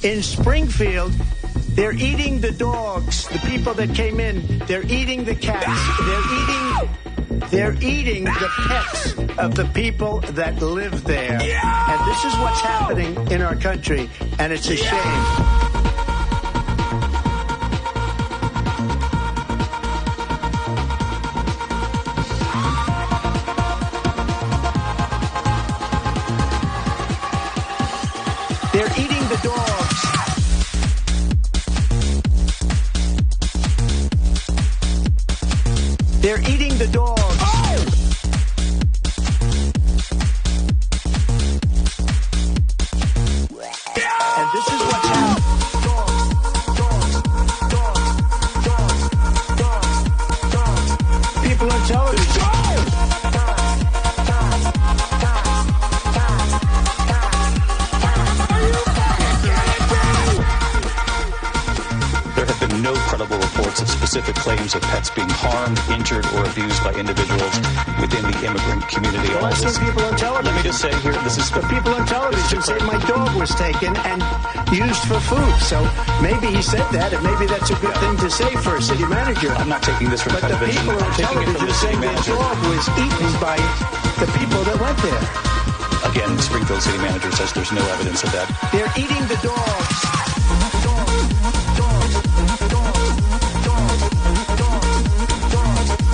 In Springfield, they're eating the dogs, the people that came in. They're eating the cats. They're eating the pets of the people that live there. Yeah! And this is what's happening in our country, and it's a shame. They're eating the dogs. They're eating the dogs. And this is what's happening. Dogs. People on television. No credible reports of specific claims of pets being harmed, injured, or abused by individuals within the immigrant community. Well, I've seen people on television. Let me just say here, this is... The people on television say my dog was taken and used for food. So maybe he said that, and maybe that's a good thing to say for a city manager. I'm not taking this from but television. But the people on television saying the dog was eaten by the people that went there. Again, Springfield city manager says there's no evidence of that. They're eating the dogs.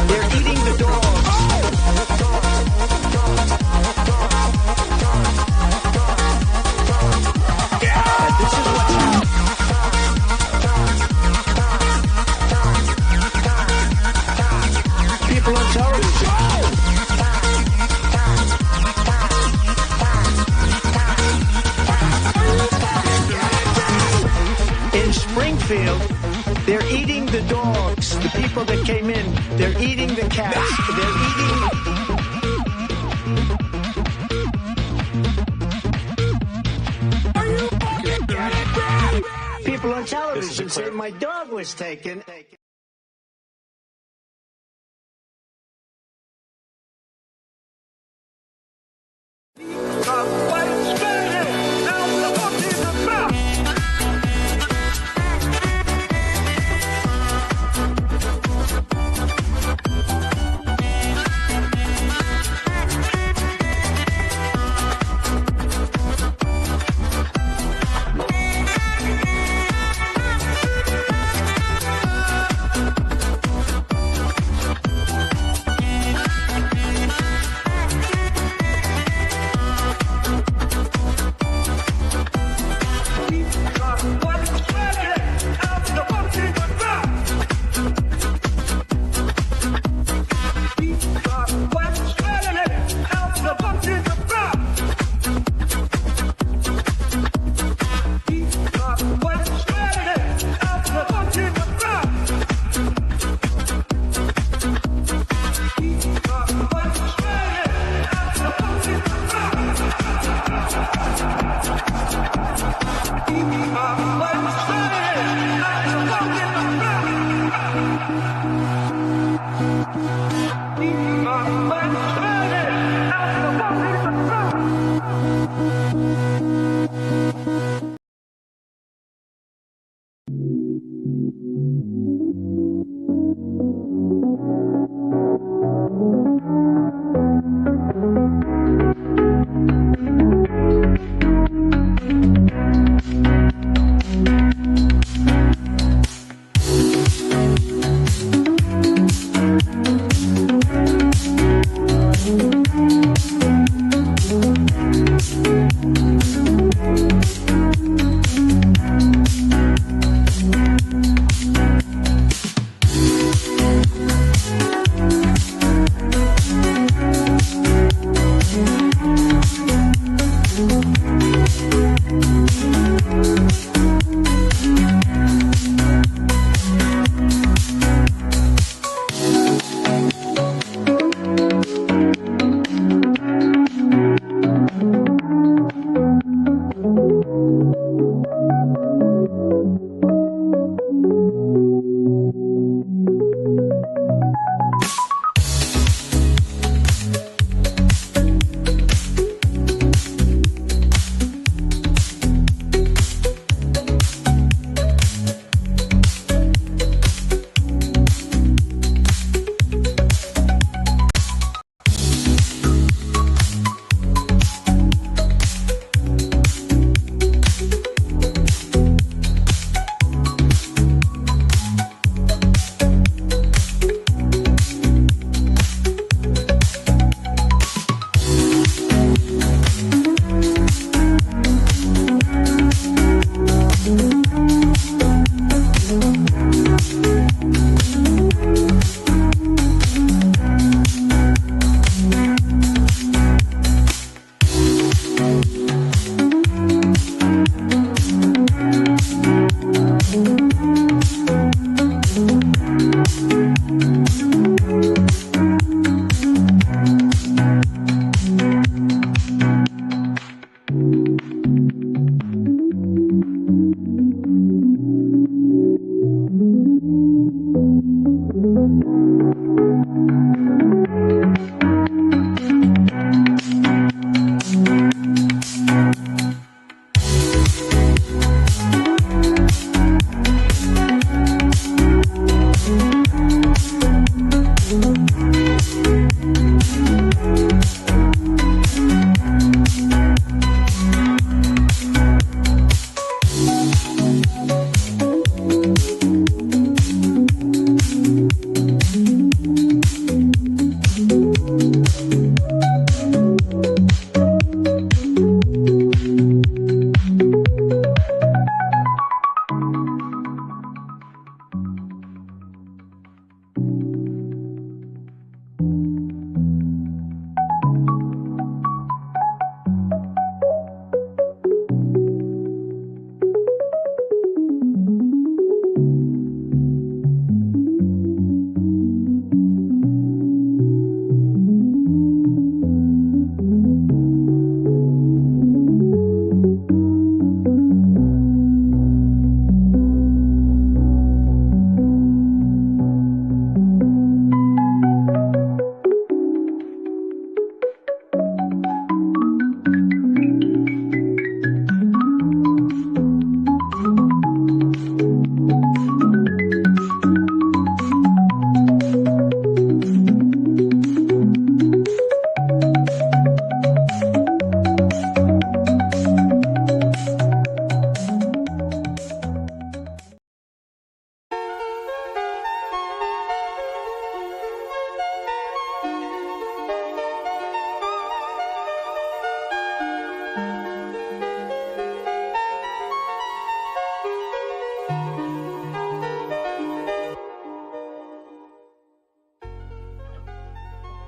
They're eating the dogs. And this is what's happening. People on television. In Springfield, they're eating the dogs, the people that came in. They're eating the cats. They're eating... People on television say my dog was taken.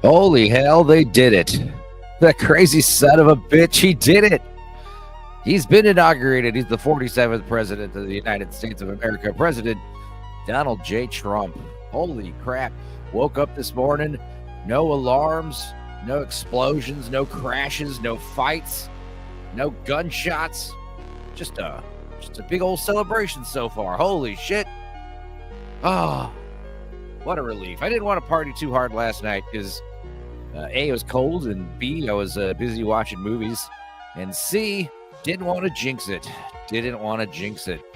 Holy hell, they did it. That crazy son of a bitch, he did it. He's been inaugurated. He's the 47th president of the United States of America. President Donald J. Trump. Holy crap. Woke up this morning, no alarms, no explosions, no crashes, no fights, no gunshots. Just a big old celebration so far. Holy shit. Oh, what a relief. I didn't want to party too hard last night because A, it was cold, and B, I was busy watching movies, and C, didn't want to jinx it.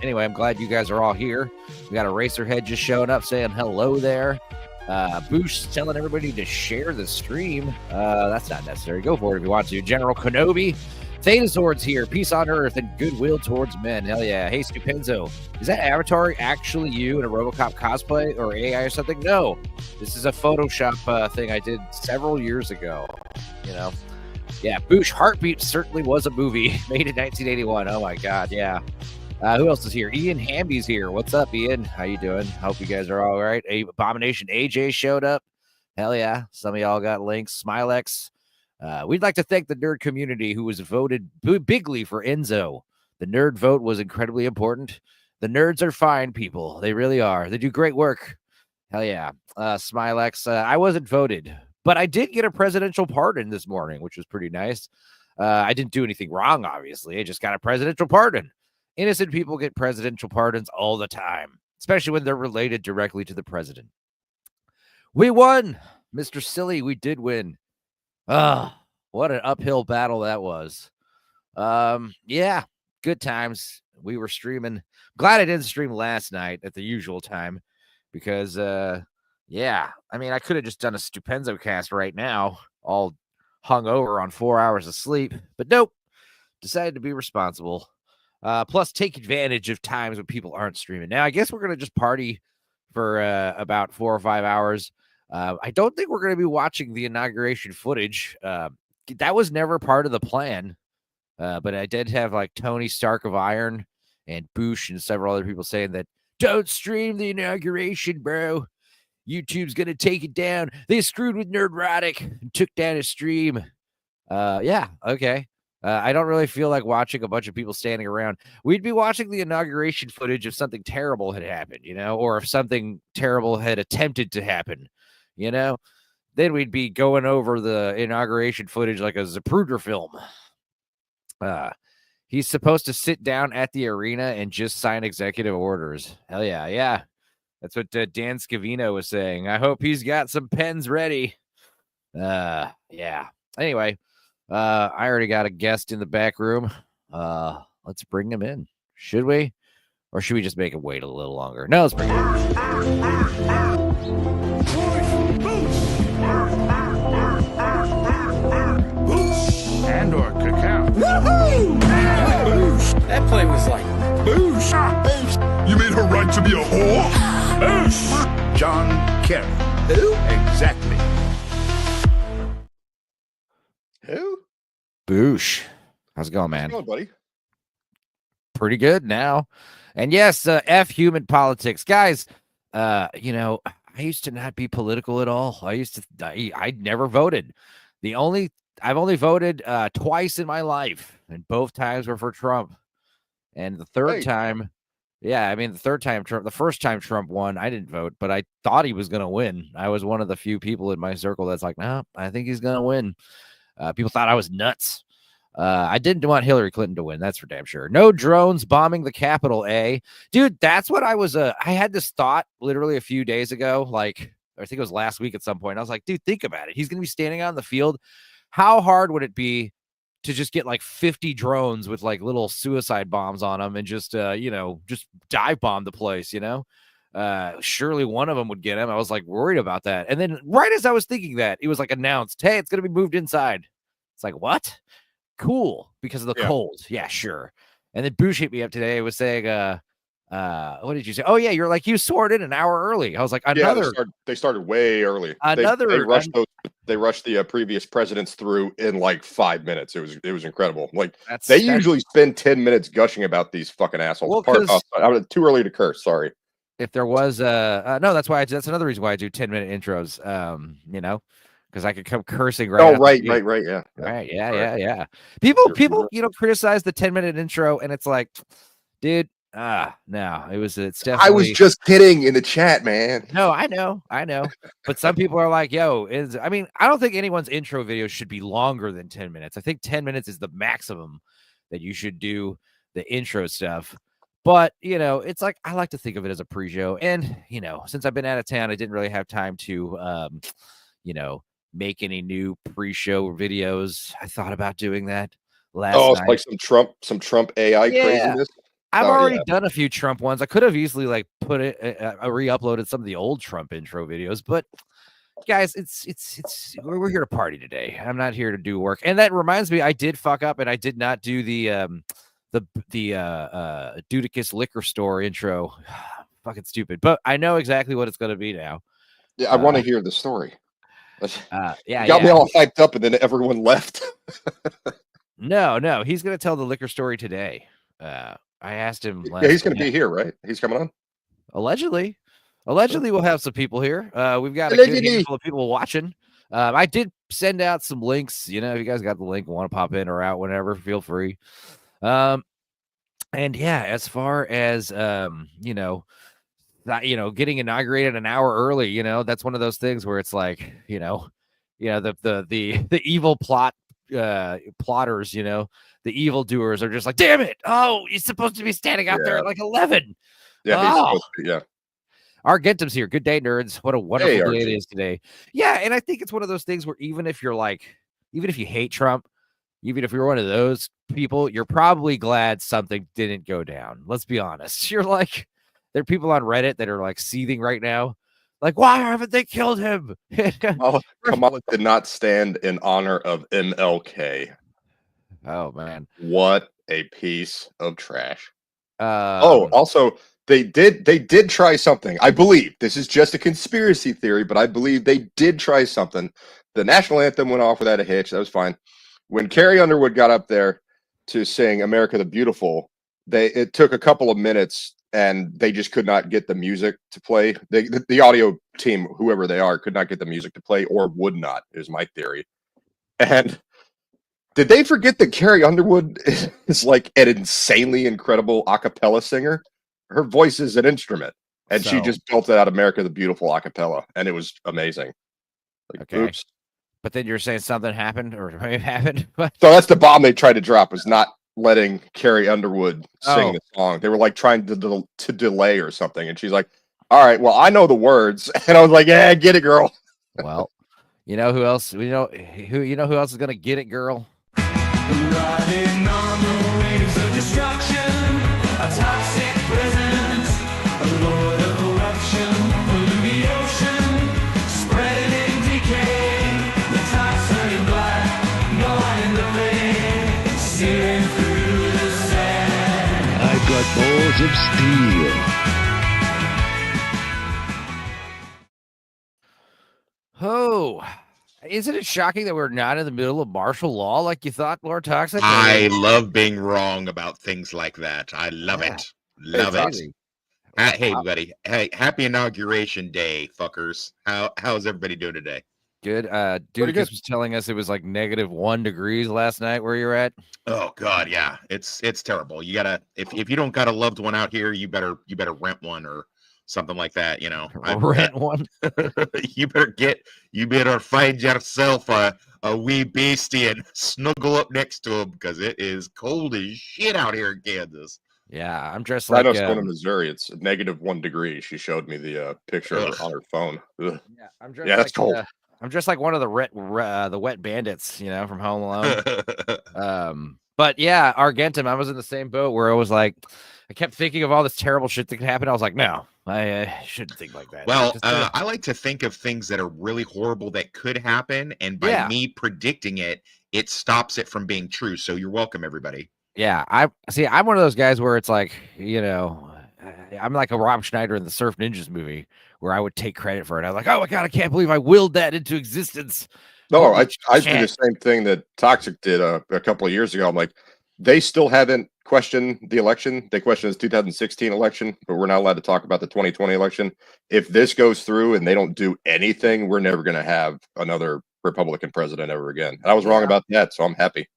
Anyway, I'm glad you guys are all here. We got a Racerhead just showing up saying hello there. Boosh telling everybody to share the stream. That's not necessary. Go for it if you want to. General Kenobi. Thanazord's here. Peace on Earth and goodwill towards men. Hell yeah. Hey, Stupenzo. Is that avatar actually you in a RoboCop cosplay or AI or something? No. This is a Photoshop thing I did several years ago. You know? Yeah, Boosh Heartbeat certainly was a movie made in 1981. Oh my God, yeah. Who else is here? Ian Hamby's here. What's up, Ian? How you doing? Hope you guys are all right. Abomination AJ showed up. Hell yeah. Some of y'all got links. Smilex. We'd like to thank the nerd community who was voted bigly for Enzo. The nerd vote was incredibly important. The nerds are fine people. They really are. They do great work. Hell yeah. Smilex. I wasn't voted, but I did get a presidential pardon this morning, which was pretty nice. I didn't do anything wrong, obviously. I just got a presidential pardon. Innocent people get presidential pardons all the time, especially when they're related directly to the president. We won, Mr. Silly. We did win. What an uphill battle that was. Yeah, good times. We were streaming. Glad I didn't stream last night at the usual time because, yeah, I mean, I could have just done a Stupenzo cast right now, all hung over on 4 hours of sleep, but nope, decided to be responsible. Plus take advantage of times when people aren't streaming. Now, I guess we're going to just party for about 4 or 5 hours. I don't think we're going to be watching the inauguration footage. That was never part of the plan. But I did have like Tony Stark of Iron and Boosh and several other people saying that don't stream the inauguration, bro. YouTube's going to take it down. They screwed with Nerdrotic and took down his stream. Yeah, okay. I don't really feel like watching a bunch of people standing around. We'd be watching the inauguration footage if something terrible had happened, you know, or if something terrible had attempted to happen. You know, then we'd be going over the inauguration footage like a Zapruder film. He's supposed to sit down at the arena and just sign executive orders. Hell yeah, yeah. That's what Dan Scavino was saying. I hope he's got some pens ready. Yeah. Anyway, I already got a guest in the back room. Let's bring him in. Should we? Or should we just make him wait a little longer? No, let's bring him in. And/or cacao. Woohoo! That play was like Boosh. boosh. You made her right to be a whore? Boosh. John Kerry. Who? Exactly. Who? Boosh. How's it going, man? How's it going, buddy? Pretty good now. And yes, F human politics. Guys, you know, I used to not be political at all. I never voted. I've only voted twice in my life, and both times were for Trump. And the third time, the first time Trump won, I didn't vote, but I thought he was going to win. I was one of the few people in my circle that's like, no, I think he's going to win. People thought I was nuts. I didn't want Hillary Clinton to win. That's for damn sure. No drones bombing the Capitol, dude. That's what I was. I had this thought literally a few days ago. Like, I think it was last week at some point. I was like, dude, think about it. He's going to be standing on the field. How hard would it be to just get like 50 drones with like little suicide bombs on them and just, just dive bomb the place, you know? Surely one of them would get him. I was like worried about that. And then right as I was thinking that, it was like announced, hey, it's going to be moved inside. It's like, what? Cool. Because of the cold. Yeah, sure. And then Boosh hit me up today. It was saying, what did you say? Oh yeah, you're like, you sworn in an hour early. I was like, another. Yeah, they started way early. They rushed the previous presidents through in like 5 minutes. It was incredible. Like they usually spend 10 minutes gushing about these fucking assholes. Well, I was too early to curse. Sorry. If there was no, that's another reason why I do 10-minute intros. because I could come cursing right. Oh, right, yeah. Right, yeah. People, criticize the 10-minute intro, and it's like, dude, no, it's definitely. I was just kidding in the chat, man. No, I know, but some people are like, yo, I don't think anyone's intro video should be longer than 10 minutes. I think 10 minutes is the maximum that you should do the intro stuff. But, it's like, I like to think of it as a pre-show. And, since I've been out of town, I didn't really have time to, make any new pre-show videos. I thought about doing that last night. It's like some Trump AI craziness. I've already done a few Trump ones. I could have easily put it, re-uploaded some of the old Trump intro videos, but guys, we're here to party today. I'm not here to do work. And that reminds me, I did fuck up and I did not do the Dudicus liquor store intro. Fucking stupid, but I know exactly what it's going to be now. Yeah, I want to hear the story. Yeah, got me all hyped up, and then everyone left. No, he's going to tell the liquor story today. I asked him. He's going to be here, right? He's coming on. Allegedly, we'll have some people here. We've got a good handful of people watching. I did send out some links. If you guys got the link and want to pop in or out, whenever, feel free. And yeah, as far as getting inaugurated an hour early, that's one of those things where it's like, the evil plotters, the evil doers are just like, damn it. Oh, you're supposed to be standing out there at like 11. Yeah. He's supposed to be, yeah. Argentum's here. Good day, nerds. What a wonderful day it is today. Yeah. And I think it's one of those things where even if you hate Trump, even if you're one of those people, you're probably glad something didn't go down. Let's be honest. You're like, there are people on Reddit that are like seething right now. Like, why haven't they killed him? Kamala did not stand in honor of MLK. Oh, man. What a piece of trash. Also, they did try something. I believe this is just a conspiracy theory, but I believe they did try something. The national anthem went off without a hitch. That was fine. When Carrie Underwood got up there to sing America the Beautiful, it took a couple of minutes and they just could not get the music to play. The audio team, whoever they are, could not get the music to play, or would not, is my theory. And did they forget that Carrie Underwood is like an insanely incredible a cappella singer? Her voice is an instrument, and she just built it out America the Beautiful a cappella, and it was amazing. Oops. But then you're saying something happened, or may have happened. So that's the bomb they tried to drop, was not letting Carrie Underwood sing the song. They were like trying to delay or something, and she's like, all right, well, I know the words. And I was like, yeah, get it, girl. Well, you know who else who else is gonna get it, girl? Riding on the wings of destruction, a toxic presence, a lord of corruption, polluting the ocean, spreading decay, the toxin in black, going in the vein, searing through the sand. I've got balls of steel. Oh, isn't it shocking that we're not in the middle of martial law like you thought, Lord Toxic? I love being wrong about things like that. I love it. Love it. Hey, buddy. Hey, happy Inauguration Day, fuckers. How's everybody doing today? Good. Dudicus was telling us it was like -1 degrees last night where you're at. Oh God, yeah. It's terrible. You gotta if you don't got a loved one out here, you better rent one or something like that, Rent one. You better find yourself a wee beastie and snuggle up next to him, because it is cold as shit out here in Kansas. Yeah, I'm dressed like going to Missouri. It's -1 degree. She showed me the picture of it on her phone. Ugh. Yeah, I'm dressed. Yeah, that's cold. I'm just like one of the wet bandits, from Home Alone. But yeah, Argentum, I was in the same boat where I was like, I kept thinking of all this terrible shit that could happen. I was like, no, I shouldn't think like that. Well, I like to think of things that are really horrible that could happen, and by me predicting it, it stops it from being true. So you're welcome, everybody. Yeah, I'm one of those guys where it's like, I'm like a Rob Schneider in the Surf Ninjas movie where I would take credit for it. I was like, oh my God, I can't believe I willed that into existence. No, I do the same thing that Toxic did a couple of years ago. I'm like, they still haven't questioned the election. They questioned the 2016 election, but we're not allowed to talk about the 2020 election. If this goes through and they don't do anything, we're never going to have another Republican president ever again. And I was wrong about that, so I'm happy.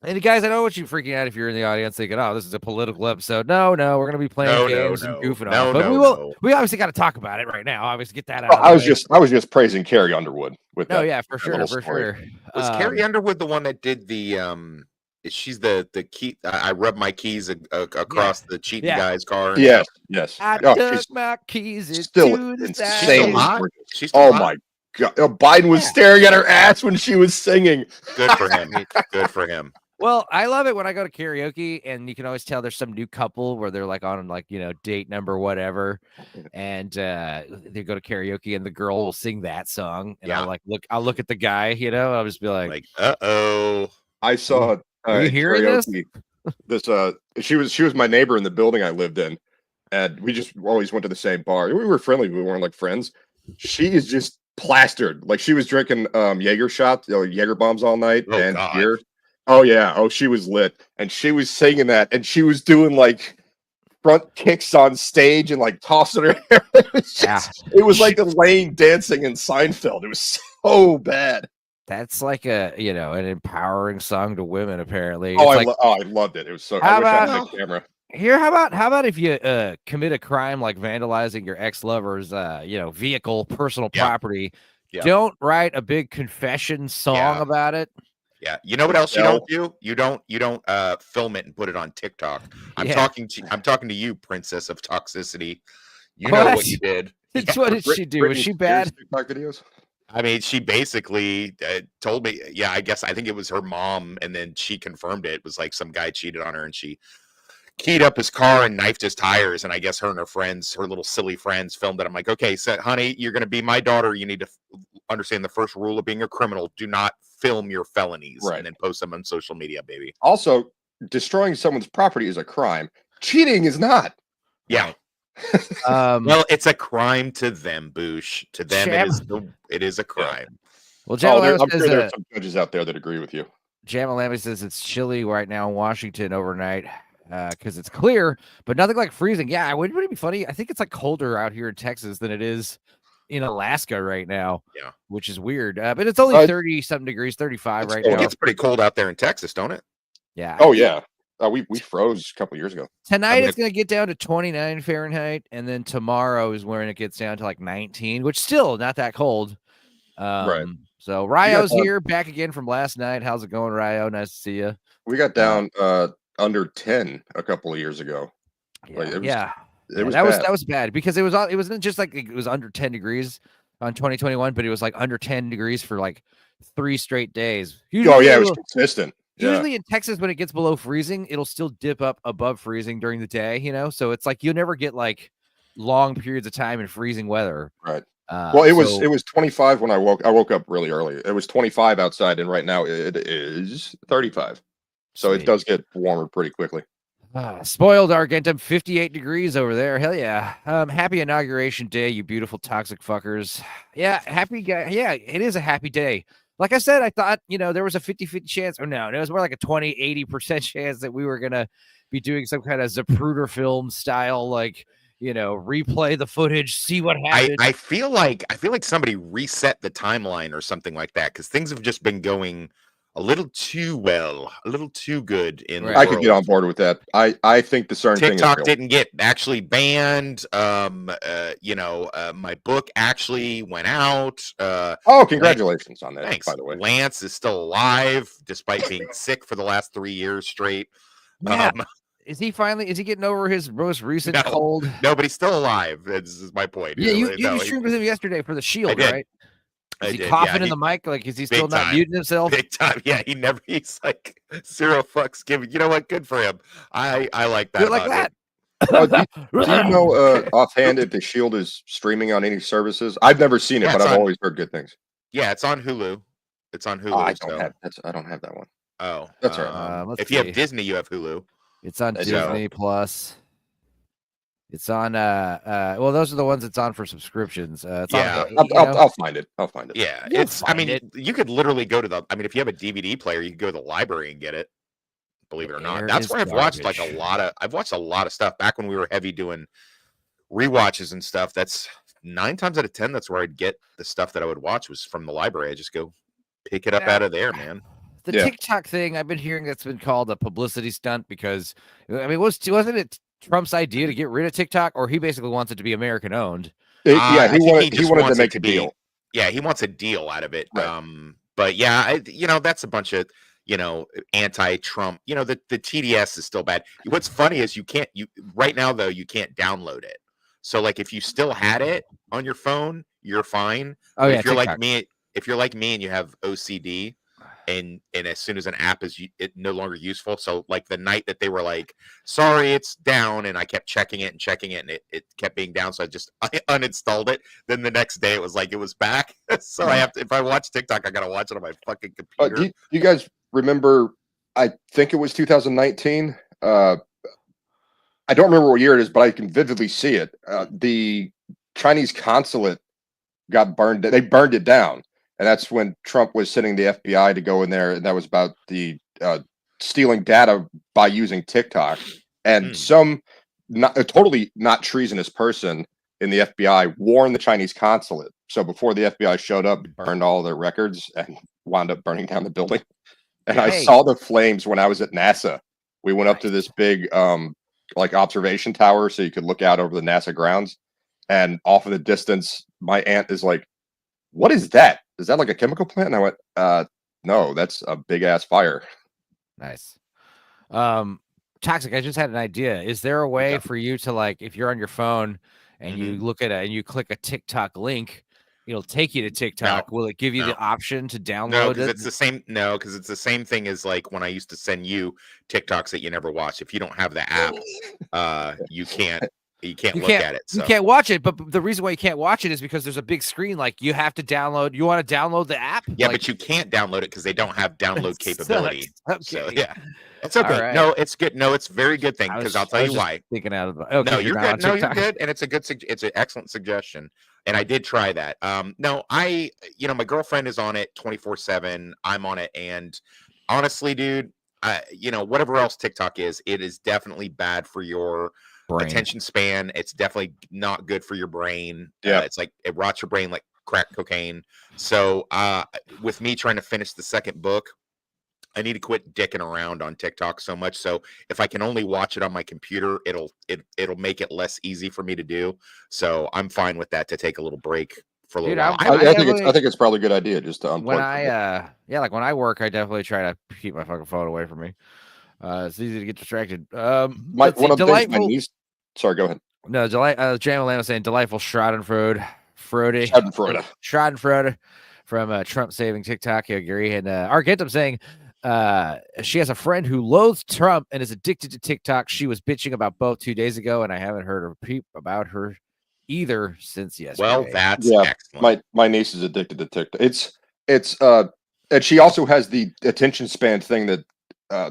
And guys, I know what you're freaking out if you're in the audience thinking, "Oh, this is a political episode." No, we're going to be playing games and goofing off. But we obviously got to talk about it right now. Obviously, get that out. I was just praising Carrie Underwood with that. Oh yeah, for sure. Was Carrie Underwood the one that did the? She's the key. I rub my keys across the cheating guy's car. Yes. I took my keys. Still insane. Oh my God, Biden was staring at her ass when she was singing. Good for him. Good for him. Well, I love it when I go to karaoke and you can always tell there's some new couple where they're like on date number whatever, and they go to karaoke and the girl will sing that song, and I'll look at the guy, I'll just be like uh-oh. I saw. Are you hearing this? She was my neighbor in the building I lived in, and we just always went to the same bar. We were friendly, we weren't like friends. She is just plastered, like she was drinking Jaeger shots, Jaeger bombs all night and beer. Oh yeah. Oh, she was lit, and she was singing that, and she was doing like front kicks on stage and like tossing her hair. It was like Elaine dancing in Seinfeld. It was so bad. That's like an empowering song to women, apparently. I loved it. It was so. I wish I had a camera. Here, how about if you commit a crime like vandalizing your ex-lover's vehicle, personal property? Yeah. Don't write a big confession song about it. Yeah, you know what else you don't do? You don't film it and put it on TikTok. I'm talking to you, princess of toxicity. You know what you did. What did she do? Was she bad? TikTok videos. I mean, she basically told me, I think it was her mom, and then she confirmed it. It was like some guy cheated on her, and she keyed up his car and knifed his tires, and I guess her and her little silly friends filmed it. I'm like, okay, so honey, you're going to be my daughter. You need to understand the first rule of being a criminal. Do not film your felonies and then post them on social media, baby. Also, destroying someone's property is a crime. Cheating is not. Yeah. Well, it's a crime to them, Boosh. To them, it is a crime. Well, I'm sure there are some judges out there that agree with you. Jamalami says it's chilly right now in Washington overnight because it's clear, but nothing like freezing. Yeah, wouldn't it be funny? I think it's like colder out here in Texas than it is in Alaska right now. Yeah, which is weird. But it's only 30-something degrees, 35 right now. It gets pretty cold out there in Texas, don't it? Yeah. Oh yeah. We froze a couple years ago. Tonight it's going to get down to 29 Fahrenheit, and then tomorrow is when it gets down to like 19, which still not that cold. Right. So Ryo's here, back again from last night. How's it going, Ryo? Nice to see you. We got down under 10 a couple of years ago. That was bad because it wasn't just like it was under 10 degrees on 2021, but it was like under 10 degrees for like 3 straight days. It was consistent. Usually in Texas, when it gets below freezing, it'll still dip up above freezing during the day, So it's like you'll never get like long periods of time in freezing weather. Right. Well, it was 25 when I woke up really early. It was 25 outside, and right now it is 35. So it does get warmer pretty quickly. Spoiled Argentum, 58 degrees over there. Hell yeah. Happy Inauguration Day, you beautiful toxic fuckers. Yeah, happy guy. Yeah, it is a happy day. Like I said, I thought, there was a 50-50 chance. Or no, it was more like a 20-80% chance that we were going to be doing some kind of Zapruder film style, like, replay the footage, see what happened. I feel like somebody reset the timeline or something like that, because things have just been going a little too well, a little too good in the I could get on board with that. I think the certain TikTok thing is didn't get actually banned. My book actually went out. Congratulations on that. Thanks. By the way, Lance is still alive despite being sick for the last 3 years straight. Yeah. Is he getting over his most recent cold? No, but he's still alive. This is my point. Yeah, you streamed with him yesterday for the Shield, right? Is he coughing in the mic? Like, is he still not muting himself? Big time. Yeah, he's like 0 fucks given. You know what? Good for him. I like that. Good like that. Do you know offhand if the Shield is streaming on any services? I've never seen it, but I've always heard good things. Yeah, it's on Hulu. It's on Hulu. I don't have that one. Oh, that's right. If you have Disney, you have Hulu. It's on Disney Plus. It's on well, those are the ones it's on for subscriptions. I'll find it. Yeah, you could literally go to if you have a DVD player, you could go to the library and get it. Believe it or not. That's where I've watched a lot of stuff back when we were heavy doing rewatches and stuff. That's 9 times out of 10 that's where I'd get the stuff that I would watch was from the library. I just go pick it up out of there, man. The TikTok thing, I've been hearing that's been called a publicity stunt because, I mean, wasn't it Trump's idea to get rid of TikTok, or he basically wants it to be American owned? He wanted to make a deal. Yeah, he wants a deal out of it. Right. But yeah, that's a bunch of anti-Trump. The TDS is still bad. What's funny is right now though you can't download it. So like if you still had it on your phone, you're fine. Oh, yeah, if you're like me and you have OCD, and as soon as an app is no longer useful, so like the night that they were like, sorry, it's down, and I kept checking it and it kept being down, so I uninstalled it. Then the next day it was like it was back. So I have to, if I watch TikTok, I gotta watch it on my fucking computer. Do you guys remember? I think it was 2019. I don't remember what year it is, but I can vividly see it. The Chinese consulate got burned. They burned it down. And that's when Trump was sending the FBI to go in there, and that was about the stealing data by using TikTok. And some totally not treasonous person in the FBI warned the Chinese consulate. So before the FBI showed up, burned all their records and wound up burning down the building. And I saw the flames when I was at NASA. We went up to this big like observation tower so you could look out over the NASA grounds. And off in the distance, my aunt is like, "What is that? Is that like a chemical plant?" And I went, no, that's a big ass fire. Nice. Toxic, I just had an idea. Is there a way for you to, like, if you're on your phone and you look at it and you click a TikTok link, it'll take you to TikTok? Will it give you the option to download it? Because it's the same. No, because it's the same thing as like when I used to send you TikToks that you never watch. If you don't have the app, you can't look at it. So. You can't watch it, but the reason why you can't watch it is because there's a big screen. Like, you have to download. You want to download the app? Yeah, like, but you can't download it because they don't have download capability. Okay. So yeah, it's okay. Right. No, it's good. No, it's a very good thing because I'll tell you why. Thinking out of the. Okay, no, you're good. No, you're good, and it's a good. It's an excellent suggestion, and I did try that. No, my girlfriend is on it 24/7. I'm on it, and honestly, dude, whatever else TikTok is, it is definitely bad for your attention span. It's definitely not good for your brain. Yeah, it's like it rots your brain like crack cocaine. So with me trying to finish the second book, I need to quit dicking around on TikTok so much. So if I can only watch it on my computer, it'll make it less easy for me to do. So I'm fine with that, to take a little break for a little while. I think it's probably a good idea just to unplug. When when I work, I definitely try to keep my fucking phone away from me. It's easy to get distracted. One of the things my niece. Sorry, go ahead. No, Jam was saying delightful Schadenfreude from Trump saving TikTok. Yeah, Gary, and Argentum saying she has a friend who loathes Trump and is addicted to TikTok. She was bitching about both 2 days ago, and I haven't heard a peep about her either since yesterday. Well, that's excellent. My niece is addicted to TikTok. It's and she also has the attention span thing that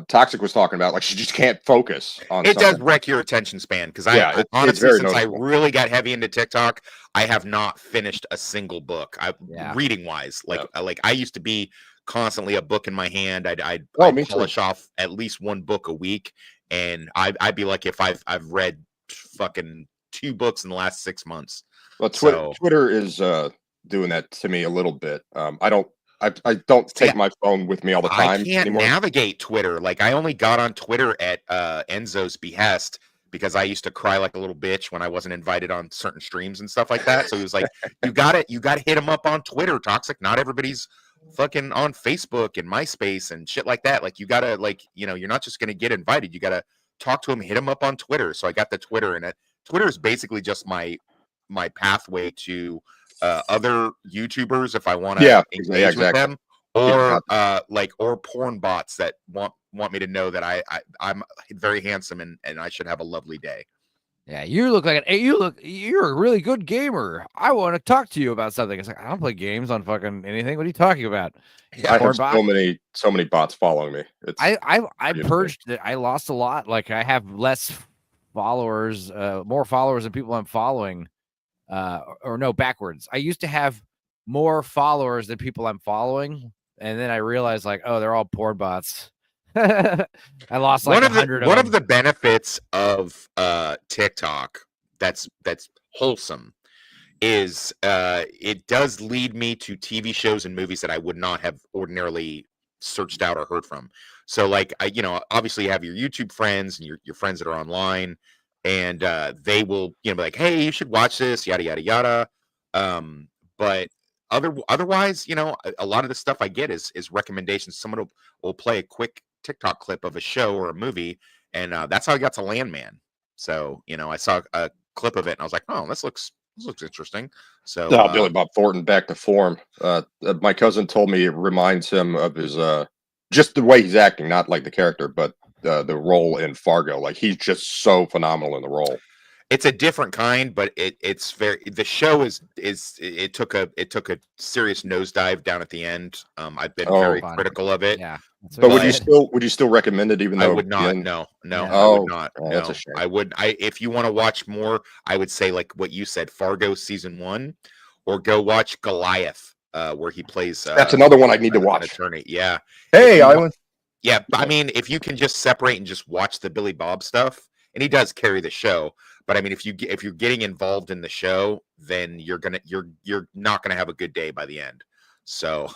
Toxic was talking about. Like, she just can't focus on it. Does wreck your attention span, because I honestly, since noticeable. I really got heavy into TikTok, I have not finished a single book. Reading wise, like I used to be constantly a book in my hand. I'd polish off at least one book a week, and I'd be like, if I've read fucking 2 books in the last 6 months. Well, Twitter is doing that to me a little bit. I don't take my phone with me all the time. I can't navigate Twitter. Like, I only got on Twitter at Enzo's behest, because I used to cry like a little bitch when I wasn't invited on certain streams and stuff like that. So he was like, you gotta hit him up on Twitter, Toxic. Not everybody's fucking on Facebook and MySpace and shit like that. Like, you gotta, like, you're not just gonna get invited. You gotta talk to him, hit him up on Twitter. So I got the Twitter, and Twitter is basically just my pathway to other YouTubers if I want to engage with them, or or porn bots that want me to know that I'm very handsome and I should have a lovely day. Yeah, you look like you're a really good gamer. I want to talk to you about something. It's like, I don't play games on fucking anything. What are you talking about? I have so many bots following me. I purged it. I lost a lot. Like, I have less followers, more followers than people I'm following. Or no, backwards. I used to have more followers than people I'm following, and then I realized, like, oh, they're all porn bots. I lost like 100. One of the benefits of TikTok that's wholesome is it does lead me to TV shows and movies that I would not have ordinarily searched out or heard from. So like obviously you have your YouTube friends and your friends that are online, and they will be like, hey, you should watch this, yada yada yada. But otherwise, a lot of the stuff I get is recommendations. Someone will play a quick TikTok clip of a show or a movie, and that's how I got to Landman. So I saw a clip of it and I was like, oh, this looks interesting. So Billy Bob Thornton back to form. My cousin told me it reminds him of his just the way he's acting, not like the character, but the role in Fargo. Like he's just so phenomenal in the role. It's a different kind, but it's very. The show it took a serious nosedive down at the end. I've been very critical of it. Yeah, but would you still recommend it? Even though I would not. No, yeah. I would not. Oh, no, that's a shame. I would. If you want to watch more, I would say like what you said, Fargo season 1, or go watch Goliath, where he plays. That's another one I need to watch. Attorney, yeah. Hey, Island. Yeah, I mean, if you can just separate and just watch the Billy Bob stuff, and he does carry the show. But I mean, if you're getting involved in the show, then you're not gonna have a good day by the end. So,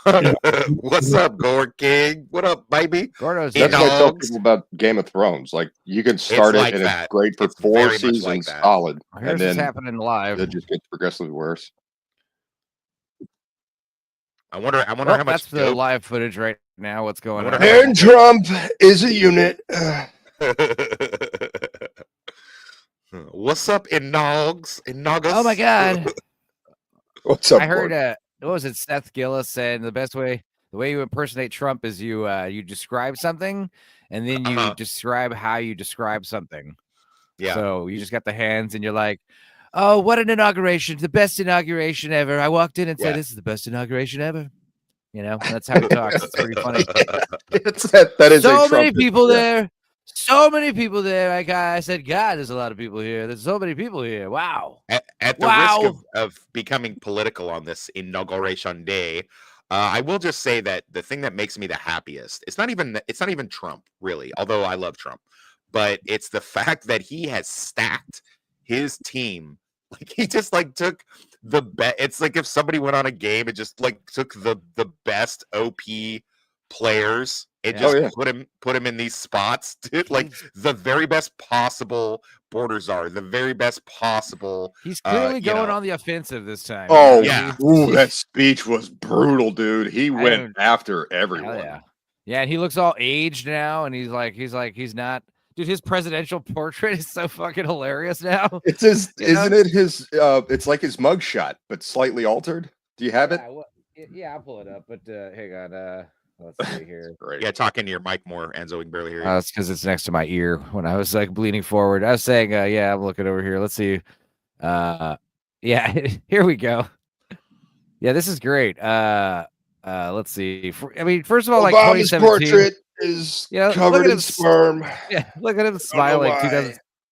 what's up, Gord King? What up, baby? Gordo's that's what I tell people about Game of Thrones. Like you can start it and it's great for 4 seasons, solid, and then happening live. It just gets progressively worse. I wonder how much. That's the live footage right now. What's going on? And Trump is a unit. What's up, Inaugust? Oh my God! What's up? I heard. What was it? Seth Gillis said the way you impersonate Trump is you describe something and then you describe how you describe something. Yeah. So you just got the hands and you're like, oh, what an inauguration! The best inauguration ever. I walked in and said, "This is the best inauguration ever." That's how he talks. It's pretty funny. that is so many people there. So many people there. I said, God, there's a lot of people here. There's so many people here. Wow. At the risk of becoming political on this Inauguration Day, I will just say that the thing that makes me the happiest, it's not even Trump, really, although I love Trump, but it's the fact that he has stacked his team. Like he just like took the best. It's like if somebody went on a game and just like took the best OP players. It just put him in these spots, dude. Like the very best possible border czar, the very best possible. He's clearly going on the offensive this time. Oh yeah, that speech was brutal, dude. He went after everyone. Yeah, and he looks all aged now, and he's not. Dude, his presidential portrait is so fucking hilarious now. It's isn't it his? It's like his mugshot, but slightly altered. Do you have it? Yeah, I'll pull it up. But hang on. Let's see here. Yeah, talk into your mic more, Enzo. We can barely hear you. It's because it's next to my ear when I was like leaning forward. I was saying, yeah, I'm looking over here. Let's see. Yeah, here we go. Yeah, this is great. Let's see. I mean, first of all, like Obama's 2017 portrait is covered in sperm. Yeah, look at him smiling.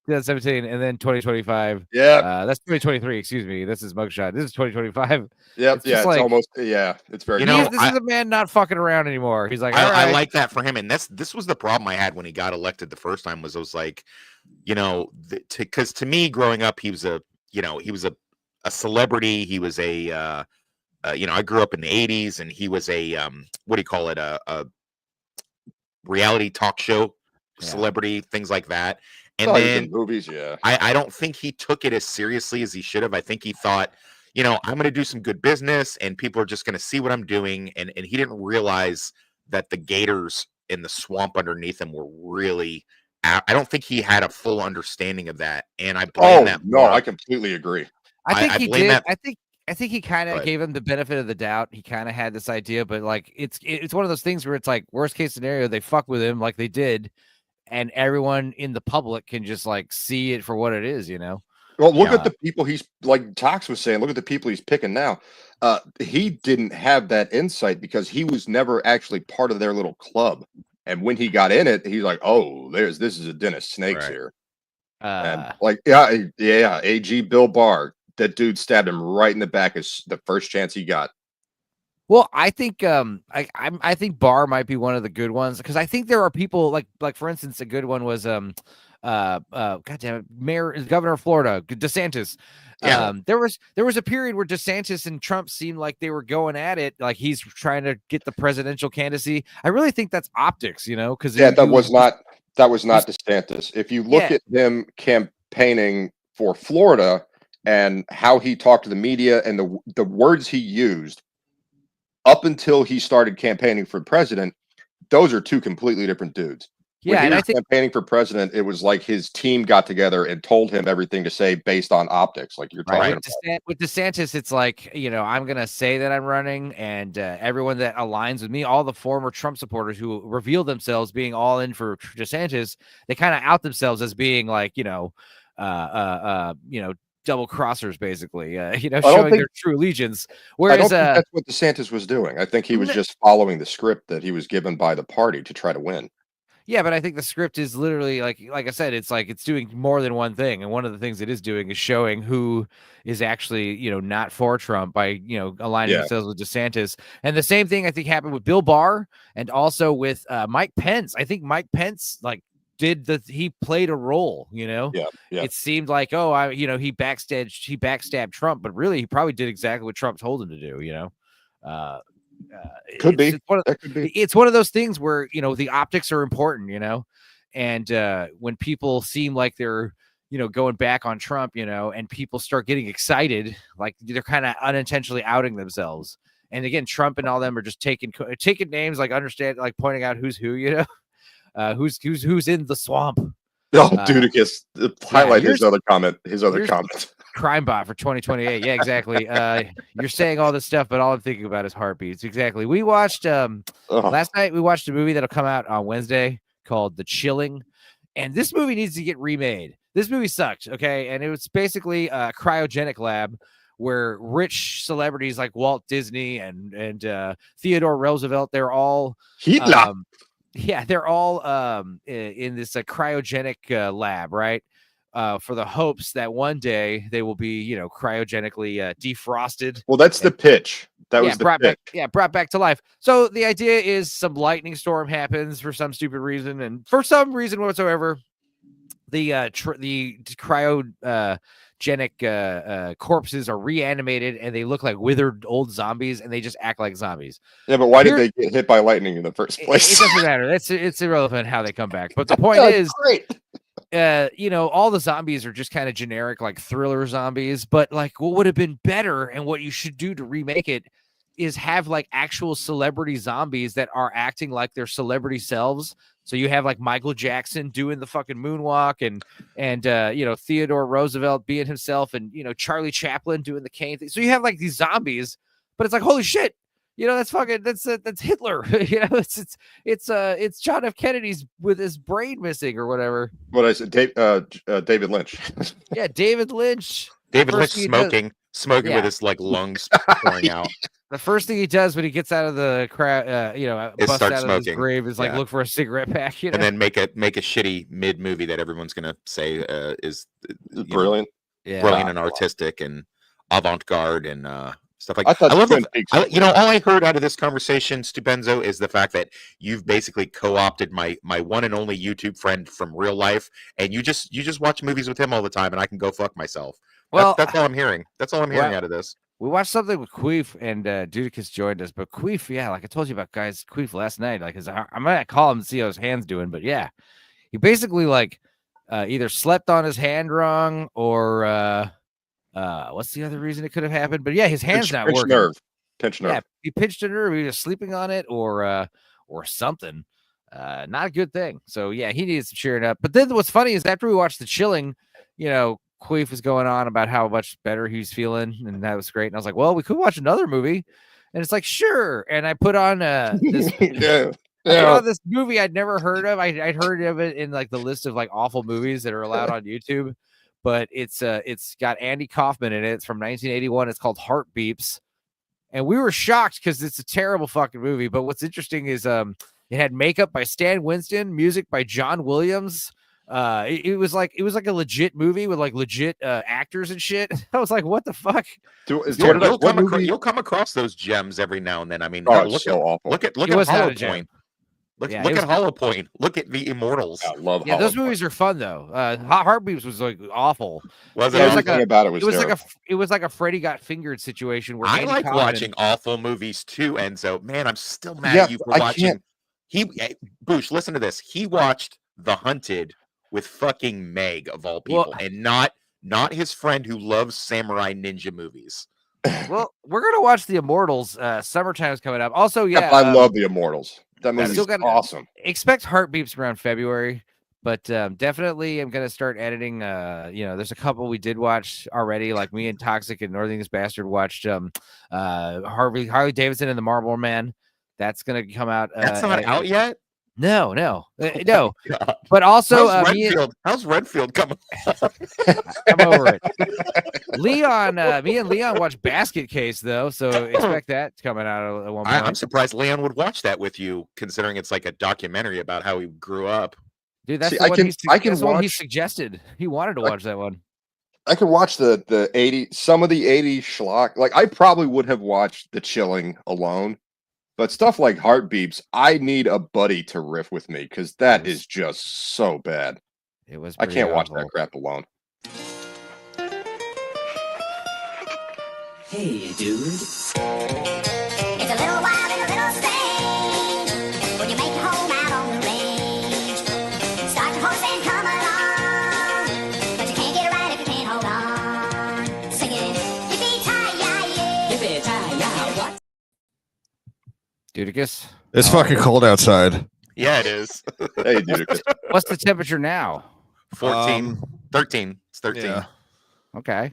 2017 and then 2025. Yeah, that's 2023. Excuse me. This is mugshot. This is 2025. Yep. It's almost. Yeah, it's very. This is a man not fucking around anymore. He's like, I like that for him, and this was the problem I had when he got elected the first time. Was I was like, because to me, growing up, he was a celebrity. He was a I grew up in the 80s, and he was a what do you call it? A reality talk show celebrity, things like that. And then movies, I don't think he took it as seriously as he should have. I think he thought, I'm going to do some good business and people are just going to see what I'm doing. And he didn't realize that the gators in the swamp underneath him were really, I don't think he had a full understanding of that. And I blame that. No, I completely agree. I think he did. I think he kind of gave him the benefit of the doubt. He kind of had this idea, but like, it's one of those things where it's like worst case scenario, they fuck with him like they did. And everyone in the public can just like see it for what it is, Well, look at the people he's like Tox was saying. Look at the people he's picking now. He didn't have that insight because he was never actually part of their little club. And when he got in it, he's like, "Oh, this is a den of snakes here." And like, AG Bill Barr, that dude stabbed him right in the back as the first chance he got. Well, I think I think Barr might be one of the good ones because I think there are people like for instance, a good one was goddamn governor of Florida, DeSantis. Yeah. There was a period where DeSantis and Trump seemed like they were going at it, like he's trying to get the presidential candidacy. I really think that's optics, because that was not DeSantis. If you look at him campaigning for Florida and how he talked to the media and the words he used up until he started campaigning for president, those are two completely different dudes. When he was campaigning for president, it was like his team got together and told him everything to say based on optics, like you're talking about. With DeSantis, it's like, I'm going to say that I'm running, and everyone that aligns with me, all the former Trump supporters who reveal themselves being all in for DeSantis, they kind of out themselves as being like, double crossers, basically, showing their true allegiance. Whereas, I don't think that's what DeSantis was doing. I think he was just following the script that he was given by the party to try to win. Yeah, but I think the script is literally like I said, it's like it's doing more than one thing. And one of the things it is doing is showing who is actually, not for Trump by, aligning themselves with DeSantis. And the same thing I think happened with Bill Barr and also with Mike Pence. I think Mike Pence he played a role, It seemed like, he backstabbed Trump, but really he probably did exactly what Trump told him to do, Could be. It's one of those things where the optics are important, and when people seem like they're going back on Trump, and people start getting excited, like they're kind of unintentionally outing themselves. And again, Trump and all them are just taking names, like pointing out who's who, who's in the swamp. Oh, Dudicus, highlight his other comment. Crime bot for 2028. Yeah, exactly. You're saying all this stuff, but all I'm thinking about is heartbeats. Exactly. We watched last night. We watched a movie that'll come out on Wednesday called The Chilling, and this movie needs to get remade. This movie sucked. Okay, and it was basically a cryogenic lab where rich celebrities like Walt Disney and Theodore Roosevelt, they're all Hitler. They're all in this cryogenic lab, right? For the hopes that one day they will be, cryogenically defrosted. Well, that's the pitch. That was the pitch. Brought back to life. So the idea is some lightning storm happens for some stupid reason, and for some reason whatsoever, the cryogenic corpses are reanimated and they look like withered old zombies, and they just act like zombies. Yeah, but why did they get hit by lightning in the first place? It doesn't matter. It's irrelevant how they come back. But the point is, great. All the zombies are just kind of generic, like thriller zombies. But like, what would have been better, and what you should do to remake it, is have like actual celebrity zombies that are acting like their celebrity selves. So you have like Michael Jackson doing the fucking moonwalk, and Theodore Roosevelt being himself, and Charlie Chaplin doing the cane thing. So you have like these zombies, but it's like, holy shit, that's Hitler. It's John F. Kennedy's with his brain missing or whatever. What I said, David Lynch. Yeah, David Lynch. David Lynch smoking with his like lungs pouring out. The first thing he does when he gets out of the crowd, busts out of his grave, is like look for a cigarette pack, and then make a shitty mid movie that everyone's gonna say is brilliant, brilliant and artistic and avant garde and stuff like that. I love all I heard out of this conversation, Stupenzo, is the fact that you've basically co-opted my one and only YouTube friend from real life, and you just watch movies with him all the time, and I can go fuck myself. Well, that's all I'm hearing. That's all I'm hearing out of this. We watched something with Queef, and Dudicus joined us. But Queef, like I told you about Queef last night. Like, I'm gonna call him and see how his hand's doing. But yeah, he basically either slept on his hand wrong, or what's the other reason it could have happened? But yeah, his hand's not working. Pinched nerve. Yeah, he pinched a nerve. He was sleeping on it, or something. Not a good thing. So yeah, he needs to cheer it up. But then what's funny is after we watched The Chilling, Queef was going on about how much better he's feeling, and that was great. And I was like, well, we could watch another movie. And it's like, sure. And I put on this this movie I'd never heard of. I'd heard of it in like the list of like awful movies that are allowed on YouTube, but it's got Andy Kaufman in it. It's from 1981. It's called Heart Beeps. And we were shocked because it's a terrible fucking movie. But what's interesting is it had makeup by Stan Winston, music by John Williams. It was like a legit movie with like legit actors and shit. I was like, what the fuck? You'll come across those gems every now and then. I mean, look at Hollow Point. Look at Hollow Point. Look at the Immortals. I love Yeah, those Hollow movies are fun though. Heartbeats was like awful. Was It was it? like about it was it was like a Freddy Got Fingered situation where I Andy like Kaufman- watching awful movies too, Enzo. Man, I'm still mad Yeah, at you for I watching. Boosh, listen to this. He watched The Hunted with fucking Meg of all people, and not his friend who loves samurai ninja movies. Well, we're gonna watch The Immortals. Summertime's coming up. Also, yeah, I love The Immortals. That movie's awesome. Expect Heartbeats around February, but definitely I'm gonna start editing. There's a couple we did watch already, like me and Toxic and Northern Bastard watched Harley Davidson and the Marlboro Man. That's gonna come out. That's not out yet. No. But also, how's Redfield coming? I'm over it. Leon, me and Leon watched Basket Case though, so expect that coming out at one point. I'm surprised Leon would watch that with you, considering it's like a documentary about how he grew up. Dude, that's the one he suggested. He wanted to watch that one. I can watch the 80s, some of the 80s schlock. Like I probably would have watched The Chilling alone. But stuff like Heartbeats, I need a buddy to riff with me because that is just so bad. It was. I can't watch that crap alone. Hey, dude. It's a little wild and a little strange when you make your home out on the range. Start your horse and come along, but you can't get it right if you can't hold on. Singing, yippee-ki-yay, yippee-ki-yay, what? Dudicus? It's fucking cold outside. Yeah, it is. Hey, Dudicus. What's the temperature now? 13. It's 13. Yeah. Okay.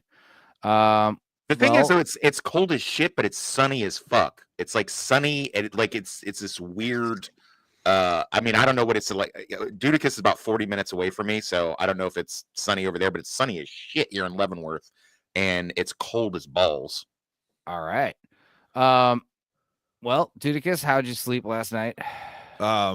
The thing is, though, it's cold as shit, but it's sunny as fuck. It's like sunny, and it's this weird. I mean, I don't know what it's like. Dudicus is about 40 minutes away from me, so I don't know if it's sunny over there, but it's sunny as shit here in Leavenworth, and it's cold as balls. All right. Well, Dudicus, how'd you sleep last night? I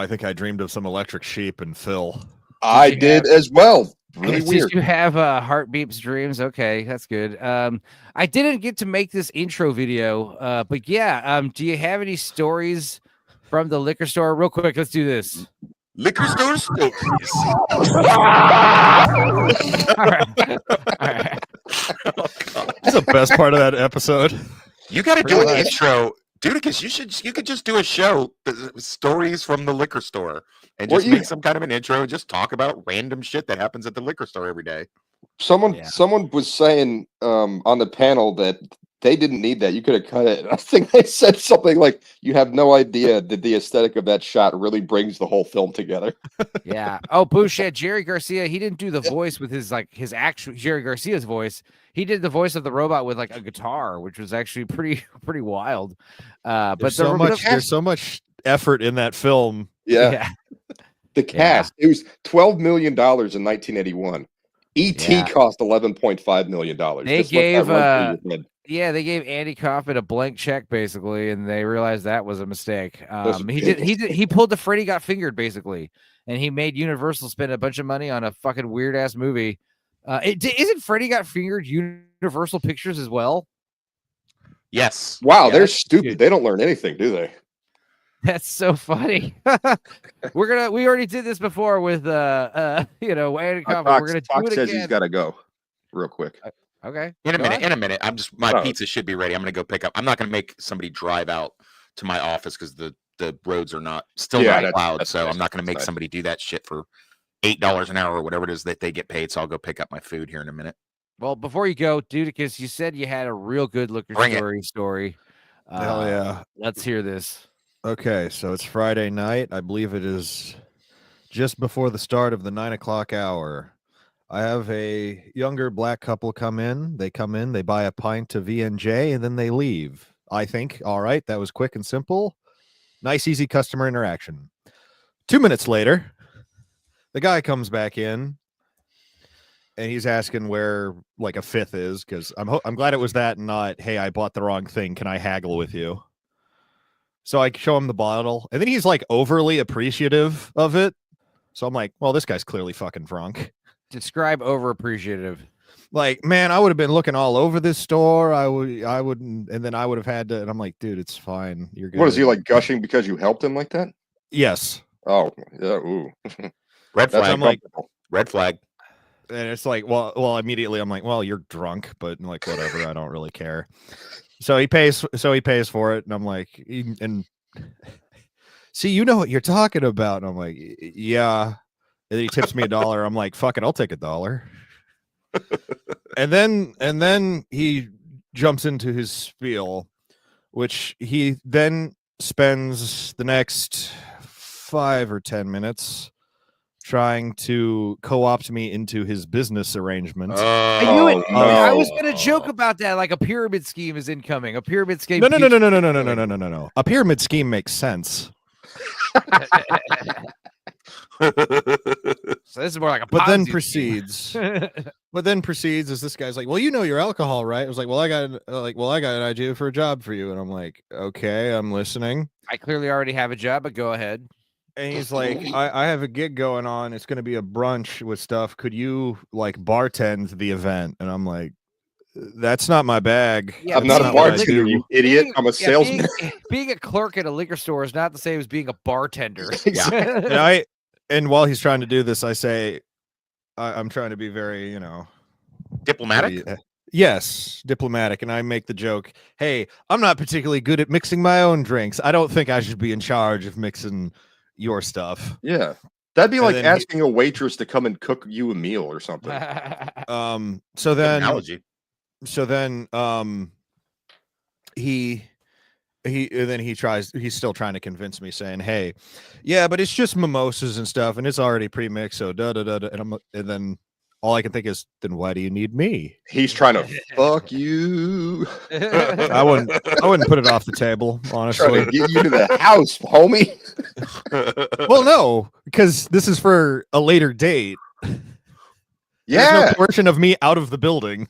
think I dreamed of some electric sheep and Phil. I did as well. Really weird. Did you have Heartbeats dreams? Okay, that's good. I didn't get to make this intro video, but yeah. Do you have any stories from the liquor store? Real quick, let's do this. Liquor store stories. All right. That's the best part of that episode. You got to do an intro, Dudicus. You could just do a show, stories from the liquor store, and just make some kind of an intro and just talk about random shit that happens at the liquor store every day. Someone was saying on the panel that they didn't need that. You could have cut it. I think they said something like, "You have no idea that the aesthetic of that shot really brings the whole film together." Yeah. Oh, Boucher, Jerry Garcia. He didn't do the voice with his actual Jerry Garcia's voice. He did the voice of the robot with like a guitar, which was actually pretty wild. But there's so much effort in that film. Yeah. The cast. It was $12 million in 1981. E.T. cost $11.5 million. They gave Andy Kaufman a blank check basically, and they realized that was a mistake. He pulled the Freddy Got Fingered basically, and he made Universal spend a bunch of money on a fucking weird ass movie. Isn't Freddy Got Fingered Universal Pictures as well? Yes. Wow, they're stupid. They don't learn anything, do they? That's so funny. We already did this before with Andy Kaufman. We're gonna do it says again. He's got to go real quick. Okay. In a minute. My pizza should be ready. I'm gonna go pick up. I'm not gonna make somebody drive out to my office because the roads are not plowed. So I'm not gonna make somebody do that shit for $8 an hour or whatever it is that they get paid. So I'll go pick up my food here in a minute. Well, before you go, Dudicus, you said you had a real good liquor story. Hell yeah. Let's hear this. Okay, so it's Friday night. I believe it is just before the start of the 9 o'clock hour. I have a younger black couple come in. They buy a pint of VNJ, and then they leave. I think, all right, that was quick and simple. Nice, easy customer interaction. 2 minutes later, the guy comes back in, and he's asking where like a fifth is, because I'm glad it was that and not, hey, I bought the wrong thing. Can I haggle with you? So I show him the bottle, and then he's like overly appreciative of it. So I'm like, well, this guy's clearly fucking drunk. Describe over appreciative. like, man, I would have been looking all over this store. I wouldn't, and then I would have had to. And I'm like, dude, it's fine. You're good. What is he like gushing because you helped him like that? Yes. Oh, yeah. Ooh. Red flag. I'm like, red flag. and it's like, well, immediately I'm like, well, you're drunk, but like, whatever. I don't really care. So he pays for it, and I'm like, and see, you know what you're talking about. And I'm like, yeah. And then he tips me $1. I'm like, fuck it, I'll take $1. and then he jumps into his spiel, which he then spends the next 5 or 10 minutes trying to co-opt me into his business arrangement. I was gonna joke about that, like a pyramid scheme is incoming. A pyramid scheme. No. A pyramid scheme makes sense. So this is more like a but then proceeds as this guy's like, well, you know your alcohol, right? I was like, well, I got an idea for a job for you. And I'm like, okay, I'm listening. I clearly already have a job, but go ahead. And he's like, I have a gig going on. It's going to be a brunch with stuff. Could you like bartend the event? And I'm like, that's not my bag. Yeah, I'm not a bartender, you idiot. I'm a salesman. Being a clerk at a liquor store is not the same as being a bartender. And while he's trying to do this, I say, I'm trying to be very, diplomatic. Yes, diplomatic. And I make the joke, hey, I'm not particularly good at mixing my own drinks. I don't think I should be in charge of mixing your stuff. Yeah. That'd be like asking a waitress to come and cook you a meal or something. So then analogy. He's still trying to convince me, saying, hey, yeah, but it's just mimosas and stuff, and it's already pre-mixed, so and then all I can think is, then why do you need me? He's trying to fuck you. I wouldn't put it off the table, honestly. Trying to get you to the house, homie. Well, no, because this is for a later date. Yeah. There's no coercion of me out of the building.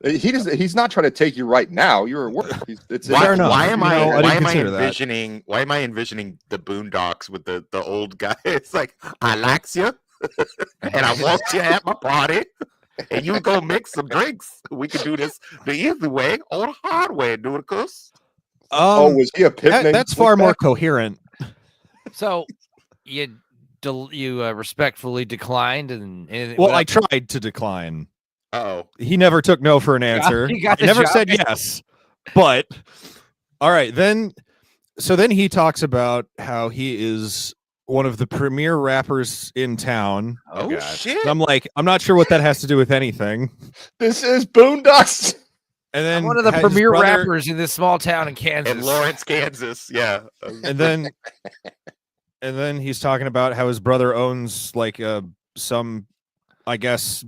He's not trying to take you right now. You're at work. Why am I envisioning the Boondocks with the old guy? It's like, I likes you, and I want you at my party, and you go mix some drinks. We can do this the easy way or the hard way, Dudicus. Was he a picnic? That's far more coherent. So you respectfully declined, and I tried to decline. Uh-oh. He never took no for an answer. He never said yes. But all right, then he talks about how he is one of the premier rappers in town. Oh shit. And I'm like, I'm not sure what that has to do with anything. This is Boondocks. And then I'm one of the premier rappers in this small town in Kansas. In Lawrence, Kansas. Yeah. And then he's talking about how his brother owns like some, I guess,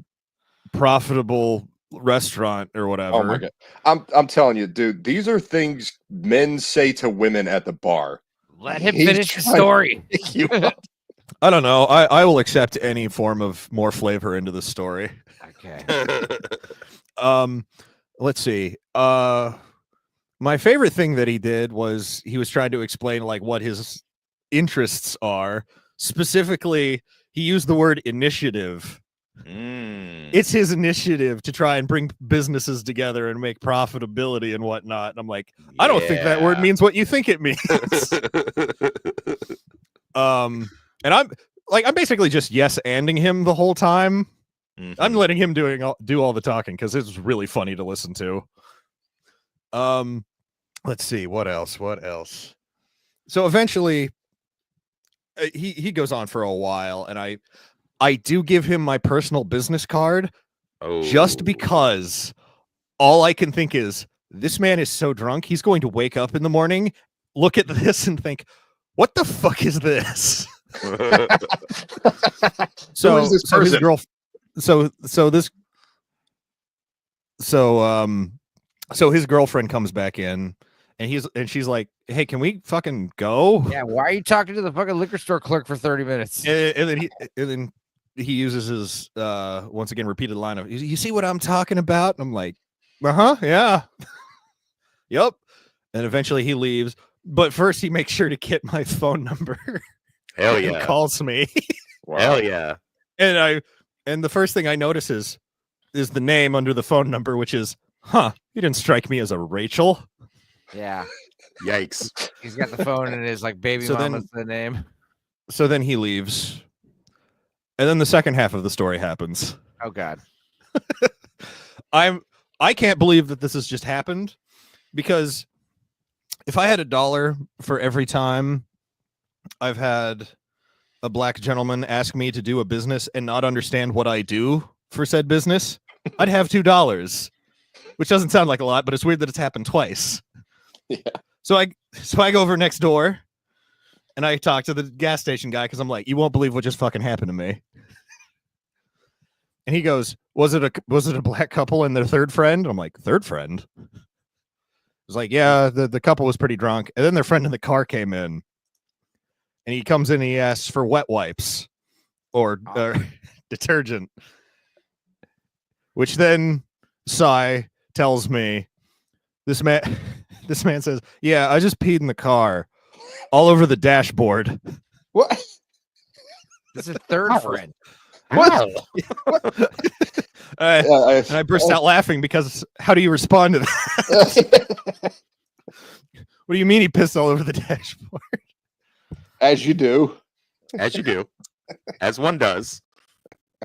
profitable restaurant or whatever. Oh my god. I'm telling you, dude, these are things men say to women at the bar. Let him finish the story. I don't know. I will accept any form of more flavor into the story. Okay. Let's see. My favorite thing that he did was he was trying to explain like what his interests are. Specifically, he used the word initiative. It's his initiative to try and bring businesses together and make profitability and whatnot. And I'm like, I don't think that word means what you think it means. And I'm basically just yes-anding him the whole time. Mm-hmm. I'm letting him do all the talking because it's really funny to listen to. Let's see what else. So eventually, he goes on for a while, and I do give him my personal business card just because all I can think is this man is so drunk. He's going to wake up in the morning, look at this and think, what the fuck is this? So his girlfriend comes back in and she's like, hey, can we fucking go? Yeah. Why are you talking to the fucking liquor store clerk for 30 minutes? And then he uses his once again repeated line of, you see what I'm talking about? And I'm like, yeah. Yep. And eventually he leaves, but first he makes sure to get my phone number. Hell yeah. Calls me. Wow. Hell yeah. And And the first thing I notice is the name under the phone number, which is, you didn't strike me as a Rachel. Yeah. Yikes. He's got the phone and his like baby mama's the name. So then he leaves. And then the second half of the story happens. Oh God. I can't believe that this has just happened, because if I had $1 for every time I've had a black gentleman ask me to do a business and not understand what I do for said business, I'd have $2, which doesn't sound like a lot, but it's weird that it's happened twice. Yeah. So I go over next door and I talk to the gas station guy, because I'm like, you won't believe what just fucking happened to me. And he goes, was it a black couple and their third friend? I'm like, third friend? It's like, yeah, the couple was pretty drunk. And then their friend in the car came in. And he comes in and he asks for wet wipes or detergent. Which then Cy tells me, this man says, yeah, I just peed in the car all over the dashboard. What? This is third friend. What? And I burst out laughing, because how do you respond to that? What do you mean he pissed all over the dashboard? As you do. As you do. As one does.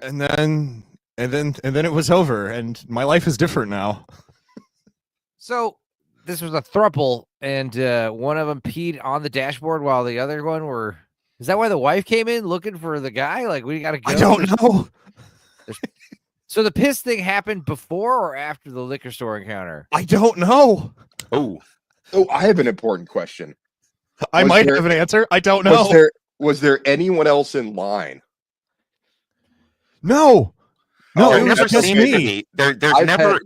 And then it was over, and my life is different now. So this was a throuple, and one of them peed on the dashboard while the other one were. Is that why the wife came in looking for the guy? Like, we got to go. I don't know. So the piss thing happened before or after the liquor store encounter? I don't know. Oh, I have an important question. I might have an answer. I don't know. Was there anyone else in line? No. No, There it was never just seems to me. be.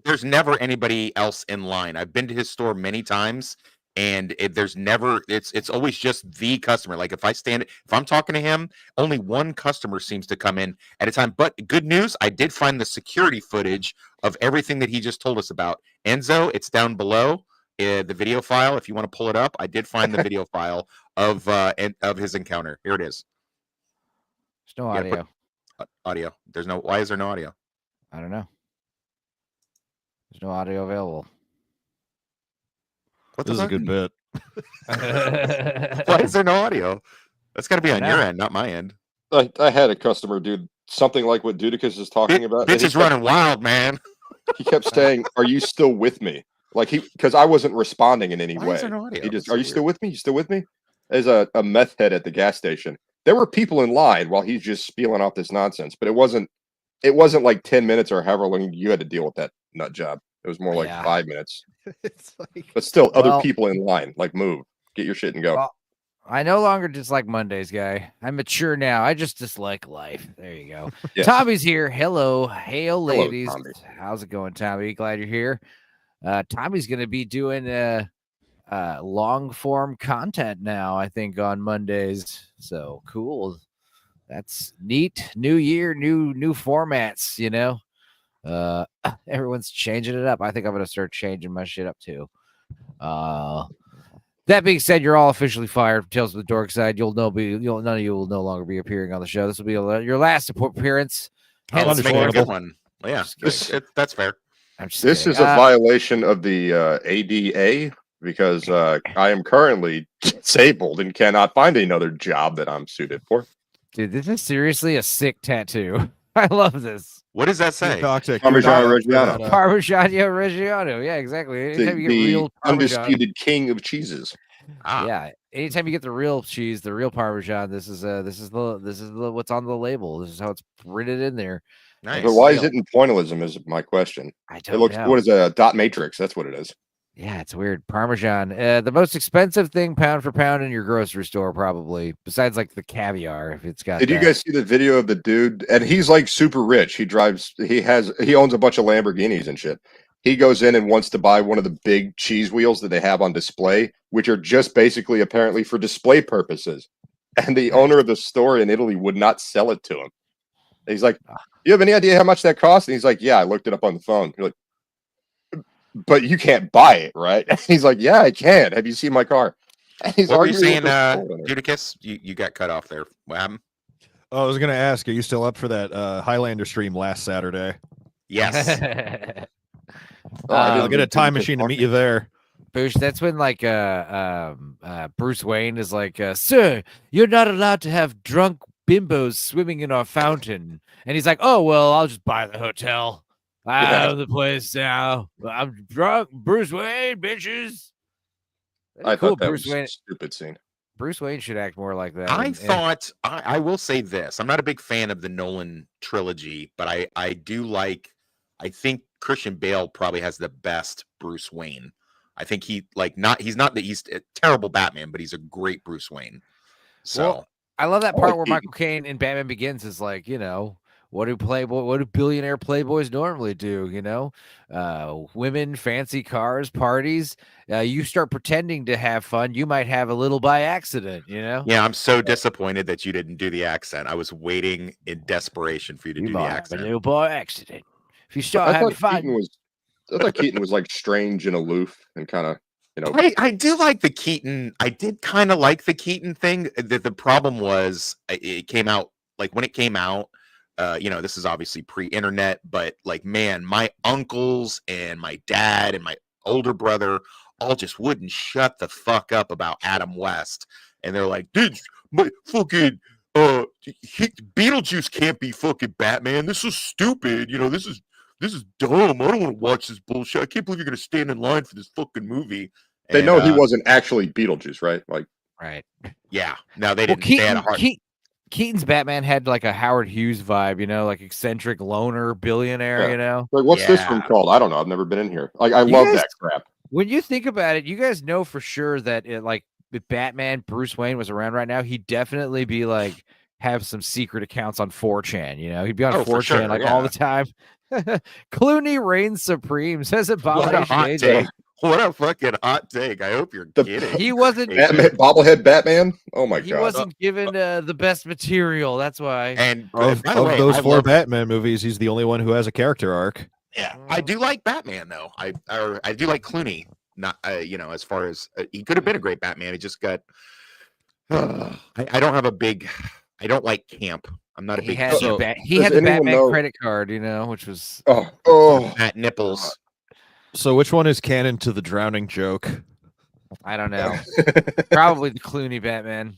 There's never anybody else in line. I've been to his store many times, and it's always just the customer. Like if I'm talking to him, only one customer seems to come in at a time. But good news, I did find the security footage of everything that he just told us about. Enzo, it's down below the video file. If you want to pull it up, I did find the video file of his encounter. Here it is. There's no audio. Audio. Why is there no audio? I don't know. There's no audio available. This is a good bit. Why is there no audio? That's got to be on your end, not my end. I had a customer do something like what Dudicus is talking about. Bitch is running wild, man. He kept saying, "Are you still with me?" Like because I wasn't responding in any way. Is there no audio? He just, "Are you still with me? You still with me?" There's a meth head at the gas station. There were people in line while he's just spieling off this nonsense, but it wasn't like 10 minutes or however long you had to deal with that nut job. It was more like 5 minutes. It's like, but still, other people in line. Like, move, get your shit and go. Well, I no longer dislike Mondays, guy. I'm mature now. I just dislike life. There you go. Yes. Tommy's here. Hello, ladies. Tommy. How's it going, Tommy? Glad you're here. Tommy's going to be doing long form content now, I think, on Mondays. So cool. That's neat. New year, new formats, you know. Everyone's changing it up. I think I'm gonna start changing my shit up too. That being said, you're all officially fired from Tales of the Dorkside. None of you will no longer be appearing on the show. This will be your last appearance. Let's make it a good one. Yeah, that's fair. This is a violation of the ADA because I am currently disabled and cannot find another job that I'm suited for. Dude, this is seriously a sick tattoo. I love this. What does that say? Parmigiano Reggiano. Parmigiano Reggiano. Yeah, exactly. Anytime you get real undisputed king of cheeses. Yeah. Anytime you get the real cheese, the real Parmesan, this is what's on the label. This is how it's printed in there. Nice. But why is it in pointillism is my question. It looks know. What is a dot matrix? That's what it is. Yeah, it's weird. Parmesan, the most expensive thing pound for pound in your grocery store, probably. Besides, like the caviar, if it's got. Did you guys see the video of the dude? And he's like super rich. He owns a bunch of Lamborghinis and shit. He goes in and wants to buy one of the big cheese wheels that they have on display, which are just basically apparently for display purposes. And the owner of the store in Italy would not sell it to him. And he's like, "You have any idea how much that costs?" And he's like, "Yeah, I looked it up on the phone." You're like, "But you can't buy it, right?" He's like, "Yeah, I can. Have you seen my car?" And he's what were you saying, Judicus? You got cut off there. What happened? Oh, I was gonna ask, are you still up for that Highlander stream last Saturday? Yes. I'll get a time machine to meet you there. Boosh, that's when like Bruce Wayne is like, sir, you're not allowed to have drunk bimbos swimming in our fountain. And he's like, oh well, I'll just buy the hotel. I have the place now. I'm drunk. Bruce Wayne, bitches. I Cool, thought that Bruce was Wayne. a stupid scene. Bruce Wayne should act more like that. I will say this. I'm not a big fan of the Nolan trilogy, but I think Christian Bale probably has the best Bruce Wayne. I think he's a terrible Batman, but he's a great Bruce Wayne. So well, I love that part where Michael Caine in Batman Begins is like, what do billionaire playboys normally do? Women, fancy cars, parties. You start pretending to have fun, you might have a little by accident. Yeah, I'm so disappointed that you didn't do the accent. I was waiting in desperation for you to do the accent. A little by accident. If you start having fun. I thought Keaton was like strange and aloof and kind of, I do like the Keaton. I did kind of like the Keaton thing. The problem was it came out when it came out. This is obviously pre-internet, but man, my uncles and my dad and my older brother all just wouldn't shut the fuck up about Adam West, and they're like, "Dude, my fucking Beetlejuice can't be fucking Batman. This is stupid. This is dumb. I don't want to watch this bullshit. I can't believe you're going to stand in line for this fucking movie." They know he wasn't actually Beetlejuice, right? Right. Yeah. No, they didn't. Keaton's Batman had like a Howard Hughes vibe, like eccentric loner billionaire, What's this room called? I don't know. I've never been in here. I love that crap. When you think about it, you guys know for sure that if Batman Bruce Wayne was around right now, he'd definitely be have some secret accounts on 4chan, he'd be on 4chan all the time. Clooney reigns supreme, says Abomination. What a fucking hot take. I hope you're kidding. He wasn't bobblehead Batman. Oh my god. He wasn't given the best material. That's why. And of those four Batman movies, he's the only one who has a character arc. Yeah, I do like Batman though. I do like Clooney. Not as far as he could have been a great Batman. He just got. I don't have a big. I don't like camp. I'm not a big. He had the Batman credit card, which was fat nipples. So which one is canon to the drowning joke? I don't know. Probably the Clooney Batman.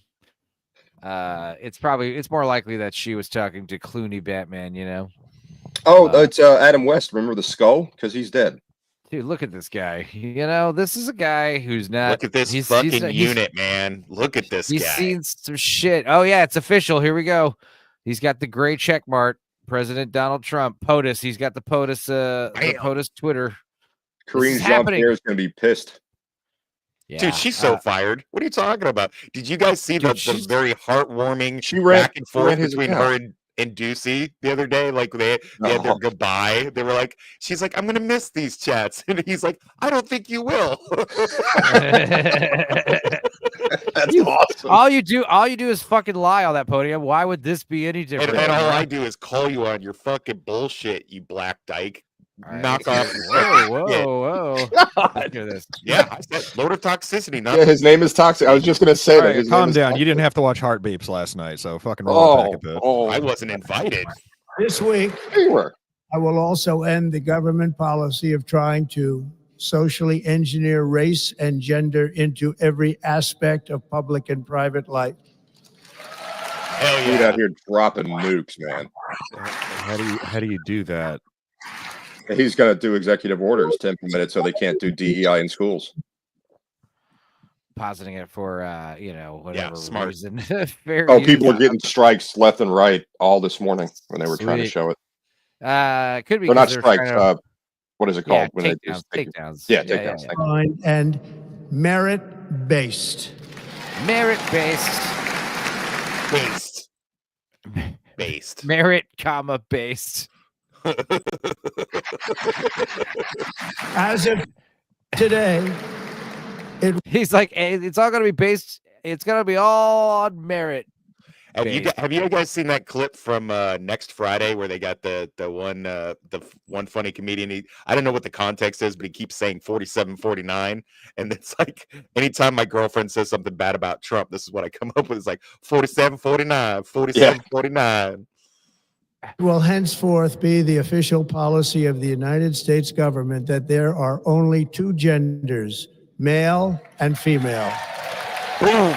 It's more likely that she was talking to Clooney Batman, Oh, it's Adam West. Remember the skull? Because he's dead. Dude, look at this guy. This is a guy who's not. Look at this fucking unit, man. Look at this guy. He's seen some shit. Oh yeah, it's official. Here we go. He's got the gray check mark. President Donald Trump. POTUS. He's got the POTUS. The POTUS Twitter. Karine Jean-Pierre is going to be pissed. Yeah. Dude, she's so fired. What are you talking about? Did you guys see the very heartwarming back and forth between her and Ducey the other day? They had their goodbye. They were like, she's like, I'm going to miss these chats. And he's like, I don't think you will. That's awesome. All you do is fucking lie on that podium. Why would this be any different? And all I do is call you on your fucking bullshit, you black dyke. Knock off. Whoa. Look at this. Yeah, I said Lord of Toxicity. Yeah, his name is Toxic. I was just going to say that. Calm down. You didn't have to watch Heartbeeps last night, so fucking roll it back a bit. I wasn't invited. This week, I will also end the government policy of trying to socially engineer race and gender into every aspect of public and private life. Hell yeah. Dude out here dropping nukes, man. How do you do that? He's going to do executive orders to implement it so they can't do DEI in schools. Positing it for whatever smart reason. People are getting strikes left and right all this morning when they were trying to show it. Could be. They're not strikes. What is it called? When takedowns. Yeah, takedowns. And merit-based. Based. Merit, based. As of today, he's like, hey, it's all going to be based. It's going to be all on merit. Have you guys seen that clip from Next Friday where they got the one funny comedian? I don't know what the context is, but he keeps saying 4749, and it's like anytime my girlfriend says something bad about Trump, this is what I come up with. It's like 4749, 4749. Will henceforth be the official policy of the United States government that there are only two genders, male and female. Boom.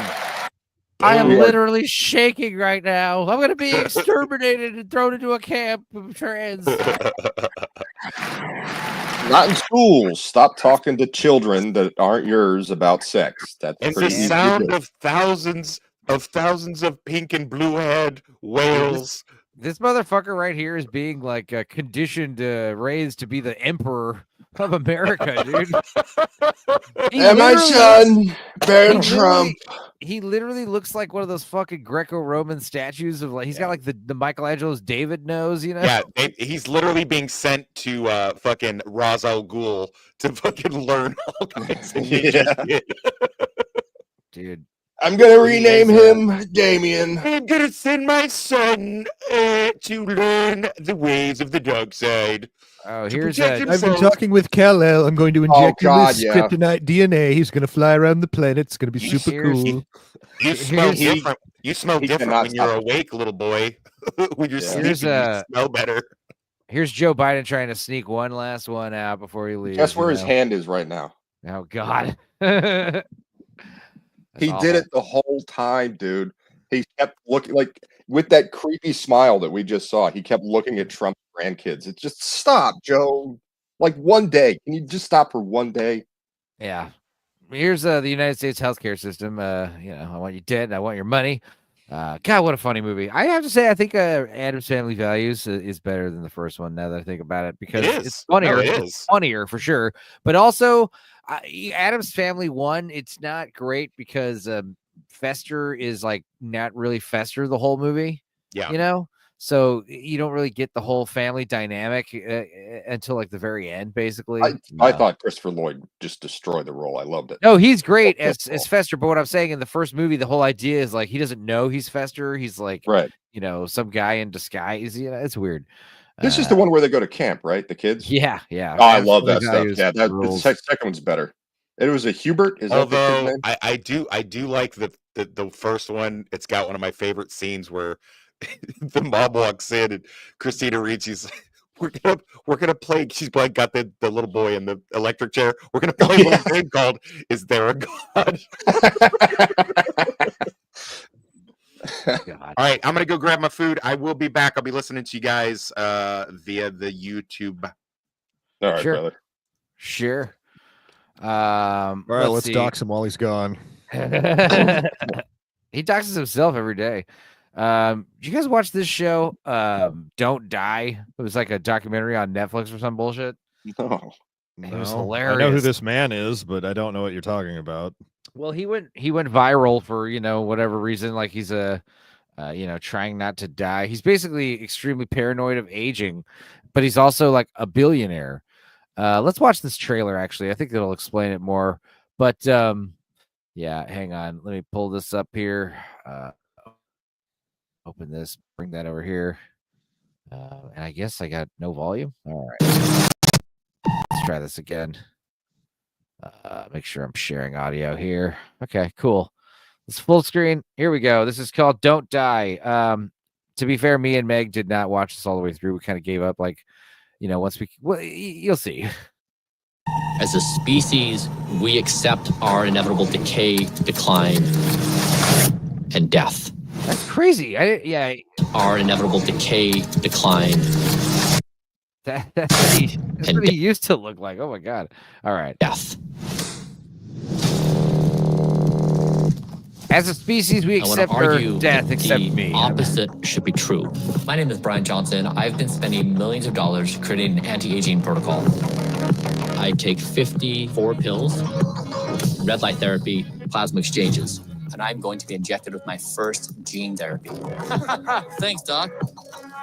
I am literally shaking right now. I'm going to be exterminated and thrown into a camp of trans. Not in schools. Stop talking to children that aren't yours about sex. That's and pretty the easy sound to do. of thousands of pink and blue-haired whales. This motherfucker right here is being like conditioned, raised to be the emperor of America, dude. And my son, Baron Trump. He literally looks like one of those fucking Greco-Roman statues of like he's got like the Michelangelo's David nose, you know? Yeah, he's literally being sent to fucking Ra's al Ghul to fucking learn all kinds of shit. Dude. I'm gonna rename him Damien. I'm gonna send my son to learn the ways of the dark side. Oh, here's I've been talking with Kal-El. I'm going to inject him with kryptonite DNA. He's going to fly around the planet. It's going to be super cool. You smell different. You smell different when you're awake, little boy. When you're sleeping, you smell better. Here's Joe Biden trying to sneak one last one out before he leaves. Guess where his hand is right now? Oh, God. He did it the whole time, dude. He kept looking like with that creepy smile that we just saw. He kept looking at Trump's grandkids. It's just stop, Joe. Like one day. Can you just stop for one day? Yeah. Here's the United States healthcare system. I want you dead. I want your money. God, what a funny movie. I have to say, I think Addams Family Values is better than the first one now that I think about it because it's funnier. No, it's funnier for sure. But also, Addams Family 1, it's not great because Fester is like not really Fester the whole movie. Yeah. You know? So you don't really get the whole family dynamic until like the very end, basically. I thought Christopher Lloyd just destroyed the role. I loved it. No, he's great as Fester. But what I'm saying in the first movie, the whole idea is like he doesn't know he's Fester. He's like, some guy in disguise. You know, it's weird. This is the one where they go to camp, right? The kids. Yeah. Oh, I love that stuff. Yeah, the second one's better. It was a Hubert. Is that the kid's name? I do like the first one. It's got one of my favorite scenes where the mom walks in and Christina Ricci's like, we're gonna play. She's like got the little boy in the electric chair. We're gonna play a little game called "Is There a God?" All right, I'm gonna go grab my food. I will be back. I'll be listening to you guys via the YouTube. All right, brother. Sure. All right, let's dox him while he's gone. He doxes himself every day. Did you guys watch this show? Don't Die. It was like a documentary on Netflix or some bullshit. No. It was hilarious. I know who this man is, but I don't know what you're talking about. Well, he went viral for, whatever reason. Like he's trying not to die. He's basically extremely paranoid of aging, but he's also like a billionaire. Let's watch this trailer. Actually, I think it'll explain it more, but, yeah, hang on. Let me pull this up here. Open this, bring that over here. And I guess I got no volume. All right. Let's try this again. Make sure I'm sharing audio here. Okay, cool. It's full screen. Here we go. This is called Don't Die. To be fair, me and Meg did not watch this all the way through. We kind of gave up once you'll see. As a species, we accept our inevitable decay, decline, and death. That's crazy. Our inevitable decay, decline. That's what he used to look like. Oh my God. All right. Death. As a species, we accept our death, except me. The opposite should be true. My name is Brian Johnson. I've been spending millions of dollars creating an anti-aging protocol. I take 54 pills, red light therapy, plasma exchanges, and I'm going to be injected with my first gene therapy. Thanks, Doc.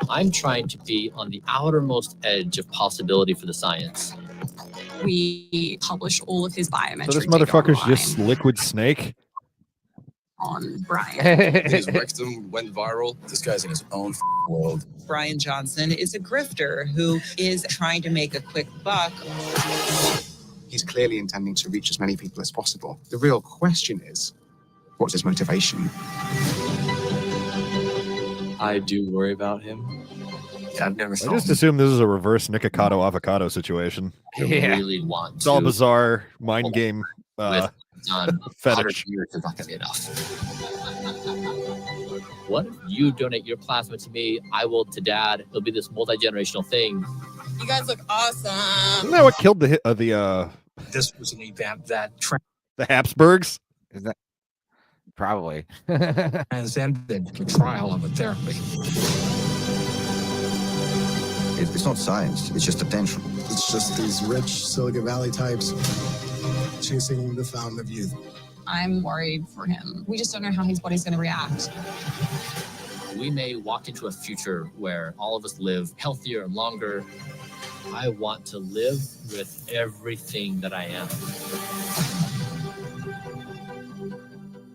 I'm trying to be on the outermost edge of possibility for the science. We publish all of his biometric So this data motherfucker's online. just Liquid Snake? on Brian. His rectum went viral. This guy's in his own world. Brian Johnson is a grifter who is trying to make a quick buck. He's clearly intending to reach as many people as possible. The real question is, what's his motivation? I do worry about him. I've never I saw just him. assume this is a reverse Nikocado avocado situation. I really want It's all to. bizarre mind game With done fetish. years is not gonna be enough. What if you donate your plasma to me? I will to Dad. It'll be this multi-generational thing. You guys look awesome. Isn't that what killed the This was an event that the Habsburgs? Is that probably transcended the trial of a therapy. It's not science. It's just attention. It's just these rich Silicon Valley types chasing the fountain of youth. I'm worried for him. We just don't know how his body's going to react. We may walk into a future where all of us live healthier and longer. I want to live with everything that I am.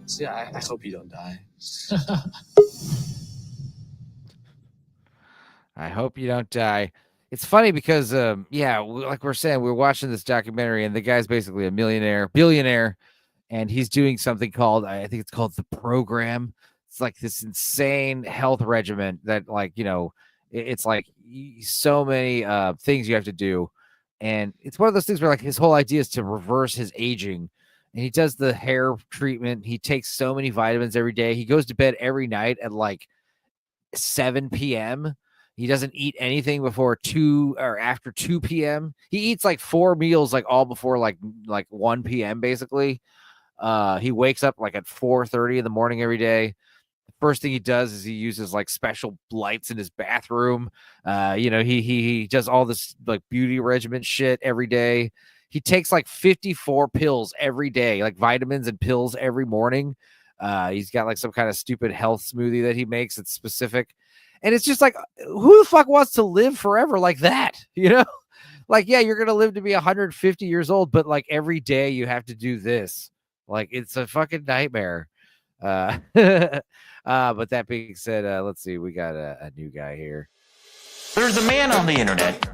See, I hope you don't die. I hope you don't die. It's funny because, like we're saying, we're watching this documentary, and the guy's basically a billionaire, and he's doing something called, I think it's called The Program. It's like this insane health regimen that, like, it's like so many things you have to do. And it's one of those things where, like, his whole idea is to reverse his aging. And he does the hair treatment. He takes so many vitamins every day. He goes to bed every night at like 7 p.m. He doesn't eat anything before 2 or after 2 p.m. He eats like 4 meals, like all before like 1 p.m. basically. He wakes up like at 4:30 in the morning every day. The first thing he does is he uses like special lights in his bathroom. He does all this like beauty regimen shit every day. He takes like 54 pills every day, like vitamins and pills every morning. He's got like some kind of stupid health smoothie that he makes. It's specific. And it's just like, who the fuck wants to live forever like that? Like, yeah, you're going to live to be 150 years old, but like every day you have to do this. Like, it's a fucking nightmare. But that being said, let's see. We got a new guy here. There's a man on the internet.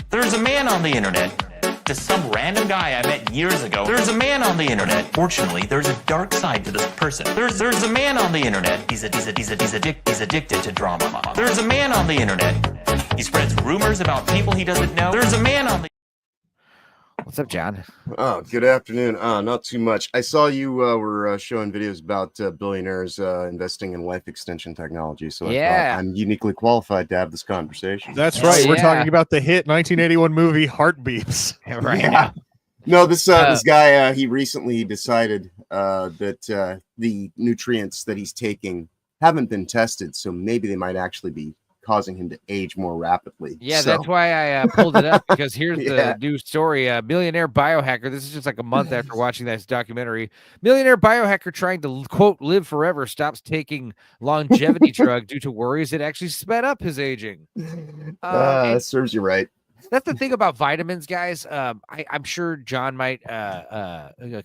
There's a man on the internet. Just some random guy I met years ago. There's a man on the internet. Fortunately, there's a dark side to this person. There's a man on the internet. He's addicted to drama. There's a man on the internet. He spreads rumors about people he doesn't know. There's a man on the. What's up, John? Oh, good afternoon. Not too much. I saw you were showing videos about billionaires investing in life extension technology. So I thought I'm uniquely qualified to have this conversation. That's right. We're talking about the hit 1981 movie Heartbeats. Right. Yeah. No, this guy, he recently decided that the nutrients that he's taking haven't been tested. So maybe they might actually be causing him to age more rapidly. Yeah, that's why I pulled it up, because here's the new story. Millionaire biohacker. This is just like a month after watching that documentary. Millionaire biohacker trying to, quote, live forever stops taking longevity drug due to worries it actually sped up his aging. That serves you right. That's the thing about vitamins, guys. I'm sure John might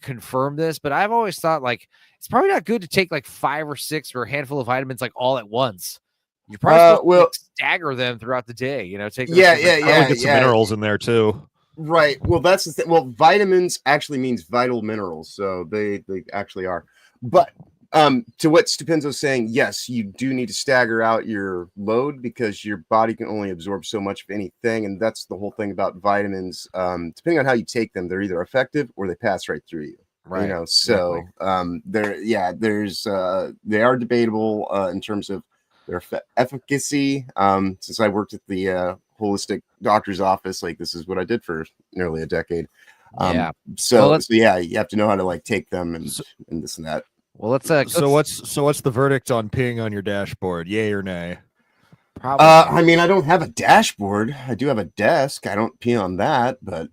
confirm this, but I've always thought like it's probably not good to take like 5 or 6 or a handful of vitamins like all at once. You probably supposed to stagger them throughout the day. Take get some minerals in there too. Right. Well, that's the thing. Well, vitamins actually means vital minerals, so they actually are. But to what Stupenzo's saying, yes, you do need to stagger out your load because your body can only absorb so much of anything, and that's the whole thing about vitamins. Depending on how you take them, they're either effective or they pass right through you. Right. So they are debatable in terms of their efficacy. Since I worked at the holistic doctor's office, like this is what I did for nearly a decade. So you have to know how to like take them and this and that. Well, let's what's the verdict on peeing on your dashboard? Yay or nay? Probably. I mean, I don't have a dashboard. I do have a desk. I don't pee on that, but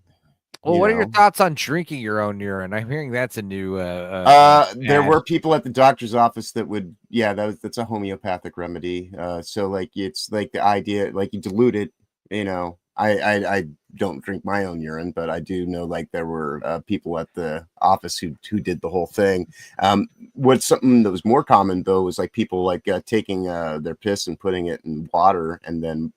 well, what are your thoughts on drinking your own urine? I'm hearing that's a new there were people at the doctor's office that would that's a homeopathic remedy. So like it's like the idea, like you dilute it, I don't drink my own urine, but I do know like there were people at the office who did the whole thing. What's something that was more common though was like people like taking their piss and putting it in water, and then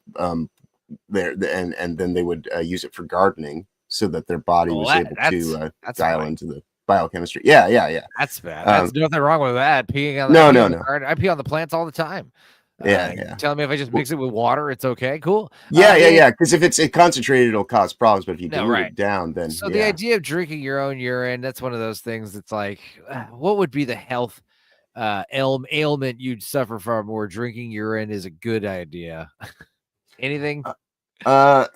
then they would use it for gardening so that their body was able to dial into the biochemistry. Yeah. That's bad. There's nothing wrong with that. Peeing on no. I pee on the plants all the time. Yeah. Telling me if I just mix it with water, it's okay. Cool. Yeah. Because if it's concentrated, it'll cause problems. But if you dilute it down, then so the idea of drinking your own urine, that's one of those things. That's like, what would be the health ailment you'd suffer from, where drinking urine is a good idea? Anything? I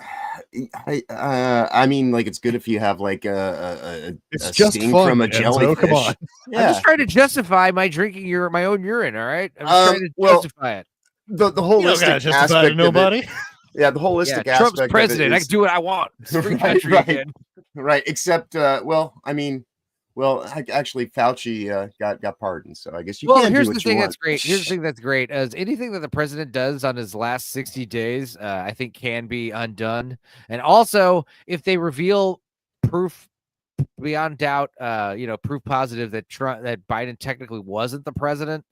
mean, like, it's good if you have like a just sting fun, from a Enzo, jellyfish. come on. I'm just trying to justify my drinking my own urine. All right, I'm just trying to justify it. The holistic aspect of it. Yeah, the holistic aspect. Trump's president. I can do what I want. It's a free country again. Right. Except, actually, Fauci got pardoned, so I guess you can here's do what the thing you that's want. great. Here's the thing that's great: is anything that the president does on his last 60 days, I think, can be undone. And also, if they reveal proof beyond doubt, proof positive that Biden technically wasn't the president,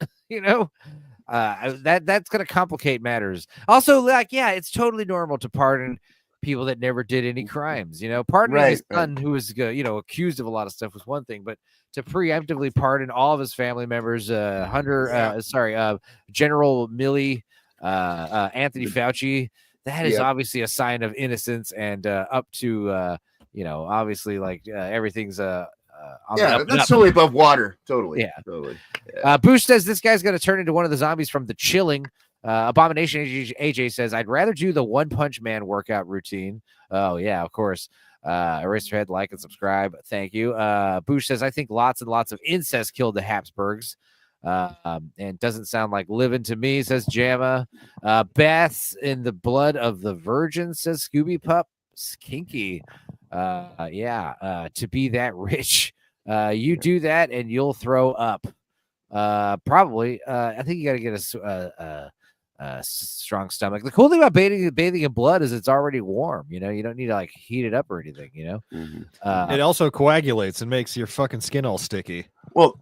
that's going to complicate matters. Also, it's totally normal to pardon people that never did any crimes. Pardoning his son, who was accused of a lot of stuff, was one thing, but to preemptively pardon all of his family members, General Milley, Anthony Fauci, that is obviously a sign of innocence, and up to obviously everything's that's totally above water. Totally. Bush says this guy's going to turn into one of the zombies from The Chilling. Abomination AJ says, I'd rather do the One Punch Man workout routine. Oh yeah, of course. Erase your head, like and subscribe. Thank you. Bush says, I think lots and lots of incest killed the Habsburgs. And doesn't sound like living to me, says Jamma. Baths in the blood of the virgin, says Scooby Pup. Kinky. To be that rich. You do that and you'll throw up. Probably. I think you got to get a strong stomach. The cool thing about bathing in blood is it's already warm. You don't need to heat it up or anything. It also coagulates and makes your fucking skin all sticky. Well,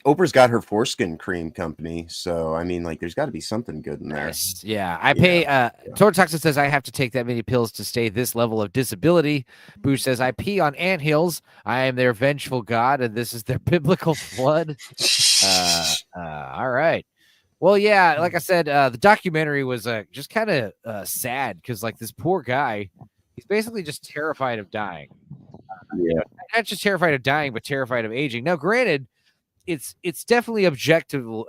Oprah's got her foreskin cream company, so there's got to be something good in there. Yeah, I pay. Tortoxin says I have to take that many pills to stay this level of disability. Boosh says I pee on anthills. I am their vengeful god, and this is their biblical flood. All right. Well, yeah, like I said, the documentary was just kind of sad because this poor guy, he's basically just terrified of dying. Not just terrified of dying, but terrified of aging. Now, granted, it's definitely objectively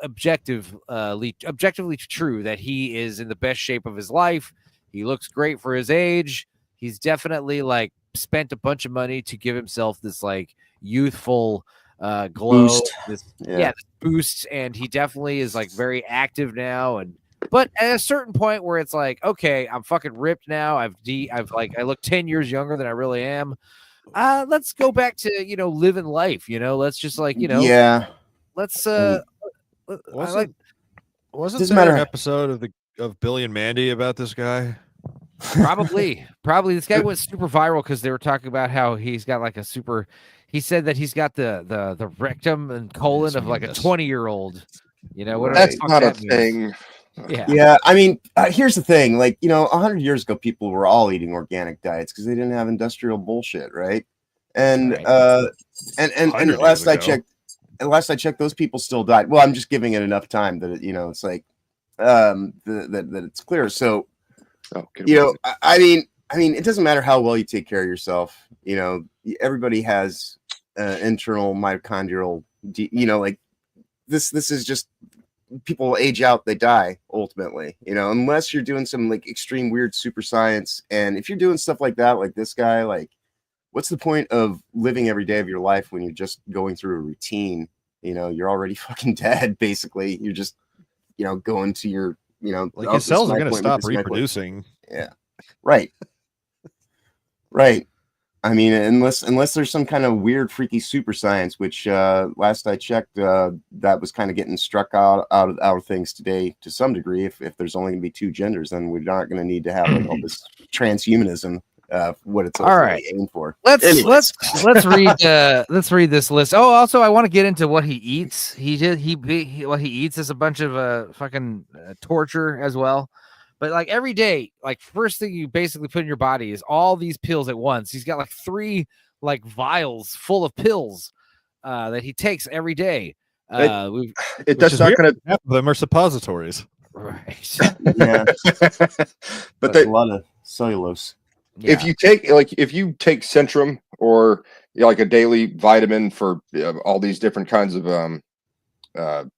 true that he is in the best shape of his life. He looks great for his age. He's definitely spent a bunch of money to give himself this youthful glow, boost. This boost, and he definitely is very active now. But at a certain point where it's okay, I'm fucking ripped now. I look 10 years younger than I really am. Let's go back to living life. Let's just let's wasn't there an episode of Billy and Mandy about this guy? Probably this guy went super viral because they were talking about how he's got he said that he's got the rectum and colon of a 20-year-old. That's not a thing. Yeah. Here's the thing. 100 years ago, people were all eating organic diets because they didn't have industrial bullshit, right? And last I checked, those people still died. Well, I'm just giving it enough time that it's that it's clear. So, it doesn't matter how well you take care of yourself. Everybody has internal mitochondrial. This is just. People age out, they die ultimately, unless you're doing some extreme weird super science. And if you're doing stuff like that, like this guy, what's the point of living every day of your life when you're just going through a routine? You're already fucking dead. Basically, you're just, going to your, your cells are going to stop reproducing. Yeah. Right. I mean, unless there's some kind of weird, freaky super science, which last I checked, that was kind of getting struck out of things today to some degree. If there's only going to be 2 genders, then we're not going to need to have like all this transhumanism. What it's all right aimed for. Let's read this list. Oh, also I want to get into what he eats. What he eats is a bunch of fucking torture as well. But like every day, like first thing you basically put in your body is all these pills at once. He's got like 3 like vials full of pills that he takes every day. It does not going to. Half of them are suppositories. Right. Yeah. But a lot of cellulose. Yeah. If you take Centrum or like a daily vitamin for all these different kinds of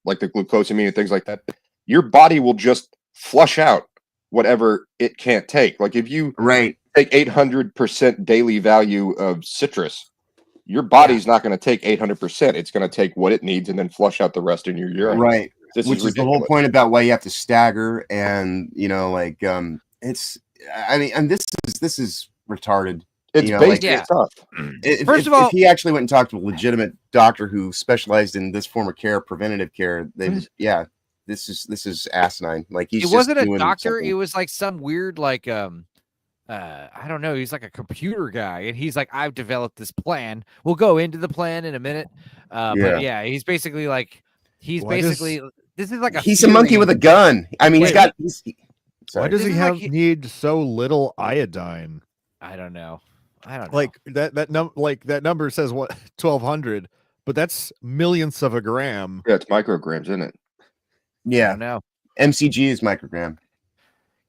like the glucosamine and things like that, your body will just flush out whatever it can't take. Like if you take 800% daily value of citrus, your body's not going to take 800%. It's going to take what it needs and then flush out the rest in your urine. Right. Which is the whole point about why you have to stagger, and it's. I mean, and this is retarded. It's basically tough. First of all, if he actually went and talked to a legitimate doctor who specialized in this form of care, preventative care, this is asinine. Like it wasn't a doctor. Something. It was like some weird I don't know. He's like a computer guy, and he's like, I've developed this plan. We'll go into the plan in a minute. But yeah, he's basically like, this is like he's a monkey with a gun. I mean, why does he need so little iodine? I don't know. Like that number says what 1,200, but that's millionths of a gram. Yeah, it's micrograms, isn't it? Yeah. No. MCG is microgram.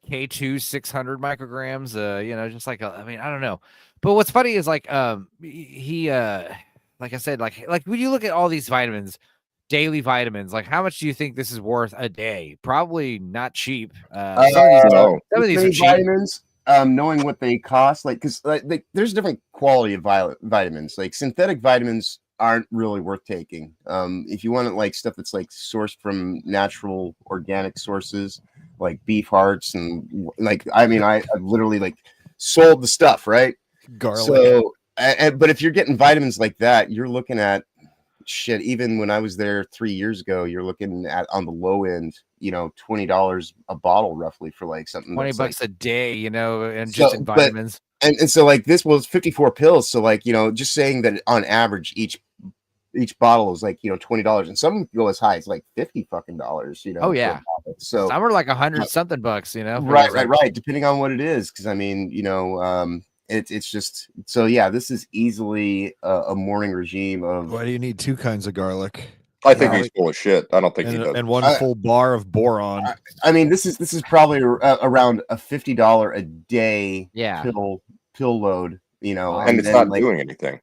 K2 600 micrograms. Just like I mean, I don't know. But what's funny is like he like I said, like when you look at all these vitamins, daily vitamins, like how much do you think this is worth a day? Probably not cheap. Some of these are cheap. Vitamins, knowing what they cost, like because there's different quality of vitamins. Like synthetic vitamins aren't really worth taking. If you want like stuff that's like sourced from natural organic sources, like beef hearts and like I've literally like sold the stuff, right? Garlic. So, but if you're getting vitamins like that, you're looking at shit. Even when I was there 3 years ago, you're looking at on the low end, $20 a bottle roughly for like something. $20 a day, and just in vitamins. And so like this was 54 pills. So like, just saying that on average, each bottle is like, $20, and some go as high as like $50 fucking dollars, Oh yeah. So some are like 100 something bucks, Right. Depending on what it is. Cause I mean, it's just, so yeah, this is easily a morning regime of. Why do you need 2 kinds of garlic? I think he's full of shit. I don't think he does. And 1 full bar of boron. I mean, this is probably around a $50 a day pill load, and it's not doing anything.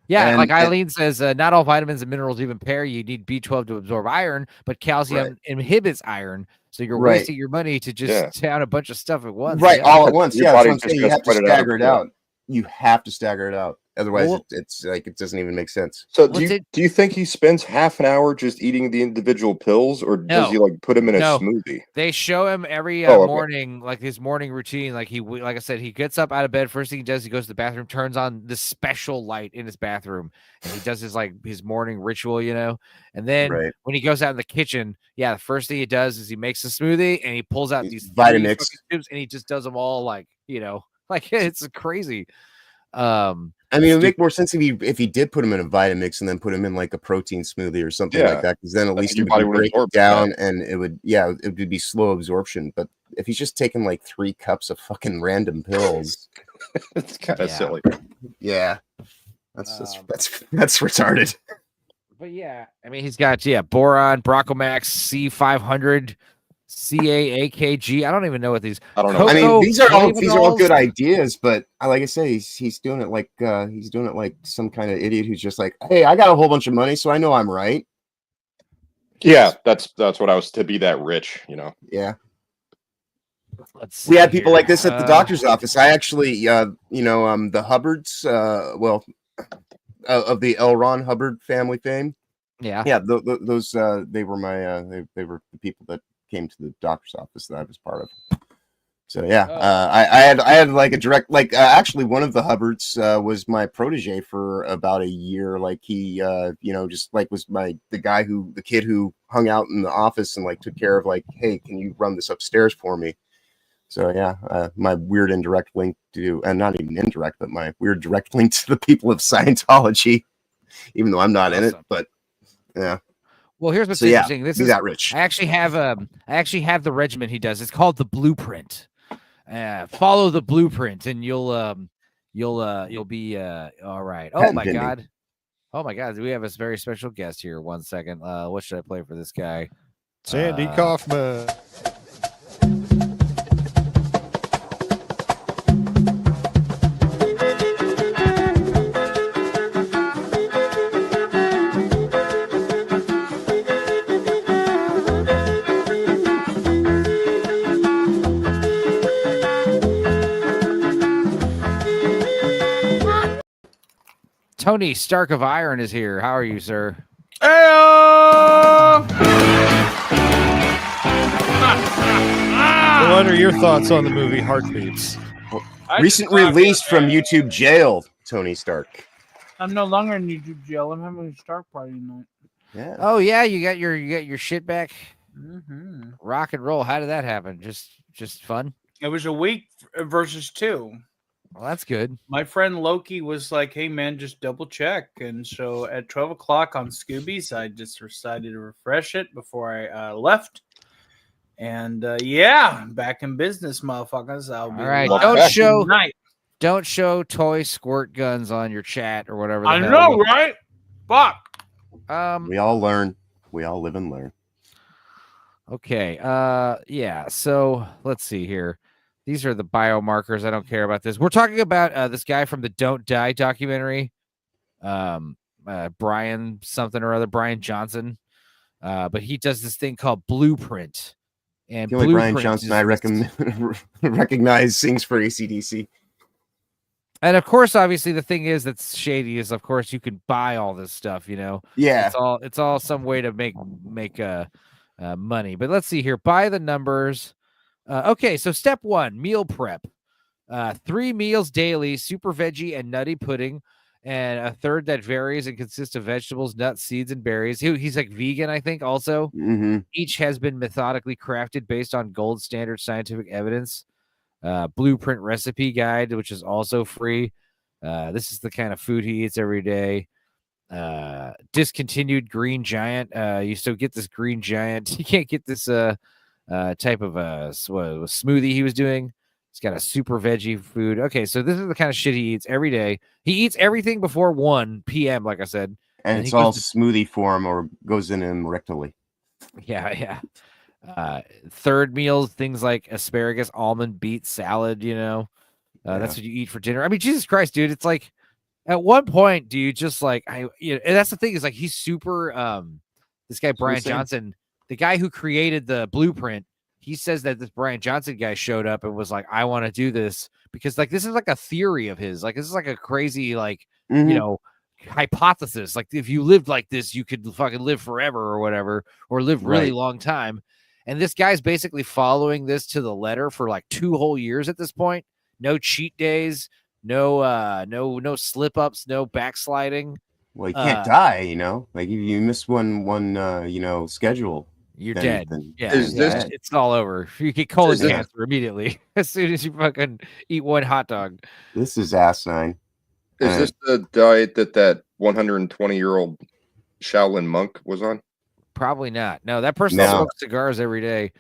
Yeah, like Eileen says, not all vitamins and minerals even pair. You need B12 to absorb iron, but calcium inhibits iron. So you're wasting your money to just down a bunch of stuff at once. Right, all at once. Yeah, that's what I'm saying. You have to stagger it out. You have to stagger it out. Otherwise, it's like it doesn't even make sense. So do you think he spends half an hour just eating the individual pills, or does he like put them in a smoothie? They show him every morning, like his morning routine. Like like I said, he gets up out of bed. First thing he does, he goes to the bathroom, turns on the special light in his bathroom, and he does his morning ritual, And then when he goes out in the kitchen, the first thing he does is he makes a smoothie and he pulls out these Vitamix tubes and he just does them all like it's crazy. I mean, it would make more sense if he did put him in a Vitamix and then put him in like a protein smoothie or something like that, because then at least it would break down and it would be slow absorption. But if he's just taking like 3 cups of fucking random pills, it's kind of silly. Yeah, that's retarded. But yeah, I mean, he's got boron, Brocomax, C500. CAAKG. I don't even know what these. I don't know. I mean, these are all good ideas, but like I say, he's doing it like some kind of idiot who's just like, hey, I got a whole bunch of money, so I know I'm right. Yeah, that's what I was to be that rich, Yeah. We had people like this at the doctor's office. I actually, the Hubbards, of the L. Ron Hubbard family fame. Yeah. Those they were my they were the people that came to the doctor's office that I was part of. So yeah, I had like a direct actually one of the Hubbards was my protege for about a year. Like he just like was the kid who hung out in the office and like took care of like, hey, can you run this upstairs for me? So yeah, my weird indirect link to, and not even indirect, but my weird direct link to the people of Scientology, even though I'm not in it. But yeah. Well, here's what's interesting. This is rich. I actually have the regimen he does. It's called the Blueprint. Follow the blueprint, and you'll be all right. Oh my god. Oh my god. We have a very special guest here. 1 second. What should I play for this guy? Sandy Kaufman. Tony Stark of Iron is here. How are you, sir? What are your thoughts on the movie Heartbeats? Recent release from YouTube jail, Tony Stark. I'm no longer in YouTube jail. I'm having a Stark party tonight. Yeah. Oh yeah, you got your shit back. Mm-hmm. Rock and roll. How did that happen? Just fun. It was a week versus 2. Well, that's good. My friend Loki was like, hey, man, just double check. And so at 12 o'clock on Scooby's, I just decided to refresh it before I left. And back in business, motherfuckers. All right. Don't show toy squirt guns on your chat or whatever. I know, right? Fuck. We all learn. We all live and learn. Okay. Yeah. So let's see here. These are the biomarkers. I don't care about this. We're talking about this guy from the Don't Die documentary. Brian something or other, Brian Johnson. But he does this thing called Blueprint. And the only Brian Johnson I recognize sings for AC/DC. And of course, obviously, the thing is that's shady is, of course, you can buy all this stuff. You know, yeah, it's all some way to make money. But let's see here. By the numbers. Okay, so step 1, meal prep. 3 meals daily, super veggie and nutty pudding, and a third that varies and consists of vegetables, nuts, seeds, and berries. He's like vegan, I think, also. Mm-hmm. Each has been methodically crafted based on gold standard scientific evidence. Blueprint recipe guide, which is also free. This is the kind of food he eats every day. Discontinued Green Giant. You still get this Green Giant. You can't get this type of smoothie he was doing. It's got a super veggie food. Okay, so this is the kind of shit he eats every day. He eats everything before 1 p.m., like I said. And it's all smoothie form or goes in him rectally. Yeah. Third meals, things like asparagus, almond, beet salad, that's what you eat for dinner. I mean, Jesus Christ, dude. It's like at one point, do you just like, and that's the thing is like, he's super, this guy, Brian Johnson, the guy who created the Blueprint, he says that this Brian Johnson guy showed up and was like, I want to do this because like, this is like a theory of his, like, this is like a crazy, like, hypothesis. Like if you lived like this, you could fucking live forever or whatever, or live really long time. And this guy's basically following this to the letter for like 2 whole years at this point. No cheat days, no slip ups, no backsliding. Well, you can't die, like if you miss one schedule, you're dead. It's all over. You get colon cancer immediately as soon as you fucking eat one hot dog. This is asinine. Is this the diet that 120-year-old Shaolin monk was on? Probably not. No, that person smokes cigars every day.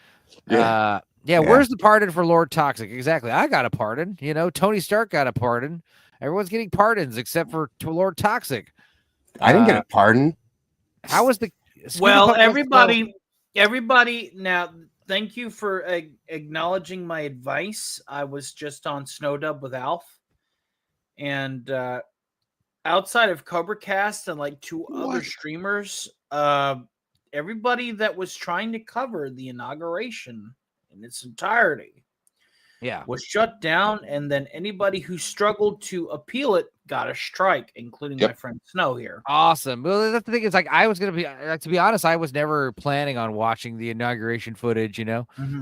Yeah. Where's the pardon for Lord Toxic? Exactly. I got a pardon. Tony Stark got a pardon. Everyone's getting pardons except for Lord Toxic. I didn't get a pardon. How was the? Well, everybody. Now, thank you for acknowledging my advice. I was just on Snowdub with Alf, and outside of CobraCast and like 2 other streamers, everybody that was trying to cover the inauguration in its entirety was shut down, and then anybody who struggled to appeal it got a strike, including my friend Snow here. Awesome. Well, that's the thing. Is like I was gonna be to be honest, I was never planning on watching the inauguration footage,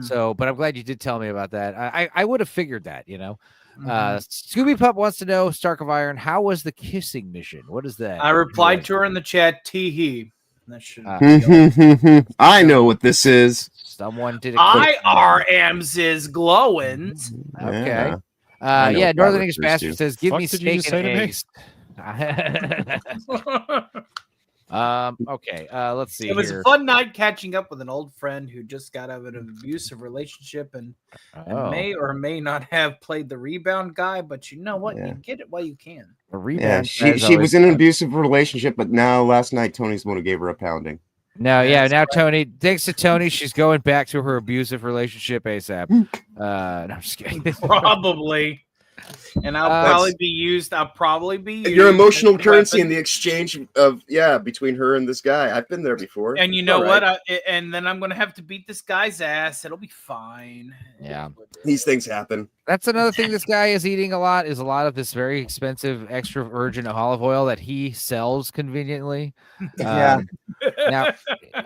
So, but I'm glad you did tell me about that. I would have figured that, Scooby Pup wants to know, Stark of Iron, how was the kissing mission? What is that? I replied to her in the chat, tee-hee. That should I know what this is. Someone did. IRMs is glowing. Okay. Northern English Bastard says, "Give me steak and eggs." Okay. Let's see. It was a fun night catching up with an old friend who just got out of an abusive relationship and may or may not have played the rebound guy, but you know what? You get it while you can. A rebound. She was in an abusive relationship, but now last night Tony's the one who gave her a pounding. No, now Tony, thanks to Tony, she's going back to her abusive relationship ASAP. No, I'm just kidding. Probably. And I'll probably be used. Your emotional currency in the exchange of between her and this guy. I've been there before. And you know what? And then I'm going to have to beat this guy's ass. It'll be fine. Yeah, these things happen. That's another thing this guy is eating a lot of this very expensive extra virgin olive oil that he sells conveniently. Now,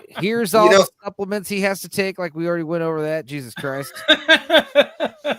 here's all the supplements he has to take. Like we already went over that. Jesus Christ.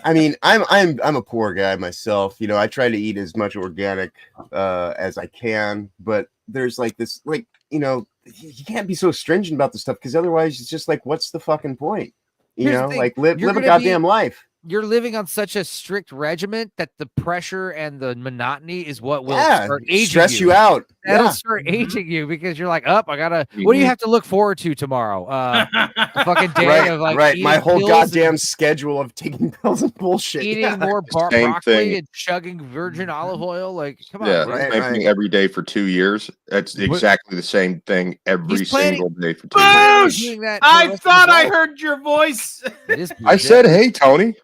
I mean, I'm a poor guy myself. I try to eat as much organic as I can, but there's like this, you can't be so stringent about this stuff because otherwise it's just like, what's the fucking point? Live a goddamn life. You're living on such a strict regiment that the pressure and the monotony is what will start aging stress you out. That'll start aging you because you're like, I gotta. What do you have to look forward to tomorrow? A fucking day of like my whole goddamn schedule of taking pills and bullshit, eating more broccoli and chugging virgin olive oil. Like, come on, same thing every day for 2 years. That's exactly the same thing every single day for 2 years. I thought I heard your voice. I said, "Hey, Tony."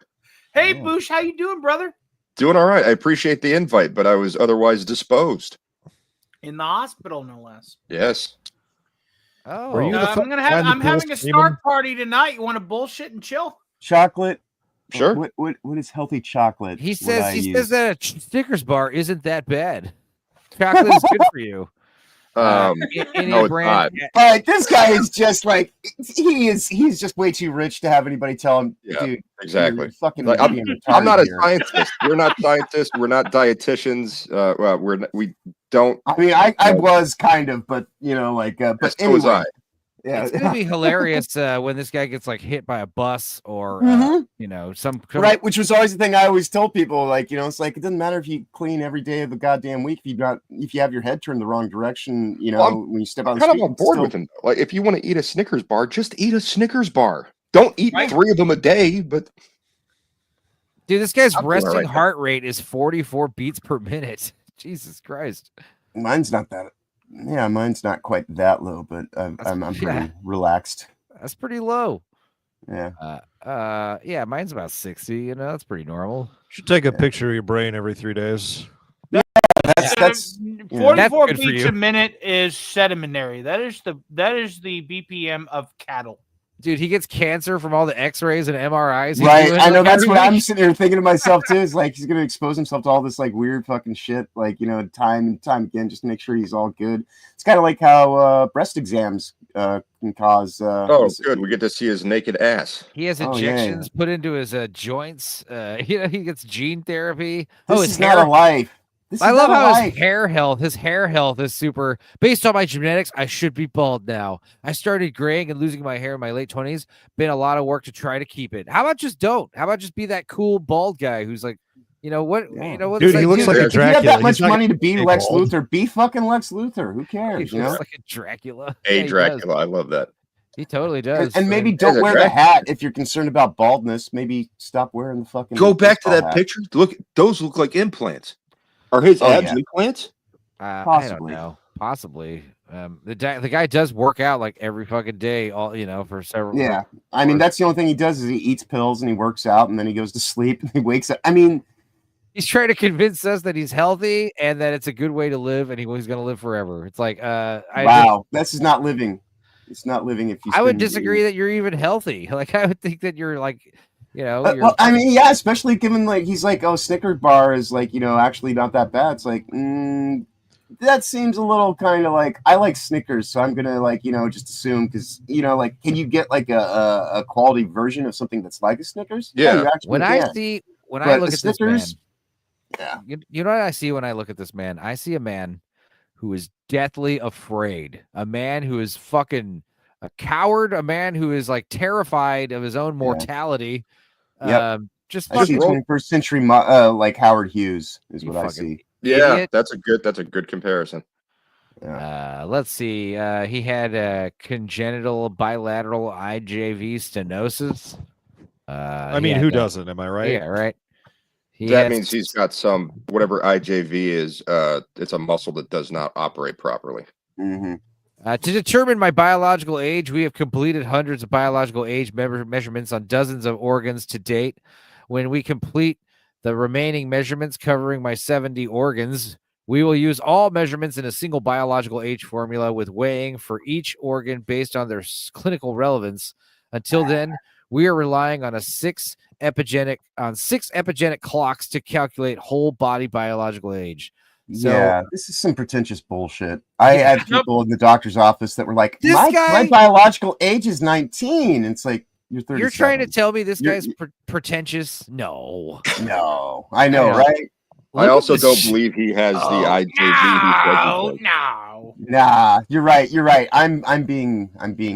Hey, Boosh, how you doing, brother? Doing all right. I appreciate the invite, but I was otherwise disposed. In the hospital, no less. Yes. Oh, I'm having a Stark party tonight. You want to bullshit and chill? Chocolate. Sure. What is healthy chocolate? He says that a Snickers bar isn't that bad. Chocolate is good for you. No, it's not. But this guy is just like he's just way too rich to have anybody tell him, dude. Exactly. Fucking I'm not a scientist. We're not scientists. We're not dietitians. We don't. I mean, I was kind of, but but so was I. Yeah, it's gonna be hilarious when this guy gets like hit by a bus or some right, which was always the thing I always told people. It's like it doesn't matter if you clean every day of the goddamn week if you have your head turned the wrong direction. When you step out, I'm kind of on board with him. Like, if you want to eat a Snickers bar, just eat a Snickers bar. Don't eat 3 of them a day. But dude, this guy's resting heart rate is 44 beats per minute. Jesus Christ, mine's not that. Yeah, mine's not quite that low, but I'm pretty relaxed. That's pretty low. Yeah. Mine's about 60. That's pretty normal. Should take a picture of your brain every 3 days. That's 44 beats a minute is sedimentary. That is the BPM of cattle. Dude, he gets cancer from all the X-rays and MRIs. Right, I know. That's what I'm sitting here thinking to myself too. Is like he's gonna expose himself to all this like weird fucking shit, time and time again, just to make sure he's all good. It's kind of like how breast exams can cause. Good. We get to see his naked ass. He has injections put into his joints. He gets gene therapy. This is not a life. I love how his hair health is super. Based on my genetics, I should be bald now. I started graying and losing my hair in my late 20s. Been a lot of work to try to keep it. How about just don't? How about just be that cool bald guy who's like, what? Dude, he looks like a Dracula. If you have that much money to be Lex Luthor, be fucking Lex Luthor. Who cares? He looks like a Dracula. Dracula. I love that. He totally does. And maybe don't wear the hat if you're concerned about baldness. Maybe stop wearing the fucking. Go back to that picture. Look, those look like implants. Are his abs implants? I don't know. Possibly. The guy does work out like every fucking day, for several. Yeah, I mean that's the only thing he does is he eats pills and he works out and then he goes to sleep and he wakes up. I mean, he's trying to convince us that he's healthy and that it's a good way to live and he's going to live forever. It's like, this is not living. It's not living. If you, I would disagree that you're even healthy. Like I would think that you're like. You know, well, I mean, yeah, especially given like he's like, oh, Snickers bar is like, you know, actually not that bad. It's like, that seems a little kind of like, I like Snickers, so I'm gonna like, you know, just assume because you know, like, can you get like a quality version of something that's like a Snickers? Yeah, you actually when can. I look at Snickers, this man, you know what I see when I look at this man? I see a man who is deathly afraid, a man who is fucking a coward, a man who is like terrified of his own mortality. Yep. Just I see fucking 21st century like Howard Hughes is what I see. Yeah, idiot. that's a good comparison. Let's see. He had a congenital bilateral IJV stenosis. I mean, who doesn't? Am I right? Yeah, right. That means he's got some whatever IJV is. It's a muscle that does not operate properly. Mm-hmm. To determine my biological age, we have completed hundreds of biological age measurements on dozens of organs to date. When we complete the remaining measurements covering my 70 organs, we will use all measurements in a single biological age formula with weighing for each organ based on their clinical relevance. Until then, we are relying on six epigenetic clocks to calculate whole body biological age. So, yeah, this is some pretentious bullshit. I had people in the doctor's office that were like, my biological age is 19. It's like, you're 37. You're trying to tell me this guy's pretentious? No. No. I know, right? I also don't believe he has the IJV. No. Nah, you're right. You're right. I'm being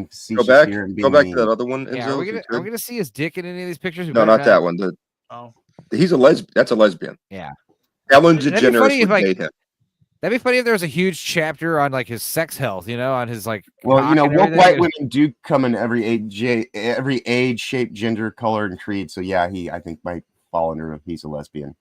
facetious here. And Go back to that other one. Yeah, are we gonna see his dick in any of these pictures? No, not that one. He's a lesbian. That's a lesbian. Yeah. Ellen DeGeneres would date him. That'd be funny if there was a huge chapter on like his sex health, you know, on his like. Well, you know, woke white women do come in every age, shape, gender, color, and creed. So yeah, I think might fall under if he's a lesbian.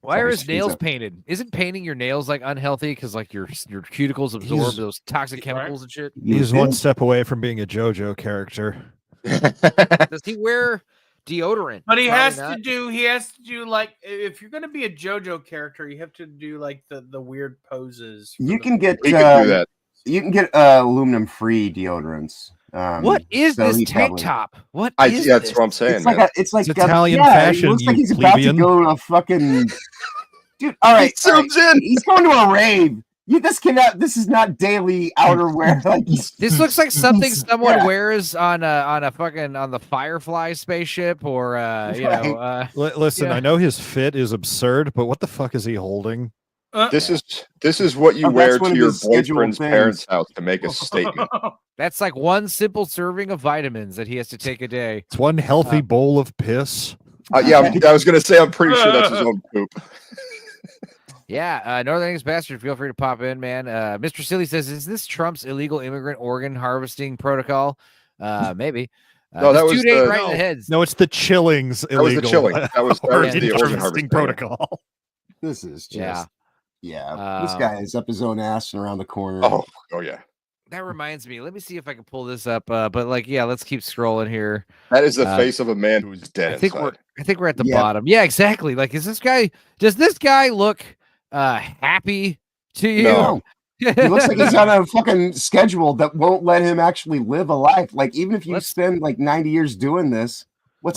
Why are his nails painted? Isn't painting your nails like unhealthy because like your cuticles absorb those toxic chemicals and shit? He's one step away from being a JoJo character. Does he wear deodorant? But he has to do like, if you're going to be a JoJo character, you have to do like the weird poses. You can get you can get aluminum free deodorants. What is this tank top? What is that's this? what I'm saying. It's like Italian fashion. It looks like you he's about to plebeian. go to a fucking dude. All right, he's going to a rave. This is not daily outerwear. Like this looks like something someone wears on the Firefly spaceship or you know. Listen, I know his fit is absurd, but what the fuck is he holding? This is what you wear to your boyfriend's parents' house to make a statement. That's like one simple serving of vitamins that he has to take a day. It's one healthy bowl of piss. Yeah, I was going to say, I'm pretty sure that's his own poop. Yeah, Northern English Bastard, feel free to pop in, man. Mr. Silly says, is this Trump's illegal immigrant organ harvesting protocol? Maybe. No, that was 2 days right in the heads. No, it's the chillings illegal. That was the chilling. That was the organ harvesting protocol. This is just this guy is up his own ass and around the corner. Oh yeah. That reminds me. Let me see if I can pull this up. But like, yeah, let's keep scrolling here. That is the face of a man who's dead. I think we're at the bottom. Yeah, exactly. Like, does this guy look happy to you? No. He looks like he's on a fucking schedule that won't let him actually live a life. Like, even if you spend like 90 years doing this,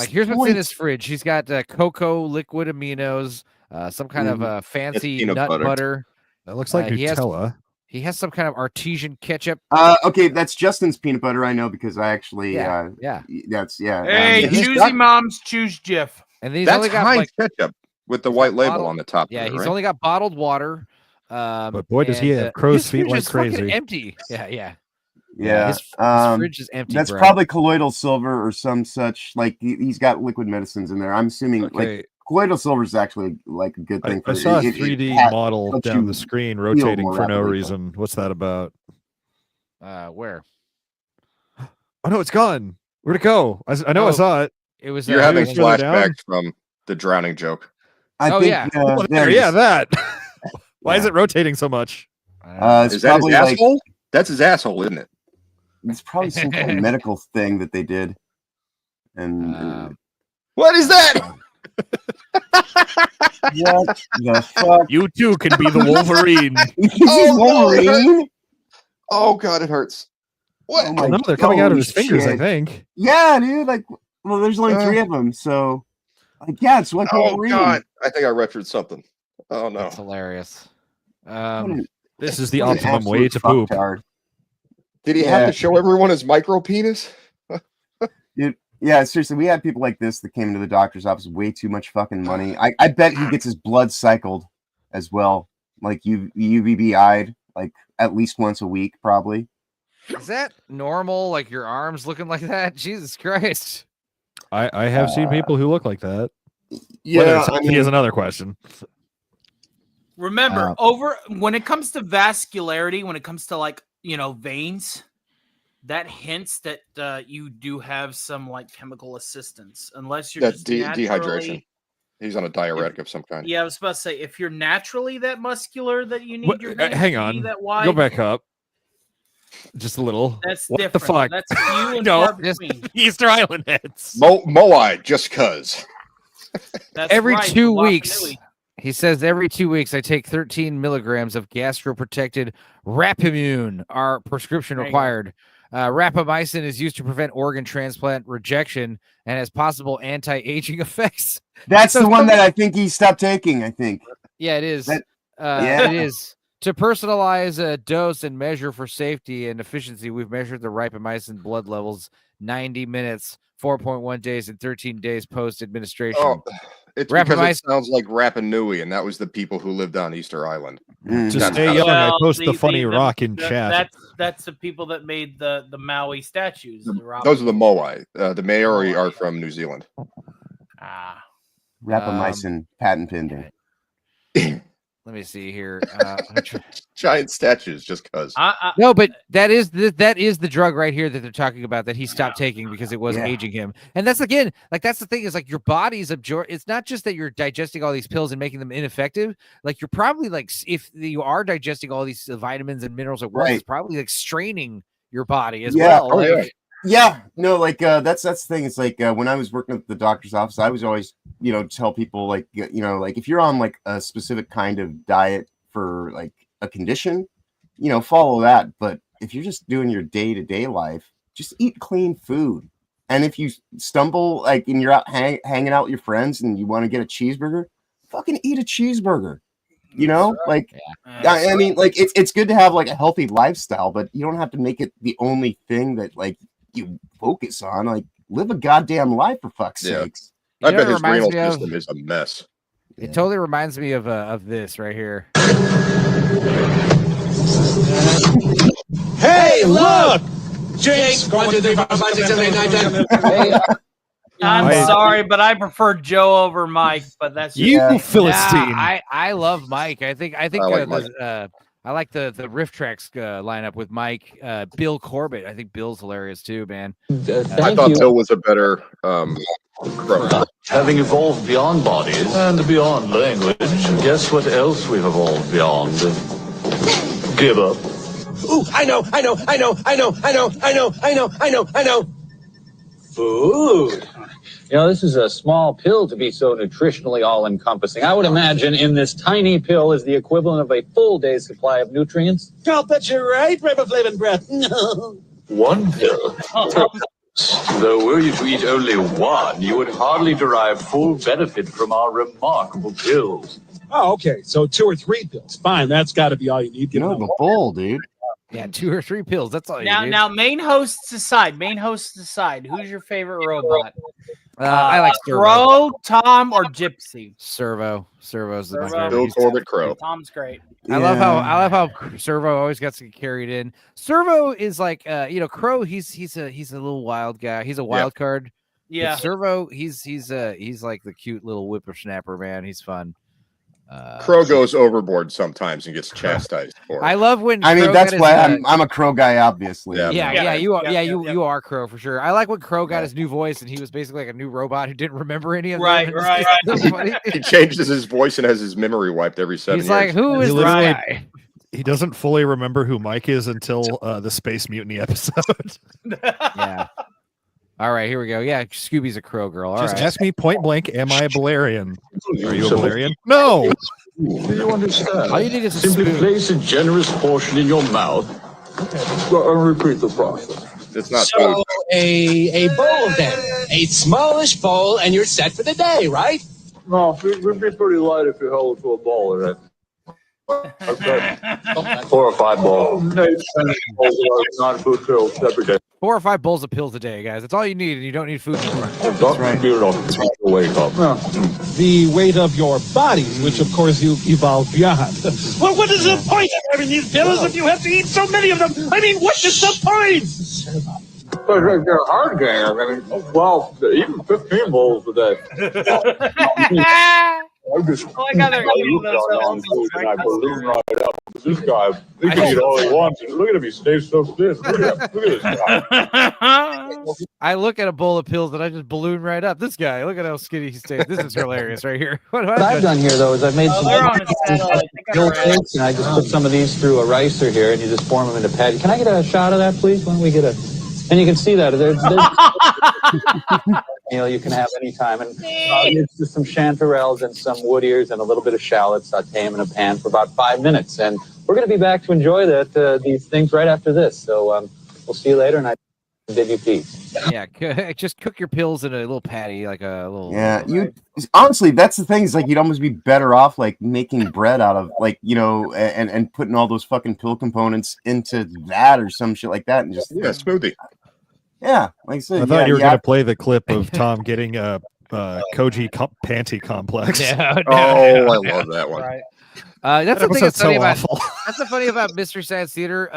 here's what's in his fridge. He's got cocoa liquid aminos, some kind of fancy nut butter. That looks like Nutella. He has some kind of artesian ketchup. Okay, that's Justin's peanut butter. I know because I actually that's Hey, choosy moms, choose Jif. And he's that's only got Heinz ketchup with the white label on the top. Yeah, he's right? only got bottled water. But boy, does he have crow's feet like crazy. Empty. Yeah. His fridge is empty. That's probably colloidal silver or some such. Like he's got liquid medicines in there. I'm assuming like colloidal silver is actually like a good thing. I saw a 3D model down the screen rotating for no reason. What's that about? Where? Oh no, it's gone. Where'd it go? I know I saw it. It was. You're having flashbacks from the drowning joke. I think, that. Why is it rotating so much? It's is that probably his asshole? That's his asshole, isn't it? It's probably some kind of medical thing that they did. And what is that? What the fuck? You too can be the Wolverine. Wolverine? Oh god, it hurts. What? Oh no, they're coming out of his fingers, I think. Yeah, dude. Like, Well, there's only 3 of them, so like, yeah, it's like oh god, I think I ruptured something. Oh no, that's hilarious. This is the optimum way to poop. Did he have to show everyone his micro penis? Yeah, seriously, we had people like this that came into the doctor's office with way too much fucking money. I bet he gets his blood cycled as well, like UVBI'd, like at least once a week, probably. Is that normal? Like your arms looking like that? Jesus Christ! I have seen people who look like that. Yeah, is another question. Remember, when it comes to vascularity, when it comes to like veins, that hints that you do have some like chemical assistance, unless you're that's just dehydration. He's on a diuretic of some kind. Yeah, I was about to say, if you're naturally that muscular that you need your veins hang to on, be that wide, go back up just a little. That's what different. the fuck? That's few and No, far between. Easter Island heads. Moai, just cuz. That's Every right, 2 the weeks. Wapanui. He says every 2 weeks I take 13 milligrams of gastroprotected Rapamune, our prescription There you required. Rapamycin is used to prevent organ transplant rejection and has possible anti-aging effects. That's the one that I think he stopped taking. I think. Yeah, it is. Yeah. It is. To personalize a dose and measure for safety and efficiency, we've measured the rapamycin blood levels 90 minutes, 4.1 days, and 13 days post-administration. Oh, it's because it sounds like Rapanui, and that was the people who lived on Easter Island. To stay young, I post the funny rock in chat. That's the people that made the Maui statues. Those are the Moai. The Maori are from New Zealand. Rapamycin patent pending. Let me see here. Giant statues, just cuz. No, but that is the drug right here that they're talking about that he stopped taking because it was aging him. And that's again, like that's the thing is like your body's absorb. It's not just that you're digesting all these pills and making them ineffective. Like you're probably like if you are digesting all these vitamins and minerals at once, it's probably like straining your body as well. Oh, like, yeah, no, like that's the thing. It's like when I was working at the doctor's office, I was always, tell people like, like if you're on like a specific kind of diet for like a condition, follow that. But if you're just doing your day-to-day life, just eat clean food. And if you stumble like and you're out hanging out with your friends and you want to get a cheeseburger, fucking eat a cheeseburger. I mean, like it's good to have like a healthy lifestyle, but you don't have to make it the only thing that like you focus on. Like live a goddamn life for fuck's sakes. I bet his renal system is a mess. It totally reminds me of this right here. Hey, look! Jake, 1, 2, 3, 4, 5, 6, 7, 8, 9, 10. I'm sorry, but I prefer Joe over Mike. But that's Philistine. I love Mike. I think I like the riff tracks lineup with Mike, Bill Corbett. I think Bill's hilarious too, man. I thought Bill was a better Crow. Having evolved beyond bodies and beyond language, guess what else we've evolved beyond? Give up. Ooh, I know. Food. This is a small pill to be so nutritionally all-encompassing. I would imagine in this tiny pill is the equivalent of a full day's supply of nutrients. I'll bet you're right, riboflavin breath. No. One pill. Though were you to eat only one, you would hardly derive full benefit from our remarkable pills. Oh, okay. So 2 or 3 pills. Fine. That's got to be all you need. The bowl, dude. Yeah, 2 or 3 pills. That's all you need. Now, main hosts aside. Who's your favorite robot? I like Servo. Crow, Tom, or Gypsy. Servo's the Servo. Bill Corbett Crow. Tom's great. I love how Servo always gets to get carried in. Servo is like Crow. He's a little wild guy. He's a wild card. Yeah. But Servo, he's like the cute little whippersnapper, man. He's fun. Crow goes overboard sometimes and gets chastised for it. I love when Crow that's why I'm a Crow guy, obviously. You are Crow for sure. I like when Crow got his new voice and he was basically like a new robot who didn't remember any of them. Right. He changes his voice and has his memory wiped every 7 years. He's like, who is this guy? He doesn't fully remember who Mike is until the Space Mutiny episode. Yeah. All right, here we go. Yeah, Scooby's a Crow girl. All Just right. ask me point blank, am I a Balerian? Are you a Balerian? No. Do you understand? All you need is a simply spoon. place a generous portion in your mouth. Okay. Well, I'll repeat the process. It's not So, a bowl then, a smallish bowl, and you're set for the day, right? No, it would be pretty light if you held it to a bowl, right? Okay. 4 or 5 bowls. Non-food pills every day. 4 or 5 bowls of pills a day, guys. That's all you need, and you don't need food anymore. That's right. Wake up. The weight of your bodies, which of course you evolved beyond. Well, what is the point of having these pills if you have to eat so many of them? I mean, what is the point? They're a hard game. I mean, well, even 15 bowls a day. I got they're gonna balloon right up. This guy, he can eat all he wants. Look at him, he stays so stiff. Look at this guy. I look at a bowl of pills and I just balloon right up. This guy, look at how skinny he stays. This is hilarious right here. What I've done here, though, is I've made some pill cakes, and I just put some of these through a ricer here, and you just form them into patties. Can I get a shot of that, please? Why don't we get a... And you can see that there's meal you can have anytime, and it's just some chanterelles and some wood ears and a little bit of shallots. Saute them in a pan for about 5 minutes, and we're going to be back to enjoy these things right after this. So we'll see you later, and I bid you peace. Yeah, just cook your pills in a little patty, like a little. Yeah, you honestly, that's the thing. Is like you'd almost be better off like making bread out of like and putting all those fucking pill components into that or some shit like that, and just smoothie. Yeah, like I said, I thought you were going to play the clip of Tom getting a Koji panty complex. I love that one. Right. That's the thing that's so funny about. awful. That's the funny about Mystery Science Theater.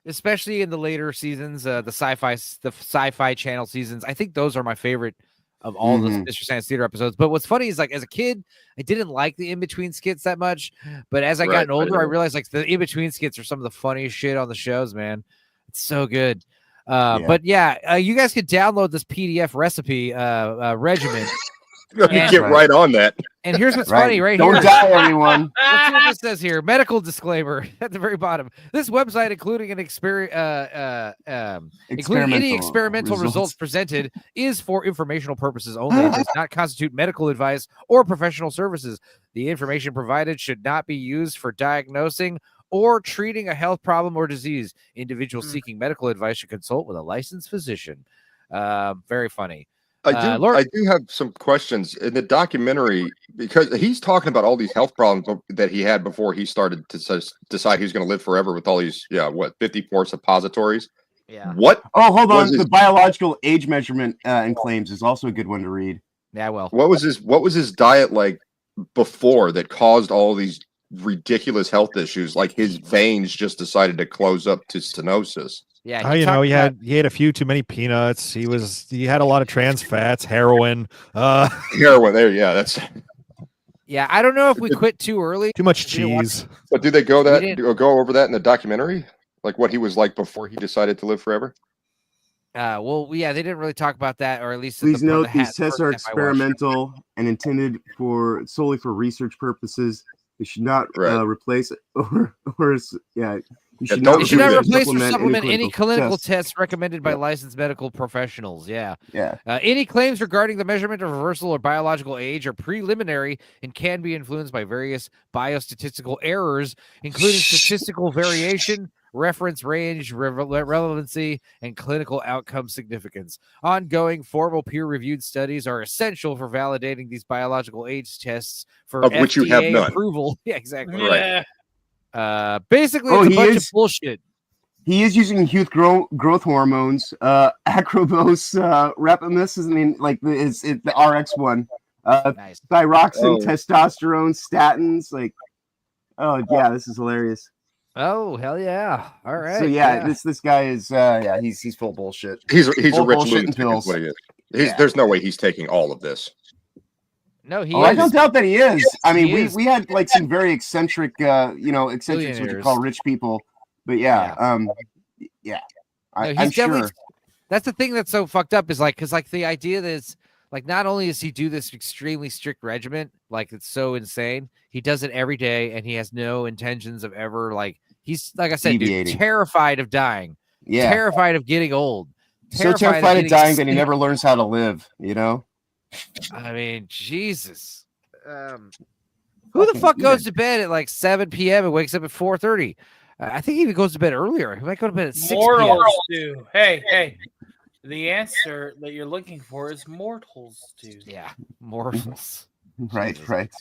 Especially in the later seasons, the sci-fi channel seasons. I think those are my favorite of all the Mystery Science Theater episodes. But what's funny is, like, as a kid, I didn't like the in-between skits that much. But as I gotten older, I realized like the in-between skits are some of the funniest shit on the shows, man. It's so good. But you guys could download this PDF recipe regimen. Get right on that. And here's what's funny right Don't here. Don't die, everyone. Let's see what this says here. Medical disclaimer at the very bottom. This website, including any experimental results presented, is for informational purposes only. It does not constitute medical advice or professional services. The information provided should not be used for diagnosing or treating a health problem or disease. Individuals seeking medical advice should consult with a licensed physician. Very funny. I do have some questions in the documentary, because he's talking about all these health problems that he had before he started to decide he was going to live forever with all these 54 suppositories. Yeah. What? Oh, hold on. The biological age measurement and claims is also a good one to read. Yeah, well. What was his diet like before that caused all these ridiculous health issues? Like his veins just decided to close up to stenosis. Yeah, he had a few too many peanuts. He had a lot of trans fats, heroin. Heroin. That's. Yeah, I don't know if we quit too early. Too much cheese. But do they go over that in the documentary? Like what he was like before he decided to live forever? They didn't really talk about that, or at least. Please note these tests are experimental and intended solely for research purposes. They should not replace You should not replace or supplement any clinical tests recommended by licensed medical professionals. Any claims regarding the measurement of reversal or biological age are preliminary and can be influenced by various biostatistical errors, including statistical variation, reference range, relevancy, and clinical outcome significance. Ongoing formal peer-reviewed studies are essential for validating these biological age tests for of FDA which you have none. approval. Yeah, exactly. Right. Basically, it's a bunch of bullshit. He is using youth growth hormones, acrobos, rapimus. It's the RX one. Nice. Thyroxine, testosterone, statins. This is hilarious. Oh, hell yeah! All right. So this guy is he's full bullshit. He's a rich lunatic. Is what he is. There's no way he's taking all of this. No, I don't doubt that he is. I mean, we had like some very eccentric, eccentrics, what you call rich people. But I'm sure. That's the thing that's so fucked up is because the idea that it's like not only does he do this extremely strict regimen, like it's so insane, he does it every day, and he has no intentions of ever he's like I said, dude, terrified of dying, terrified of getting old, terrified of dying that he never learns how to live. I mean, Jesus. Who the fuck goes to bed at like 7 p.m. and wakes up at 4:30? I think he even goes to bed earlier. He might go to bed at 6 p.m. Hey. The answer that you're looking for is mortals, dude. Yeah, mortals. Right, right.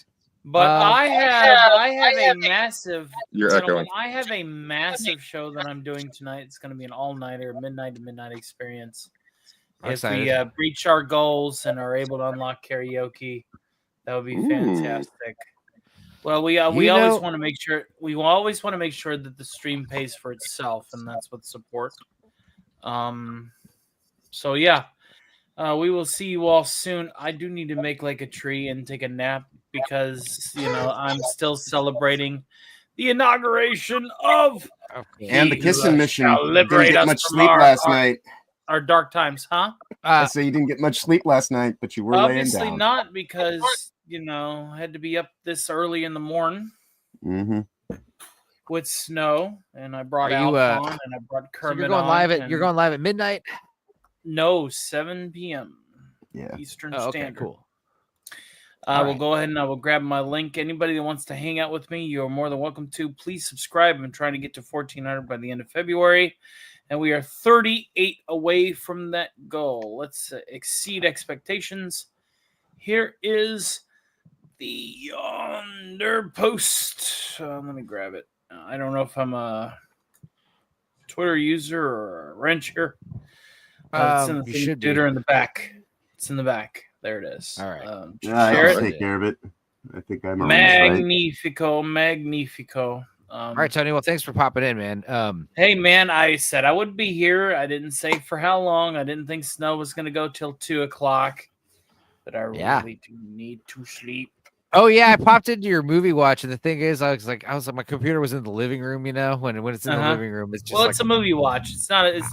But I have a massive You're gentlemen, echoing. I have a massive show that I'm doing tonight. It's going to be an all-nighter, midnight to midnight experience. I'm If we excited. reach our goals and are able to unlock karaoke, that would be fantastic. Well, we always want to make sure that the stream pays for itself, and that's what support. So yeah, we will see you all soon. I do need to make like a tree and take a nap because I'm still celebrating the inauguration of and the kissing mission. shall You didn't liberate get us much from sleep last night. Our dark times, huh? I say you didn't get much sleep last night, but you were laying Obviously down. not, because I had to be up this early in the morning with snow, and I brought Are you, Alf on, and I brought Kermit you're going on. live and- you're going live at midnight? No, 7 p.m. Yeah. Eastern Oh, okay, Standard. cool. We'll go ahead and I will grab my link. Anybody that wants to hang out with me, you're more than welcome to. Please subscribe. I'm trying to get to 1,400 by the end of February, and we are 38 away from that goal. Let's exceed expectations. Here is the yonder post. Let me grab it. I don't know if I'm a Twitter user or a wrencher. It's in the You thing, should dude, be. or in the back. It's in the back. There it is. All right. I share can it. take care of it. I think I'm right. Magnifico, magnifico. All right, Tony. Well, thanks for popping in, man. Hey, man, I said I would be here. I didn't say for how long. I didn't think snow was going to go till 2:00, but I really do need to sleep. Oh yeah, I popped into your movie watch, and the thing is, I was like, my computer was in the living room. When it's in the living room, it's just it's a movie watch. It's not. It's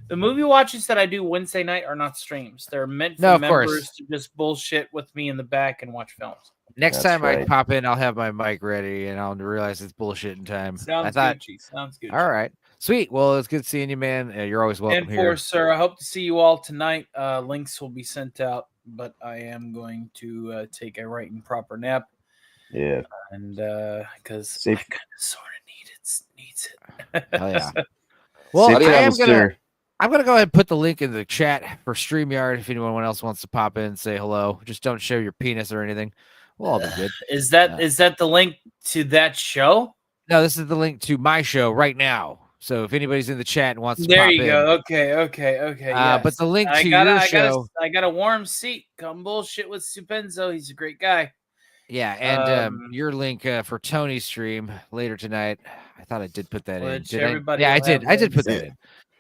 the movie watches that I do Wednesday night are not streams. They're meant for members to just bullshit with me in the back and watch films. Next time I pop in, I'll have my mic ready, and I'll realize it's bullshit in time. Sounds Gucci. Sounds good. All right, sweet. Well, it's good seeing you, man. You're always welcome here. Sir, I hope to see you all tonight. Links will be sent out, but I am going to take a right and proper nap. Yeah, and because I kind of sort of needs it. Oh yeah. Well, I'm gonna go ahead and put the link in the chat for StreamYard if anyone else wants to pop in and say hello. Just don't show your penis or anything. We'll all be good. Is that the link to that show? No, this is the link to my show right now. So if anybody's in the chat and wants to there pop you in, go. Okay. Yes. But the link to your show, I got a warm seat. Come bullshit with Supenzo. He's a great guy. Yeah, and your link for Tony's stream later tonight. I thought I did put that in. I did put that in.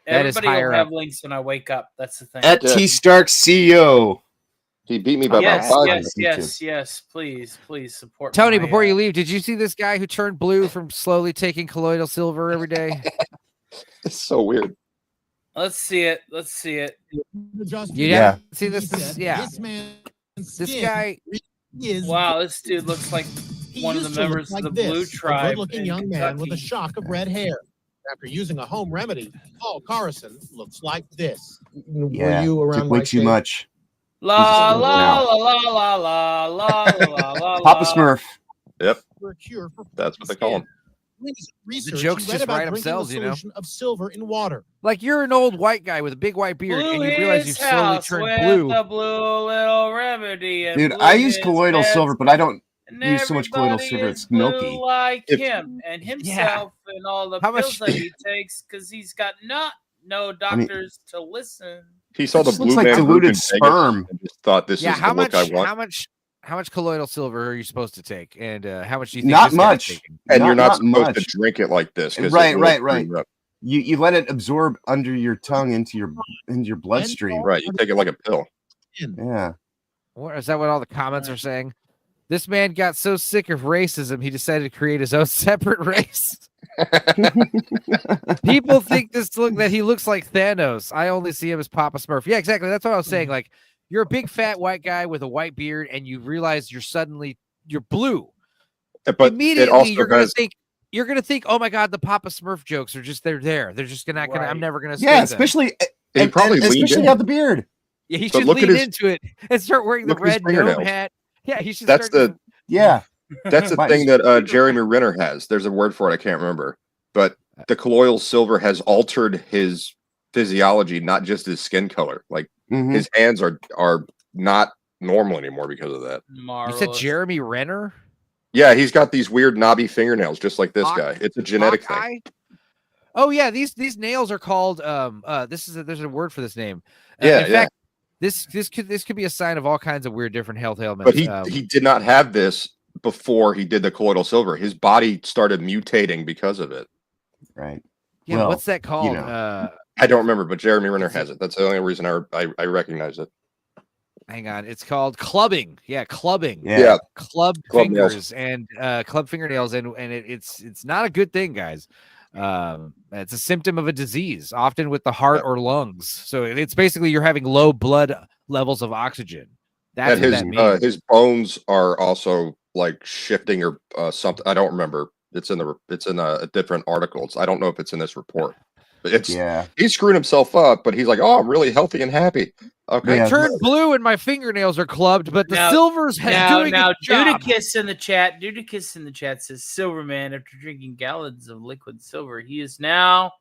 That is Everybody higher will have up. links when I wake up. That's the thing. At T Stark CEO. He beat me by about 5 Yes. Please support Tony, my, before you leave, did you see this guy who turned blue from slowly taking colloidal silver every day? It's so weird. Let's see it. Yeah. See this? Yeah. This guy. Wow, this dude looks like one of the members of the Blue Tribe. A good-looking young man with a shock of red hair. After using a home remedy, Paul Carson looks like this. Yeah, Were you around took way my too stage? much. La la la la la la la la la. Papa Smurf. Yep. For a cure for That's what they call him. research, jokes he read just about write drinking themselves, a you know? solution of silver in water. Like you're an old white guy with a big white beard, and you realize you've slowly turned with blue. The blue little remedy. And Dude, blue I use his colloidal beds, silver, but I don't and use so much colloidal everybody silver. is It's milky. blue like him and himself and all the How pills much- that he takes because he's got no doctors to listen. He saw the This blue looks like man diluted group in Vegas sperm. and just thought this Yeah, is the look I want. how much colloidal silver are you supposed to take, and how much do you think? Not this guy's much. taking? And you're not supposed much. to drink it like this. 'cause it Right, will right, screw right. you up. You let it absorb under your tongue into your bloodstream. Right, you take it like a pill. Yeah. What is that? What all the comments are saying? This man got so sick of racism, he decided to create his own separate race. People think that he looks like Thanos. I only see him as Papa Smurf. Yeah, exactly. That's what I was saying. Like, you're a big fat white guy with a white beard, and you realize you're blue. But Immediately, it also you're gonna think, oh my god, the Papa Smurf jokes are just they're there. They're just gonna. I'm never gonna. Yeah, say especially He probably leaned especially in. out the beard. Yeah, he But should look at lean his- into it and start wearing the look at his red dome fingernails. hat. Yeah, he should. That's start the Yeah. that's the thing that Jeremy Renner has. There's a word for it. I can't remember. But the colloidal silver has altered his physiology, not just his skin color. Like his hands are not normal anymore because of that. You said Jeremy Renner? Yeah, he's got these weird knobby fingernails, just like this guy. It's a genetic thing. Oh yeah, these nails are called there's a word for this name. In fact, this could be a sign of all kinds of weird different health ailments. But he did not have this before he did the colloidal silver. His body started mutating because of it. Right. Yeah, well, what's that called? You know. I don't remember, but Jeremy Renner has it. That's the only reason I recognize it. Hang on, it's called clubbing. Yeah, clubbing. Yeah. Club nails. fingers and club fingernails, and it's not a good thing, guys. It's a symptom of a disease, often with the heart or lungs. So it's basically you're having low blood levels of oxygen. That's what that means. His bones are also like shifting or something. I don't remember. It's in a different articles. I don't know if it's in this report. But he screwed himself up, but he's like, oh, I'm really healthy and happy. Okay, I turned blue and my fingernails are clubbed, but the silver's doing its job. Dudicus in the chat says Silverman, after drinking gallons of liquid silver, he is now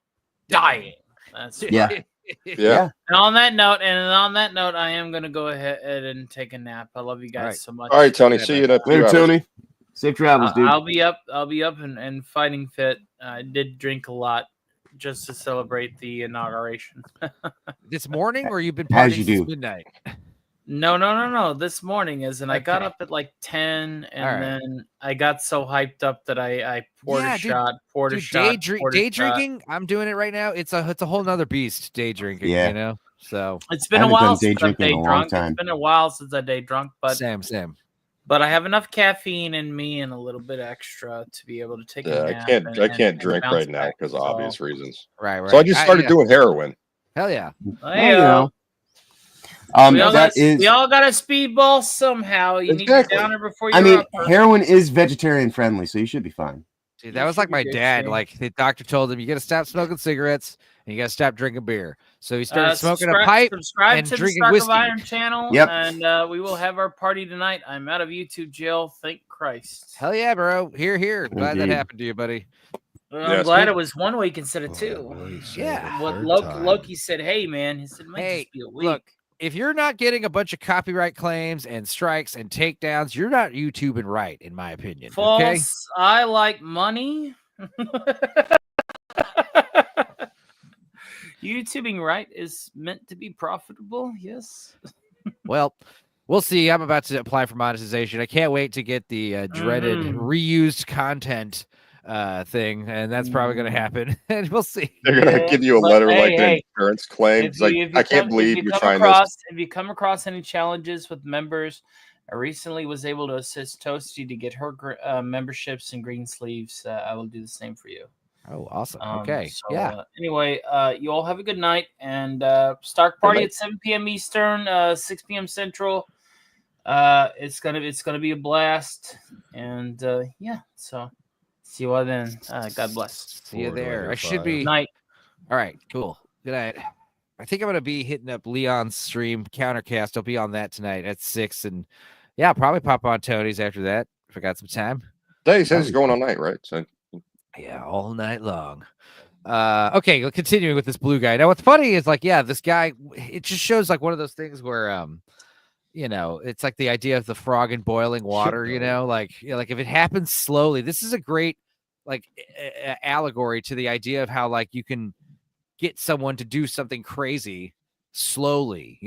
dying. That's yeah. Yeah. And on that note, I am gonna go ahead and take a nap. I love you guys so much. All right, Tony. See you in a few Later, hours. Tony. Safe travels, dude. I'll be up and fighting fit. I did drink a lot just to celebrate the inauguration. This morning, or you've been As partying you since do. midnight? No. This morning I got up at like 10, and then I got so hyped up that I poured a shot. Day drinking. I'm doing it right now. It's a whole nother beast. Day drinking. Yeah. You know. So it's been a while since I've day drunk. It's been a while since I day drunk, but same. But I have enough caffeine in me and a little bit extra to be able to take a nap. I can't drink right now because of obvious reasons. Right. So I just started doing heroin. Hell yeah. You know. We all got a speedball somehow. You need to down it before you. Heroin is vegetarian friendly, so you should be fine. Dude, that was like my dad. Like the doctor told him, you got to stop smoking cigarettes and you got to stop drinking beer. So he started smoking a pipe and to drinking the whiskey. Stock of Iron channel, Yep. And we will have our party tonight. I'm out of YouTube jail. Thank Christ. Hell yeah, bro. Here. Glad that happened to you, buddy. Well, I'm glad it was 1 week instead of 2. Yeah. What Loki said, hey, man, he said, it might just be a week. Look, if you're not getting a bunch of copyright claims and strikes and takedowns, you're not YouTubing right, in my opinion. False. Okay? I like money. YouTubing right is meant to be profitable. Yes. Well, we'll see. I'm about to apply for monetization. I can't wait to get the dreaded reused content thing, and that's probably going to happen. And we'll see. They're going to give you a letter the insurance claims. I can't believe you're trying this. If you come across any challenges with members, I recently was able to assist Toasty to get her memberships and green sleeves. I will do the same for you. Oh, awesome. Okay. Anyway, you all have a good night, and Stark Party at 7 p.m. Eastern, 6 p.m. Central. It's gonna be a blast, and so see you all then. God bless. See you there. I should be. Night. All right. Cool. Good night. I think I'm gonna be hitting up Leon's stream Countercast. I'll be on that tonight at 6, and I'll probably pop on Tony's after that if I got some time. He says he's going all night, right? So. Yeah, all night long. Okay, continuing with this blue guy. Now, what's funny is this guy. It just shows like one of those things where, it's like the idea of the frog in boiling water. Like if it happens slowly, this is a great allegory to the idea of how you can get someone to do something crazy slowly.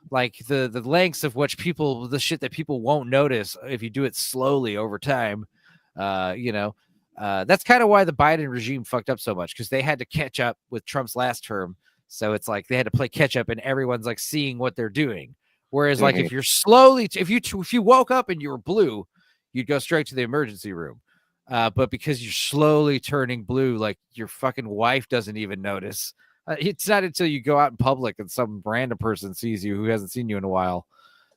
Like the lengths of which the shit that people won't notice if you do it slowly over time. That's kind of why the Biden regime fucked up so much, because they had to catch up with Trump's last term. So it's like they had to play catch up, and everyone's seeing what they're doing. Whereas if you're slowly, if you woke up and you were blue, you'd go straight to the emergency room. But because you're slowly turning blue, your fucking wife doesn't even notice. It's not until you go out in public and some random person sees you who hasn't seen you in a while,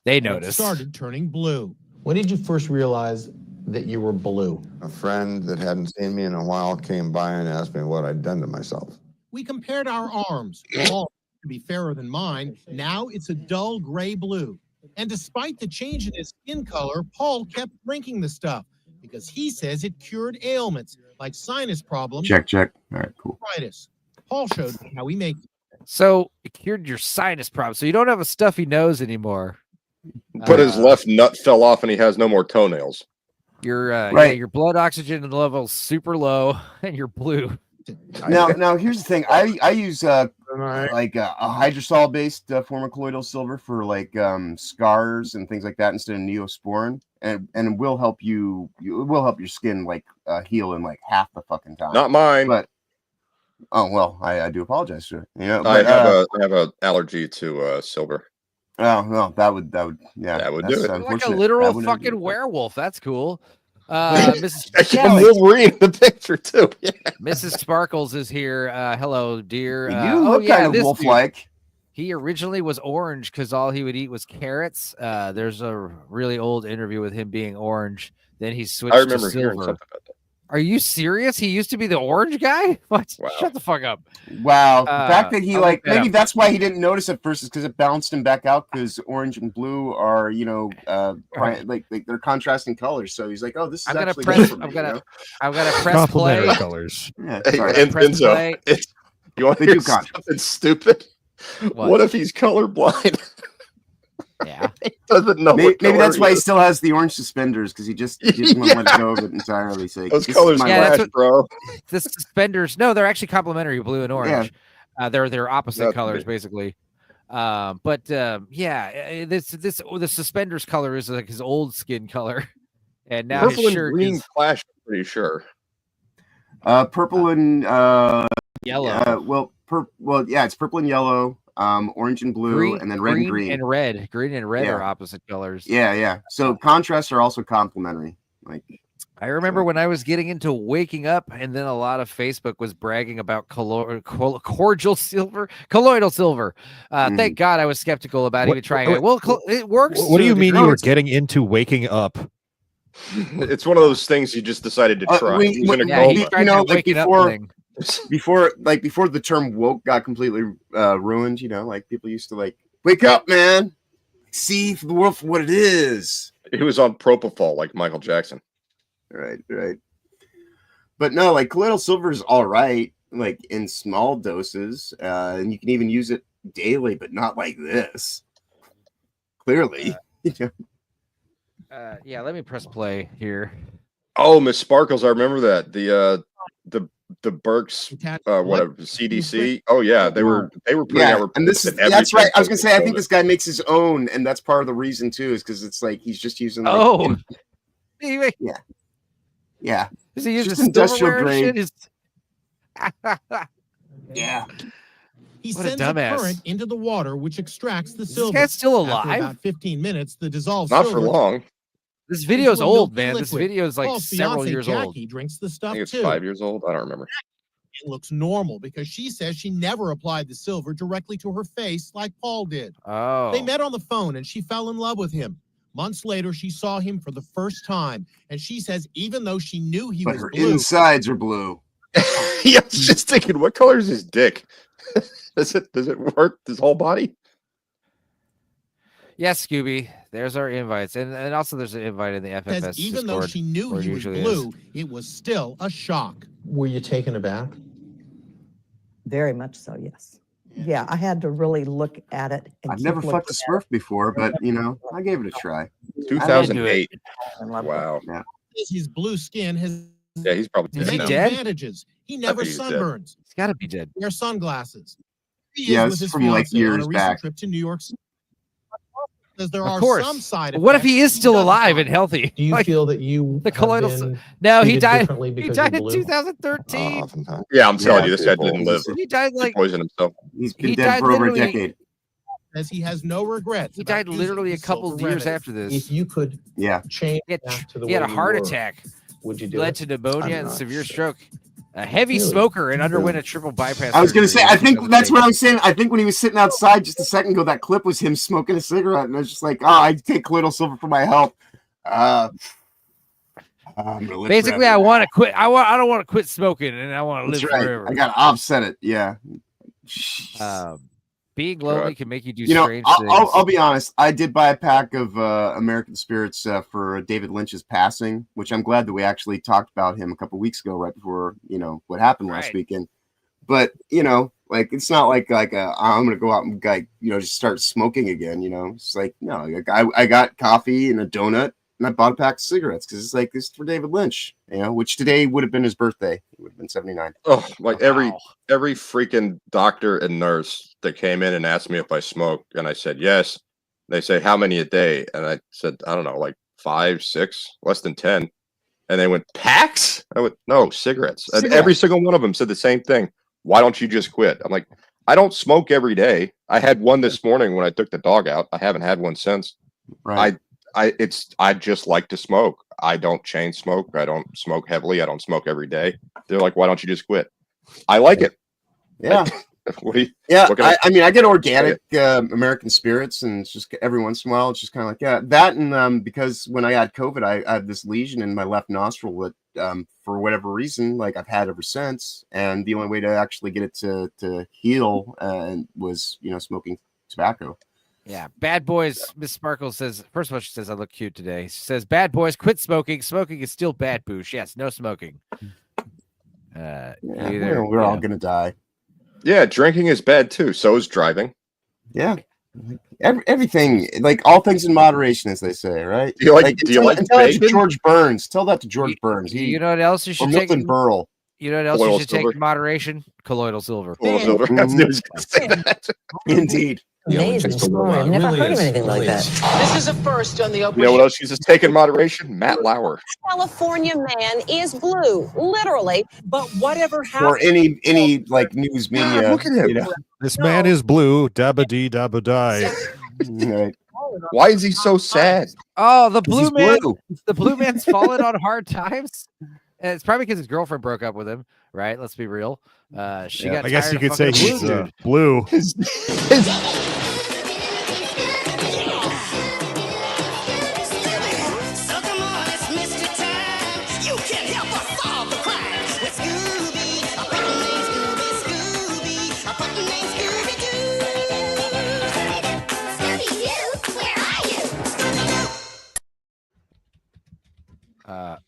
they notice. It started turning blue. When did you first realize that you were blue? A friend that hadn't seen me in a while came by and asked me what I'd done to myself. We compared our arms. All to be fairer than mine. Now it's a dull gray blue. And despite the change in his skin color, Paul kept drinking the stuff because he says it cured ailments like sinus problems. Check. All right, cool. Arthritis. Paul showed me how he makes it. So it cured your sinus problem. So you don't have a stuffy nose anymore. But his left nut fell off and he has no more toenails. Your Right. your blood oxygen level's super low and you're blue. Now here's the thing. I use like a hydrosol based form of colloidal silver for like scars and things like that instead of Neosporin, and it will help you. It will help your skin like heal in like half the fucking time. Not mine. But oh well, I do apologize, sir. You know, I but, have a allergy to silver. Oh no, that would yeah, that would that's do it. Like a unfortunate. literal That would- fucking werewolf. That's cool. Mrs. I'm Wolverine in the picture too. Yeah. Mrs. Sparkles is here. Hello, dear. You look kind of this wolf-like. dude. He originally was orange because all he would eat was carrots. There's a really old interview with him being orange. Then he switched I remember to hearing silver. something about that. Are you serious? He used to be the orange guy? What? Wow. Shut the fuck up. Wow, the fact that he I'll like look that maybe up. that's why he didn't notice at first is because it balanced him back out because orange and blue are like they're contrasting colors. So he's like, oh, this is I'm gonna actually press. good for me, I'm you gonna. know? I'm gonna press Complementary play. colors. Yeah, Hey, sorry. and Press Enzo, play. you want to They hear do contrast. something stupid? What if he's colorblind? Yeah. He doesn't know. Maybe what color that's why he is. still has the orange suspenders because he just doesn't want to let go of it entirely. So Those this is colors my Yeah, life. that's clash, bro. The suspenders. No, they're actually complementary, blue and orange. They're opposite That's colors, big. basically. The suspenders color is like his old skin color, and now Purple his and shirt green is clash. I'm pretty sure. Purple and yellow. yeah, it's purple and yellow, orange and blue, and then red and green. and red. Green and red Yeah. are opposite colors. Yeah. So contrasts are also complementary. Like I remember when I was getting into waking up, and then a lot of Facebook was bragging about colloidal silver. Thank God I was skeptical about even trying it. Well, it works. What do to you a mean degree. you were getting into waking up? It's one of those things you just decided to try. He was in a Yeah, he coma. tried you know, that like waking up before thing. before the term woke got completely ruined, you know, like people used to like wake up, man, see the world for what it is. He was on propofol like Michael Jackson. Right. But no, like colloidal silver is all right, like in small doses, and you can even use it daily, but not like this. Clearly, Yeah, let me press play here. Oh, Miss Sparkles, I remember that. The Burks whatever CDC. Oh yeah, they were putting out and this is that's right. I was gonna say I think this guy makes his own, and that's part of the reason too, is because it's like he's just using like, yeah. Is he It's using just industrial silverware and grade. shit? Yeah. He What a sends dumbass. current into the water, which extracts the This silver. guy's still After alive? about 15 minutes, the dissolved Not silver for long. This video's into a old, milky man. This liquid. video is like Paul's several fiancée, years old. Jackie drinks the I stuff think it's too. 5 years old. I don't remember. It looks normal because she says she never applied the silver directly to her face like Paul did. Oh. They met on the phone and she fell in love with him. Months later, she saw him for the first time, and she says even though she knew he But was her blue, insides are blue. Yeah, I was just thinking, what color is his dick? Does it work his whole body? Yes, Scooby. There's our invites, and also there's an invite in the FFS says even though Discord, she knew where it he was usually blue, it was still a shock. Were you taken aback? Very much so, yes. Yeah, I had to really look at it. And I've keep never fucked a looking Smurf before, but you know, I gave it a try. 2008. at it. Wow. Yeah. His blue skin has Yeah, he's probably Is dead he now. dead? advantages. He never think he's dead. sunburns. He's got to be dead. Wear sunglasses. He Yeah, is this with is his from, like, fiancée on years a recent back. trip to New York City. Says there Of are course. some side But what if he is effects still doesn't alive find. and healthy? Do you Like, feel that you the have colloidal? been No, he treated died. differently He because died you're in blue? 2013. Oftentimes. Yeah, I'm telling Yeah, you, this guy people. didn't live. He died He like poisoned himself. He's been He dead died for over a literally- decade. Says he has no regrets. he about died using literally a the couple silver years remedy. after this. If you could Yeah. change He had, back to the he had way a you heart were, attack, would you do led it? to pneumonia I'm and not severe sure. stroke, a heavy Really? smoker, and underwent a triple bypass. I was gonna say, surgery I in think that's 2008. what I was saying. I think when he was sitting outside just a second ago, that clip was him smoking a cigarette, and I was just like, oh, I take colloidal silver for my health. I'm gonna live Basically, forever. I want to quit. I don't want to quit smoking, and I want to live That's right. forever. I gotta offset it. Yeah. Being lonely can make you do You know, strange things. I'll be honest. I did buy a pack of American Spirits for David Lynch's passing, which I'm glad that we actually talked about him a couple weeks ago, right before what happened last Right. weekend. But Like it's not like I'm gonna go out and just start smoking again. It's like no, like I got coffee and a donut and I bought a pack of cigarettes because it's like this for David Lynch. Which today would have been his birthday. He would have been 79. Oh, like every freaking doctor and nurse that came in and asked me if I smoked, and I said yes. They say how many a day, and I said I don't know, like 5, 6, less than 10. And they went packs. I went no cigarettes. And every single one of them said the same thing. Why don't you just quit? I'm like, I don't smoke every day. I had one this morning when I took the dog out. I haven't had one since. Right. I just like to smoke. I don't chain smoke. I don't smoke heavily. I don't smoke every day. They're like, why don't you just quit? I like it. Yeah. What do you, Yeah, what can I mean, I get organic American spirits, and it's just every once in a while, it's just kind of like that. And because when I had COVID, I had this lesion in my left nostril that, for whatever reason, like I've had ever since. And the only way to actually get it to heal was smoking tobacco. Yeah, bad boys. Miss Sparkle says, first of all, she says I look cute today. She says, bad boys, quit smoking. Smoking is still bad, Boosh. Yes, no smoking. We're all gonna die. Yeah, drinking is bad too. So is driving. Yeah. Everything, like all things in moderation, as they say, right? Do you like tell that to George Burns. Tell that to George Burns. You know what else you should take? Milton Berle. You know what else you should take in moderation? Colloidal silver. Colloidal silver. I was gonna say that. Indeed. Amazing story. I've never heard of anything like that. This is a first on the Oprah. You know what else she's just taking moderation? Matt Lauer. California man is blue, literally. But whatever happened? Or any like news media. Look at him. This man is blue. Dabba dee dabba die. Right. Why is he so sad? Oh, the blue man. Blue. The blue man's fallen on hard times. And it's probably because his girlfriend broke up with him, right? Let's be real. She got. I guess you tired could of say fucking he's blue.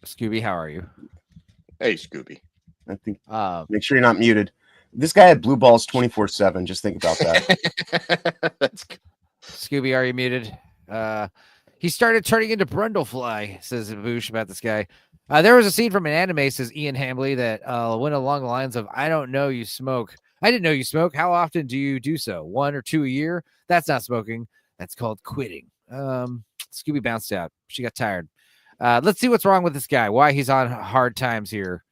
Scooby, how are you? Hey, Scooby. I think. Make sure you're not muted. This guy had blue balls 24/7. Just think about that. Scooby, are you muted? He started turning into Brundlefly, says Boosh about this guy. There was a scene from an anime, says Ian Hambley, that went along the lines of, I don't know you smoke. I didn't know you smoke. How often do you do so? 1 or 2 a year? That's not smoking. That's called quitting. Scooby bounced out. She got tired. Let's see what's wrong with this guy. Why he's on hard times here.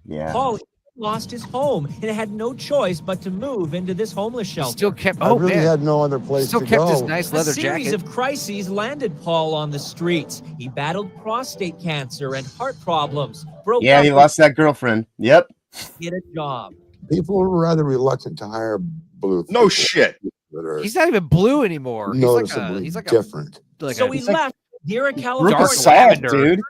Yeah. Paul lost his home and had no choice but to move into this homeless shelter. Still kept. I really had no other place Still to kept go. his nice leather A series jacket. of crises landed Paul on the streets. He battled prostate cancer and heart problems. Broke Yeah, up he lost that girlfriend. Yep. to get a job. People are rather reluctant to hire blue. No people shit. that are He's not even blue anymore. noticeably He's like different. So he left Deera, Rip California. of salt, dude.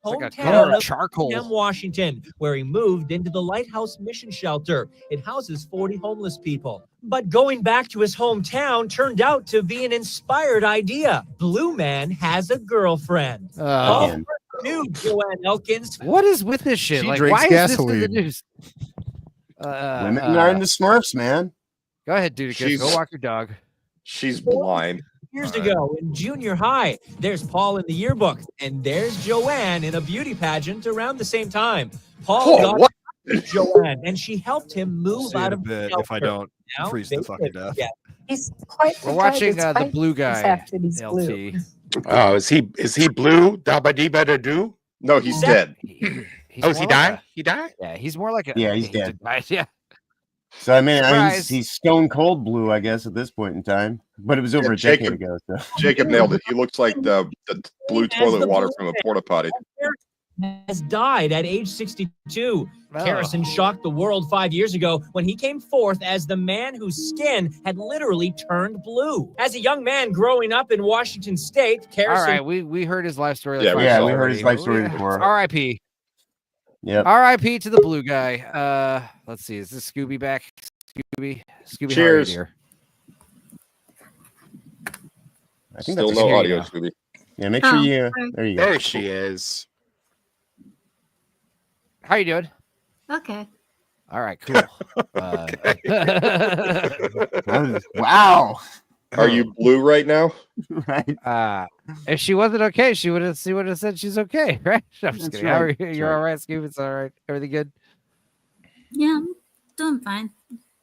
Like a Hometown color of of charcoal. Birmingham, Washington, where he moved into the Lighthouse Mission Shelter. It houses 40 homeless people. But going back to his hometown turned out to be an inspired idea. Blue Man has a girlfriend. Oh, New Joanne Elkins. what is with this shit? She Like, drinks why is this in the gasoline. news? Women are into Smurfs, man. Go ahead, dude. Go walk your dog. She's blind. Years ago in junior high, there's Paul in the yearbook, and there's Joanne in a beauty pageant around the same time. Paul got what? Joanne, and she helped him move See out in a of the bit if I shelter. don't Now freeze they to fucking live death. together. He's quite We're watching the blue guy. He's LT. Oh, is he blue? Dabba dee ba da do? No, he's dead. He's Oh, is he more like died? He died? Yeah, he's more like a. Yeah, he's dead. Yeah. So I mean, Surprise. he's stone cold blue, I guess, at this point in time. But it was over a decade ago. So. Jacob nailed it. He looks like the blue toilet the water blue from a porta potty. Has died at age 62. Oh. Harrison shocked the world 5 years ago when he came forth as the man whose skin had literally turned blue. As a young man growing up in Washington State, All Harrison right, we heard his life story. Yeah, we heard his life story before. R.I.P. Yep. R.I.P. to the blue guy. Let's see. Is this Scooby back? Scooby, Cheers. how are you, dear? I think Still that's no here you audio, go. Scooby. Yeah, make sure you. hi. There you go. There she is. How you doing? Okay. All right, cool. Wow. Are you blue right now? Right. If she wasn't okay, she would have said she's okay, right? I'm just That's kidding. How are right. you? You're all right, Scoob? It's all right. Everything good? Yeah, I'm doing fine.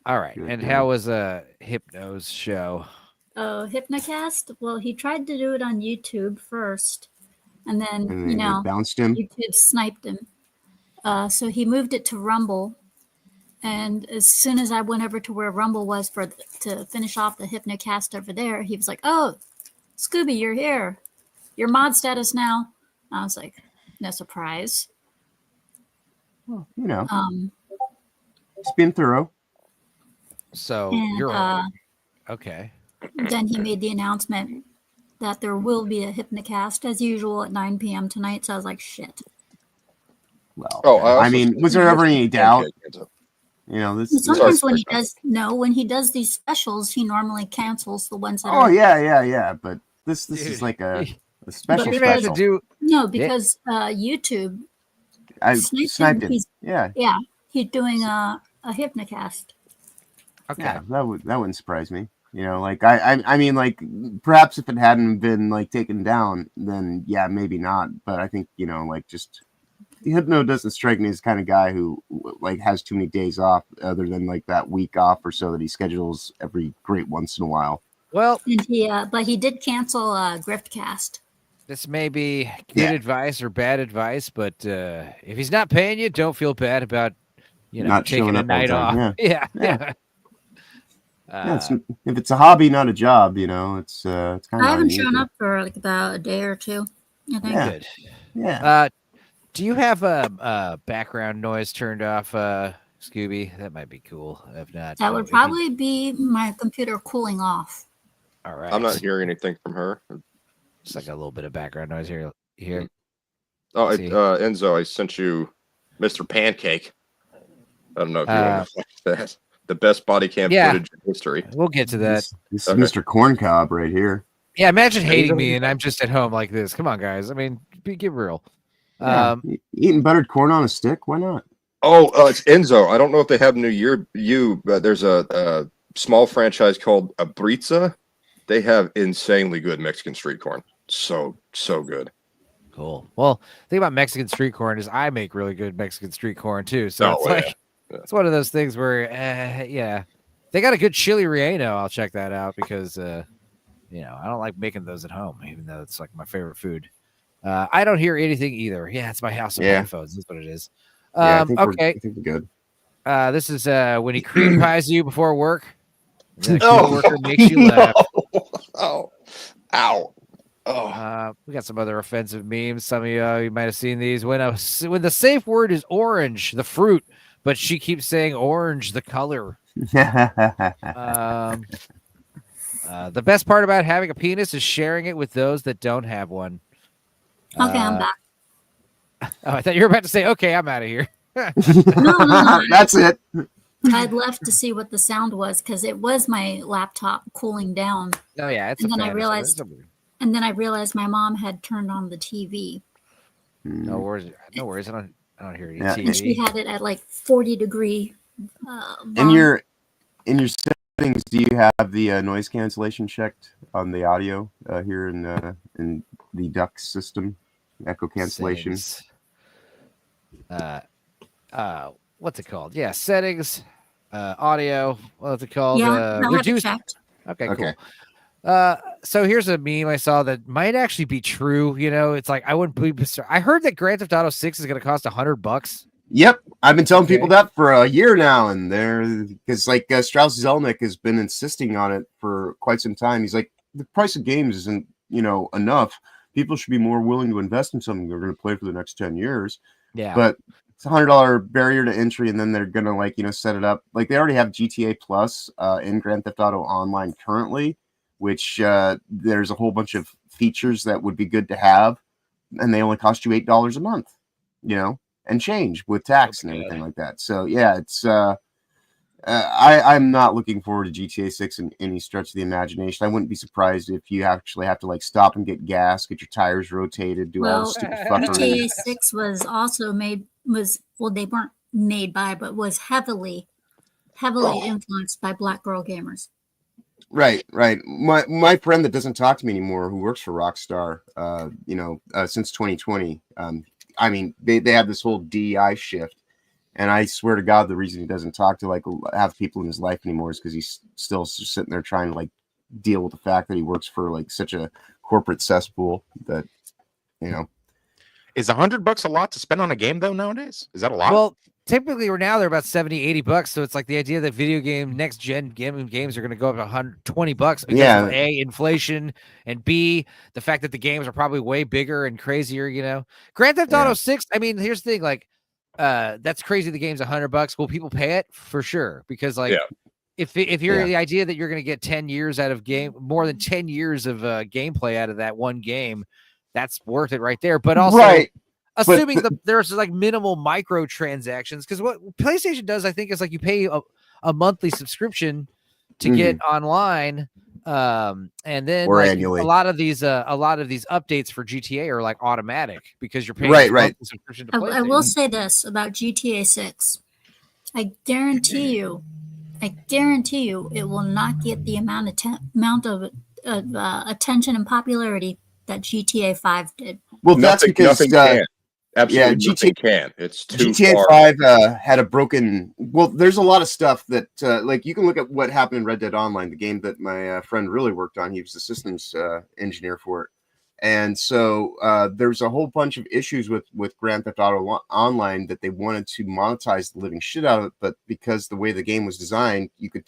All right. And how was Hypno's show? Oh, Hypnocast? Well, he tried to do it on YouTube first, and then, And then it bounced him. YouTube sniped him. So he moved it to Rumble. And as soon as I went over to where Rumble was to finish off the Hypnocast over there, he was like, "Oh, Scooby, you're here. You're mod status now." I was like, "No surprise." Well, you know, just being thorough. So And, you're okay. Then he made the announcement that there will be a Hypnocast as usual at 9 p.m. tonight. So I was like, "Shit." Well, I mean, was there ever any doubt? You know, this. Sometimes when he does these specials, he normally cancels the ones that. Oh yeah. But this is like a special. No, because YouTube sniped him. He's doing a Hypnocast. Okay, yeah, that wouldn't surprise me. You know, like I mean, like perhaps if it hadn't been like taken down, then yeah, maybe not. But I think like just. Hypno doesn't strike me as the kind of guy who like has too many days off other than like that week off or so that he schedules every great once in a while. Well, and but he did cancel Griftcast. This may be good advice or bad advice, but if he's not paying you, don't feel bad about not taking a night off. Yeah. If it's a hobby, not a job, it's kind of. I haven't shown up for like about a day or two. I think. Yeah. Good. Yeah. Do you have a background noise turned off, Scooby? That might be cool. If not, that would probably be my computer cooling off. All right. I'm not hearing anything from her. Just like a little bit of background noise here. Oh, Enzo, I sent you Mr. Pancake. I don't know if you want to watch that. The best body cam footage in history. We'll get to that. This is Mr. Corncob right here. Yeah, imagine hating me and I'm just at home like this. Come on, guys. I mean, get real. Yeah. Eating buttered corn on a stick? Why not? Oh, it's Enzo. I don't know if they have but there's a small franchise called Abritza. They have insanely good Mexican street corn. So good. Cool. Well, the thing about Mexican street corn is I make really good Mexican street corn too. So it's one of those things where, they got a good chili relleno. I'll check that out because, I don't like making those at home, even though it's like my favorite food. I don't hear anything either. Yeah, it's my house of headphones. That's what it is. I think okay. I think we're good. This is when he cream pies you before work. Worker makes you laugh. Ow. Oh. We got some other offensive memes. Some of you might have seen these. When the safe word is orange, the fruit, but she keeps saying orange, the color. The best part about having a penis is sharing it with those that don't have one. Okay, I'm back. Oh, I thought you were about to say, okay, I'm out of here. No. That's it. I'd left to see what the sound was because it was my laptop cooling down. Oh yeah, and then I realized my mom had turned on the TV. No worries. I don't hear any Yeah. TV. And she had it at like 40-degree. In your settings, do you have the noise cancellation checked on the audio here in the Dux system? Echo cancellation. What's it called? Yeah, settings, audio. What's it called? Yeah, reduce. Okay, cool. So here's a meme I saw that might actually be true. It's like I wouldn't believe. I heard that Grand Theft Auto 6 is going to cost $100. Yep, I've been telling people that for a year now, and because like Strauss Zelnick has been insisting on it for quite some time. He's like, the price of games isn't enough. People should be more willing to invest in something they're going to play for the next 10 years. Yeah, but it's $100 barrier to entry, and then they're going to set it up. Like they already have GTA Plus in Grand Theft Auto Online currently, which there's a whole bunch of features that would be good to have, and they only cost you $8 a month, and change with tax and everything like that. So yeah, it's I'm not looking forward to GTA 6 in any stretch of the imagination. I wouldn't be surprised if you actually have to stop and get gas, get your tires rotated, do all the stupid fuckery. GTA 6 was also they weren't made by, but was heavily influenced by black girl gamers. Right. My friend that doesn't talk to me anymore, who works for Rockstar, since 2020. I mean, they have this whole DEI shift, and I swear to God, the reason he doesn't talk to have people in his life anymore is because he's still sitting there trying to deal with the fact that he works for such a corporate cesspool that, Is $100 a lot to spend on a game though nowadays? Is that a lot? Well, typically now they're about $70-$80. So it's like the idea that next gen games are going to go up to $120 because of A, inflation, and B, the fact that the games are probably way bigger and crazier. Grand Theft Auto 6. I mean, here's the thing, that's crazy. The game's $100. Will people pay it? For sure, because if you're the idea that you're going to get 10 years out of more than 10 years of gameplay out of that one game, that's worth it right there. But also, assuming there's minimal microtransactions, because what PlayStation does, I think, is you pay a monthly subscription to get online, and then annually. a lot of these updates for GTA are automatic because you're paying a monthly subscription to PlayStation. I will say this about GTA 6: I guarantee you, it will not get the amount of attention and popularity that GTA 5 did. Well, that's because nothing can. Absolutely, GTA can. It's too GTA far. 5 had a broken. Well, there's a lot of stuff that you can look at what happened in Red Dead Online, the game that my friend really worked on. He was the systems engineer for it, and so there's a whole bunch of issues with Grand Theft Auto Online that they wanted to monetize the living shit out of it, but because the way the game was designed, you could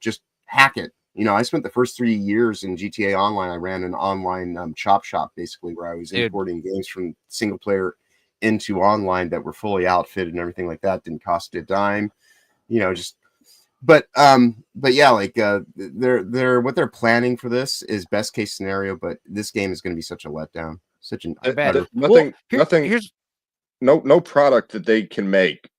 just hack it. I spent the first 3 years in GTA Online. I ran an online chop shop, basically, where I was importing games from single player into online that were fully outfitted and everything like that. Didn't cost a dime, But yeah, they're what they're planning for this is best case scenario. But this game is going to be such a letdown. No product that they can make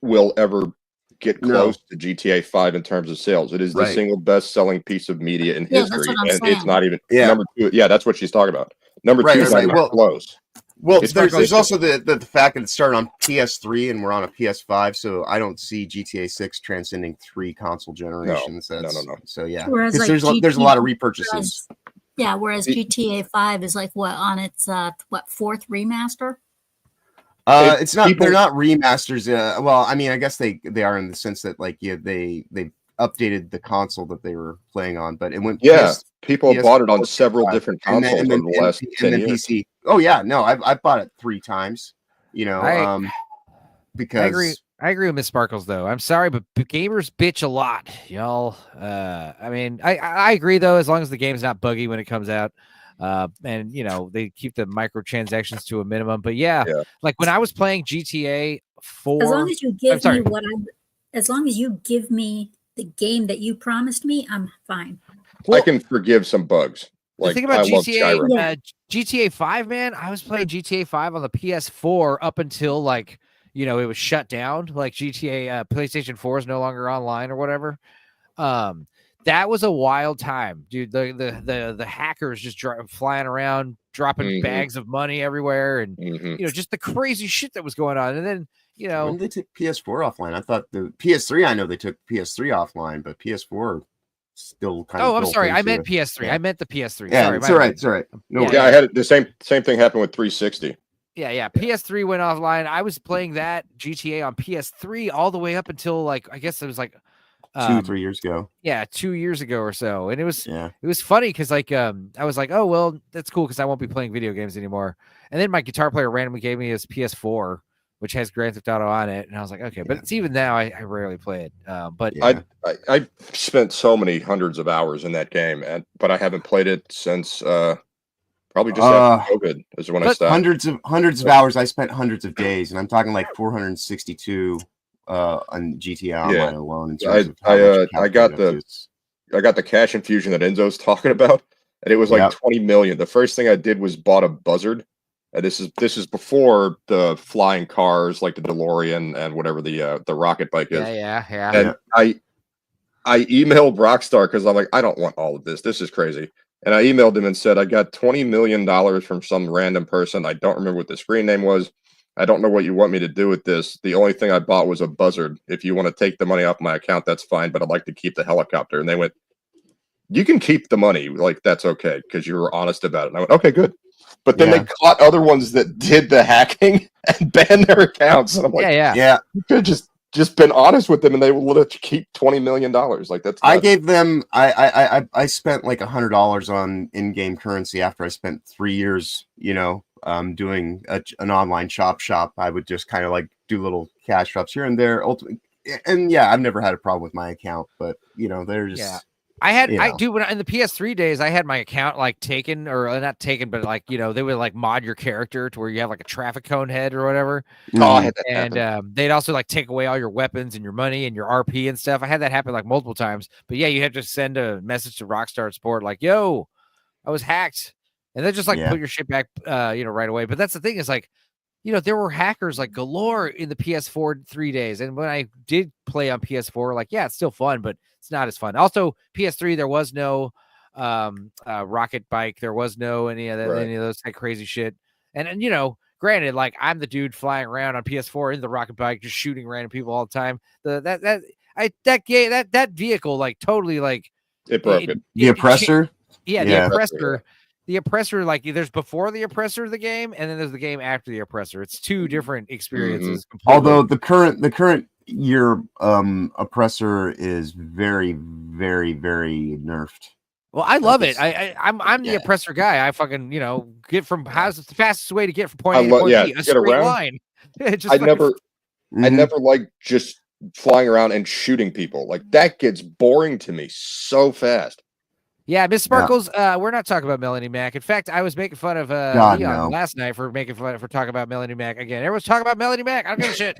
will ever get close to GTA 5 in terms of sales. It is the single best-selling piece of media in history, and it's not even number 2. Yeah, that's what she's talking about. Number 2 is not even close. Well, there's also the fact that it started on PS3 and we're on a PS5, so I don't see GTA 6 transcending 3 console generations. No. So yeah, Whereas there's a lot of repurchases. Whereas GTA 5 is on its 4th remaster. It's not. They're not remasters. Well, I mean, I guess they are in the sense that they updated the console that they were playing on, but it went. People bought it on several different consoles over the last 10 years. PC. Oh yeah, no, I've bought it 3 times. Because I agree with Miss Sparkles though. I'm sorry, but gamers bitch a lot, y'all. I mean, I agree though, as long as the game's not buggy when it comes out. And they keep the microtransactions to a minimum. But like when I was playing GTA 4, as long as you give me the game that you promised me, I'm fine. I can forgive some bugs. The thing about GTA 5, man, I was playing GTA 5 on the PS4 up until it was shut down. Like GTA PlayStation 4 is no longer online or whatever. That was a wild time, dude. The hackers just flying around, dropping bags of money everywhere, and just the crazy shit that was going on. And then when they took PS4 offline, I thought the PS3. I know they took PS3 offline, but PS4 still kind of. Oh, I'm sorry. I meant PS3. I meant the PS3. Yeah, sorry, it's all right. It's all right. No, I had the same thing happen with 360. Yeah. PS3 went offline. I was playing that GTA on PS3 all the way up until I guess it was 2-3 years ago. Yeah, 2 years ago or so. And it was funny because I was like, oh well, that's cool because I won't be playing video games anymore. And then my guitar player randomly gave me his PS4, which has Grand Theft Auto on it, and I was like, okay. But it's even now I rarely play it. But I spent so many hundreds of hours in that game, but I haven't played it since probably just after COVID is when I stopped. Hundreds of hours. I spent hundreds of days, and I'm talking 462 on GTA Online alone. In terms of I got the cash infusion that Enzo's talking about, and it was 20 million. The first thing I did was bought a buzzard. This is before the flying cars like the DeLorean and whatever the rocket bike is. Yeah. And I emailed Rockstar because I'm like, I don't want all of this. This is crazy. And I emailed them and said I got $20 million from some random person. I don't remember what the screen name was. I don't know what you want me to do with this. The only thing I bought was a buzzard. If you want to take the money off my account, that's fine, but I'd like to keep the helicopter. And they went, you can keep the money. Like, that's okay, because you were honest about it. And I went, okay, good. But then they caught other ones that did the hacking and banned their accounts. And I'm like, yeah. You could have just been honest with them, and they would let you keep $20 million. Like, that's nuts. I gave them. I spent like $100 on in-game currency after I spent 3 years, doing an online shop. I would just kind of like do little cash drops here and there. Ultimately, and yeah, I've never had a problem with my account, but they're just. I do when in the PS3 days, I had my account like taken or not taken, but like, they would like mod your character to where you have like a traffic cone head or whatever. Oh, I had that and they'd also like take away all your weapons and your money and your RP and stuff. I had that happen like multiple times, but yeah, you have to send a message to Rockstar support like, yo, I was hacked. And then just like put your shit back, right away. But that's the thing is like, there were hackers like galore in the PS4 3 days. And when I did play on PS4, like, yeah, it's still fun, but it's not as fun. Also, PS3, there was no rocket bike. There was no any of those like crazy shit. And granted, like I'm the dude flying around on PS4 in the rocket bike, just shooting random people all the time. That vehicle like totally like it broke it. The oppressor. The oppressor. The oppressor, like there's before the oppressor of the game, and then there's the game after the oppressor. It's two different experiences. Although the current year oppressor is very, very, very nerfed. Well, I love it. I'm the oppressor guy. I fucking get from how's the fastest way to get from point A to point B, a straight line. I never like just flying around and shooting people. Like that gets boring to me so fast. Yeah, Miss Sparkles, we're not talking about Melanie Mac. In fact, I was making fun of Leon last night for talking about Melanie Mac again. Everyone's talking about Melanie Mac. I don't give a shit.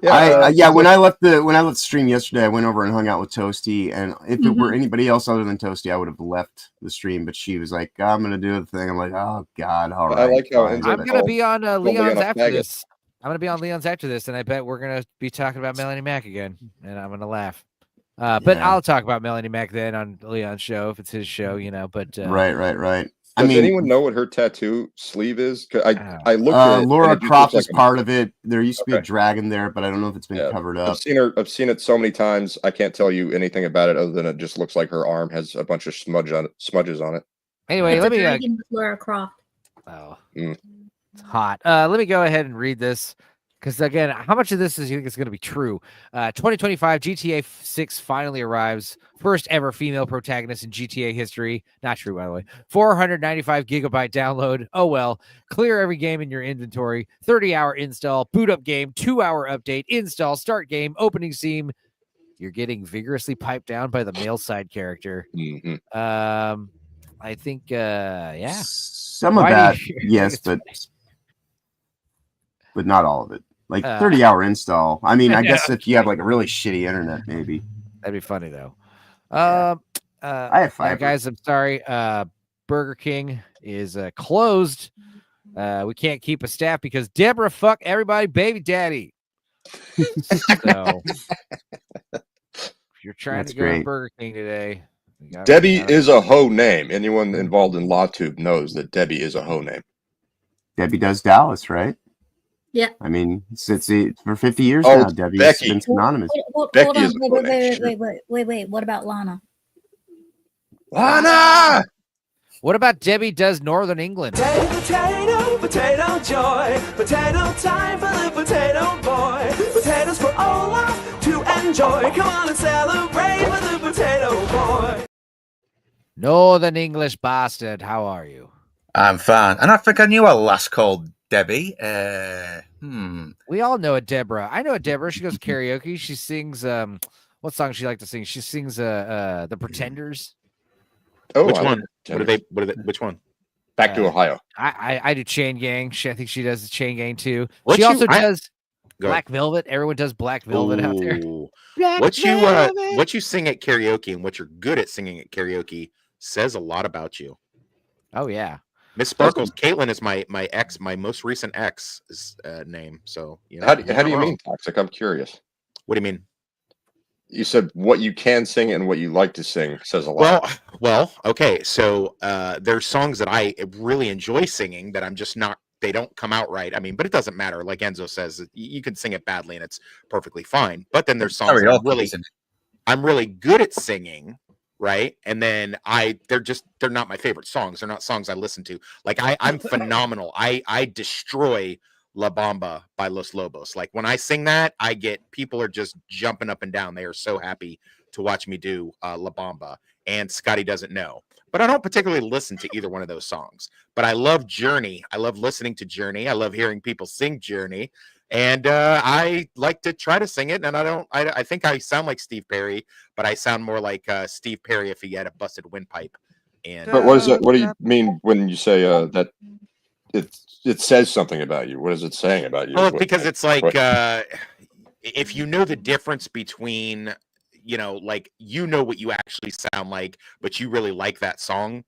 When I left the stream yesterday, I went over and hung out with Toasty, and if it were anybody else other than Toasty, I would have left the stream. But she was like, "I'm gonna do the thing." I'm like, "Oh God, all right." I like how I'm gonna be on Leon's after this. I'm gonna be on Leon's after this, and I bet we're gonna be talking about Melanie Mac again, and I'm gonna laugh. But I'll talk about Melanie Mac then on Leon's show if it's his show, But right. Does anyone know what her tattoo sleeve is? I looked at it. Laura Croft is part of it. There used to be a dragon there, but I don't know if it's been covered up. I've seen it so many times. I can't tell you anything about it other than it just looks like her arm has a bunch of smudges on it. Anyway, let me. Laura Croft. Oh, it's hot. Let me go ahead and read this. Because again, how much of this is you think is going to be true? 2025 GTA 6 finally arrives. First ever female protagonist in GTA history. Not true, by the way. 495 gigabyte download. Oh well. Clear every game in your inventory. 30-hour install. Boot up game. 2-hour update. Install. Start game. Opening scene. You're getting vigorously piped down by the male side character. I think, Some of that, yes, but not all of it. Like 30-hour install. I mean, I guess if you have like a really shitty internet, maybe that'd be funny though. I have 5 guys. I'm sorry. Burger King is closed. We can't keep a staff because Deborah fuck everybody, baby daddy. So if you're trying to go to Burger King today, Debbie is a hoe name. Anyone involved in LawTube knows that Debbie is a hoe name. Debbie Does Dallas, right? Yeah. I mean, it's for 50 years now, Debbie's been synonymous. Hold on. Wait. What about Lana? Lana! What about Debbie Does Northern England? Potato joy. Potato time for the potato boy. Potatoes for Olaf to enjoy. Come on and celebrate with the potato boy. Northern English bastard, how are you? I'm fine. And I think I knew a lass called Debbie. We all know a Deborah. I know a Deborah. She goes karaoke. She sings what song she like to sing? She sings The Pretenders. Oh, which one? Which one? Back to Ohio. I do Chain Gang. I think she does the Chain Gang too. She also does Black Velvet. Everyone does Black Velvet out there. What you sing at karaoke and what you're good at singing at karaoke says a lot about you. Oh yeah. Miss Sparkles, Caitlin is my most recent ex's name. So how do you mean toxic? I'm curious. What do you mean? You said what you can sing and what you like to sing says a lot. Well, okay. So there's songs that I really enjoy singing that I'm just not they don't come out right. I mean, but it doesn't matter. Like Enzo says, you can sing it badly and it's perfectly fine. But then there's songs that I'm really good at singing, right? And then they're not my favorite songs. They're not songs I listen to. Like I'm phenomenal. I destroy La Bamba by Los Lobos. Like when I sing that, people are just jumping up and down. They are so happy to watch me do La Bamba. And Scotty doesn't know. But I don't particularly listen to either one of those songs. But I love Journey. I love listening to Journey. I love hearing people sing Journey. And I like to try to sing it. And I think I sound like Steve Perry, but I sound more like Steve Perry if he had a busted windpipe. And But what do you mean when you say that it says something about you? What is it saying about you? Well, because it's like if you know the difference between what you actually sound like, but you really like that song.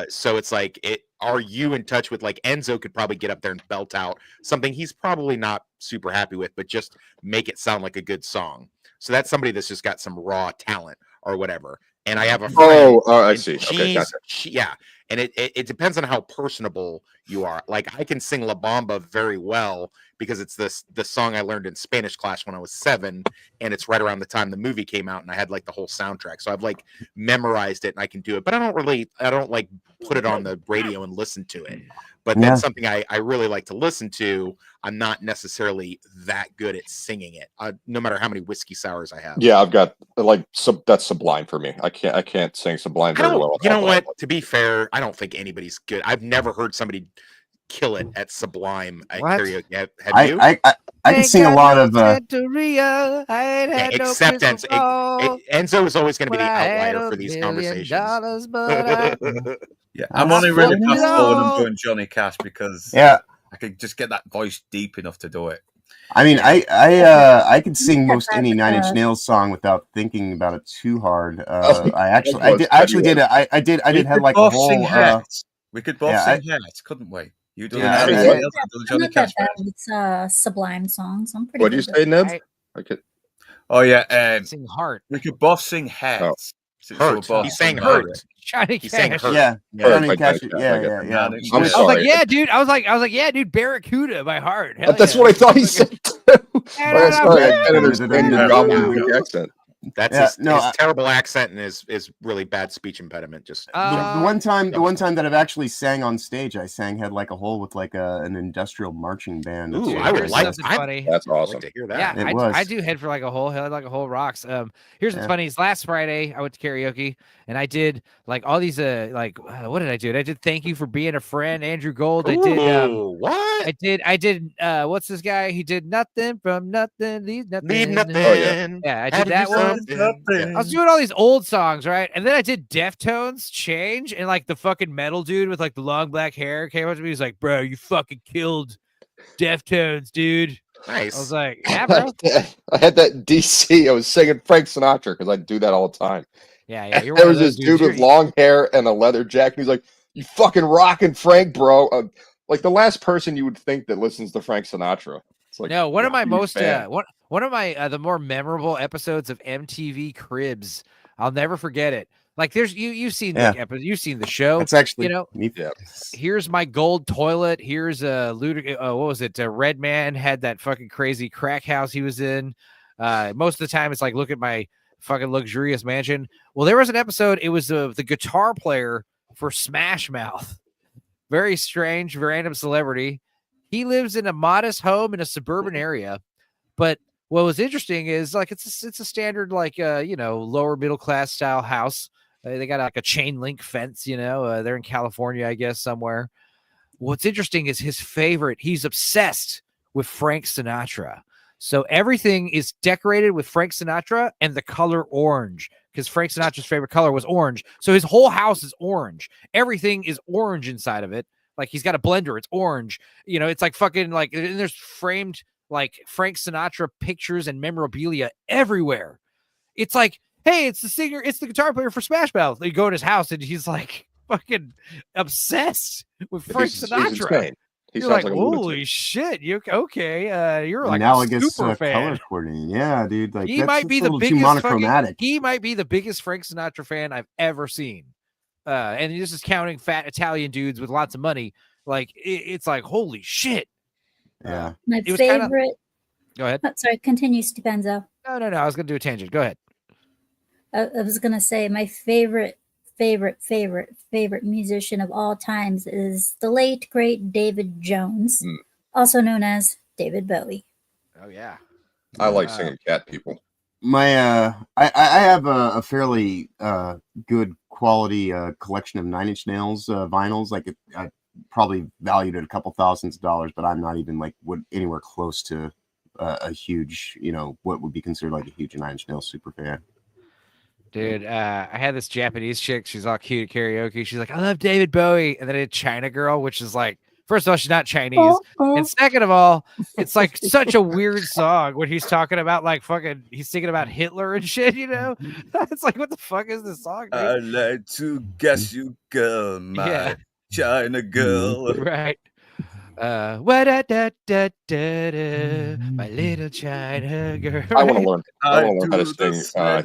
So it's like, are you in touch with, like, Enzo could probably get up there and belt out something he's probably not super happy with, but just make it sound like a good song. So that's somebody that's just got some raw talent or whatever. And I have a friend. Oh, I see. Okay, gotcha. Yeah. And it depends on how personable you are. Like, I can sing La Bamba very well because it's the song I learned in Spanish class when I was 7, and it's right around the time the movie came out, and I had like the whole soundtrack. So I've like memorized it and I can do it, but I don't like put it on the radio and listen to it. But that's something I really like to listen to. I'm not necessarily that good at singing it, no matter how many whiskey sours I have. Yeah, I've got that's Sublime for me. I can't sing Sublime very well. You know what? To be fair, I don't think anybody's good. I've never heard somebody kill it at Sublime at karaoke. Have you? I can sing a lot of except Enzo is always going to be the outlier for these conversations. Yeah, I'm only really comfortable when I'm doing Johnny Cash because I could just get that voice deep enough to do it. I mean, I could sing most any Nine Inch Nails song without thinking about it too hard. I did have like a whole. We could both sing Hearts, couldn't we? You do Johnny Cash. It's Sublime songs. I'm pretty. What do you say, Ned? Oh yeah, sing Heart. We could both sing Hearts. He sang Hurt. Johnny Cash. Yeah. Johnny Cash. Yeah. I'm sorry. I was like, yeah, dude. I was like, yeah, dude. Barracuda by Heart. That's what I thought he said too. Sorry, I can't understand your gobbledygook accent. That's his terrible accent and his really bad speech impediment. Just the one time that I've actually sang on stage, I sang "Head Like a Hole" with like an industrial marching band. Ooh, I would like that. Funny. That's awesome. Like to hear that. Yeah, I do Head for Like a Hole. Head Like a Hole rocks. Here's what's funny is last Friday I went to karaoke and I did like all these what did I do? I did Thank You for Being a Friend, Andrew Gold. I did what? I did what's this guy? He did Nothing from Nothing, Leave Nothing. Leave Nothing. Yeah, I did that one. I was doing all these old songs, right? And then I did Deftones Change, and like the fucking metal dude with like the long black hair came up to me. He's like, bro, you fucking killed Deftones, dude. Nice. I was like, yeah, bro. I had that in DC. I was singing Frank Sinatra because I do that all the time. Yeah. There was this dude with long hair and a leather jacket. He's like, you fucking rocking Frank, bro. Like the last person you would think that listens to Frank Sinatra. It's like, no, one of my most one of my the more memorable episodes of MTV Cribs. I'll never forget it. Like there's you've seen the episode, you've seen the show. It's actually Here's my gold toilet. Here's what was it? Red Man had that fucking crazy crack house he was in. Most of the time it's like look at my fucking luxurious mansion. Well, there was an episode. It was the guitar player for Smash Mouth. Very strange, random celebrity. He lives in a modest home in a suburban area, but what was interesting is like it's a standard like lower middle class style house. They got like a chain link fence, they're in California, I guess, somewhere. What's interesting is he's obsessed with Frank Sinatra. So everything is decorated with Frank Sinatra and the color orange because Frank Sinatra's favorite color was orange. So his whole house is orange. Everything is orange inside of it. Like he's got a blender. It's orange. It's like fucking like, and there's framed like Frank Sinatra pictures and memorabilia everywhere. It's like, hey, it's the guitar player for Smash Mouth. You go in his house and he's like fucking obsessed with Frank Sinatra. You're like, holy shit! You're like analogous super fan. Color coordinating. Yeah, dude. Like he might be the biggest. Too monochromatic. He might be the biggest Frank Sinatra fan I've ever seen. And this is counting fat Italian dudes with lots of money. Like it's like holy shit. Yeah. My It was kinda- favorite. Go ahead. Sorry, continue, Stupenzo. No. I was gonna do a tangent. Go ahead. I was gonna say my favorite musician of all times is the late great David Jones, also known as David Bowie. Oh yeah. I like singing Cat People. My I have a fairly good quality collection of Nine Inch Nails vinyls. Like I probably valued at a couple thousands of dollars, but I'm not even like anywhere close to a huge, what would be considered like a huge Nine Inch Nails super fan. Dude, I had this Japanese chick. She's all cute at karaoke. She's like, I love David Bowie. And then a China girl, which is like, first of all, she's not Chinese. And second of all, it's like such a weird song when he's talking about like fucking, he's singing about Hitler and shit, It's like, what the fuck is this song, dude? I like to guess you, girl, my China girl. Right. My little China girl. I want to learn how to sing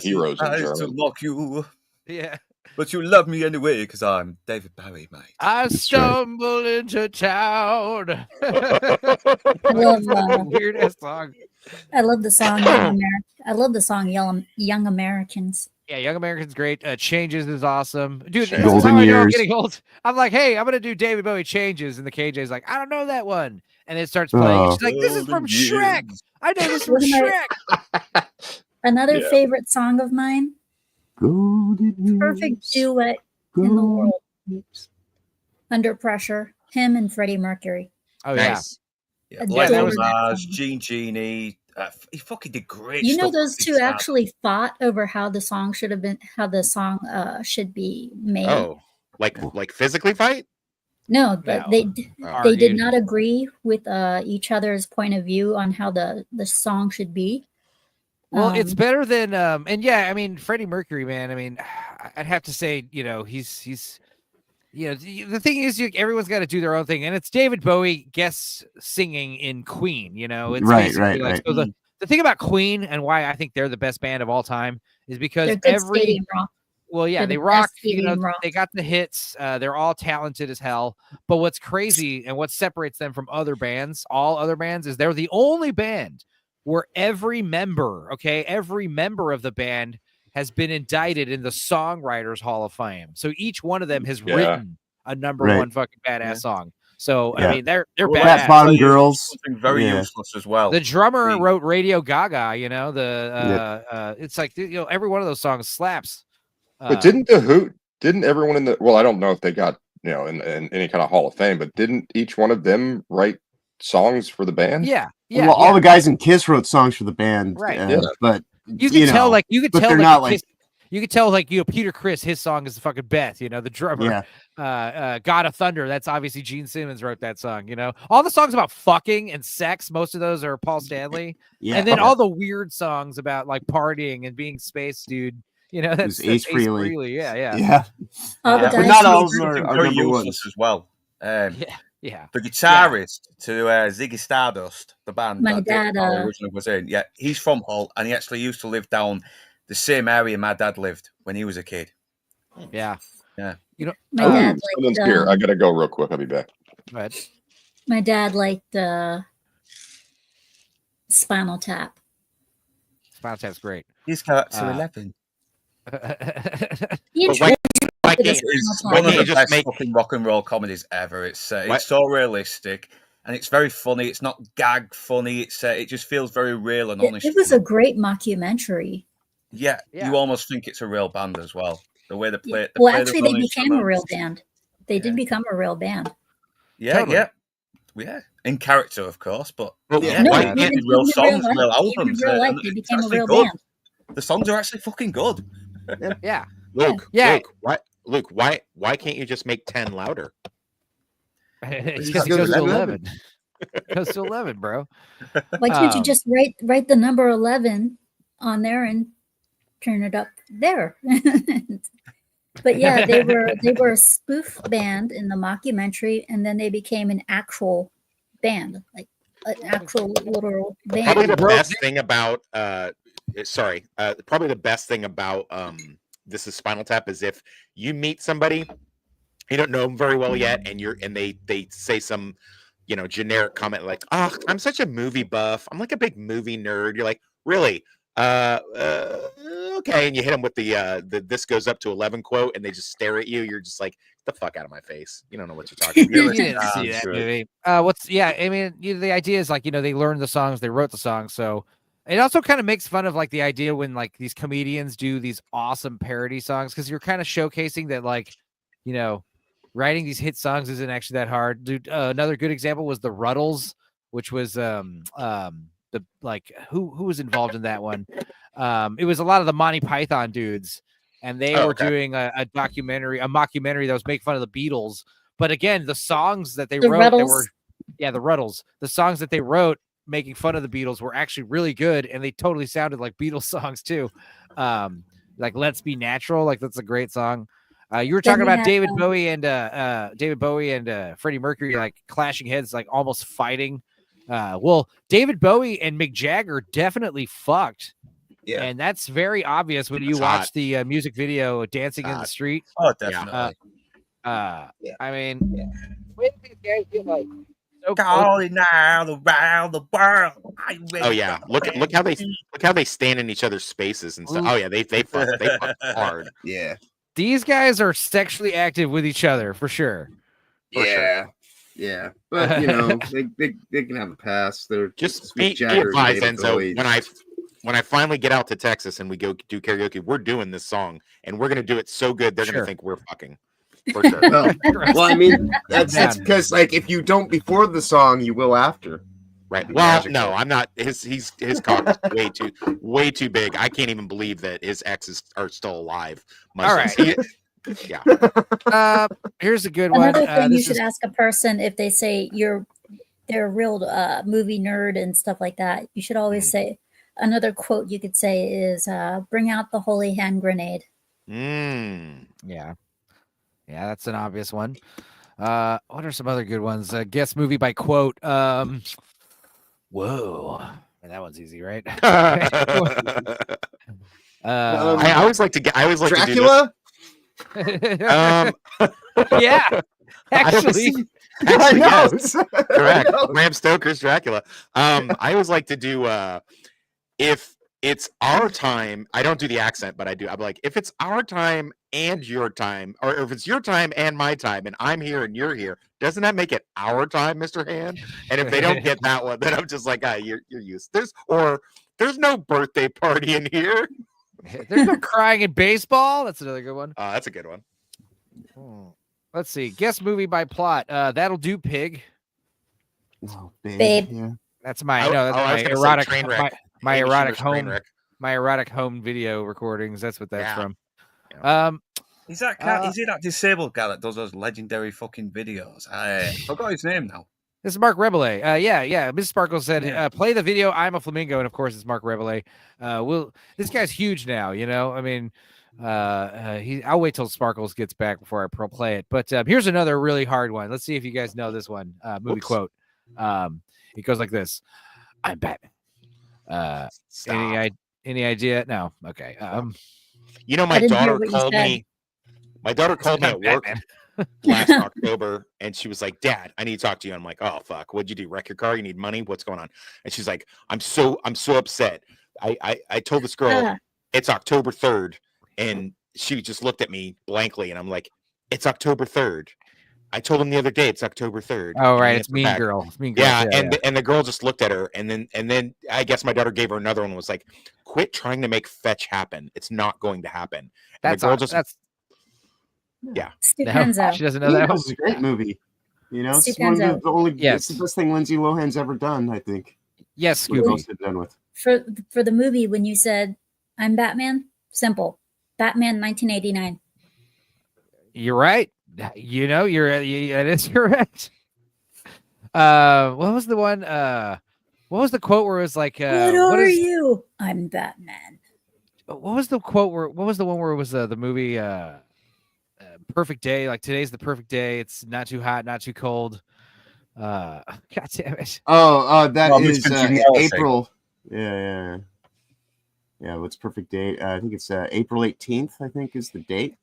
Heroes in German. To mock you. Yeah. But you love me anyway because I'm David Bowie, mate. I stumble into town. I love weird ass song. I love the song Young American. I love the song Young Americans. Yeah, Young American's great. Changes is awesome. Dude, Golden that's how I know I'm Years. getting old. I'm like, hey, I'm going to do David Bowie Changes. And the KJ's like, I don't know that one. And it starts playing. And she's like, this is from Shrek. I know this from One of my- Shrek. Another favorite song of mine. Perfect duet in the world. Under Pressure. Him and Freddie Mercury. Oh, Nice. yeah. Yeah, Adore Lennon that Mars, song. Gene Genie. He fucking did great You stuff. know, those with two Big Star. actually fought over how the song should have been, how the song should be made. Oh, like physically fight? No, but No. they Argued. did not agree with each other's point of view on how the song should be. Well, it's Um, better than, and yeah, I mean, Freddie Mercury, man. I mean, I'd have to say, he's the thing is, everyone's got to do their own thing, and it's David Bowie guest singing in Queen. It's Right, basically right. So the thing about Queen and why I think they're the best band of all time is because they're good stadium rock. well, yeah, They're they the rock. best stadium rock. They got the hits. They're all talented as hell. But what's crazy and what separates them from other bands, all other bands, is they're the only band where every member of the band has been indicted in the Songwriters Hall of Fame. So each one of them has written a number one fucking badass song. So I mean, they're Well, badass. Fat Bottom Girls. Something very Yeah. useless as well. The drummer wrote Radio Gaga. It's like every one of those songs slaps. But didn't everyone in the, well, I don't know if they got, in any kind of Hall of Fame, but didn't each one of them write songs for the band? Yeah. Well, all the guys in Kiss wrote songs for the band, Right. but You could tell, but they're not like. You could tell, Peter Criss, his song is the fucking Beth, the drummer. God of Thunder, that's obviously Gene Simmons wrote that song, All the songs about fucking and sex, most of those are Paul Stanley. Yeah. And then all the weird songs about like partying and being space dude, that's Ace Frehley. Yeah. All the But guys not who- all of them are very number useless ones. as well. Yeah. The guitarist to Ziggy Stardust, the band My that dad, Paul originally was in, he's from Hull, and he actually used to live down the same area my dad lived when he was a kid. Yeah. Yeah. My dad Someone's liked, here. I gotta go real quick. I'll be back. Go ahead. my dad liked Spinal Tap. Spinal Tap's great. He's character 11. He But why introduced me to can't- Spinal It's Tap. one of you the just best make- fucking rock and roll comedies ever. It's so realistic and it's very funny. It's not gag funny. It just feels very real and honest. It was a great mockumentary. Yeah, you almost think it's a real band as well. The way they play it. Well, actually, they became a real band. They did become a real band. Yeah, Totally. yeah. In character, of course, but Well, yeah, No, they even- did even real in songs, real life- real even in albums. real life, and they it's became a actually real good. band. The songs are actually fucking good. Yeah. Luke, Yeah. Luke, why can't you just make 10 louder? It goes goes to to 11. 11. It goes to 11, bro. Why can't you Um, just write the number 11 on there and turn it up there? But yeah, they were a spoof band in the mockumentary, and then they became an actual band, like an actual literal Probably band. the best thing about probably the best thing about this is Spinal Tap is if you meet somebody you don't know them very well yet, and they say some, generic comment like, "Oh, I'm such a movie buff. I'm like a big movie nerd." You're like, "Really? Okay." And you hit them with the "this goes up to 11" quote, and they just stare at you. You're just like, "The fuck out of my face. You don't know what you're talking about." You didn't see that movie. I mean, the idea is like, they learned the songs, they wrote the songs. So it also kind of makes fun of like the idea when like these comedians do these awesome parody songs, because you're kind of showcasing that, like, writing these hit songs isn't actually that hard. Dude, another good example was the Ruddles, which was the like who was involved in that one. It was a lot of the Monty Python dudes, and they were doing a mockumentary that was making fun of the Beatles. But again, the songs that they wrote, the Ruddles, the songs that they wrote making fun of the Beatles were actually really good, and they totally sounded like Beatles songs too. Like "Let's Be Natural," like that's a great song. You were talking about David Bowie and Freddie Mercury like clashing heads, like almost fighting. Well, David Bowie and Mick Jagger definitely fucked. Yeah, and that's very obvious when you watch the music video "Dancing in the Street." Oh, definitely. I mean, when these guys get like so calling now around the world. Oh yeah, look how they stand in each other's spaces and stuff. Oh yeah, they fuck hard. Yeah, these guys are sexually active with each other for sure. Yeah, but they can have a pass. They're just be advised, Enzo. When I finally get out to Texas and we go do karaoke, we're doing this song, and we're gonna do it so good they're gonna think we're fucking. For sure. Well, I mean, that's because like if you don't before the song, you will after. Right. Well, no, I'm not. His cock is way too big. I can't even believe that his exes are still alive. All right. Yeah. Here's a good one. Another thing you should ask a person if they say they're a real movie nerd and stuff like that. You should always say, another quote you could say is, "Bring out the holy hand grenade." Yeah. Yeah, that's an obvious one. What are some other good ones? Guess movie by quote. Whoa. And that one's easy, right? I always like to Dracula? To do this. Yeah. Actually, I know. Yes. Correct. Bram Stoker's Dracula. I always like to do if it's our time, I don't do the accent, but I do. I'm like, if it's our time and your time, or if it's your time and my time, and I'm here and you're here, doesn't that make it our time, Mr. Hand? And if they don't get that one, then I'm just like, you're used. There's no birthday party in here. There's no crying in baseball. That's another good one. That's a good one. Let's see. Guess movie by plot. That'll do, Pig. Oh, Babe. Yeah. That's my erotic my erotic home video recordings. That's what that's from. Is he that disabled guy that does those legendary fucking videos? I forgot his name now. This is Mark Rebele. Yeah. Mrs. Sparkle said, play the video. I'm a flamingo. And of course, it's Mark Rebele. This guy's huge now, I mean, I'll wait till Sparkles gets back before I play it. But here's another really hard one. Let's see if you guys know this one. Movie quote. It goes like this. I'm Batman. Any idea? No. Okay. My daughter called me. My daughter called me at work last October, and she was like, "Dad, I need to talk to you." I'm like, "Oh fuck, what'd you do? Wreck your car? You need money? What's going on?" And she's like, "I'm so upset. I told this girl it's October 3rd, and she just looked at me blankly, and I'm like, it's October 3rd. I told him the other day it's October 3rd. Oh, right. It's Mean Girl. It's Mean Girl. Yeah, and the girl just looked at her, and then I guess my daughter gave her another one and was like, quit trying to make fetch happen. It's not going to happen. And the girl yeah. She doesn't know that. It's a great movie. It's one of the only it's the best thing Lindsay Lohan's ever done, I think. Yes, Scooby. Done with. For the movie, when you said, "I'm Batman," simple. Batman 1989. You're right. That is correct. What was the one? What was the quote where it was like, what are you? I'm Batman. What was the quote what was the one where it was the movie Perfect Day? Like, today's the perfect day. It's not too hot, not too cold. God damn it. That is April. Yeah. What's perfect date? I think it's April 18th, I think is the date.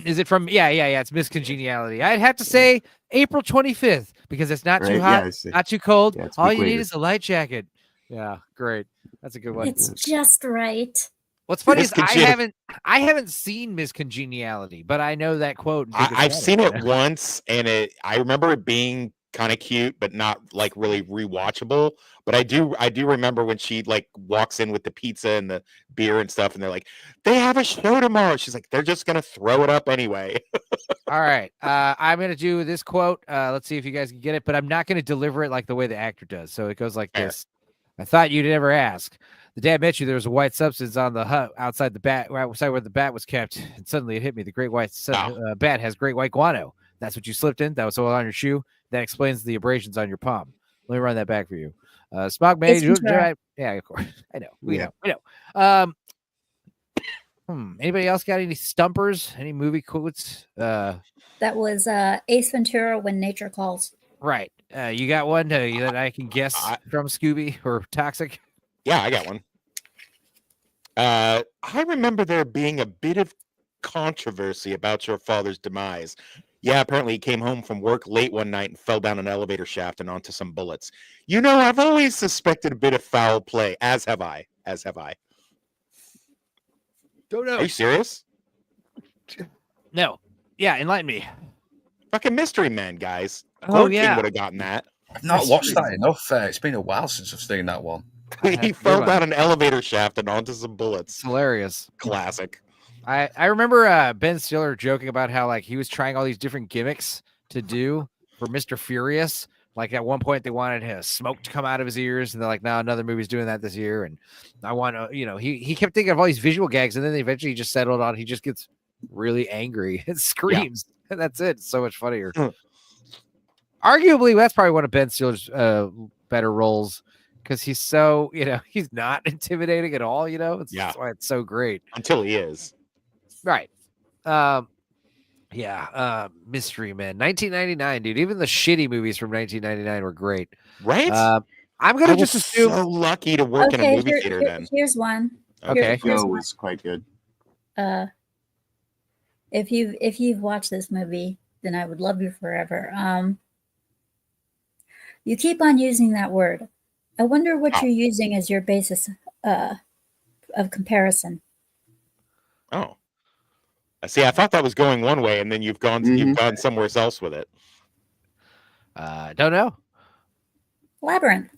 Is it from? Yeah. It's Miss Congeniality. I'd have to say April 25th because it's not too Right, hot, yeah, not too cold. yeah, it's All week you need later. is a light jacket. Yeah, great. That's a good one. It's just right. What's funny Miss is I Congeniality. haven't seen Miss Congeniality, but I know that quote. And think it's I've funny, seen you it know? once, and I remember it being kind of cute, but not like really rewatchable. But I do remember when she like walks in with the pizza and the beer and stuff, and they're like, "They have a show tomorrow." She's like, "They're just gonna throw it up anyway." All right, I'm gonna do this quote. Let's see if you guys can get it, but I'm not gonna deliver it like the way the actor does. So it goes like this. I thought you'd never ask. The day I met you, there was a white substance on the hut outside the bat, outside where the bat was kept, and suddenly it hit me. The great white bat has great white guano. That's what you slipped in. That was all on your shoe. That explains the abrasions on your palm. Let me run that back for you. Smog man, yeah, of course. I know. We know. Anybody else got any stumpers? Any movie quotes? That was Ace Ventura, When Nature Calls. Right. You got one that I can guess from Scooby or Toxic? Yeah, I got one. I remember there being a bit of controversy about your father's demise. Yeah, apparently he came home from work late one night and fell down an elevator shaft and onto some bullets. You know, I've always suspected a bit of foul play, as have I. Don't know. Are you serious? No. Yeah, enlighten me. Fucking Mystery Men, guys. Oh, yeah. Would have gotten that. I've not watched that enough. It's been a while since I've seen that one. He fell down an elevator shaft and onto some bullets. It's hilarious. Classic. I remember Ben Stiller joking about how like he was trying all these different gimmicks to do for Mr. Furious. Like at one point they wanted his smoke to come out of his ears, and they're like, "No, another movie's doing that this year." And I want to, he kept thinking of all these visual gags, and then eventually he just settled on he just gets really angry and screams, and that's it. It's so much funnier. Arguably, that's probably one of Ben Stiller's better roles. Because he's so, he's not intimidating at all, That's why it's so great. Until he is. Right. Mystery Men. 1999, dude. Even the shitty movies from 1999 were great. Right? I'm going to just assume. So lucky to work in a movie theater then. Here's one. Okay. Go was quite good. If you've watched this movie, then I would love you forever. You keep on using that word. I wonder what you're using as your basis of comparison. Oh, see, I thought that was going one way, and then you've gone somewhere else with it. Don't know. Labyrinth.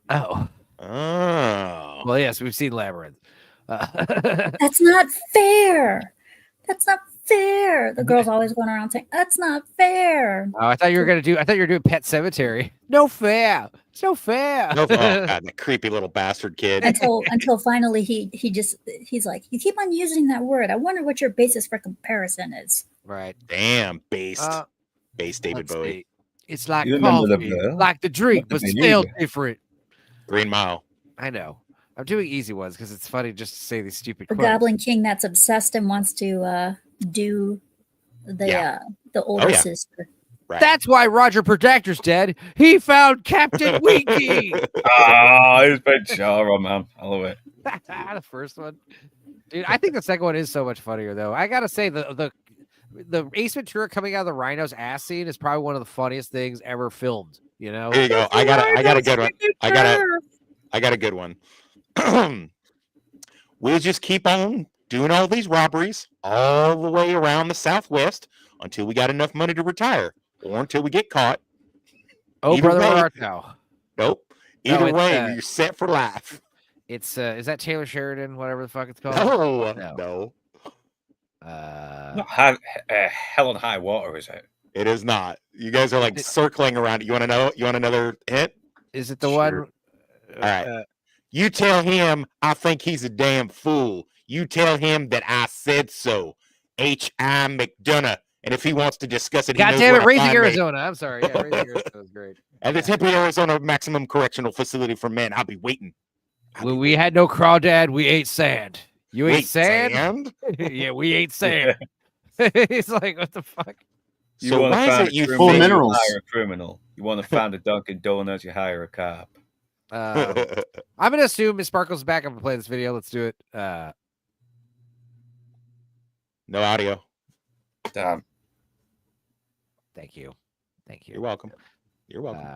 Oh. Well, yes, we've seen Labyrinth. That's not fair. That's not fair. The girl's always going around saying, "That's not fair." Oh, I thought you were doing Pet Cemetery. No fair. It's no fair. No, God, that creepy little bastard kid. Until finally he's like, "You keep on using that word. I wonder what your basis for comparison is." Right. Damn, based David Bowie. See. It's like coffee, like the drink, but still different. Green Mile. I know. I'm doing easy ones because it's funny just to say these stupid The quotes. Goblin King that's obsessed and wants to do the older sister. Right. That's why Roger Protector's dead. He found Captain Winky. He's been Chara, man. I love it. The first one, dude. I think the second one is so much funnier, though. I gotta say the Ace Ventura coming out of the rhino's ass scene is probably one of the funniest things ever filmed. There you go. I got a good one. I got a good one. We'll just keep on doing all these robberies all the way around the Southwest until we got enough money to retire, or until we get caught. Oh, Either brother, way- where art thou? Nope. No, Either it's, way, you're set for life. It's is that Taylor Sheridan, whatever the fuck it's called? No. Not Hell on High Water, is it? It is not. You guys are like circling around. You want to know? You want another hint? Is it the one? All right. You tell him I think he's a damn fool. You tell him that I said so. H.I. McDonough. And if he wants to discuss it, God he knows damn where it, to Raising find me. Arizona. I'm sorry. Yeah, Raising Arizona was great. At the Tempe, Arizona Maximum Correctional Facility for Men. I'll be waiting. We had no crawdad. We ate sand. You ate Wait, sand? Yeah, we ate sand. He's like, what the fuck? You want to why is find it you a full criminal, minerals? You hire a criminal. You want to find a Dunkin' Donuts, you hire a cop. I'm gonna assume Miss Sparkle's back. I'm gonna play this video. Let's do it. No audio. Damn. Thank you. Thank you. You're welcome. You're welcome.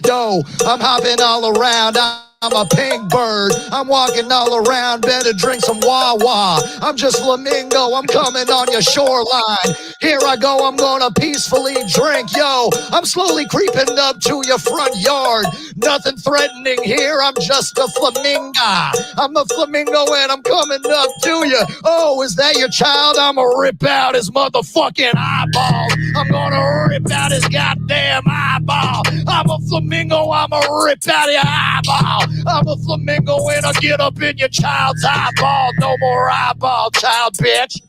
Yo, I'm hopping all around. I'm a pink bird. I'm walking all around. Better drink some Wawa. I'm just flamingo. I'm coming on your shoreline. Here I go. I'm gonna peacefully drink. Yo, I'm slowly creeping up to your front yard. Nothing threatening here. I'm just a flamingo. I'm a flamingo and I'm coming up to you. Oh, is that your child? I'm gonna rip out his motherfucking eyeball. I'm gonna rip out his goddamn eyeball. I'm a flamingo. I'm gonna rip out your eyeball. I'm a flamingo and I get up in your child's eyeball. No more eyeball, child bitch.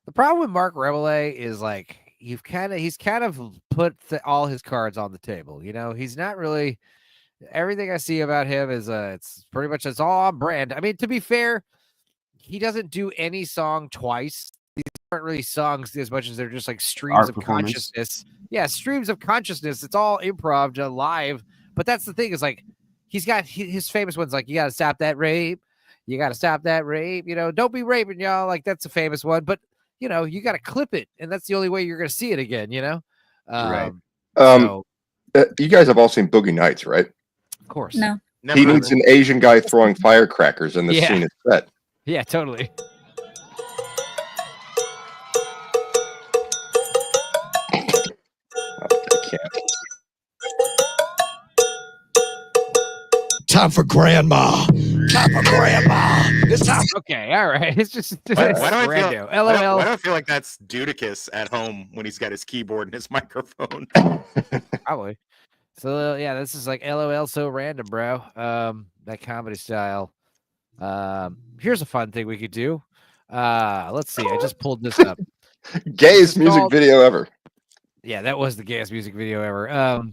The problem with Mark Rebelay is like he's kind of put all his cards on the table. You know, he's not really. Everything I see about him is it's pretty much it's all on brand. I mean, to be fair, he doesn't do any song twice. These aren't really songs as much as they're just like streams Art of performance. consciousness. Yeah, streams of consciousness. It's all improv live. But that's the thing is like he's got his famous ones like you got to stop that rape. You got to stop that rape. You know, don't be raping y'all. Like that's a famous one. But you know, you got to clip it, and that's the only way you're going to see it again. You know, Right. You guys have all seen Boogie Nights, right? Of course. No. He needs an Asian guy throwing firecrackers, and the Yeah. scene is set. Yeah, totally. Time for grandma. Time for grandma. It's time. Okay, all right. It's just Why do I feel? rando. Why LOL. do I feel like that's Dudicus at home when he's got his keyboard and his microphone? Probably. So yeah, this is like LOL so random, bro. That comedy style. Here's a fun thing we could do. Let's see. I just pulled this up. Gayest music video ever. Yeah, that was the gayest music video ever.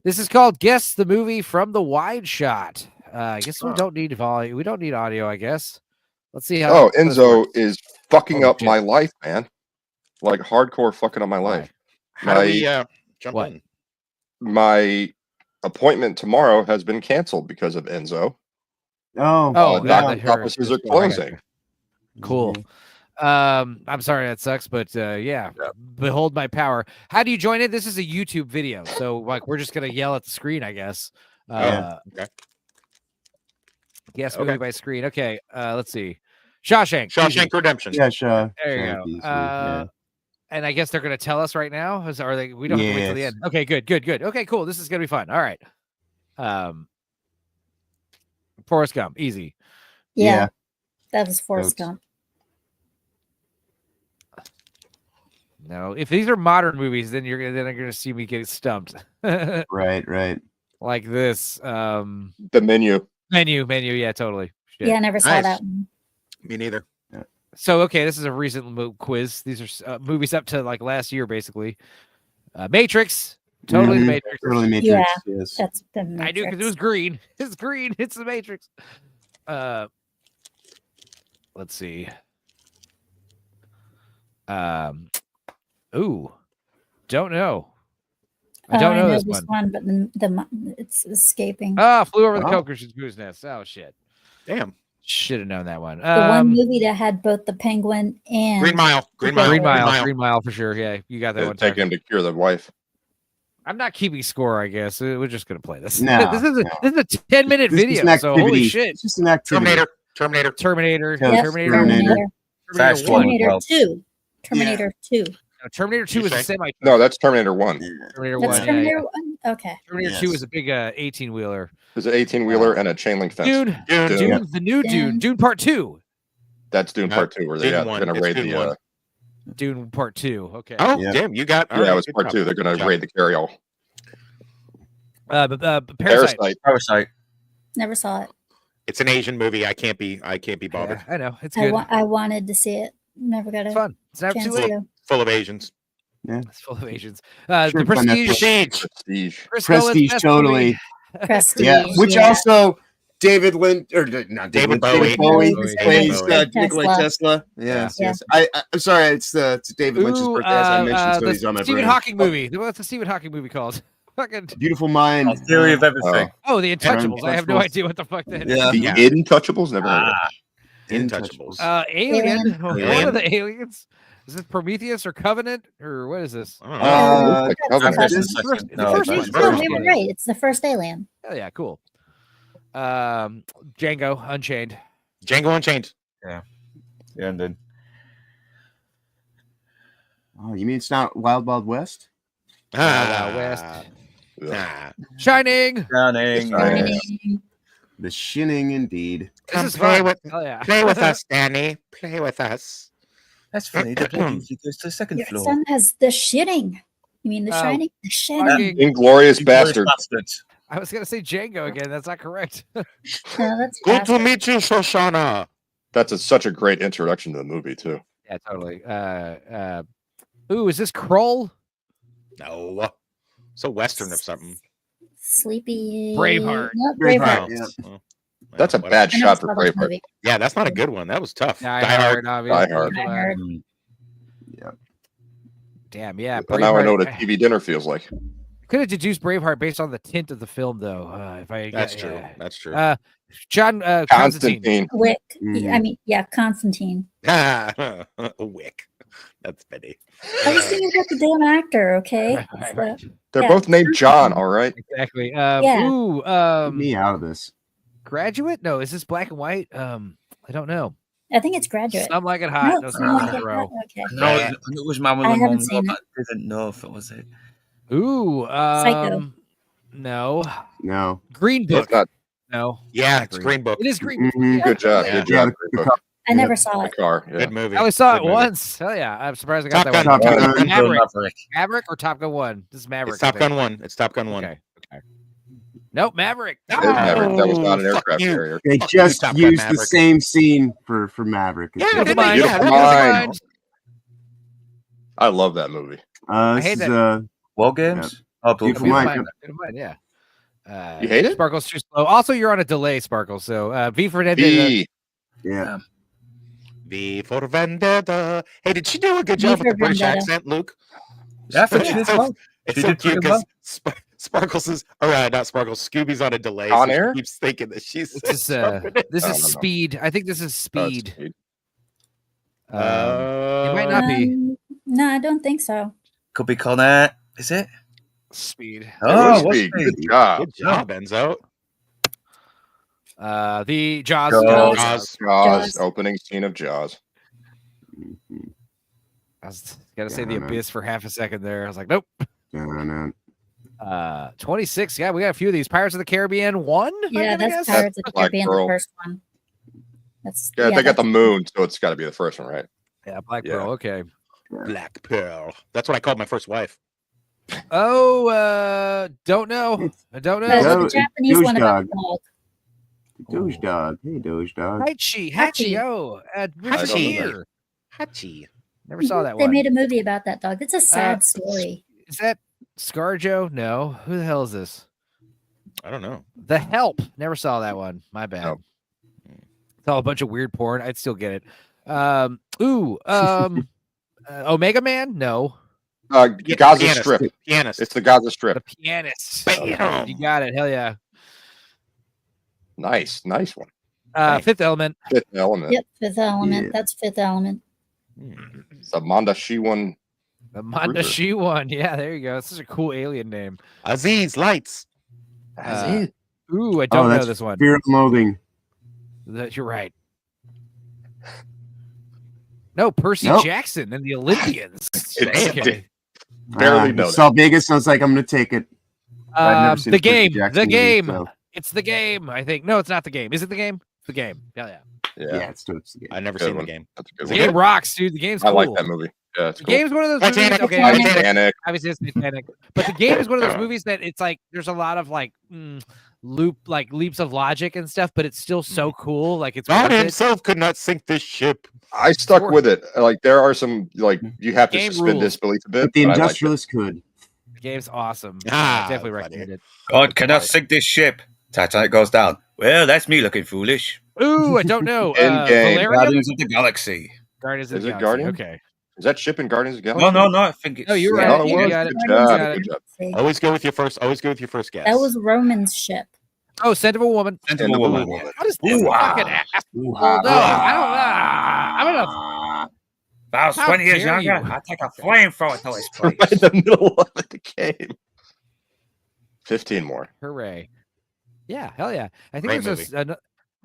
This is called Guess the Movie from the Wide Shot. I guess we don't need volume. We don't need audio, I guess. Let's see how. Oh, Enzo works. is fucking Oh, up shit. my life, man. Like hardcore fucking up my life. How do we jump in? My appointment tomorrow has been canceled because of Enzo. Oh, doctor's offices are closing. Cool. I'm sorry that sucks, but yeah, behold my power. How do you join it? This is a YouTube video, so like we're just gonna yell at the screen, I guess. Okay. Guess movie by screen. Okay, let's see. Shawshank. Shawshank Redemption. Yeah, sure. There you go. And I guess they're gonna tell us right now. Are they? We don't have to wait till the Yes. end. Okay, good. Okay, cool. This is gonna be fun. All right. Forrest Gump, easy. Yeah. That was Forrest Gump. No, if these are modern movies, then you're gonna see me get stumped. Right. Like this. The Menu. Menu. Yeah, totally. Shit. Yeah, I never saw that one. Me neither. So okay, this is a recent quiz. These are movies up to like last year, basically. Matrix, totally the Matrix. Early Matrix. Yeah, Yes. that's the Matrix. I do because it was green. It's green. It's the Matrix. Let's see. Ooh, don't know. I don't know this one. But it's escaping. Flew over the cuckoo's nest. Oh shit! Damn. Should have known that one. The one movie that had both the penguin and Green Mile. Green Mile for sure. Yeah, you got that one. Take him to cure the wife. I'm not keeping score. I guess we're just gonna play this. No, this is a 10-minute This is video. an So holy activity. shit! It's just an activity. Terminator. Fast Terminator one. 2. Terminator 2. No, Terminator 2 is a semi. No, that's Terminator 1. Terminator That's 1. Terminator 1. Okay. Terminator 2 is a big 18-wheeler. There's an 18-wheeler and a chain link fence. Dune, the new Dune, Dune Part 2. That's Dune Part 2, where they're going to raid the. Dune Part 2. Okay. Oh, damn, you got. Yeah, it was Part 2. They're going to raid the carryall. Parasite. Never saw it. It's an Asian movie. I can't be bothered. I know it's good. I wanted to see it. Never got It's fun. It's never chance too late. to. Full of Asians. Yeah, it's full of Asians. Sure, The Prestige. Prestige, totally. Prestige. Yeah, which also David Lynch or not David Bowie Bowie. plays Bowie. Nikola Tesla. Yes. I'm sorry, it's David Lynch's birthday, as I mentioned, so he's on my Stephen brain. Hawking movie. What's the Stephen Hawking movie called? Fucking Beautiful Mind. Theory of Everything. Oh, The Untouchables. I have no idea what the fuck that is. The Untouchables? Never heard of it. Intouchables. Alien. Alien. One of the aliens. Is it Prometheus or Covenant or what is this? I don't know. Covenant. It's the first No, one. No, we were right. It's the first Alien. Oh yeah, cool. Django Unchained. Django Unchained. Yeah. The ending. Oh, you mean it's not Wild Wild West? Wild West. Nah. Shining. The Shining, indeed. Come play with, yeah. play with us, Danny. Play with us. That's funny. The bloke usually goes to the second Your floor. son has the shitting. You mean the shining? The shining. Inglorious bastard. I was gonna say Django again. That's not correct. No, that's Good to meet you, Shoshana. That's such a great introduction to the movie too. Yeah, totally. Ooh, is this Kroll? No. So Western of something. Sleepy. Braveheart. No, Braveheart. Oh, That's a bad I never shot for saw this Braveheart. movie. yeah, that's not a good one. That was tough. Die Hard, obviously. Die Hard. I heard. Yeah. Damn, yeah. But now I know what a Braveheart. TV dinner feels like. Could have deduced Braveheart based on the tint of the film, though. If I That's true. That's true. John Constantine. Constantine. Wick. Mhm. I mean, yeah, Constantine. Wick. That's Betty. I was thinking about the damn actor, okay? They're Yeah. both named John, all right? Exactly. Yeah. Ooh, Get me out of this. Graduate? No, is this black and white? I don't know. I think it's Graduate. Some Like It Hot. No, Those Some are Like in a It row. Hot, okay. No, it was Man with I the haven't Moon. seen I it. didn't know if it was it. Ooh, Psycho. no. No. Green Book. It's not. No. Yeah, not it's Green Book. It is Green Book. Mhm. Yeah. Good job. Yeah. Good Yeah, job. the Book. I never saw The it. car. Yeah. Good movie. I only saw it Good movie. once. Hell yeah. I'm surprised I got Top that Gun. one. Top Gun. Maverick. Maverick or Top Gun 1? This is Maverick. It's Top I think. Gun 1. It's Top Gun 1. Okay. Okay. Nope, Maverick. It is Maverick. That was not an fuck aircraft you. carrier. They Fuck you, just Top Gun used the Maverick. same scene for Maverick. Yeah, Beautiful didn't they? Mind. Yeah, Beautiful that Mind. was I love that movie. This hate is that. War Games? Oh, Beautiful Beautiful Mind. Mind. Beautiful Mind, yeah. You hate it? Sparkle's too slow. Also, you're on a delay, Sparkle. So V for Vendetta. B. Yeah. V for Vendetta. Hey, did she do a good job V with for the British Vendetta. accent, Luke? Yeah, I thought she did It's so, well. it's She so did cute pretty because Sparkles is, or not Sparkles, Scooby's on a delay. On so air? She keeps thinking that she's. This is No, no. Speed. I think this is Oh, it's Speed. Speed. It might not be No, I don't think so. Could be Connor. Is it? Speed. It Oh, was what's Speed. Speed? Good job. Good job, Enzo. The Jaws. Jaws. Jaws. Opening scene of Jaws. I was gonna say the Yeah, man. Abyss for half a second there. I was like, nope. No. 26. Yeah, we got a few of these. Pirates of the Caribbean 1. Yeah, that's guess? Pirates of the Black Caribbean, the Pearl. first one. That's Yeah, they got the that's- moon, so it's got to be the first one, right? Yeah, Black Yeah. Pearl. Okay. Black Pearl. That's what I called my first wife. Oh, don't know. I don't No, know. the Japanese one about the dog. Doge Dog. Hey, Doge Dog. Hachi. Oh, Richard Hachi. Gere. Hachi. Never saw that They one. made a movie about that dog. It's a sad story. Is that ScarJo? No. Who the hell is this? I don't know. The Help. Never saw that one. My bad. No. It's all a bunch of weird porn. I'd still get it. Omega Man? No. Gaza Pianist. Strip. Pianist. It's the Gaza Strip. The Pianist. Bam. You got it. Hell yeah. Nice one. Fifth Element. Fifth Element. Yep, Fifth Element. Yeah. That's Fifth Element. It's a Manda Shiwan. The Manda Cruiser. Shi one. Yeah, there you go. This is a cool alien name. Aziz Lights. I don't Oh, know that's this one. Fear and Loathing. You're right. No, Percy Nope. Jackson and the Olympians. It's- Okay. Barely know that. Saw Vegas. I was like, I'm going to take it. I've never seen The a Percy game. Jackson The movie, game. so- It's the game. I think. No, it's not the game. Is it the game? It's the game. Hell yeah. Yeah, it's the game. I've never Good seen one. the game. That's a good The one. game rocks, dude. The game's I cool. like that movie. Yeah, it's The cool. game's one of those movies. Titanic. Okay, Titanic. obviously it's Titanic, but the game is one of those movies that it's like there's a lot of like leaps of logic and stuff, but it's still so cool. Like it's God worth it. himself could not sink this ship. I stuck with it. Like there are some you have to Game suspend rules. disbelief a bit. But the but I liked it. industrialist could. The game's awesome. Ah, Definitely funny. recommend it. God cannot sink this ship. Titanic goes down. Well, that's me looking foolish. Ooh, I don't know. Endgame. Valerian? Guardians of the Galaxy. Guardians of Is the it Galaxy. Guardian? Okay. Is that ship in Guardians of the Galaxy? No, I think it's. No, you're Yeah, right. it You was. got it. Good You job. got Good it. job. Always go with your first. Always go with your first guess. That was Roman's ship. Oh, Scent of a Woman. Scent of a Woman. Yeah. How does this fucking asshole know? I don't know. I'm gonna. If I was How 20 years dare younger, you. I'd take a flamethrower to this place. Right in the middle of the game. 15 more. Hooray! Yeah, hell yeah. I think Great there's I think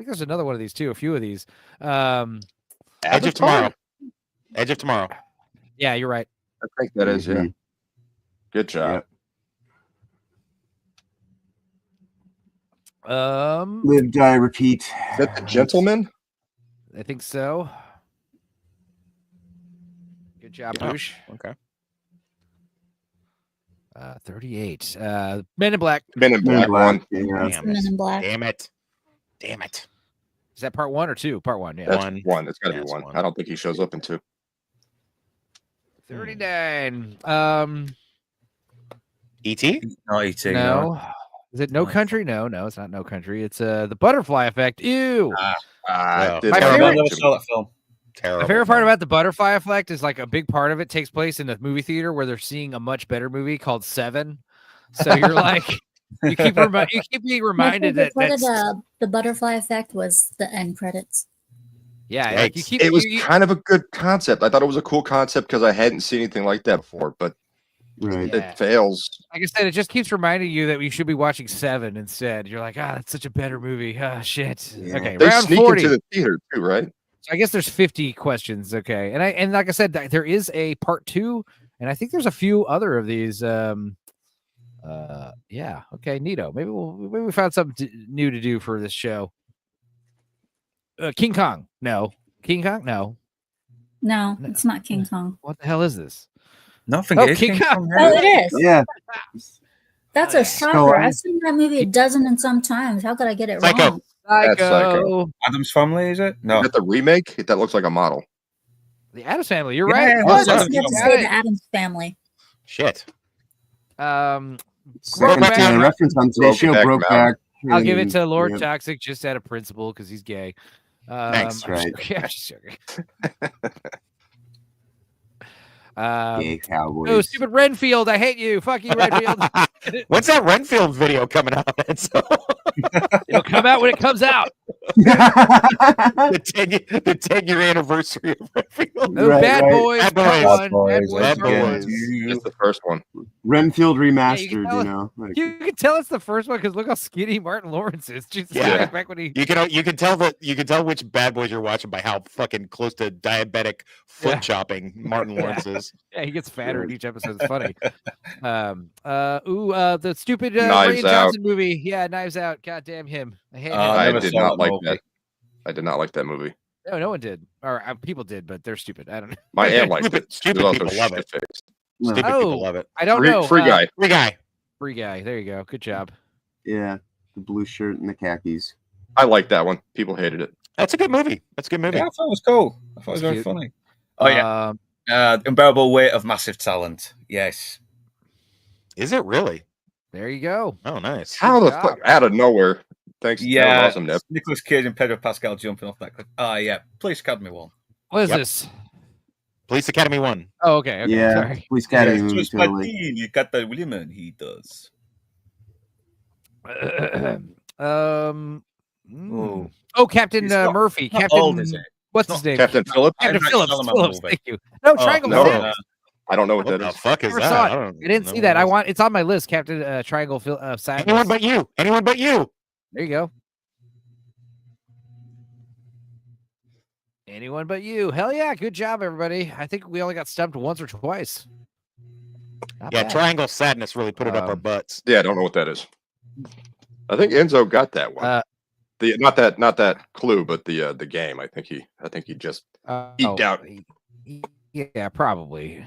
there's another one of these too. A few of these. Edge of Tomorrow. Edge of Tomorrow. Yeah, you're right. I think that is, yeah. Good job. Live, die, repeat. Is that The Gentleman? I think so. Good job, Boosh. Okay. 38. Men in Black. Men in Black one. Damn Men in Black. Damn it. Damn it. Is that part 1 or 2? Part 1, yeah. That's one. It's got to be one. I don't think he shows up in 2. 39. E.T.? Not E.T. No. Is it No Country? No, it's not No Country. It's The Butterfly Effect. Ew. I My favorite, never saw that film. Terrible. my favorite part about The Butterfly Effect is like a big part of it takes place in the movie theater where they're seeing a much better movie called Seven. So you're like, you keep being reminded My that favorite part that's, of the butterfly effect was the end credits. yeah, like you keep It was you- kind of a good concept. I thought it was a cool concept because I hadn't seen anything like that before, but Right. it fails. like I said, it just keeps reminding you that you should be watching Seven instead. You're like, that's such a better movie. Shit. Okay, They round sneak 40. into the theater too, right? So I guess there's 50 questions. Okay, and like I said, there is a part 2, and I think there's a few other of these. Yeah. Okay. Neato. Maybe we found something new to do for this show. King Kong. No. King Kong. No. No, it's not King Kong. What the hell is this? Nothing. Oh, King Kong. Oh, it is. Yeah. That's a shocker. I've seen that movie a dozen and some times. How could I get it wrong? That's Psycho. Adam's Family, is it? No. Is that the remake? That looks like a model. The Addams Family. You're Yeah, right. I was Awesome. just about to say the Addams Family. Shit. Second reference on today's show, Brokeback. I'll give it to Lord Yep. Toxic just out of principle because he's gay. Thanks, I'm right. joking, I'm just joking. Gay Cowboys. Oh, stupid Renfield! I hate you. Fuck you, Renfield. When's that Renfield video coming out? It'll come out when it comes out. the 10-year anniversary of Renfield. No, Bad Boys. Bad Part Boys. one, Bad Boys. Bad Part one. Boys. It's the first one. Renfield Yeah, remastered, tell you know. Like, You can tell it's the first one because look how skinny Martin Lawrence is. Jesus Yeah. Christ, back when he You can tell which Bad Boys you're watching by how fucking close to diabetic foot chopping Martin Lawrence is. Yeah, he gets fatter in each episode. It's funny. The stupid Knives Rian Out. Johnson movie. Yeah, Knives Out. God damn him. I hate him. I did not like that. I did not like that movie. No one did. Or people did, but they're stupid. I don't know. My aunt liked it. Stupid She was also people love it. shit-faced. Stupid people love it. I don't know. Free Guy. Free Guy. Free Guy. There you go. Good job. yeah, the blue shirt and the khakis. I like that one. People hated it. That's a good movie. That's a good movie. Yeah, I thought it was cool. I thought it was very cute. funny. Oh yeah, Unbearable Weight of Massive Talent. Yes. Is it really? There you go. Oh, nice. How the job. fuck out of nowhere? Thanks. That Yeah, was awesome, Nev. Nicolas Cage and Pedro Pascal jumping off that cliff. Oh yeah, Police Academy 1. What is Yep. this? Police Academy 1. Oh, okay. Yeah, Sorry. Police Academy movie, Just totally. you got the William, he does. Oh, Captain It's not- Murphy. not Captain. old, is it? What's It's his not- name? Captain Phillips? Captain Night Phillips. Shyamalan Phillips. movie. Thank you. No, Oh, Triangle no. Phillips. I don't know what What that the is. fuck is Never that? saw it. I don't I didn't know see what that. it I is. want. It's on my list. Captain Triangle. Sadness. Anyone but you. Anyone but you. There you go. Anyone but you. Hell yeah. Good job, everybody. I think we only got stumped once or twice. Not Yeah, bad. Triangle Sadness really put it up our butts. Yeah, I don't know what that is. I think Enzo got that one. The not that clue, but the game. I think he just eked out. Yeah, probably.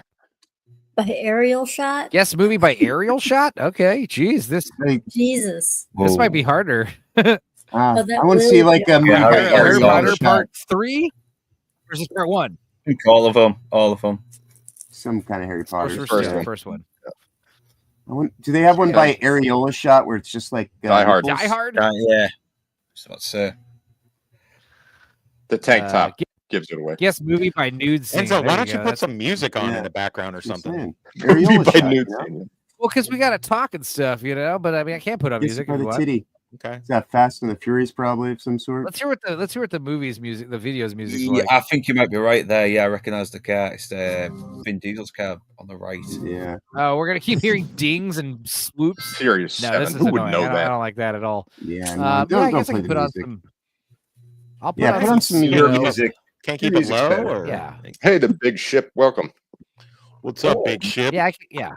By aerial shot? Yes, movie by aerial shot. Okay, jeez, this Jesus. this might be harder. that I want to will see like be a movie Yeah, by Harry Harry aerial Potter shot. Part 3 versus Part 1. I think all of them. All of them. Some kind of Harry Potter. First one. Do they have one by areola shot where it's just like Die Hard? Die Hard. Yeah. So let's say. The tank top gives it away. Guess movie by nude scene. Enzo, why There don't you go. put some music on Yeah. in the background or something? Areola By shot, nude you know? scene. Well, because we got to talk and stuff, you know. But I mean, I can't put on Kiss music. by if you the want. titty. Okay. Is that Fast and the Furious probably of some sort? Let's hear what the movie's music, the video's music. Yeah, Like. I think you might be right there. Yeah, I recognize the car. It's Vin Diesel's car on the right. Yeah. Oh, we're gonna keep hearing dings and swoops. Furious No, 7. this is Who would annoying. know I that? don't like that at all. Yeah, yeah, I don't guess I play can the put on music. some. I'll put Yeah, put on some you know, music. Can't Your keep it music's low, better. or Yeah. Hey, the big ship, welcome. What's up, big ship? Yeah, yeah.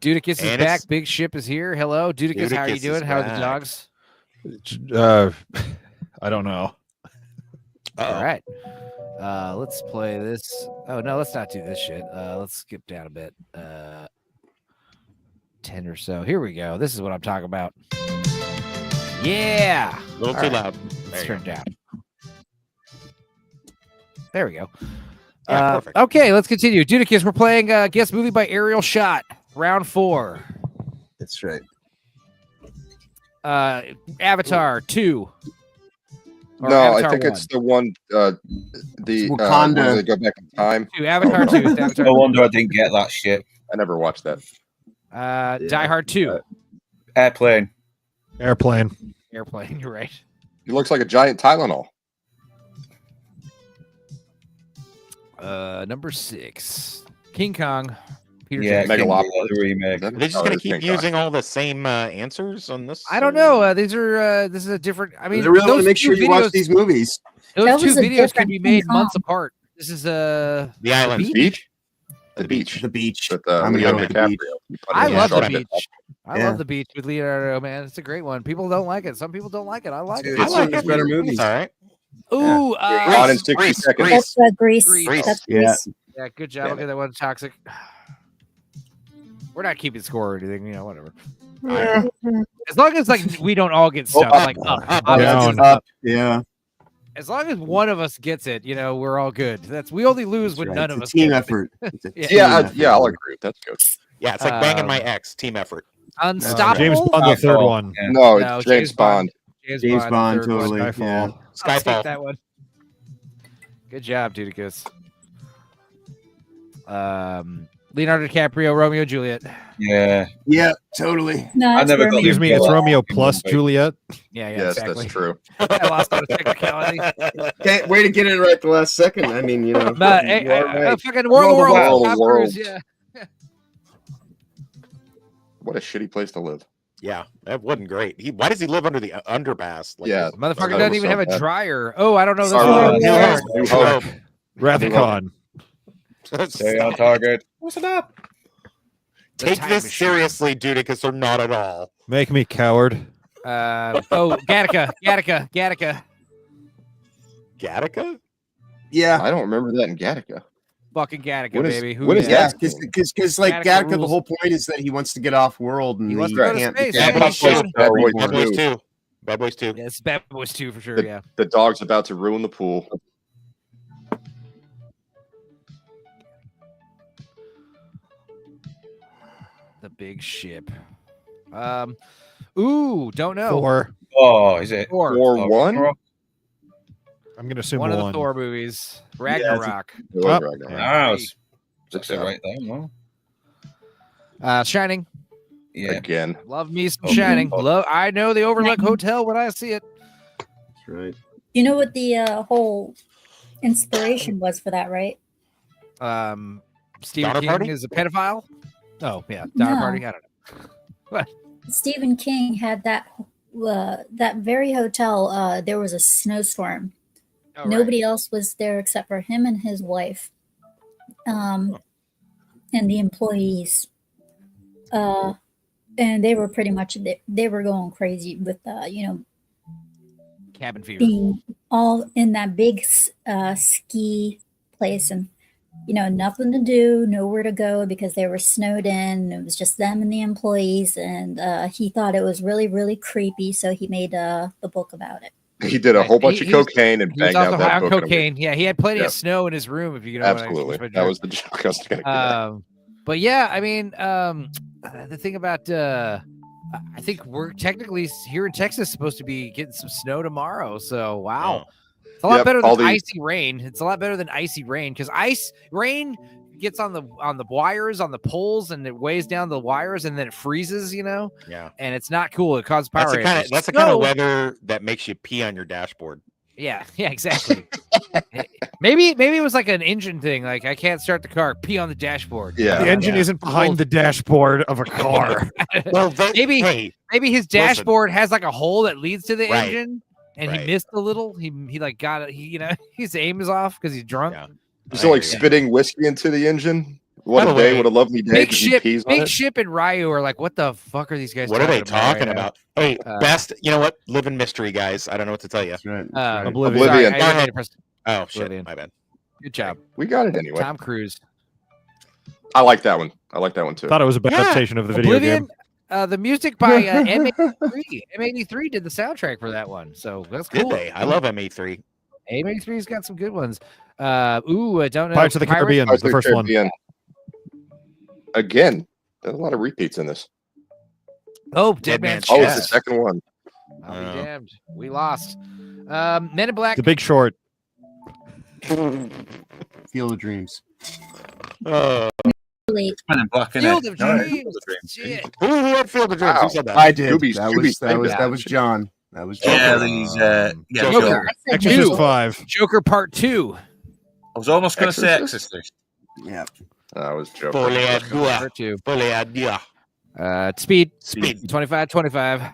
Dudicus is And back. it's- Big ship is here. Hello, Dudicus. How are you Dudicus is doing? How are the back. dogs? I don't know. All right. Let's play this. Oh no, let's not do this shit. Let's skip down a bit. 10 or so. Here we go. This is what I'm talking about. Yeah. A little too loud. Let's There turn you it down. There we go. Yeah, perfect. Okay, let's continue. Dudicus, we're playing Guess Movie by Aerial Shot, round 4. That's right. Avatar 2. Or No, I Avatar think 1. it's the one. The Wakanda. where they go back in time. 2. Avatar 2. It's Avatar No 2. wonder I didn't get that shit. I never watched that. Die Hard 2. Airplane. Airplane. Airplane, you're right. He looks like a giant Tylenol. Number 6. King Kong. Peter Yeah, Jackson. Megalopolis. The remake. Are they just going to keep using all the same answers on this? I don't know. These are this is a different. I mean, They really want those to make two sure you watch videos- these movies. Those That two was a videos could different be made King months Kong. apart. This is The island. Beach. The beach. The beach. With I'm Leonardo going to DiCaprio. the beach. You put I it in love the shot. beach. I Yeah. love the beach with Leonardo, man. It's a great one. People don't like it. Some people don't like it. I like Dude, it. it's one of his better movies. All right. Ooh, Gone in 60 seconds. That's Grease. Grease. That's Yeah. Grease. yeah, good job. Okay, that one's toxic. We're not keeping score or anything, you know, whatever. As long as like we don't all get stuff, like Down. Up. Yeah. as long as one of us gets it, you know, we're all good. We only lose when Right. none It's of a us team get it. effort. It's a Yeah. team effort. Yeah, I'll agree. That's good. Yeah, it's like banging Um, my ex. Team effort. Unstoppable. James Bond, the third one. Yeah. No, No, it's James Bond. James the Bond, third one. totally. Skyfall. Yeah. I'll take Skyfall. that one. Good job, Dudicus. Leonardo DiCaprio, Romeo and Juliet. Yeah. Yeah, totally. No, I it's never got Romeo. Excuse me, it's Romeo plus Juliet. Yeah, Yes, exactly. that's true. I lost on a technicality. Can't wait to get it right the last second. I mean, you know. But, you are right. fucking War of the World of Worlds. War. Tom Worlds. Cruise, yeah. What a shitty place to live. Yeah, that wasn't great. Why does he live under the underpass? Like, Yeah. Motherfucker That doesn't was even so have a bad. dryer. Oh, I don't know this Sorry. one. New Hope. New Hope. Rathcon. Stay on target. What's up? The Take time this machine. seriously, dude, because they're not at all. Make me coward. Gattaca. Gattaca? Yeah. I don't remember that in Gattaca. Fucking Gattaca, What is- baby. what is Yeah, that? because like Gattaca Gattaca, the rules. whole point is that he wants to get off world and He he wants to go to can't. space. because Yeah, Bad he's Boys so 2. Bad Boys Bad Boys 2. 2. Bad Boys 2. Yeah, it's Bad Boys 2 for sure, The, yeah. the dog's about to ruin the pool. The big ship. Ooh, don't know. Thor. Oh, is it? Thor. Or one? I'm gonna assume One one. of the Thor movies. it's a- Ragnarok. Ah, that's it right there. Well, Shining. yeah. Again. Love me some Oh, Shining. oh. Love. I know the Overlook Shining. Hotel when I see it. That's right. You know what the whole inspiration was for that, right? Stephen Donner King Party? is a pedophile. Oh yeah, Donner No. Party. I don't know. What? Stephen King had that very hotel. There was a snowstorm. Oh, right. Nobody else was there except for him and his wife, and the employees. And they were pretty much they were going crazy with Cabin fever. being all in that big ski place and nothing to do, nowhere to go because they were snowed in. It was just them and the employees, and he thought it was really, really creepy, so he made the book about it. He did a whole bunch of He was- cocaine and He was banged also out high that on book. in a week. cocaine. Yeah, he had plenty Yeah. of snow in his room. If you know, Absolutely. What That was the joke I was going to But yeah, I mean, the thing about I think we're technically here in Texas supposed to be getting some snow tomorrow. So wow, it's a lot Yep, better all than the- icy rain. It's a lot better than icy rain because ice rain gets on the wires, on the poles, and it weighs down the wires, and then it freezes. Yeah, and it's not cool. It causes power. That's the kind of weather that makes you pee on your dashboard. Yeah, exactly. maybe it was like an engine thing. Like I can't start the car, pee on the dashboard. The engine isn't behind the dashboard of a car. Well, maybe his dashboard has like a hole that leads to the Right. engine, and he missed a little. He like got it. His aim is off because he's drunk. Is it like spitting whiskey into the engine? What By a the day! way, What a lovely day! Big 'cause he Ship, pees on Big it. Ship, and Ryu are like, what the fuck are these guys? What are they talking talking about? Hey, best. You know what? Live in mystery, guys. I don't know what to tell you. Oblivion. Sorry, Oh shit! Oblivion. My bad. Good job. We got it anyway. Tom Cruise. I like that one. I like that one too. Thought it was a bad adaptation of the video Oblivion, game. the music by M83. M83 did the soundtrack for that one, so that's Did cool. they? I love M83. M83's got some good ones. I don't know. Pirates of the Caribbean, Pirates the of first one. Caribbean. Again, there's a lot of repeats in this. Oh, Dead Man's Oh, it's the Chest. second one. I'll be damned. We lost. Men in Black. The Big Short. Field of Dreams. Men in Black, innit? Field of No, Dreams. Field of Dreams. Shit. Who had Field of Dreams? Who said that? I did. Scooby- that Scooby was John. That was John. Yeah, these. Yeah, Joker. Joker. Exorcist 5. Joker Part 2. I was almost going to say Exorcist? Exorcist. Yeah. That was Joker. Part 2. Speed. 25-25.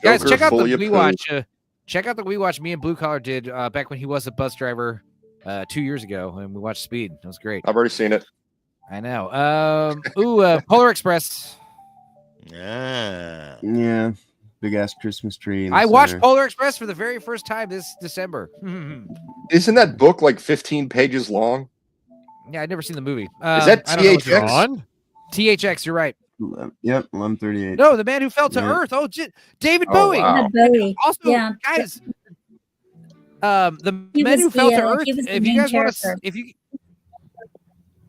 Guys, Joker check out the fully We approved. Watch. Check out the We Watch me and Blue Collar did back when he was a bus driver 2 years ago, and we watched Speed. It was great. I've already seen it. I know. Polar Express. Yeah. Big ass Christmas tree. in the I watched center. Polar Express for the very first time this December. Isn't that book like 15 pages long? Yeah, I'd never seen the movie. Is that I don't know what you're THX? on. THX, you're right. Yep, 1138. No, the man who fell to Yeah. Earth. Oh, David Oh, Bowie. wow. Bowie. Also, Yeah. guys, the He men was who fell the, to uh, Earth. he was the If you main guys want to, character.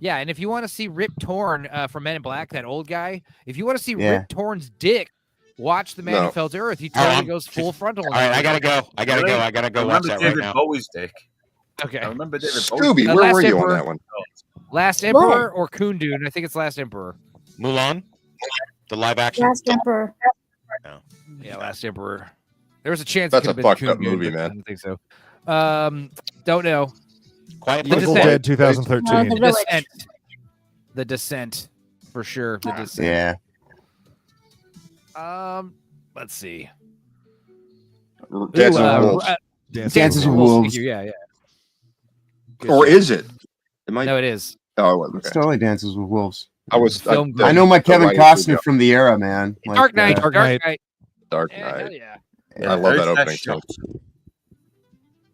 and if you want to see Rip Torn from Men in Black, that old guy. If you want to see Yeah. Rip Torn's dick, watch the man No. who fell to Earth. He totally goes full frontal. All right, I gotta go. I gotta go I watch remember that right David now. Bowie's dick. Okay. I remember David Scooby, Bowie's where Last were you on Emperor. that one? Last Emperor or Kundun? I think it's Last Emperor. Mulan, the live action. Last Emperor. Yeah, Last Emperor. There was a chance. That's it a could have fucked been up Kundun, movie, but man. I don't think so. Don't know. Quiet The Place. Evil Descent. Dead 2013. The Village. Descent. The Descent, for sure. The Descent. Yeah. Let's see. Dancing Ooh, with Wolves. Dances with Wolves. Yeah. Good Or job. is it? It might. No, it is. Oh, it was. It's Okay. totally Dances with Wolves. I was. Film I know my Kevin right, Costner from the era, man. Like, Dark Knight. Dark Dark Knight. Knight. Dark Yeah, hell Knight. yeah. I love that opening too.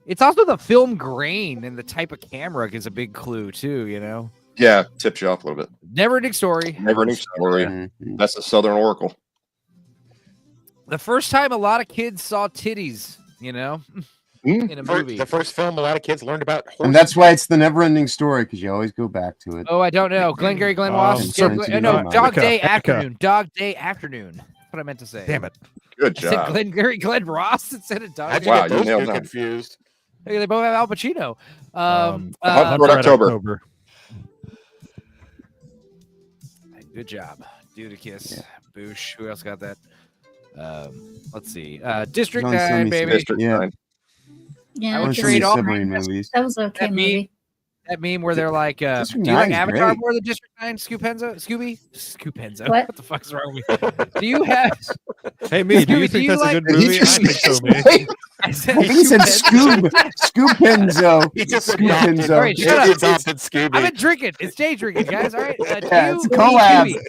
It's also the film grain and the type of camera is a big clue too. Yeah, tips you off a little bit. Never ending story. Never ending story. Mhm. That's the Southern Oracle. The first time a lot of kids saw titties. In a movie. The first film a lot of kids learned about horses. And that's why it's the never-ending story, because you always go back to it. Oh, I don't know. Glengarry Glen Ross. Sorry, No, Dog Epica, Day Epica. Afternoon. Dog Day Afternoon. That's what I meant to say. Damn it. Good I said job. Glengarry Glen Ross instead of Dog How'd Day. you Wow, get you those nailed two that. confused? Hey, they both have Al Pacino. Hunt for Red October. Good job. Dudicus. Boosh. Who else got that? Let's see. District There's only so 9, many baby. District Yeah. 9. Yeah, I would Only so trade many all- submarine movies. that was an okay That movie. That meme where they're like, do District you like 9's Avatar great. more than District 9? Scooby? Scoopenzo. What? What the fuck's wrong with you? Do you have... Hey, me, do you Do think you that's like- a good Did he movie? I just think so, say- me. I said I think he said Scoopenzo. Scoop-enzo. He just Scoop-enzo. All right, shut up. adopted Scooby. I've been drinking. It's day drinking, guys. All right. Yeah, do it's a you- collab.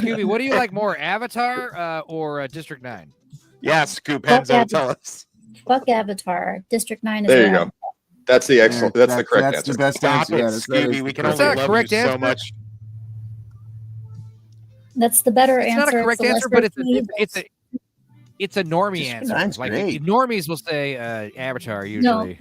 Scooby, what do you like more, Avatar or District 9? Yeah, Scoopenzo, tell us. Fuck Avatar. District 9 is There you well. go. That's the excellent. That's the correct That's answer. the best Stop answer. it, That is Scooby. the We can That's only not a love correct you so answer. much. That's the better It's answer. not a correct the answer, lesser but of two evils. it's a normie District answer. 9's Like great. normies will say Avatar No. usually.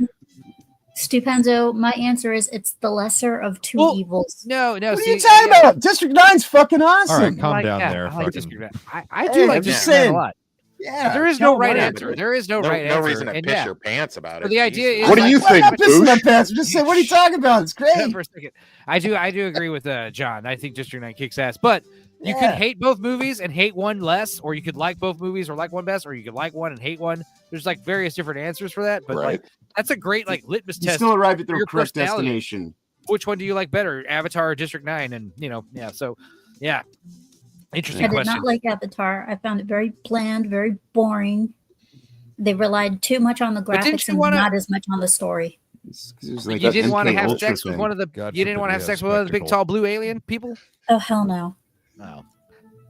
Stupenzo, my answer is it's the lesser of two Well, evils. No. What are see, you talking yeah, about? District 9's fucking awesome. All right, calm I like down that. there. I like fucking- District 9. I do Hey, like I'm just District 9 a saying. lot. Yeah, There is no right answer. There is no right answer. No reason to And piss yeah. your pants about So it. the idea is, What do you think, I'm not pissing my Boosh? pants. I'm just saying, what are you talking about? It's great. For a second. I do agree with John. I think District 9 kicks ass, but you could Yeah. hate both movies and hate one less, or you could like both movies or like one best, or you could like one and hate one. There's like various different answers for that, but Right. like that's a great like litmus You test. still arrive at for the your correct personality. destination. Which one do you like better, Avatar or District 9? And yeah. So yeah, interesting I did question. not like Avatar. I found it very bland, very boring. They relied too much on the But didn't graphics you and wanna- not as much on the story. You didn't want to have sex with one of the. You didn't want to have sex with one of the big tall blue alien people. Oh hell no! No.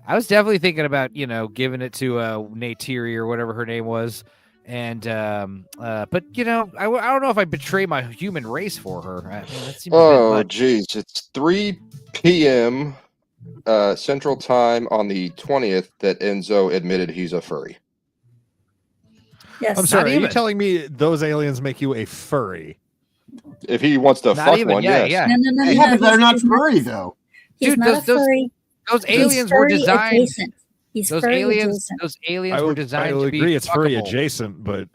I was definitely thinking about giving it to Neytiri or whatever her name was, and but I don't know if I betray my human race for her. I mean, that seems a bit Oh, much. geez. It's 3 p.m. Central Time on the 20th that Enzo admitted he's a furry. Yes. I'm sorry. Are you even. telling me those aliens make you a furry? If he wants to Not fuck even, one, yeah, yes. yeah. No. Yeah, but they're not he's furry though. He's Dude, not a furry. Those He's aliens were furry designed. adjacent. He's Those furry aliens. adjacent. Those aliens I were would designed to be agree it's furry fuckable. adjacent, but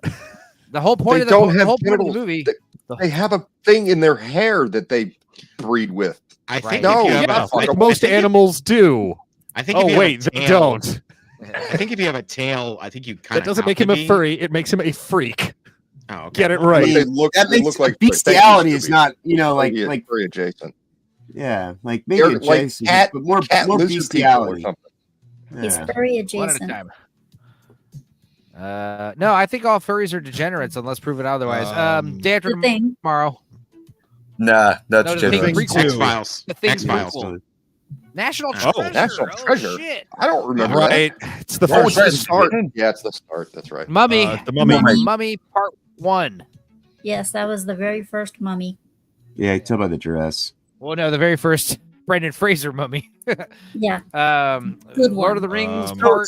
The whole point They of don't the have whole point of the genitals. movie. They have a thing in their hair that they breed with. I think No, if you have yeah, a, like I most think if- animals do. I think if Oh you have a wait, they tail- don't. I think if you have a tail, I think you kind of. That doesn't make him a furry. It makes him a freak. Oh, okay. Get it But right. they look, That they makes look like bestiality is Scooby. not, Furry- like furry adjacent. yeah, like maybe They're like adjacent, cat, but more cat lizard people or bestiality. something. He's Yeah. furry One at a adjacent. time. No, I think all furries are degenerates unless proven otherwise. Day after The Thing. tomorrow. Nah, that's No, the just Thing prequel. X Files. The Thing X Files. prequel. National Oh, Treasure. National Treasure. Shit. I don't remember Right. It's the that. Oh, first. it's the start. Yeah, it's the start. That's right. Mummy. The Mummy. Mummy Part 1. Yes, that was the very first Mummy. Yeah, you tell by the dress. Well, no, the very first Brendan Fraser Mummy. Yeah. Lord Good one. of the Rings Um, Part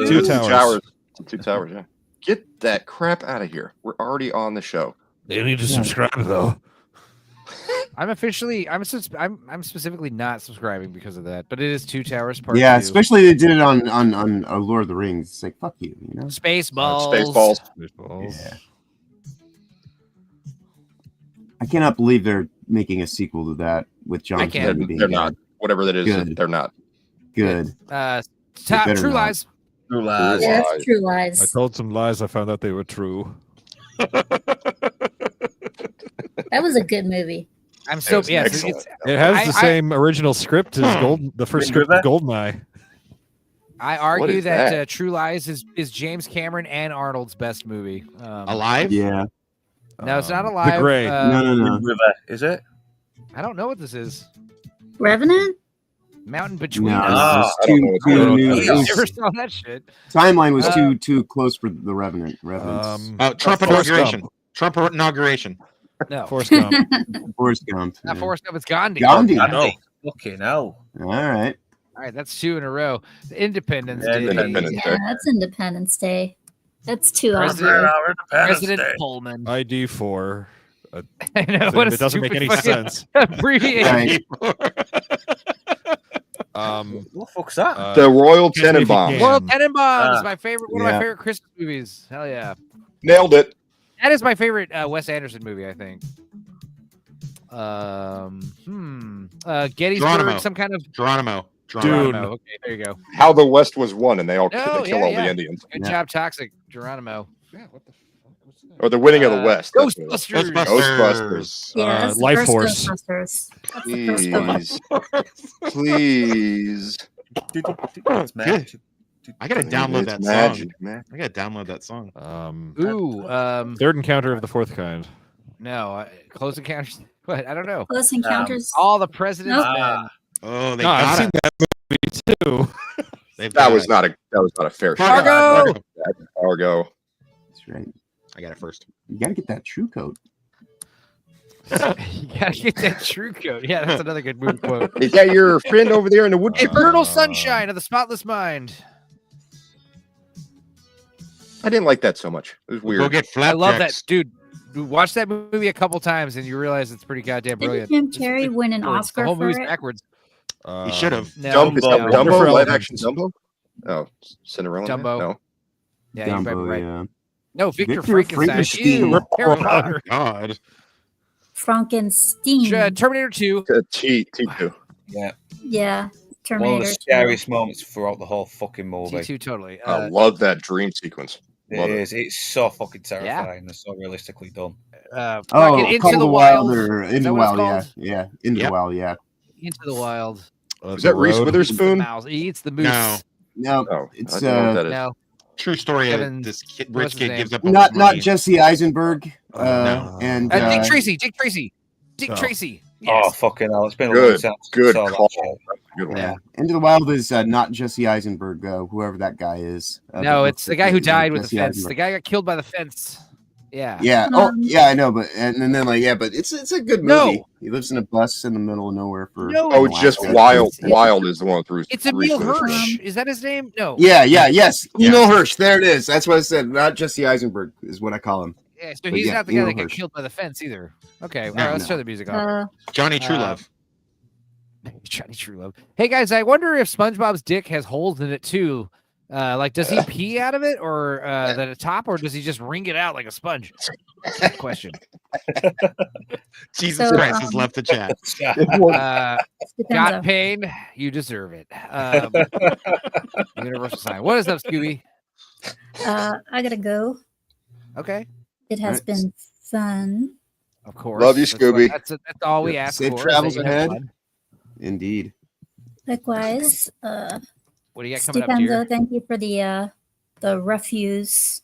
Two Towers. Two towers. Yeah. Get that crap out of here. We're already on the show. They need to subscribe though. I'm specifically not subscribing because of that, but it is Two Towers Part Yeah, 2. especially they did it on Lord of the Rings. It's like fuck you, Spaceballs. Spaceballs. Yeah. I cannot believe they're making a sequel to that with John. I can't. Cleese being They're in not. it. Whatever that is, Good. they're not. Good. True better not. Lies. True Lies. Yes, Lies. True I Lies. told some lies. I found out they were true. That was a good movie. I'm so was yeah. excellent. It has the same original script as the first script of River? Goldeneye. I What argue is that, that? True Lies is James Cameron and Arnold's best movie. Alive? Yeah. No, it's not The Alive. Gray. No. River, is it? I don't know what this is. Revenant? Mountain Between No, Us. it's too I don't know new. what It that I is. never was- saw that shit. Timeline was too close for the Revenant. Revenants. Trump Forrest inauguration. Gump. Trump inauguration. No, Forrest Gump. Forrest Gump. not yeah. Forrest Gump. It's Gandhi. Gandhi. No. Fucking hell. All right. All right, that's 2 in a row. Independence Yeah, Day. Independence Yeah, Day. that's Independence Day. That's too President- obvious. President Pullman. ID 4. I know what a It doesn't make stupid any fucking sense. abbreviation. Right. What the fuck's that? The Royal Kennedy Tenenbaums. Gang. Royal Tenenbaums is Ah. my favorite. One of my Yeah. favorite Christmas movies. Hell yeah, Nailed it. that is my favorite Wes Anderson movie. I think. Gettysburg, Geronimo. some kind of Geronimo. Geronimo. Okay, there you go. How the West was won, and they all No, they kill yeah, all yeah. the Indians. Good Yeah. job, Toxic Geronimo. Or the winning of the West. That's what it was. Ghostbusters. Ghostbusters. Yeah, that's the Life first Force. Ghostbusters. That's the first one. Please. It's magic. I gotta download that It's magic, song. man. I gotta download that song. Ooh, Third Encounter of the Fourth Kind. no, Close Encounters. What? I don't know. Close Encounters. All the President's Nope. Men. Oh, they No, I've got seen it. that movie too. They've That got was it. not a fair Fargo! shot. Fargo. That's right. I got it first. You got to get that true coat. You gotta get that true code. Yeah, that's another good movie quote. Is that your friend over there in the wood chipper? Eternal sunshine of the spotless mind. I didn't like that so much. It was weird. Go get I love that, flapjacks. dude. Watch that movie a couple times and you realize it's pretty goddamn Didn't brilliant. Jim It's Carrey win an backwards. Oscar The whole for movie's it? backwards. He should have. No, Dumbo, is that no. Dumbo, Wonderful live Elephant. action Dumbo? Oh, Cinderella. Man? Dumbo. No. Yeah, you're Gumbo, probably right. yeah. No, Victor Victor Frankenstein. Frankenstein. Ew, Harry Oh, Potter. God. Frankenstein. Terminator 2. T2. Yeah. Yeah, One of Terminator the 2. scariest moments throughout the whole fucking movie. T2 totally. I love that dream sequence. Love It is. It's so fucking terrifying. It's so realistically done. Fucking Into Call the the Wild. or Is Into that the what it's Wild, yeah, called? yeah, Into the Wild, yeah. Into the Wild. Is that Reese Witherspoon? Mouse. He eats the moose. No. No, it's I don't know what that is. No. True story. Kevin- This kid, what's rich his kid name? gives up all his not money. Jesse Eisenberg. No. And Dick Tracy. Dick Tracy. Dick Oh. Tracy. Oh, fucking hell. It's been a long Good, time since I good saw that call. show. Good one. Yeah, Into the Wild is not Jesse Eisenberg, whoever that guy is. No, it's the guy who died with the Jesse fence. Eisenberg. The guy got killed by the fence. Yeah. Yeah. Oh, yeah, I know, but and then but it's a good No. movie. He lives in a bus in the middle of nowhere for. No. Oh, just Alaska. Wild. Wild is the one with Bruce. It's Emil Reese Witherspoon. Hirsch. Is that his name? No. Yeah, yes. Emil Hirsch. There it is. That's what I said. Not Jesse Eisenberg is what I call him. Yeah, so But he's yeah, not the guy Emil that got Hirsch. killed by the fence either. Okay, all No, right, let's no. turn the music off. Johnny Truelove. Johnny Truelove. Hey guys, I wonder if SpongeBob's dick has holes in it too. Like, does he pee out of it, or at the top, or does he just wring it out like a sponge? Question. Jesus So, Christ has left the chat. Got pain? You deserve it. Universal sign. What is up, Scooby? I gotta go. Okay. It has been fun. Of course. Love you, That's Scooby. That's all we ask Safe for. is travels that you have ahead. fun. Indeed. Likewise. What do you got coming up, dear? Stupendo, thank you for the refuse.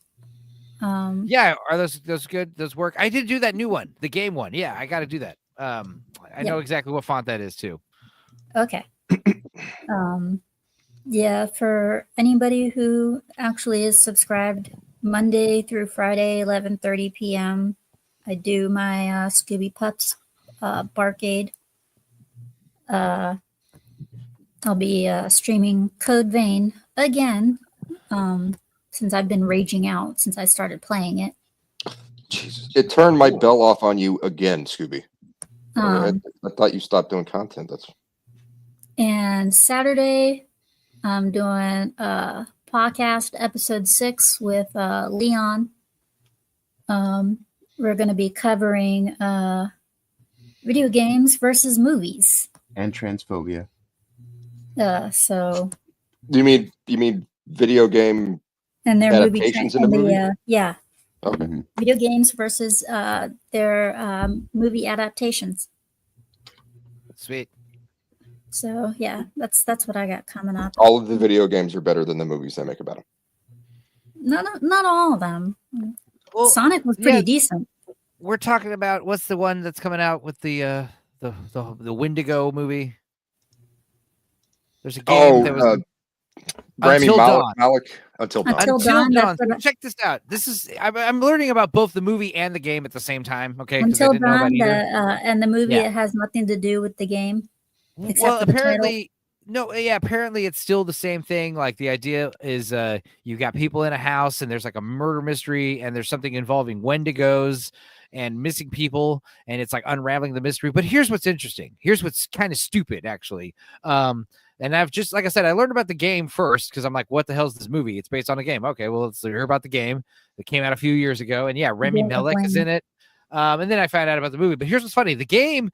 Yeah, are those good? Those work? I did do that new one, the game one. Yeah, I got to do that. I know exactly what font that is too. Okay. Yeah, for anybody who actually is subscribed, Monday through Friday, 11:30 p.m. I do my Scooby Pups Barcade. I'll be streaming Code Vein again, since I've been raging out since I started playing it. Jesus. It turned my bell off on you again, Scooby. I thought you stopped doing content. That's. And Saturday, I'm doing podcast episode 6 with Leon. We're going to be covering video games versus movies. And transphobia. So. You mean video game And their movie adaptations in the movie? yeah. Okay. Video games versus their movie adaptations. Sweet. So yeah, that's what I got coming up. All of the video games are better than the movies they make about them. Not all of them. Well, Sonic was pretty yeah, decent. We're talking about what's the one that's coming out with the Wendigo movie. There's a game that was Grammy Until Dawn. Malik Until Dawn. Until Dawn, that's what I- Check this out. This is I'm learning about both the movie and the game at the same time. Okay, 'cause I Until didn't know about Dawn, either. and the movie, Yeah. it has nothing to do with the game. Except Well, for the title. apparently, no, yeah, apparently it's still the same thing. Like the idea is, you got people in a house and there's like a murder mystery and there's something involving Wendigos and missing people, and it's like unraveling the mystery. But here's what's interesting. Here's what's kind of stupid, actually. And I've just, like I said, I learned about the game first because I'm like, what the hell is this movie? It's based on a game. Okay, well, let's hear about the game that came out a few years ago. And yeah, Remy Yeah, Malek is in it. And then I found out about the movie. But here's what's funny. The game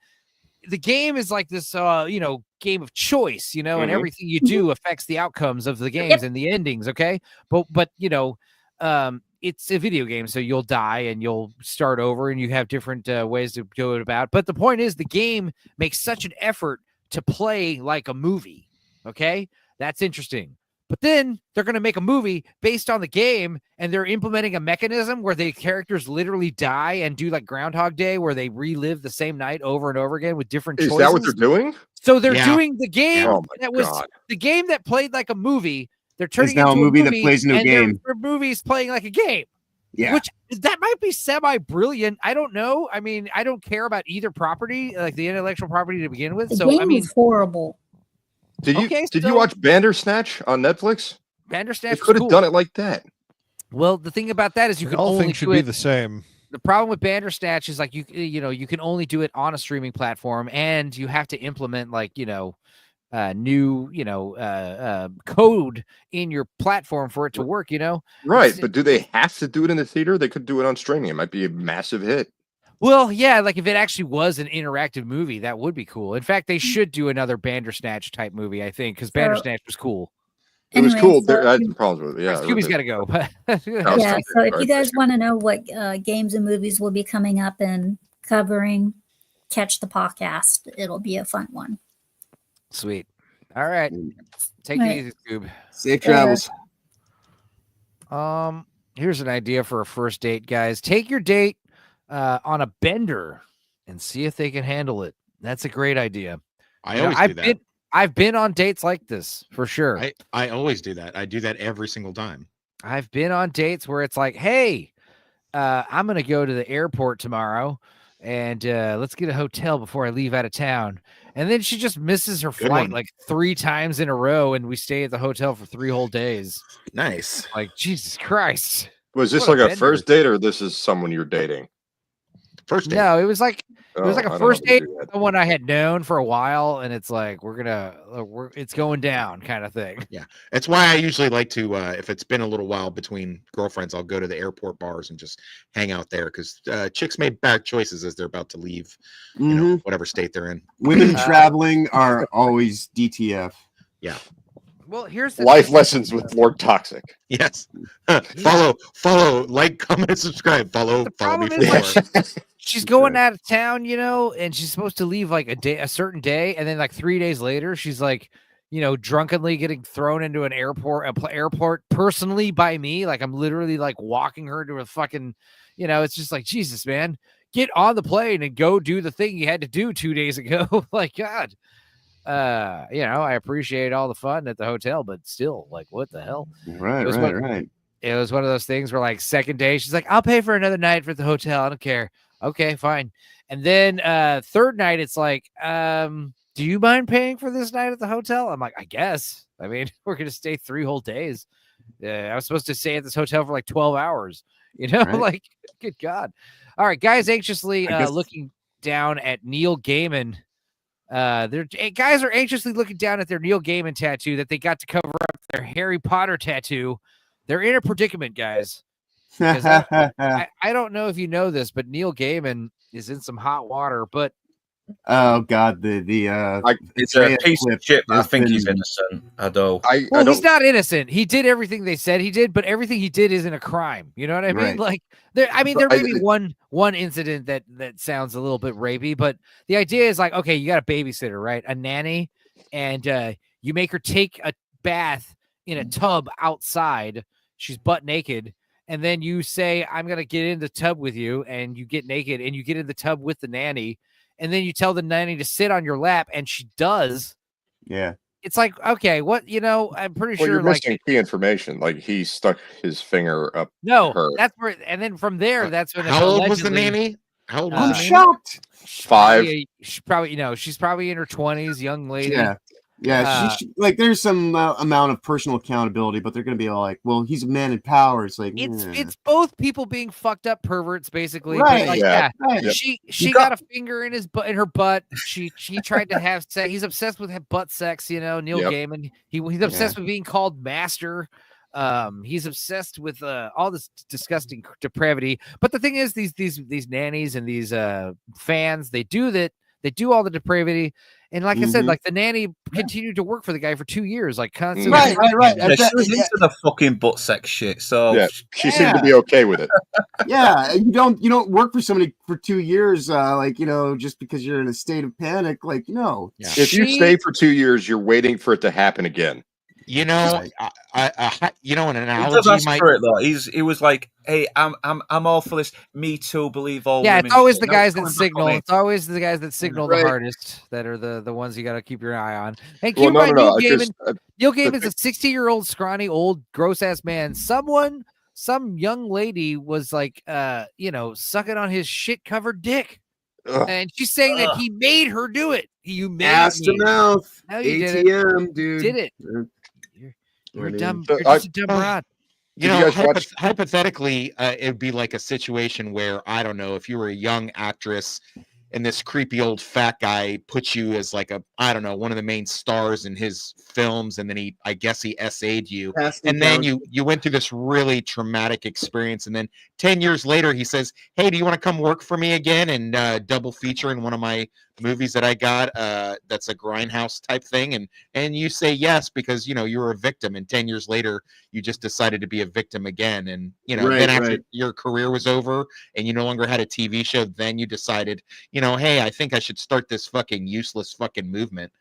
is like this, game of choice, and everything you do affects the outcomes of the games and the endings. Okay. But it's a video game. So you'll die and you'll start over and you have different ways to go about. But the point is the game makes such an effort to play like a movie. Okay. That's interesting. But then they're going to make a movie based on the game, and they're implementing a mechanism where the characters literally die and do like Groundhog Day, where they relive the same night over and over again with different choices. Is that what they're doing? So they're doing the game Oh my that was God. the game that played like a movie. They're turning now into a movie that plays into a and game. Their movies playing like a game. Yeah. Which that might be semi-brilliant. I don't know. I mean, I don't care about either property, like the intellectual property to begin with. The So game I mean, was horrible. Did you watch Bandersnatch on Netflix? Bandersnatch They could have was done cool. it like that. Well, the thing about that is you can All only things should do be it. the same. The problem with Bandersnatch is like you can only do it on a streaming platform, and you have to implement like new, code in your platform for it to work. Right, but do they have to do it in the theater? They could do it on streaming. It might be a massive hit. Well, yeah, like if it actually was an interactive movie, that would be cool. In fact, they should do another Bandersnatch type movie, I think, because Bandersnatch was cool. It was Anyway, cool. so I had some problems with it. Yeah, Scooby's got to go. Yeah, so if you guys want to know what games and movies will be coming up and covering, catch the podcast. It'll be a fun one. Sweet. All right. Take Right. it easy, Scoob. Safe travels. Here's an idea for a first date, guys. Take your date on a bender and see if they can handle it. That's a great idea. I always do that. I've been on dates like this for sure. I always do that. I do that every single time. I've been on dates where it's like, hey, I'm going to go to the airport tomorrow and let's get a hotel before I leave out of town. And then she just misses her flight like 3 times in a row. And we stay at the hotel for 3 whole days. Nice. Like, Jesus Christ. Was this What like a bender. first date or this is someone you're dating? First date. No, it was like a I don't first know if date, we do that. someone I had known for a while, and it's like it's going down kind of thing. Yeah, that's why I usually like to, if it's been a little while between girlfriends, I'll go to the airport bars and just hang out there because chicks make bad choices as they're about to leave, whatever state they're in. Women traveling are always DTF. Yeah. Well, here's the Life lessons with Lord Toxic. Yes. Follow, like, comment, subscribe. Follow me problem for is, more. like, she's going out of town, and she's supposed to leave like a certain day, and then like 3 days later, she's like, drunkenly getting thrown into an airport personally by me. Like I'm literally like walking her to a fucking, it's just like, Jesus, man, get on the plane and go do the thing you had to do 2 days ago. Like, God. I appreciate all the fun at the hotel, but still, like, what the hell? Right. It was one of those things where, like, second day, she's like, I'll pay for another night for the hotel. I don't care. Okay, fine. And then third night, it's like, do you mind paying for this night at the hotel? I'm like, I guess. I mean, we're gonna stay 3 whole days. I was supposed to stay at this hotel for like 12 hours. Right. Like, good God. All right, guys, anxiously looking down at Neil Gaiman. Guys are anxiously looking down at their Neil Gaiman tattoo that they got to cover up their Harry Potter tattoo. They're in a predicament, guys. I don't know if you know this, but Neil Gaiman is in some hot water. But oh God, it's a piece of shit. I think he's innocent. He's not innocent. He did everything they said he did, but everything he did isn't a crime. You know what I mean? Right. Like there may be one incident that sounds a little bit rapey, but the idea is like, okay, you got a babysitter, right? A nanny, and you make her take a bath in a tub outside. She's butt naked. And then you say, I'm going to get in the tub with you, and you get naked and you get in the tub with the nanny. And then you tell the nanny to sit on your lap, and she does. Yeah. It's like, okay, what, I'm pretty Well, sure you're like missing key information. Like he stuck his finger up. no, her. that's where, and then from there, that's when How old was the nanny? How old was I'm the nanny? shocked. 5. She's probably, she's probably in her 20s, young lady. Yeah. Like there's some amount of personal accountability, but they're going to be all like, well, he's a man in power. It's like, It's both people being fucked up perverts, basically. Right. But like, Right. She got a finger in in her butt. She tried to have sex. He's obsessed with butt sex. Neil Gaiman. He's obsessed with being called master. He's obsessed with all this disgusting depravity. But the thing is, these nannies and these fans, they do all the depravity. And like I said, like the nanny continued to work for the guy for 2 years, like constantly. Right. Yeah, she was into the fucking butt sex shit. So she seemed to be okay with it. Yeah, you don't work for somebody for 2 years, just because you're in a state of panic. Like, no. Yeah. If you stay for 2 years, you're waiting for it to happen again. In an analogy, He does ask for it, though. He was like, "Hey, I'm all for this. Me too. Believe all women." It's always the No, guys it's that signal. coming It's always the guys that signal the Right. hardest that are the ones you got to keep your eye on. And Well, keep no, in mind, no, Neil because, Gaiman. Neil Gaiman's a 60-year-old, scrawny, old, gross-ass man. Some young lady was like, sucking on his shit-covered dick. And she's saying that he made her do it. You made Ass to me. mouth. No, you did ATM, it. dude. Did it. You're a dumb. You're So just a dumb broad. Hypothetically, it'd be like a situation where, I don't know, if you were a young actress and this creepy old fat guy puts you as like I don't know, one of the main stars in his films, and then I guess he SA'd you, and then you went through this really traumatic experience, and then 10 years later he says, hey, do you want to come work for me again and double feature in one of my movies that I got that's a grindhouse type thing, and you say yes because you were a victim, and 10 years later you just decided to be a victim again, and then after your career was over and you no longer had a TV show, then you decided, hey, I think I should start this fucking useless fucking movement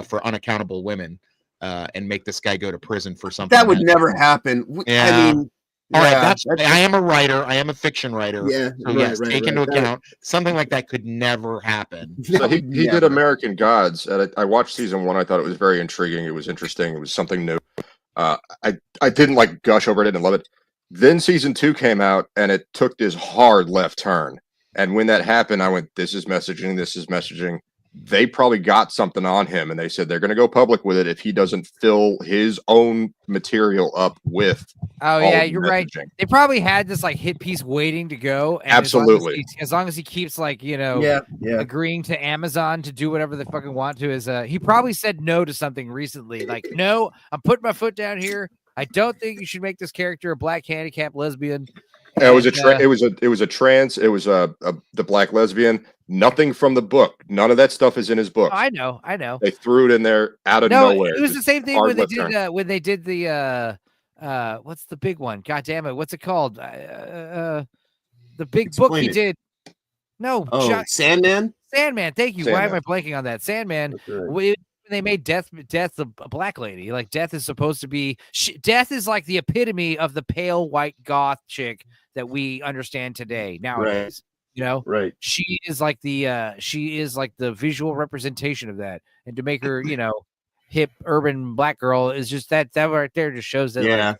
for unaccountable women and make this guy go to prison for something. That would never happen. Yeah. I mean, all right, I am a writer. I am a fiction writer. Yeah, so yes, take into account something like that could never happen. So he did American Gods. And I watched season 1. I thought it was very intriguing. It was interesting. It was something new. I didn't like gush over it. I didn't love it. Then season 2 came out, and it took this hard left turn. And when that happened, I went, this is messaging. This is messaging. They probably got something on him, and they said they're going to go public with it if he doesn't fill his own material up with. Oh yeah, you're right. They probably had this like hit piece waiting to go. And absolutely. As long as he keeps like agreeing to Amazon to do whatever they fucking want to, he probably said no to something recently. Like, no, I'm putting my foot down here. I don't think you should make this character a black handicapped lesbian. It was a trans. It was the black lesbian. Nothing from the book. None of that stuff is in his book. I know. They threw it in there out of nowhere. It was the same thing when they did the what's the big one? God damn it! What's it called? The big book he did. No, Sandman. Sandman. Thank you. Why am I blanking on that? Sandman. When they made Death a black lady. Like Death is supposed to be. Death is like the epitome of the pale white goth chick that we understand today nowadays. Right. She is like the visual representation of that, and to make her hip urban black girl is just that right there just shows that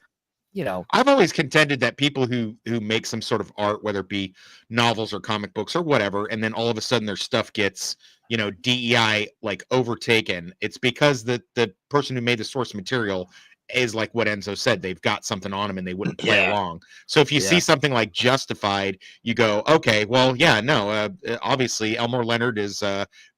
I've always contended that people who make some sort of art, whether it be novels or comic books or whatever, and then all of a sudden their stuff gets DEI like overtaken, it's because the person who made the source material is like what Enzo said, they've got something on them and they wouldn't play along. So if you see something like Justified, you go, okay, well, obviously Elmore Leonard is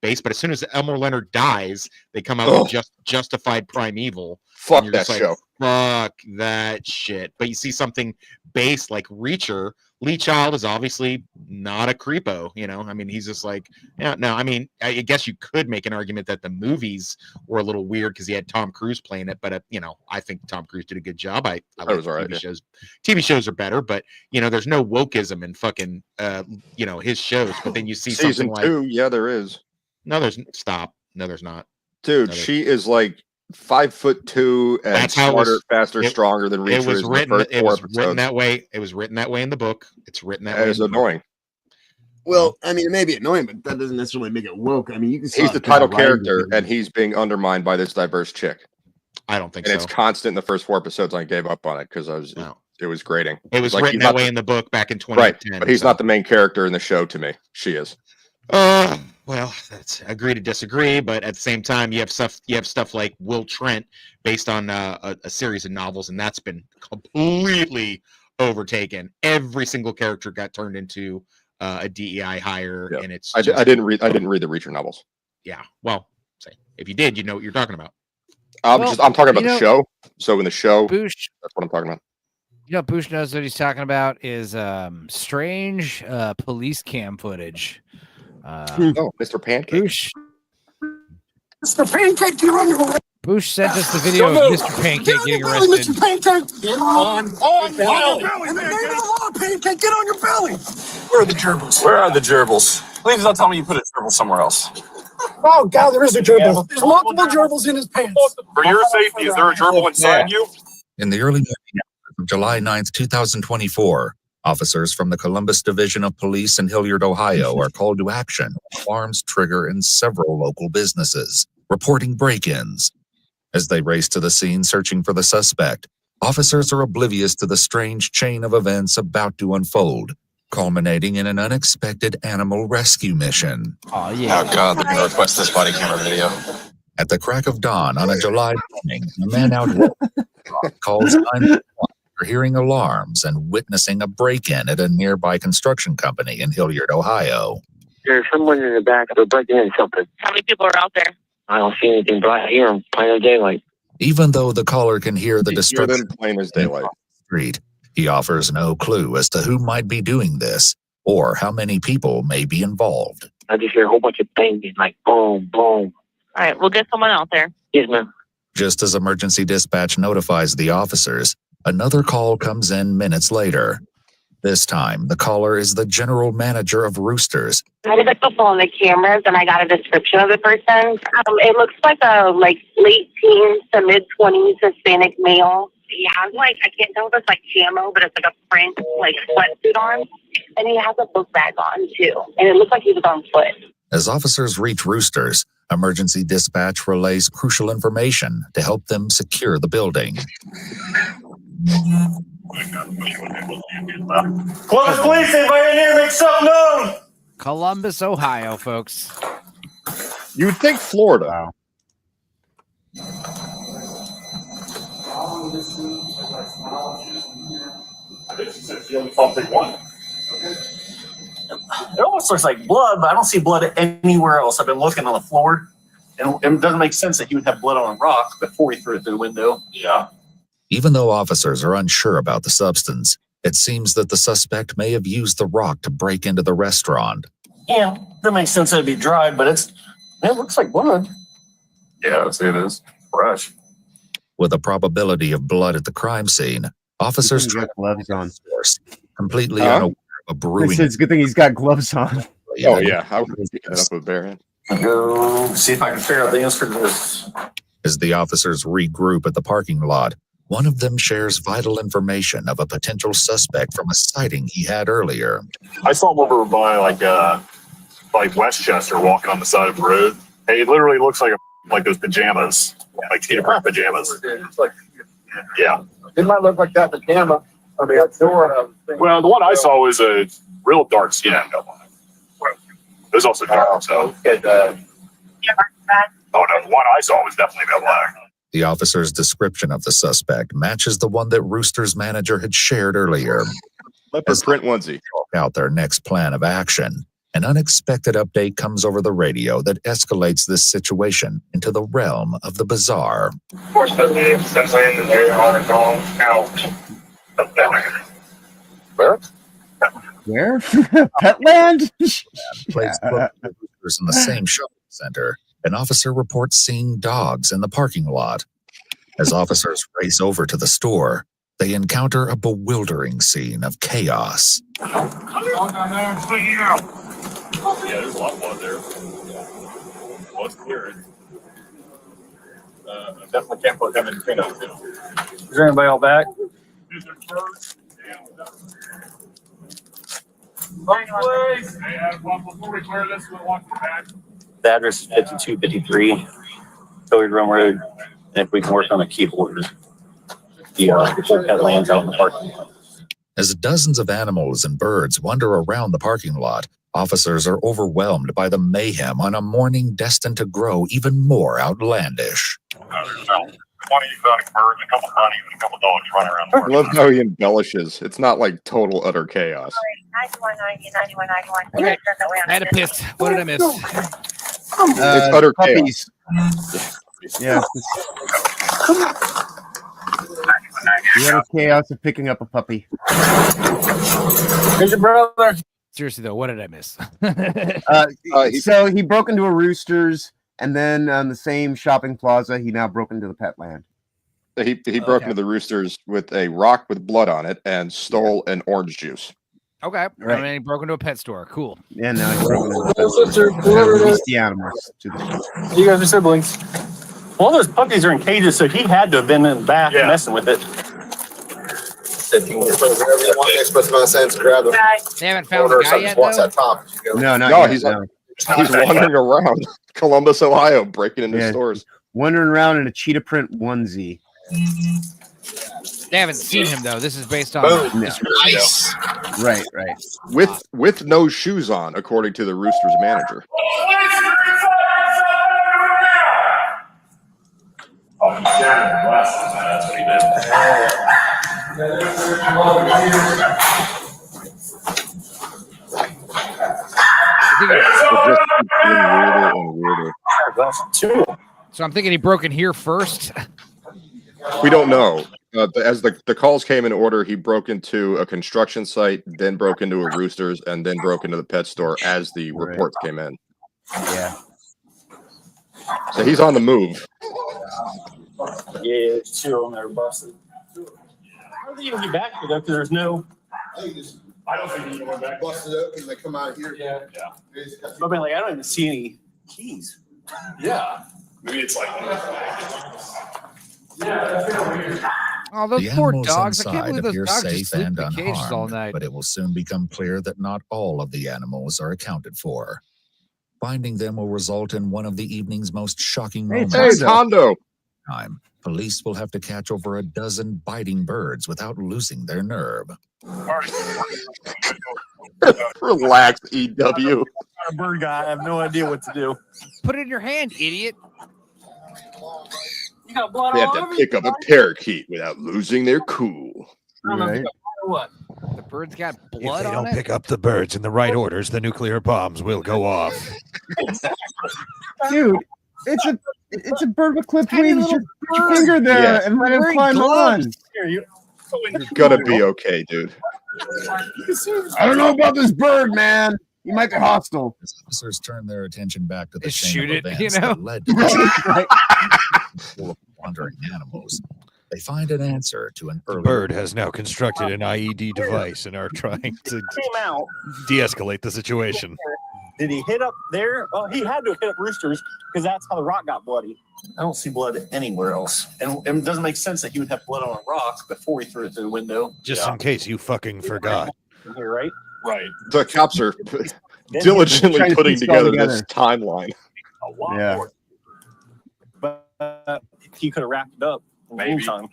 based, but as soon as Elmore Leonard dies, they come out with Justified Primeval. Fuck that show. Fuck that shit. But you see something based like Reacher. Lee Child is obviously not a creepo, I mean, he's just like, I mean, I guess you could make an argument that the movies were a little weird because he had Tom Cruise playing it, but I think Tom Cruise did a good job. I like was all right, shows. TV shows are better, but there's no wokeism in fucking his shows. But then you see season something 2, like, yeah, there is. No, there's not. Dude, she is like 5'2" and That's how smarter, faster, stronger than Reacher. It was written that way. It was written that way in the book. It's written that way. It's annoying. Well, I mean, it may be annoying, but that doesn't necessarily make it woke. I mean, you can. He's the title character, and he's being undermined by this diverse chick. I don't think so. And it's constant in the first 4 episodes. I gave up on it because it was grating. It was like written that way in the book back in 2010. Right, but he's not the main character in the show to me. She is. Well, that's agree to disagree, but at the same time, you have stuff like Will Trent based on a series of novels, and that's been completely overtaken. Every single character got turned into a DEI hire, and it's. I didn't read the Reacher novels. Yeah, well, if you did, you know what you're talking about. I'm talking about the show. So in the show, Boosh, that's what I'm talking about. Boosh knows what he's talking about is strange police cam footage. Mr. Pancake. Mr. Pancake, get on your Boosh sent us the video of Mr. Pancake getting arrested. Mr. Pancake, get on your belly. In the name of the law, Pancake, get on your belly. Where are the gerbils? Where are the gerbils? Please don't tell me you put a gerbil somewhere else. Oh, God, there is a gerbil. There's multiple gerbils in his pants. For your safety, is there a gerbil inside you? In the early morning of July 9th, 2024, officers from the Columbus Division of Police in Hilliard, Ohio, are called to action. Alarms trigger in several local businesses, reporting break-ins. As they race to the scene searching for the suspect, officers are oblivious to the strange chain of events about to unfold, culminating in an unexpected animal rescue mission. Oh, yeah. Oh, God, let me request this body camera video. At the crack of dawn on a July morning, a man out walking calls 911 for hearing alarms and witnessing a break-in at a nearby construction company in Hilliard, Ohio. There's someone in the back. They're breaking in something. How many people are out there? I don't see anything, but I hear them plain as daylight. Even though the caller can hear the Hear destruction them plain as daylight. street, he offers no clue as to who might be doing this or how many people may be involved. I just hear a whole bunch of banging, like boom, boom. All right, we'll get someone out there. Yes, ma'am. Just as emergency dispatch notifies the officers, another call comes in minutes later. This time, the caller is the general manager of Roosters. I did the phone the cameras and I got a description of the person. It looks like a late teens to mid 20s Hispanic male. He has I can't tell if it's camo, but it's a print sweatsuit on, and he has a book bag on too, and it looks like he was on foot. As officers reach Roosters, emergency dispatch relays crucial information to help them secure the building. Columbus police, anybody in here, make something known. Columbus, Ohio, folks. You would think Florida. Wow. I think she said she only found one. It almost looks like blood, but I don't see blood anywhere else. I've been looking on the floor, and it doesn't make sense that he would have blood on a rock before he threw it through the window. Yeah. Even though officers are unsure about the substance, it seems that the suspect may have used the rock to break into the restaurant. Yeah, that makes sense that it'd be dried, but it looks like blood. Yeah, see, it is fresh. With a probability of blood at the crime scene, officers got gloves on. Completely unaware of a brewing. It's a good thing he's got gloves on. Oh yeah, I would pick it up with bare hand. Go see if I can figure out the answer to this. As the officers regroup at the parking lot, one of them shares vital information of a potential suspect from a sighting he had earlier. I saw him over by Westchester walking on the side of the road. Hey, it literally looks like those pajamas, like cheetah print pajamas. Yeah. It might look like that pajama on the outdoor. Well, the one I saw was a real dark skin. There's also dark, so. Oh no, the one I saw was definitely that black. The officer's description of the suspect matches the one that Rooster's manager had shared earlier. Leopard print onesie. Out their next plan of action, an unexpected update comes over the radio that escalates this situation into the realm of the bizarre. Where? Where? Petland? Place Roosters in the same shopping center. An officer reports seeing dogs in the parking lot. As officers race over to the store, they encounter a bewildering scene of chaos. Yeah, there's a lot of blood there. Well, it's clear. Definitely can't put them in the peanut. Is there anybody out back? Before we clear this, we'll walk back. The address is 5253 Toad Run Road. And if we can work on a keyboard, the whole pet lands out in the parking lot. As dozens of animals and birds wander around the parking lot, officers are overwhelmed by the mayhem on a morning destined to grow even more outlandish. 20 exotic birds, a couple honey, and a couple dogs running around the I love how he embellishes. It's not like total utter chaos. 9190, Okay. I had a piss. What did I miss? It's utter puppies. chaos. Yeah. You had a chaos of picking up a puppy. Here's your brother. Seriously though, what did I miss? So he broke into a Roosters, and then on the same shopping plaza, he now broke into the Petland. He broke into the Roosters with a rock with blood on it and stole an orange juice. Okay. Right. I mean, he broke into a pet store. Cool. Yeah, now he's broken into the Sister, Release the animals to the you guys are siblings. Well, those puppies are in cages, so he had to have been in the back messing with it. They haven't found the guy yet, though? No, not No, yet, he's no. he's wandering around Columbus, Ohio, breaking into stores. Wandering around in a cheetah print onesie. They haven't seen him, though. This is based on... Boom. Nice. Right. With no shoes on, according to the Roosters manager. Oh, he's staring at the glasses. That's what he did. I think just keeps getting weirder and weirder. So I'm thinking he broke in here first. We don't know. As the calls came in order, he broke into a construction site, then broke into a Roosters, and then broke into the pet store as the reports came in. Yeah. So he's on the move. Yeah, it's two on there busted. How are they even get back to that? There's no. I don't think you went back. Busted open, they come out of here. Yeah. I mean, like, I don't even see any keys. Yeah. Maybe it's like. Oh, those The poor animals dogs! I can't inside believe those appear dogs just safe sleep and in the cages all unharmed, night. but it will soon become clear that not all of the animals are accounted for. Finding them will result in one of the evening's most shocking moments. Hey, Hondo. Time. Police will have to catch over a dozen biting birds without losing their nerve. Relax, EW. I'm a bird guy. I have no idea what to do. Put it in your hand, idiot. You got blood They all have over to pick up a parakeet without losing their cool. Right. What? The bird's got If blood they on don't it. pick up the birds in the right orders, the nuclear bombs will go off. Dude, it's a bird with clipped wings. Just put your finger there Yeah. and let him Wearing climb gloves. on. You're Gonna be okay, dude. I don't know about this bird, man. He might be hostile. As officers turn their attention back to the Just chain shoot of it, events you know? that led to the Right. full of wandering animals, they find an answer to an The earlier bird has now constructed an IED device and are trying to came out. de-escalate the situation. Did he hit up there? Well, he had to hit up Roosters because that's how the rock got bloody. I don't see blood anywhere else. And it doesn't make sense that he would have blood on a rock before he threw it through the window. Just in case you fucking forgot. You're right. Right. The cops are diligently trying to putting piece it all together this together. timeline. A lot Yeah. more. But he could have wrapped it up in the meantime.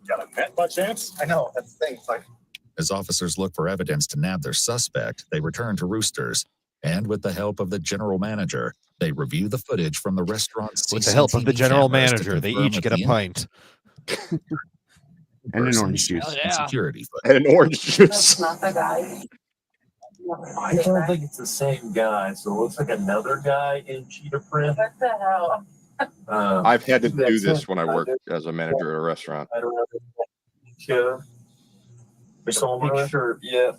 Got a pet by chance? I know. That's the thing. It's like, As officers look for evidence to nab their suspect, they return to Roosters, and with the help of the general manager, they review the footage from the restaurant's With the help of the CCTV general cameras to manager, they confirm each that get a the pint. And an person orange juice. and Yeah. security footage. And an orange juice. not the guy. I don't think it's the same guy. So it looks like another guy in cheetah print. What the hell? I've had to do this when I work as a manager at a restaurant. I don't know. Yeah. We saw him on shirt. Yep.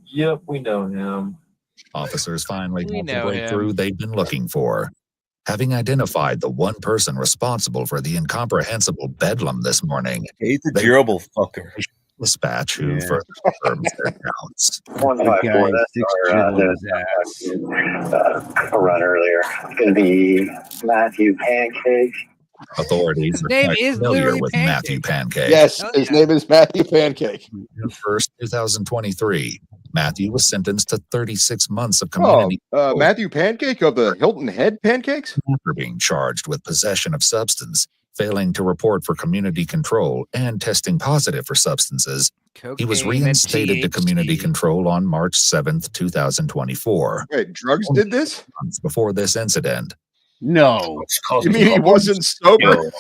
Yep, we know him. Officers finally We got the know him. breakthrough they've been looking for. Having identified the one person responsible for the incomprehensible bedlam this morning, He's a they durable fucker. dispatch who Yeah. further confirms their counts. 154. A run earlier. It's gonna be Matthew Pancake. Authorities His are name quite is familiar literally with Pancake. Matthew Pancake. Yes, Oh, his yeah. name is Matthew Pancake. June 1st, 2023. Matthew was sentenced to 36 months of Oh, community Matthew Pancake of the Hilton Head Pancakes? for being charged with possession of substance, failing to report for community control, and testing positive for substances. He was Cocaine and reinstated to community THC. control on March 7th, 2024, Wait, drugs did this? months before this incident. No. You mean he wasn't sober?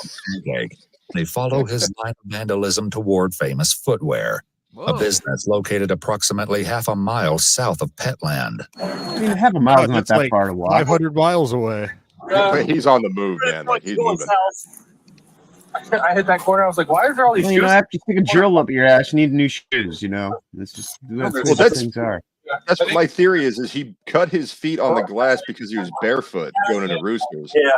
They follow his line of vandalism toward Famous Footwear, a Whoa. business located approximately half a mile south of Petland. I mean, half a mile's not that's that like far to walk. 500 miles away. But he's on the move, man. Like he's moving. I hit that corner. I was like, why are there all these Well, you know, shoes? after you stick a drill up your ass, you need new shoes, you know? That's just that's Well, what that's- things are. That's what my theory is he cut his feet on the glass because he was barefoot going into Roosters. Yeah.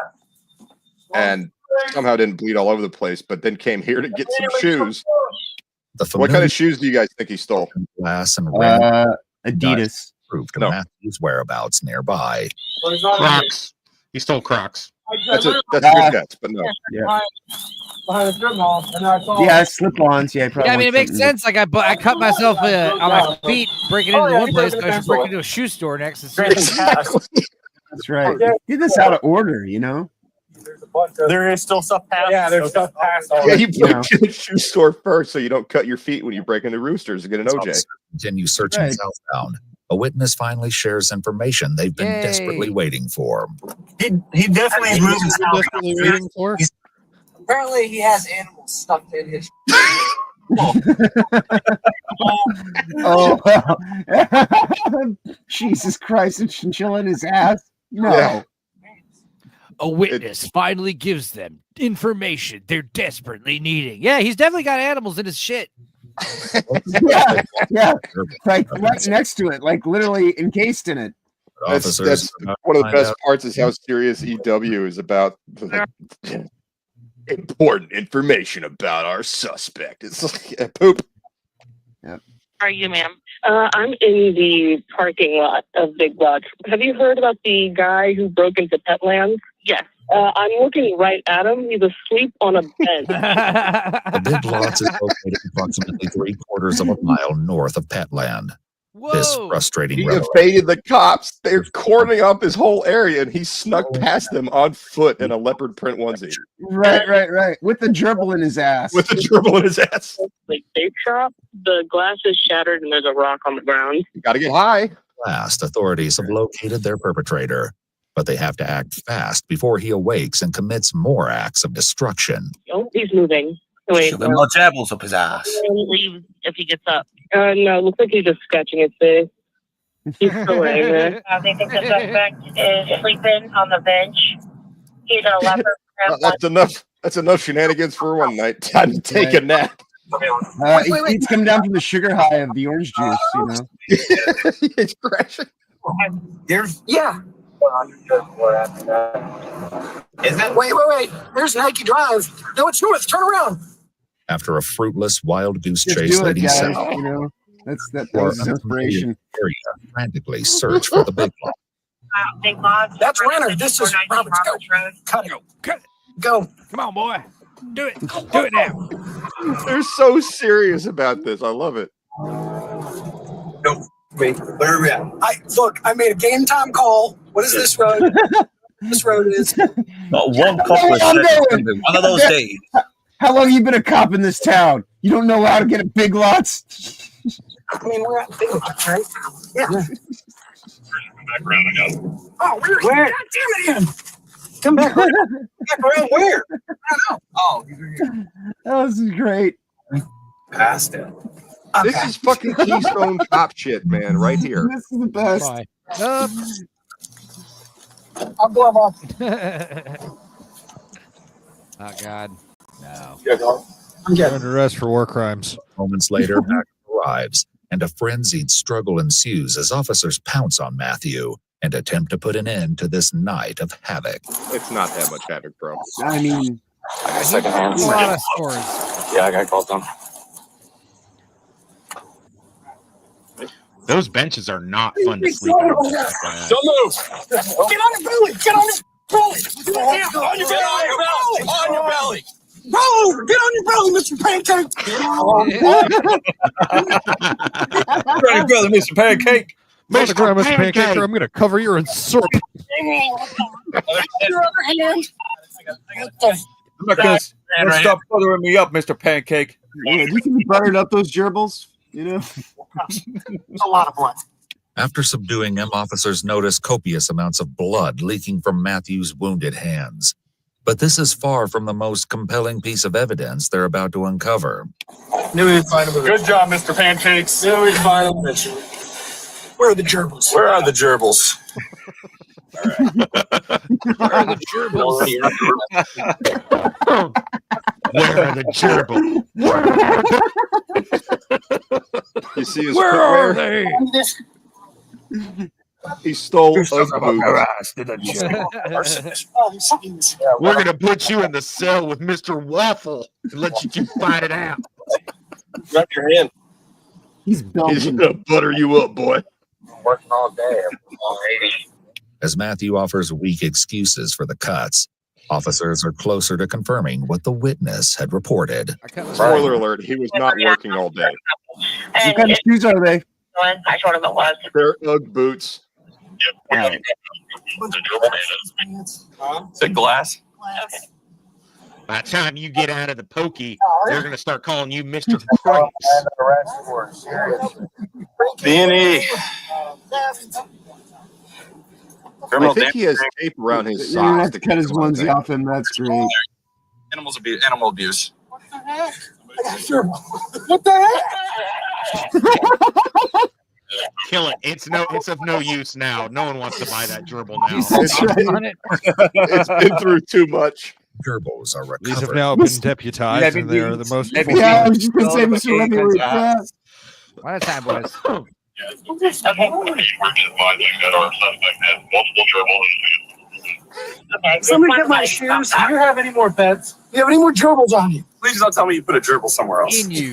And somehow didn't bleed all over the place, but then came here to get some shoes. The What kind of shoes do you guys think he stole? glass and rim Adidas. proved No. Matthew's whereabouts nearby. Crocs. He stole Crocs. That's a good guess, but no. Yeah, Behind the strip mall, and I saw. yeah, slip-ons. Yeah, probably. Yeah, I mean, it makes something sense. Like I cut myself on my feet breaking into one place, so I should break into a shoe store next. That's right. Did this out of order, you know? There is still stuff past. Yeah, there's stuff past. Yeah, you Yeah. break in the shoe store first so you don't cut your feet when you break into Roosters and get an OJ. Officers continue searching Right. southbound. A witness finally shares information they've been Yay. desperately waiting for. He definitely is moving south. Desperately waiting for? Apparently, he has animals stuck in his. Oh, Jesus Christ! A chinchilla in his ass? No. Yeah. A witness finally gives them information they're desperately needing. Yeah, he's definitely got animals in his shit. yeah, like right next to it, like literally encased in it. That's one of the best parts is how serious EW is about the important information about our suspect. It's like poop. Yep. Are you, ma'am? I'm in the parking lot of Big Lots. Have you heard about the guy who broke into Petland? Yes. I'm looking right at him. He's asleep on a bed. The Big Lots is located approximately 3/4 of a mile north of Petland. This frustrating He revelation. evaded the cops. They're cordoning off his whole area, and he snuck past them on foot in a leopard print onesie. Right. With the gerbil in his ass. With the gerbil in his ass. Like bake shop, the glass is shattered and there's a rock on the ground. You gotta get high. Last, authorities have located their perpetrator, but they have to act fast before he awakes and commits more acts of destruction. Oh, he's moving. Wait, Shove more gerbils up his ass. leave if he gets up. No, looks like he's just scratching his face. He's still laying there. They think the suspect is sleeping on the bench. He's a leopard. That's enough. That's enough shenanigans for one night. Time to take a nap. He's coming down from the sugar high of the orange juice, you know. It's crashing. Yeah. Is that? Wait. There's Nike Drive. No, it's north. Turn around. After a fruitless wild goose Just chase do it, leading guys, south, you know. That was his inspiration. area frantically search for the Big Lot. Big Lots. That's Renner. This is Roberts. Go. Cut it. Go. Come on, boy. Do it. Do it now. They're so serious about this. I love it. No. Wait. Where are we at? I made a game time call. What is this road? This road is. Not one cop was one of those days. How long have you been a cop in this town? You don't know how to get a Big Lots? I mean, we're at Big Lots, right? Yeah. Oh, where? God damn it, Ian! Come back. Back around where? I don't know. Oh, he's right here. Oh, this is great. Past it. This is fucking Keystone Cop shit, man, right here. This is the best. I'll glove off. Oh, God. No. I'm under arrest for war crimes. Moments later, Matthew arrives, and a frenzied struggle ensues as officers pounce on Matthew and attempt to put an end to this night of havoc. It's not that much havoc, bro. I mean, A secondhand. lot of scores. Yeah, I got calls done. Those benches are not fun to sleep on. Don't move. Get on your belly. Get on his belly. On your belly. On your belly. Roll! Get on your belly, Mr. Pancake! Get on your belly, Mr. Pancake! Mr. Pancake, or I'm going to cover your syrup. your other hand. Don't stop buttering me up, Mr. Pancake. Yeah, you can butter up those gerbils, you know? A lot of blood. After subduing him, officers notice copious amounts of blood leaking from Matthew's wounded hands. But this is far from the most compelling piece of evidence they're about to uncover. Knew we'd find him. Good job, Mr. Pancakes. Knew we'd find him eventually. Where are the gerbils? Where are the gerbils? Where are the gerbils? Where are the gerbils? You see his Where are footwear? they? He stole Ugg boots. We're gonna put you in the cell with Mr. Waffle and let you two fight it out. Grab your hand. He's He's Belgian. gonna butter you up, boy. I'm working all day. As Matthew offers weak excuses for the cuts, officers are closer to confirming what the witness had reported. Spoiler alert, he was not working all day. What kind of shoes are they? I told him it was. They're Ugg boots. Is it glass? Okay. By the time you get out of the pokey, they're gonna start calling you Mr. Cripes. B&E. I think he has tape around his You're gonna have socks. to cut his onesie off him. That's great. Animal abuse. What the heck? Sure. What the heck? Kill it. It's of no use now. No one wants to buy that gerbil now. It's been through too much. Gerbils are These have recovered. now been deputized, and they are the most. Yeah, I was just gonna say, Mr. Levy, yeah. One at a time, boys. We're just watching that our suspect has multiple gerbils. Okay. Somebody get my shoes. Do you have any more pets? Do you have any more gerbils on you? Please don't tell me you put a gerbil somewhere else. In you.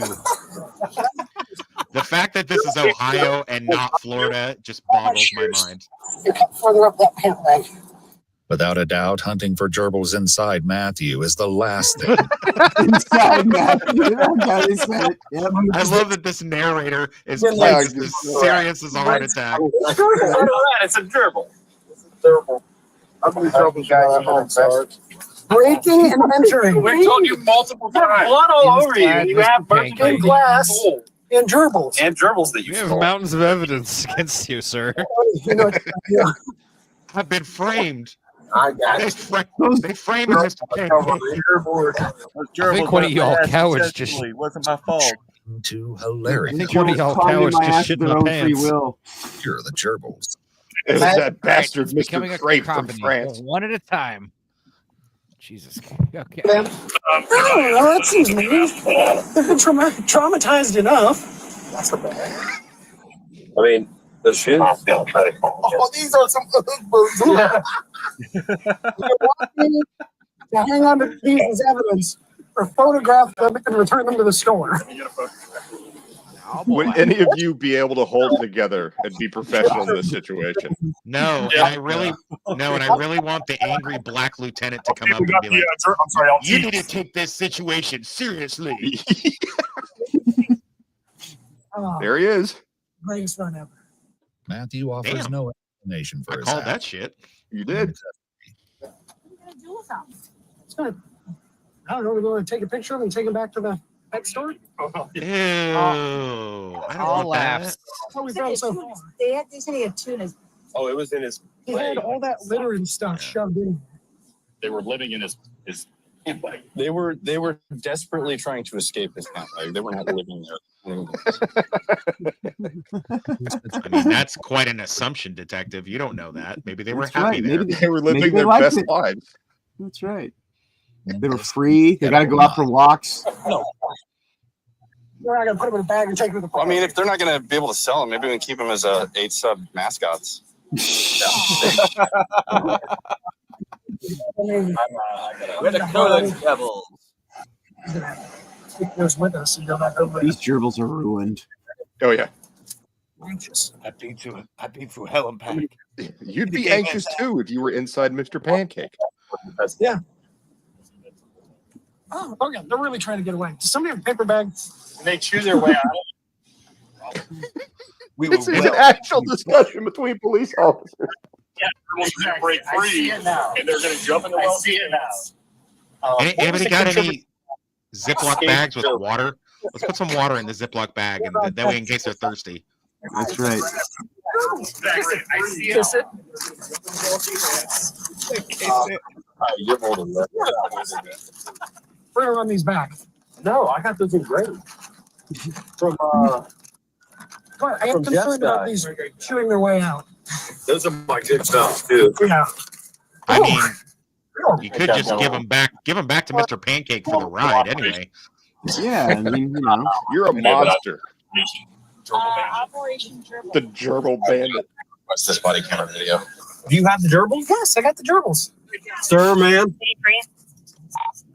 The fact that this is Ohio and not Florida just boggles my mind. You come further up that pant leg. Without a doubt, hunting for gerbils inside Matthew is the last thing. Inside Matthew. Yep. I love that this narrator is playing as serious as a heart attack. It's a gerbil. It's a gerbil. How many gerbils guys at home, sir? Breaking and entering. We've told you multiple times. Blood all over you. You have in glass and gerbils. And gerbils that You you have stole. mountains of evidence against you, sir. I've been framed. I got They it. framed Mr. Pancake. I think one of y'all cowards just- wasn't my fault. To I hilarious. think one of y'all cowards just shit in the pants. Here are the gerbils. It was that bastard It's becoming Mr. a Crape from company. France. One at a time. Jesus. Okay. No, that seems mean. They've been traumatized enough. I mean, the shoes. Oh, these are some boots. Yeah. You want me to hang on to these as evidence or photograph them and return them to the store? Would any of you be able to hold together and be professional in this situation? No, and I really want the angry black lieutenant to come up and be like, I'm sorry, I'll "You need to take this situation seriously." Oh, There he is. greatest run ever. Matthew offers Damn. no explanation for I his called act. that shit. You did. It's good. I don't know. We're going to take a picture of him and take him back to the pet store. Ew, I don't All want laughs. that. That's what we found so far. They said he had tuna. Oh, it was in his. He had all that litter and stuff shoved in. They were living in his leg. They were desperately trying to escape his pant leg. They were not living there. I mean, that's quite an assumption, detective. You don't know that. Maybe they were That's happy right. there. Maybe They were living Maybe they their liked best it. lives. That's right. They were free. They got to go out for walks. No. We're not going to put him in a bag and take him to the I mean, if they're not going to be able to sell them, maybe we can keep them as 8 sub mascots. We're the colored devils. Take those with us and go back over. These gerbils are ruined. Oh yeah. Anxious. I've been through hell and back. You'd be anxious too if you were inside Mr. Pancake. Yeah. Oh, okay. They're really trying to get away. Does somebody have a paper bag? And they chew their way out. This is an actual discussion between police officers. Yeah, they're going to break free, and they're going to jump in the well. I see it now. Anybody got any Ziploc bags with water? Let's put some water in the Ziploc bag, and that way, in case they're thirsty. That's right. I see it. Kiss it. You're holding that. We're going to run these back. No, I got those in great. From Come on, I am From Jeff's concerned about guy. these chewing their way out. those are my good stuff too. Yeah. I mean, you could just give them back to Mr. Pancake for the ride, anyway. Yeah, I mean, you know. You're a monster. Operation Gerbil. The gerbil bandit. What's this body camera video? Do you have the gerbils? Yes, I got the gerbils. Sir, man.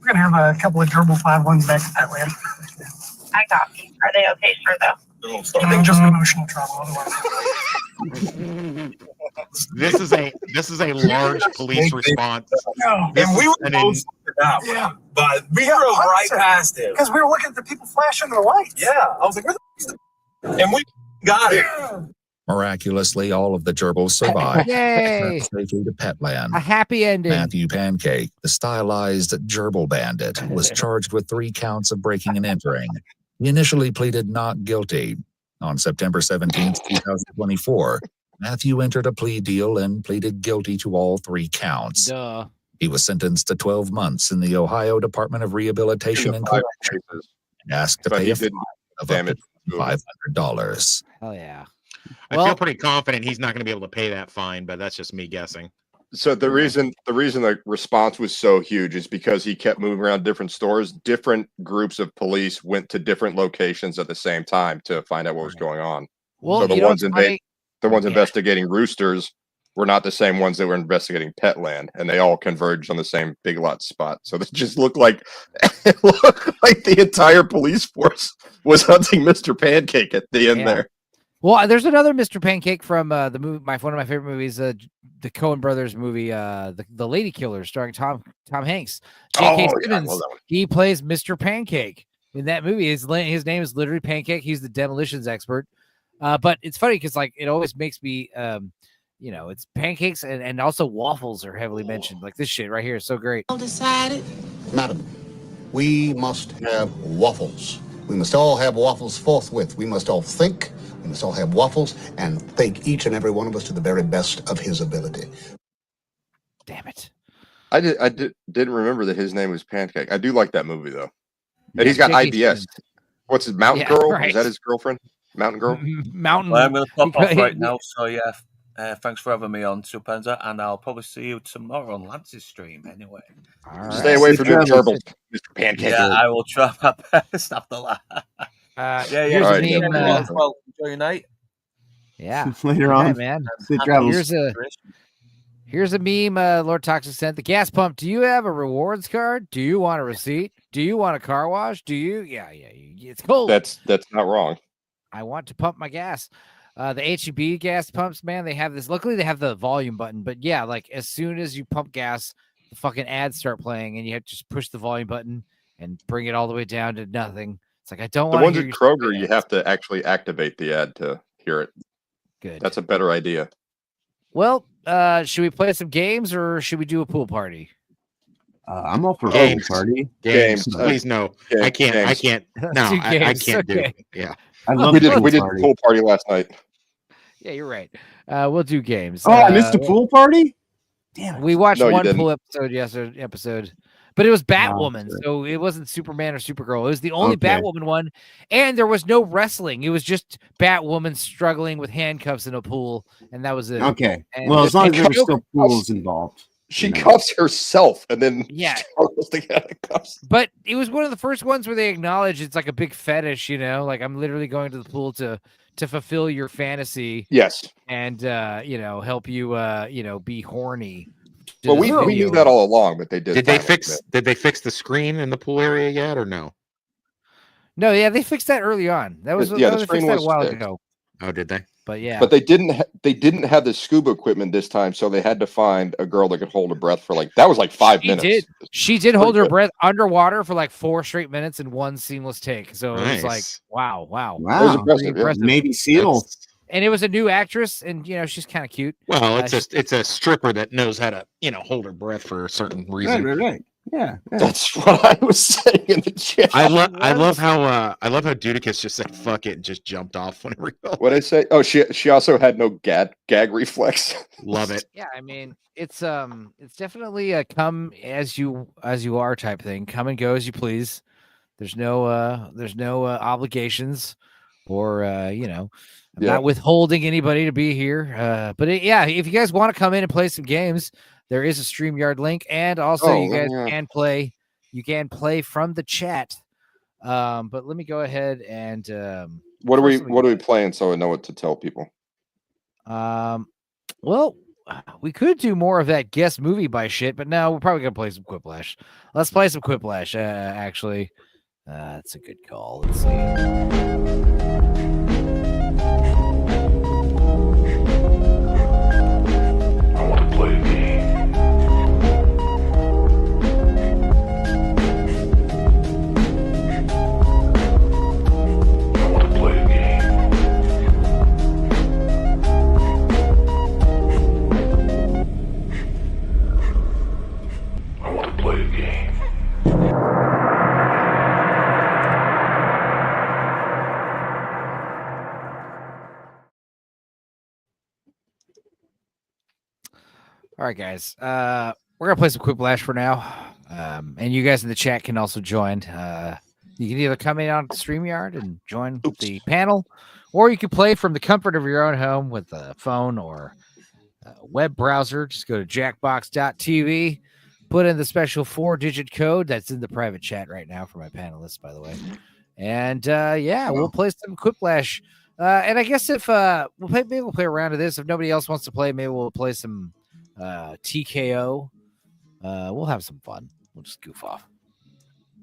We're going to have a couple of gerbil 5-1s back at that land. I copy. Are they okay, sir, though? I think just emotional trauma otherwise. This is a large police response. No. This And we is were an close to that one, Yeah. but we drove right past it. Because we were looking at the people flashing their lights. Yeah, I was like, where the and we got it. Miraculously, all of the gerbils survived. Yay! Safely to Petland. A happy ending. Matthew Pancake, the stylized gerbil bandit, was charged with 3 counts of breaking and entering. He initially pleaded not guilty. On September 17, 2024, Matthew entered a plea deal and pleaded guilty to all 3 counts. Duh. He was sentenced to 12 months in the Ohio Department of Rehabilitation and Corrections. asked to But pay he a fine didn't of up damage to $500. Hell yeah. I feel pretty confident he's not going to be able to pay that fine, but that's just me guessing. So the reason the response was so huge is because he kept moving around different stores. Different groups of police went to different locations at the same time to find out what was going on. Well, so the you know ones what's funny? investigating Roosters were not the same ones that were investigating Petland, and they all converged on the same Big Lot spot. So it just looked like the entire police force was hunting Mr. Pancake at the end there. Well, there's another Mr. Pancake from the movie. One of my favorite movies, the Coen Brothers movie, the Lady Killers, starring Tom Hanks. J.K. Simmons, he plays Mr. Pancake in that movie. His name is literally Pancake. He's the demolitions expert. But it's funny because like it always makes me, it's pancakes and also waffles are heavily mentioned. Like this shit right here is so great. Decided, madam, we must have waffles. We must all have waffles forthwith. We must all think. We must all have waffles and think each and every one of us to the very best of his ability. Damn it. I didn't remember that his name was Pancake. I do like that movie though. And he's got J.K. IBS. Simmons. What's his Mountain Yeah, Girl? right. Is that his girlfriend? Mountain Girl? Mountain. Well, I'm going to pop off Because- right now. So yeah, thanks for having me on, Supenza, and I'll probably see you tomorrow on Lance's stream. Anyway, Stay away from your gerbils, Mr. Pancake. Yeah, I will try my best after that. Here's All a right, meme. Well, enjoy your night. Yeah, Later yeah, on. man. Safe travels. Here's a meme. Lord Toxic sent the gas pump. Do you have a rewards card? Do you want a receipt? Do you want a car wash? Do you? Yeah. It's cold. That's not wrong. I want to pump my gas. The HEB gas pumps, man, they have this. Luckily, they have the volume button. But yeah, like as soon as you pump gas, the fucking ads start playing, and you have to just push the volume button and bring it all the way down to nothing. It's like I don't The want ones to at hear Kroger, you have to actually activate the ad to hear it. Good. That's a better idea. Well, should we play some games or should we do a pool party? I'm all for Games. pool party. Games. Please no. I can't. I can't. No, Do I games, can't do okay. it. Yeah. I love we the did pool the party. pool party last night. Yeah, you're right. We'll do games. Oh, I missed a pool party? Damn. We watched No, you one didn't. pool episode, but it was Batwoman, so it wasn't Superman or Supergirl. It was the only Okay. Batwoman one, and there was no wrestling. It was just Batwoman struggling with handcuffs in a pool, and that was it. Okay. And Well, as long as there were Joker- still pools involved. She cuffs herself and then Yeah. struggles to get out of cuffs. But it was one of the first ones where they acknowledge it's like a big fetish, like I'm literally going to the pool to fulfill your fantasy. Yes. And help you be horny. to Well, this we video. knew that all along, but they did. Did they finally fix? admit. Did they fix the screen in the pool area yet, or no? No, yeah, they fixed that early on. That was Yeah, the they screen fixed that a was while fixed. ago. Oh, did they? But yeah. But they didn't have the scuba equipment this time, so they had to find a girl that could hold her breath for that was like 5 minutes. She did hold her breath underwater for like 4 straight minutes in one seamless take. So it was like, Nice. wow. Wow. was impressive, Pretty yeah. Navy SEAL. And it was a new actress, and she's kind of cute. Well, Uh, it's a stripper that knows how to hold her breath for a certain reason. Right. Yeah. That's what I was saying in the chat. I love how Dudicus just said fuck it and just jumped off whenever he What did I say? Oh, she also had no gag reflex. Love it. Yeah, I mean, it's definitely a come as you are type thing. Come and go as you please. There's no obligations or I'm Yeah. not withholding anybody to be here. But if you guys want to come in and play some games, there is a StreamYard link, and also you guys can play. You can play from the chat. But let me go ahead and What are we playing so I know what to tell people? Well, we could do more of that guest movie by shit, but no, we're probably gonna play some Quiplash. Let's play some Quiplash. Actually, that's a good call. Let's see. I want to play a game. I want to play a game. I want to play a game. All right, guys. We're gonna play some Quiplash for now, and you guys in the chat can also join. You can either come in on StreamYard and join the panel, or you can play from the comfort of your own home with a phone or a web browser. Just go to jackbox.tv, put in the special 4-digit code that's in the private chat right now for my panelists, by the way. And we'll play some Quiplash. And I guess if maybe we'll play a round of this. If nobody else wants to play, maybe we'll play some TKO. We'll have some fun. We'll just goof off.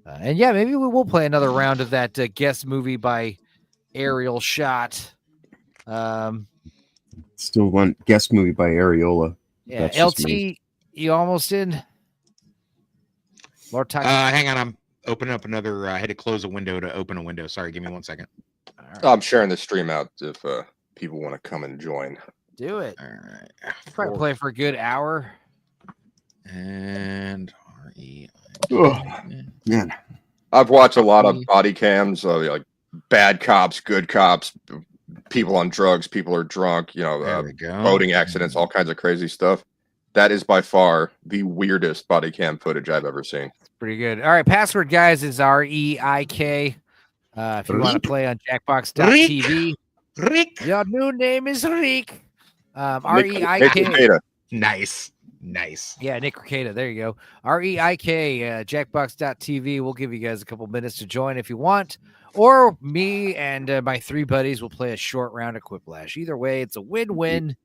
And maybe we will play another round of that guest movie by Aerial Shot. Still one guest movie by Areola. Yeah, LT, you almost in? Lord Toxic. Hang on, I'm opening up another. I had to close a window to open a window. Sorry, give me 1 second. Right. I'm sharing the stream out if people want to come and join. Do it. All right. Probably play for a good hour. And RE. Man, I've watched a lot of body cams, like bad cops, good cops, people on drugs, people are drunk, boating accidents, all kinds of crazy stuff. That is by far the weirdest body cam footage I've ever seen. Pretty good. All right, password, guys, is REIK. If you want to play on jackbox.tv. Rick. Your new name is Rick. REIK. Nice. Yeah, Nick Ricada. There you go. REIK, jackbox.tv. We'll give you guys a couple minutes to join if you want. Or me and my 3 buddies will play a short round of Quiplash. Either way, it's a win-win.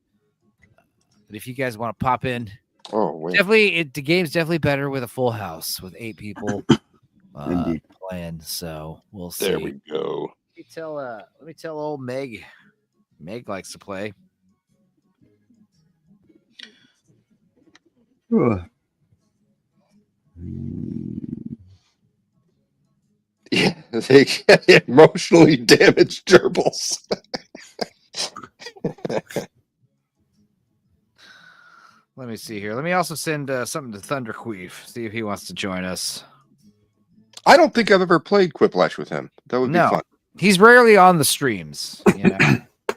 But if you guys want to pop in, definitely, the game's definitely better with a full house with 8 people playing. So we'll see. There we go. Let me tell old Meg. Meg likes to play. Yeah, they get emotionally damaged gerbils. Let me see here. Let me also send something to Thunder Queef, see if he wants to join us. I don't think I've ever played Quiplash with him. That would be fun. He's rarely on the streams.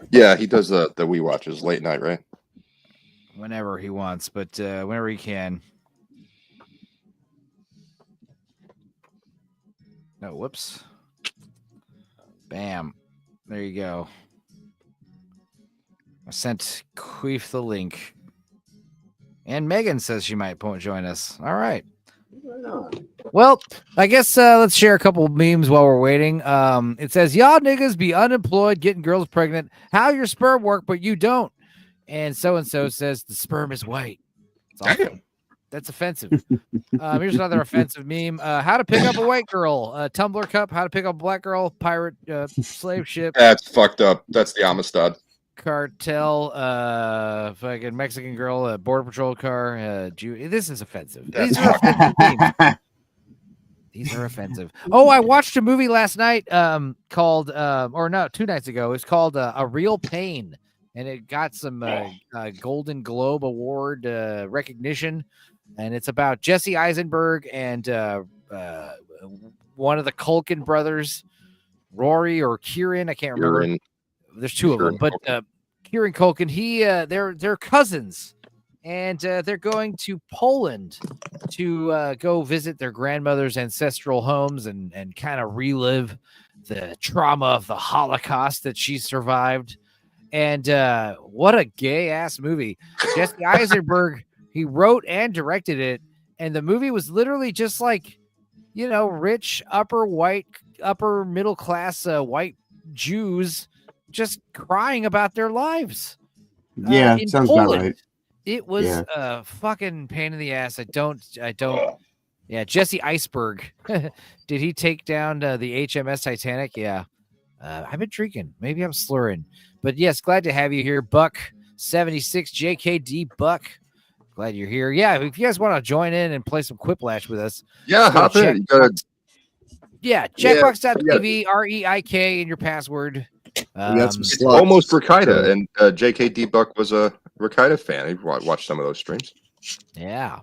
Yeah, he does the Wii Watches late night, right? Whenever he wants, but whenever he can. No, whoops. Bam. There you go. I sent Queef the link. And Megan says she might join us. All right. Well, I guess let's share a couple of memes while we're waiting. It says, y'all niggas be unemployed, getting girls pregnant. How your sperm work, but you don't. And so says the sperm is white. That's offensive. Here's another offensive meme. How to pick up a white girl. Tumblr cup. How to pick up a black girl. Pirate slave ship. That's fucked up. That's the Amistad. Cartel. Fucking Mexican girl. Border Patrol car. This is offensive. These are offensive memes. These are offensive. Oh, I watched a movie last night called, 2 nights ago. It's called A Real Pain. And it got some Golden Globe Award recognition. And it's about Jesse Eisenberg and one of the Culkin brothers, Rory or Kieran. I can't remember. There's 2 of them. But Kieran Culkin, they're cousins. And they're going to Poland to go visit their grandmother's ancestral homes and kind of relive the trauma of the Holocaust that she survived. And what a gay-ass movie. Jesse Eisenberg, he wrote and directed it. And the movie was literally just like, rich, upper middle class white Jews just crying about their lives. Yeah, sounds Poland. about right. It was a fucking pain in the ass. I don't. Yeah, Jesse Iceberg. Did he take down the HMS Titanic? Yeah. I've been drinking. Maybe I'm slurring. But yes, glad to have you here, Buck76, JKD Buck. Glad you're here. Yeah, if you guys want to join in and play some Quiplash with us. Yeah, hop in. Yeah, checkbox.tv, REIK, and your password. It's almost Rikita, and JKD Buck was a Rikita fan. He watched some of those streams. Yeah.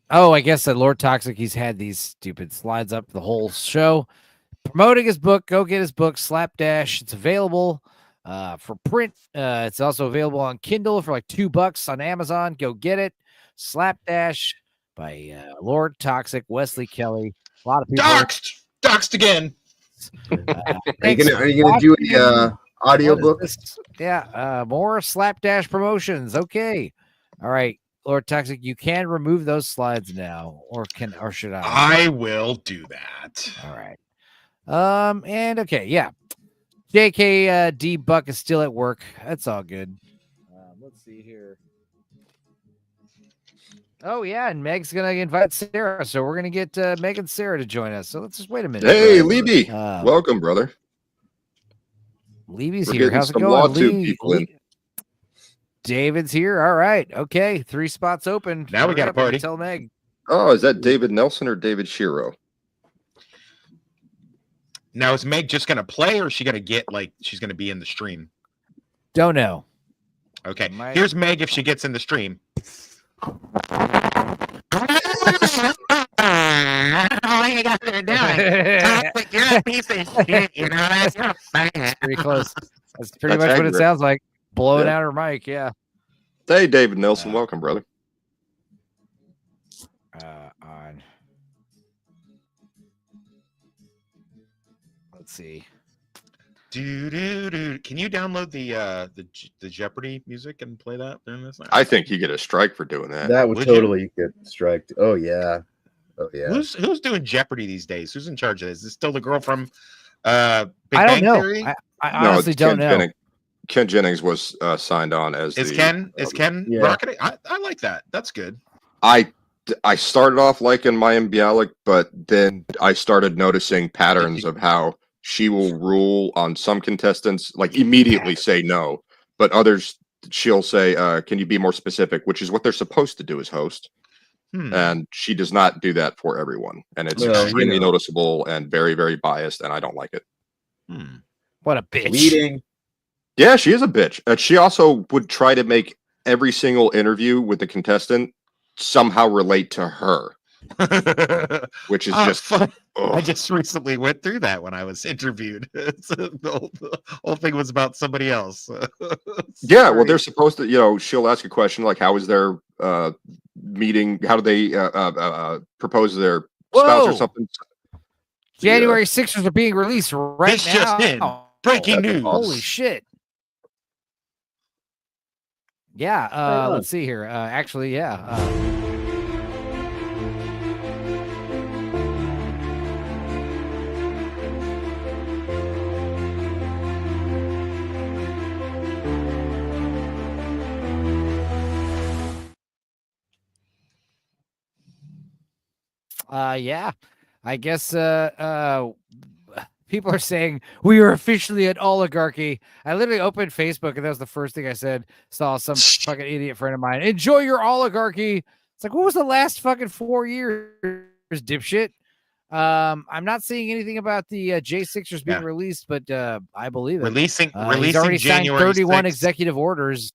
I guess Lord Toxic, he's had these stupid slides up the whole show. Promoting his book. Go get his book, Slapdash. It's available for print. It's also available on Kindle for like $2 on Amazon. Go get it. Slapdash by Lord Toxic, Wesley Kelly. A lot of people. Doxed again. Are you gonna do a audiobook? Yeah, more slapdash promotions. Okay. All right, Lord Toxic, you can remove those slides now, or should I? I will do that. All right. And okay, yeah. JK D Buck is still at work. That's all good. Let's see here. Oh yeah, and Meg's gonna invite Sarah, so we're gonna get Meg and Sarah to join us. So let's just wait a minute. Hey, Levy, welcome, brother. Levy's We're here. getting How's it some going? LawTube people in. David's here. All right. Okay. 3 spots open. Now we got a party. Tell Meg. Oh, is that David Nelson or David Shiro? Now, is Meg just going to play, or is she going to get, like, she's going to be in the stream? Don't know. Okay. Here's Meg if she gets in the stream. All you guys are doing. Toxic, you're a piece of shit. You know, that's pretty close. That's pretty much what it sounds like. Blowing out her mic. Yeah. Hey, David Nelson. Welcome, brother. On. Let's see. Can you download the Jeopardy music and play that during this? I think you get a strike for doing that. That would totally get striked. Oh yeah. Oh yeah. Who's doing Jeopardy these days? Who's in charge of this? Is it still the girl from Big I Bang don't know. Theory? I honestly don't know. Ken Jennings was signed on as Ken yeah. rocketing? I like that. That's good. I started off liking Mayim Bialik, but then I started noticing patterns of how she will rule on some contestants, like immediately say no, but others she'll say, can you be more specific, which is what they're supposed to do as host. And she does not do that for everyone. And it's extremely noticeable and very, very biased, and I don't like it. What a bitch. Leading. Yeah, she is a bitch. She also would try to make every single interview with the contestant somehow relate to her. Which is just fun. I just recently went through that when I was interviewed. The whole thing was about somebody else. Yeah, well, they're supposed to, she'll ask a question like, how was their meeting? How do they propose their spouse or something? January 6ers are being released right This now. just in. Breaking news. Holy shit. Yeah, let's see here. Actually, yeah. Yeah, I guess people are saying we are officially an oligarchy. I literally opened Facebook and that was the first thing I said. Saw some fucking idiot friend of mine. Enjoy your oligarchy. It's like, what was the last fucking 4 years, dipshit? I'm not seeing anything about the J6ers being released, but I believe it. Releasing he's already signed January 31 6th. executive orders.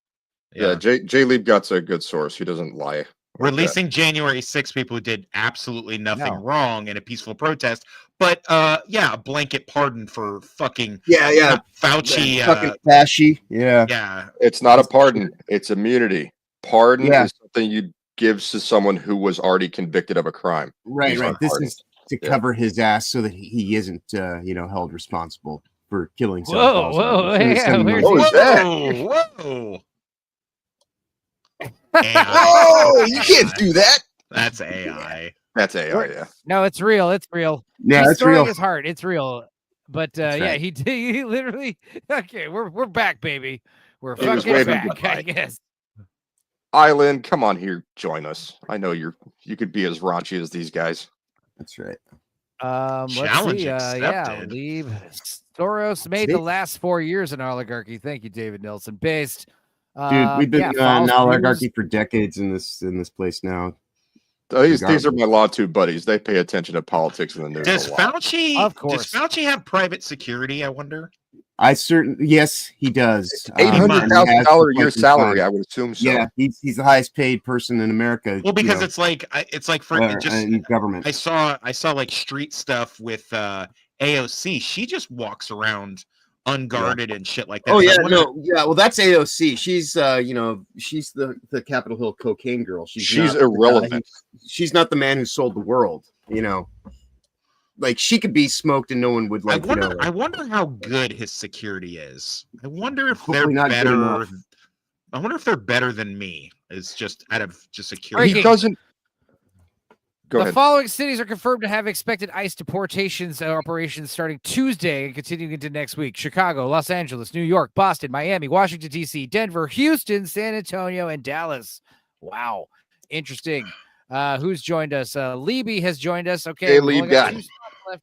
Yeah, Jay Liebgott's a good source. He doesn't lie. Releasing January 6 people who did absolutely nothing wrong in a peaceful protest, but a blanket pardon for fucking Fauci, fucking Fauci, yeah. It's not a pardon; it's immunity. Pardon is something you give to someone who was already convicted of a crime. Right. This is to cover his ass so that he isn't, held responsible for killing someone. Whoa! What was that? Whoa! Oh, you can't do that. That's AI. That's AI. Yeah. No, it's real. It's real. Yeah, He's it's real. throwing his heart. It's real. But That's right. he literally. Okay, we're back, baby. We're He was fucking waving back. goodbye. I guess. Island, come on here, join us. I know you could be as raunchy as these guys. That's right. Let's Challenge see. accepted. Leave. Soros made the last 4 years an oligarchy. Thank you, David Nelson. Based. Dude, we've been false an oligarchy news. for decades in this place now. These are my LawTube buddies. They pay attention to politics in the news. Does a lot. Fauci? Of course. Does Fauci have private security? I wonder. Yes, he does. $800,000 a year salary. I would assume so. Yeah, he's the highest paid person in America. Well, because it's like for in government. I saw like street stuff with AOC. She just walks around unguarded and shit like that. Oh So I yeah, wonder- well that's AOC. She's she's the Capitol Hill cocaine girl. She's not irrelevant. She's not the man who sold the world. like she could be smoked and no one would like. I wonder how good his security is. I wonder if they're Hopefully not good better. enough. I wonder if they're better than me. Is just out of just security. He doesn't. Go The ahead. following cities are confirmed to have expected ICE deportations operations starting Tuesday and continuing into next week: Chicago, Los Angeles, New York, Boston, Miami, Washington, D.C., Denver, Houston, San Antonio, and Dallas. Wow. Interesting. Who's joined us? Libby has joined us. Okay. Hey, we've only Lieb got guy. 2 spots left.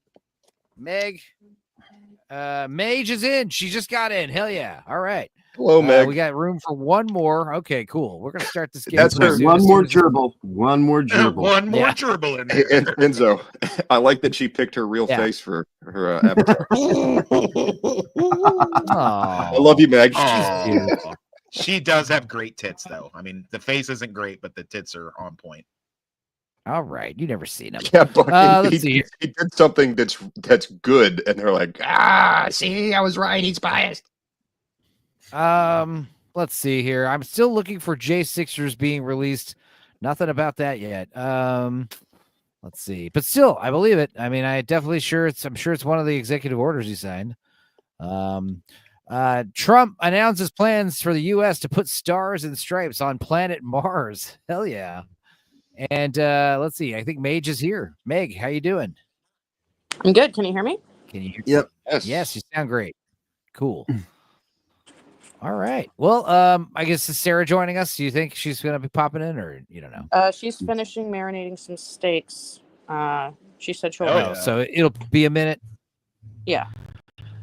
Meg. Mage is in. She just got in. Hell yeah. All right. Hello, Meg. We got room for one more. Okay, cool. We're going to start this game. That's right. One more gerbil. One more gerbil. One more gerbil in there. And Enzo, I like that she picked her real face for her avatar. I love you, Meg. Oh, she does have great tits, though. I mean, the face isn't great, but the tits are on point. All right. You never seen him. Yeah, but let's see. he did something that's good, and they're like, see, I was right. He's biased. Let's see here. I'm still looking for J6ers being released. Nothing about that yet. Let's see. But still, I believe it. I mean, I'm sure it's one of the executive orders he signed. Trump announces plans for the US to put stars and stripes on planet Mars. Hell yeah. And let's see. I think Mage is here. Meg, how you doing? I'm good. Can you hear me? Can you hear? Yep. Yes, you sound great. Cool. All right. Well, I guess is Sarah joining us? Do you think she's going to be popping in, or you don't know? She's finishing marinating some steaks. She said she'll. So it'll be a minute. Yeah.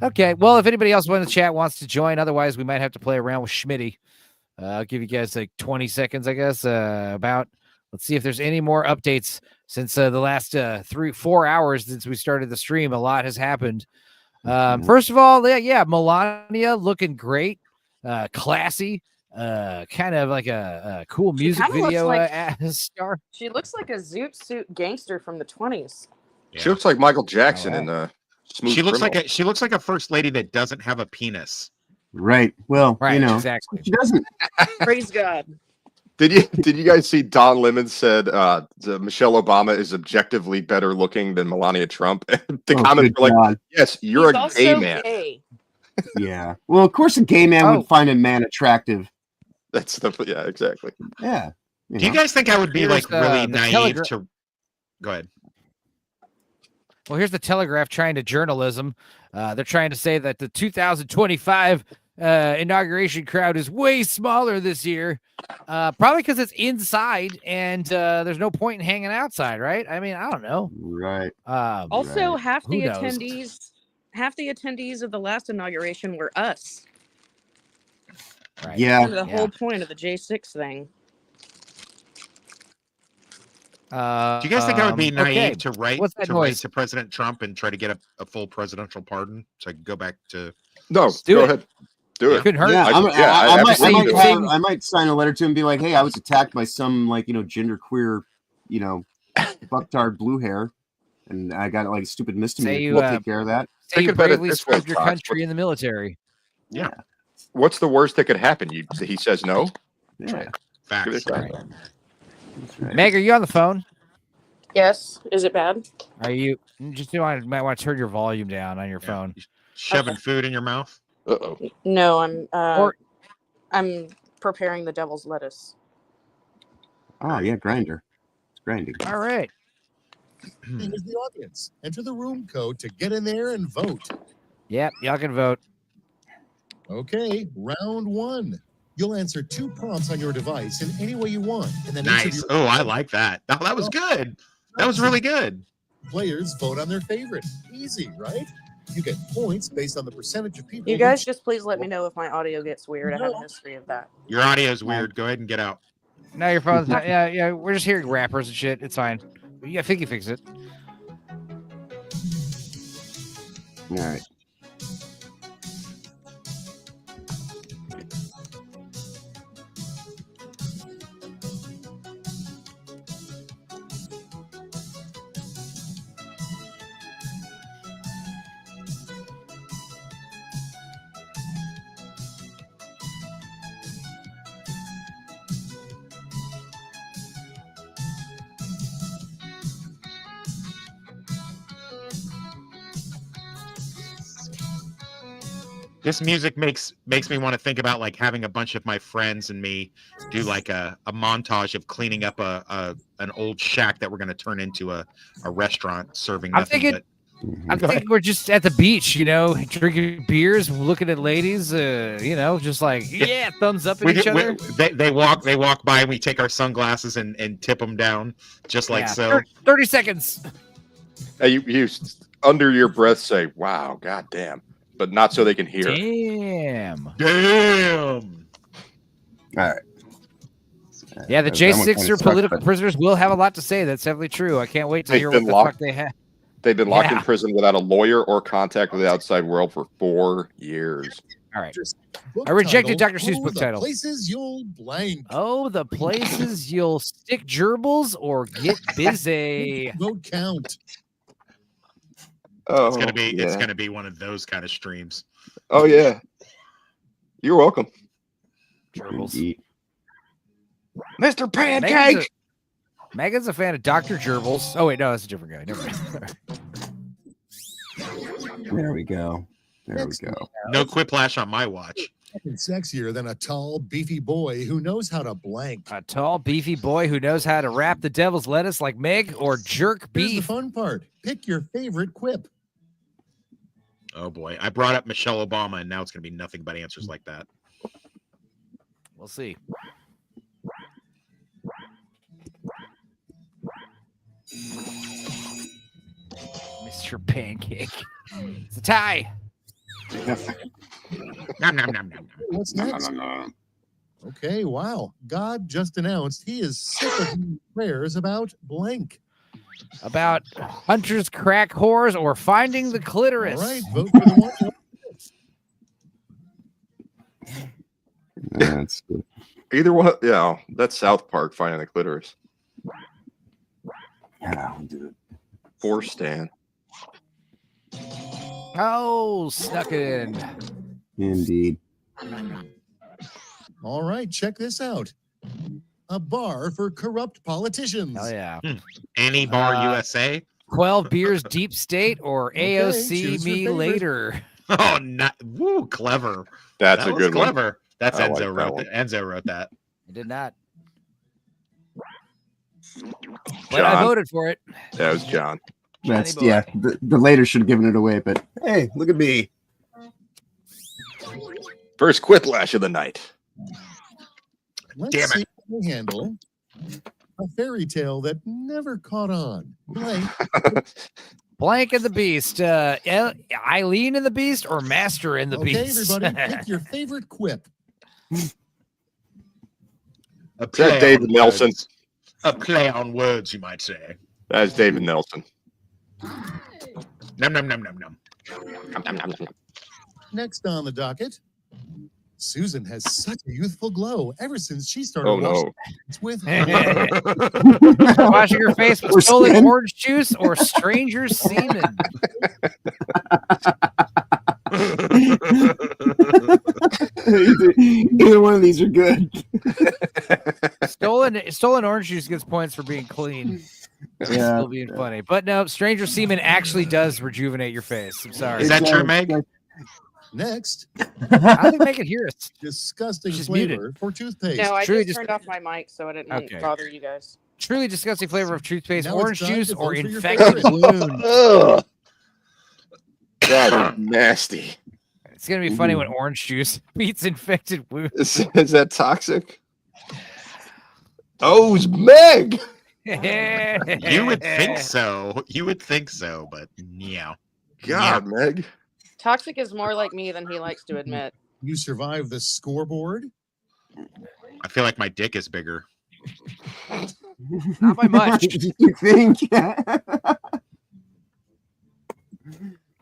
Okay. Well, if anybody else in the chat wants to join, otherwise we might have to play around with Schmitty. I'll give you guys like 20 seconds, I guess. Let's see if there's any more updates since the last 3-4 hours since we started the stream. A lot has happened. First of all, yeah, Melania looking great. Classy, kind of like a cool music video star. She looks like a zoot suit gangster from the 20s. She looks like Michael Jackson in Smooth She looks Criminal. like a first lady that doesn't have a penis. Right. Well, right, you know, exactly. she doesn't. Praise God. Did you guys see Don Lemon said Michelle Obama is objectively better looking than Melania Trump? The comments were like, yes, you're He's a also gay man. gay. Yeah. Well, of course, a gay man would find a man attractive. That's yeah, exactly. Yeah. Do you guys think I would be Here's, like really the naive Telegram. to? Go ahead. Well, here's the Telegraph trying to journalism. They're trying to say that the 2025 inauguration crowd is way smaller this year, probably because it's inside and there's no point in hanging outside, right? I mean, I don't know. Right. Also, right. half the Who knows? attendees of the last inauguration were us. Right. Yeah. Kind of the whole point of the J6 thing. Do you guys think I would be naive to write What's that to write noise? to President Trump and try to get a full presidential pardon so I can go back to? No, Do go it. ahead. Do it. Couldn't hurt. Yeah, I I might sign a letter to him and be like, hey, I was attacked by some genderqueer, bucktard blue hair, and I got like a stupid misdemeanor. Say you, We'll take care of that. Say you Think about it bravely this way, served your Fox. country in the military. Yeah. What's the worst that could happen? He says no. Yeah. Facts. Give it a shot. That's right. Meg, are you on the phone? Yes. Is it bad? Are you might want to turn your volume down on your phone? Shoving food in your mouth. Uh-oh. No, I'm preparing the devil's lettuce. Oh yeah, grinder. It's grinding. All right. Is the audience. Enter the room code to get in there and vote. Yep, y'all can vote. Okay, round one. You'll answer 2 prompts on your device in any way you want, and then each of Nice. your Oh, I like that. Oh, that was good. That was really good. players vote on their favorite. Easy, right? You get points based on the percentage of people. You guys just please let me know if my audio gets weird. I have a history of that. Your audio is weird. Go ahead and get out. No, your phone's not. Yeah. We're just hearing rappers and shit. It's fine. I think you fix it. All right. This music makes me want to think about like having a bunch of my friends and me do like a montage of cleaning up an old shack that we're going to turn into a restaurant serving nothing but. I'm thinking we're just at the beach, drinking beers, looking at ladies, just like thumbs up at each other. They walk by and we take our sunglasses and tip them down just like so. 30 seconds. You under your breath say, "Wow, goddamn," but not so they can hear. Damn. Damn. All right. Yeah, the J6er political prisoners will have a lot to say. That's definitely true. I can't wait to hear what the fuck they have. They've been locked in prison without a lawyer or contact with the outside world for 4 years. All right. I rejected Dr. Seuss book the title. Places you'll blank. Oh, the places you'll stick gerbils or get busy. Vote count. Oh, it's gonna be one of those kind of streams. Oh yeah. You're welcome. Gerbils. Mr. Pancake. Megan's a fan of Dr. Gerbils. Oh wait, no, that's a different guy. Never mind. There we go. There we go. No quiplash on my watch. Nothing sexier than a tall, beefy boy who knows how to blank. A tall, beefy boy who knows how to wrap the devil's lettuce like Meg or jerk Here's the beef. fun part. Pick your favorite quip. Oh boy, I brought up Michelle Obama, and now it's gonna be nothing but answers like that. We'll see. Mr. Pancake. It's a tie. Nom, nom, nom, nom. What's next? Okay, wow. God just announced he is sick of hearing prayers about blank. About hunters, crack whores, or finding the clitoris. All right, vote for the one. That's good. Either one. Yeah, that's South Park finding the clitoris. Yeah, I'll do it. For Stan. Oh, snuck it in. Indeed. All right, check this out. A bar for corrupt politicians. Hell yeah. Any bar USA? 12 beers deep state or AOC choose your me favorite. later. Oh, not woo, clever. That's That a was good clever. one. That's I Enzo like that wrote one. that. Enzo wrote that. I did not. But I John. voted for it. That was John. That's boy. yeah. The later should have given it away, but hey, look at me. First quiplash of the night. Let's Damn it. see if we handle a fairy tale that never caught on. Blank. Blank and the Beast. Eileen and the Beast or Master and the Okay, Beast. everybody, pick your favorite quip. A Is play that David on Nelson? words. A play on words, you might say. That's David Nelson. Num num num num num. Next on the docket, Susan has such a youthful glow ever since she started Oh, no. washing hands with Washing your face with stolen orange juice or stranger's semen. Either one of these are good. Stolen orange juice gets points for being clean. Yeah. Still being funny. But no, stranger semen actually does rejuvenate your face. I'm sorry. Is that true, Meg? Next, I don't think Meg can hear us. disgusting She's flavor muted. for toothpaste. No, I Truly just turned off my mic so I didn't Okay. bother you guys. Truly disgusting flavor of toothpaste, Now it's orange time juice, to or vote for your infected favorite. wound. Ugh. That's nasty. It's gonna be funny when orange juice beats infected wound. Is that toxic? Oh, it's Meg. You would think so. You would think so, but yeah. God, Meg. Toxic is more like me than he likes to admit. You survived the scoreboard. I feel like my dick is bigger. Not by much. You think?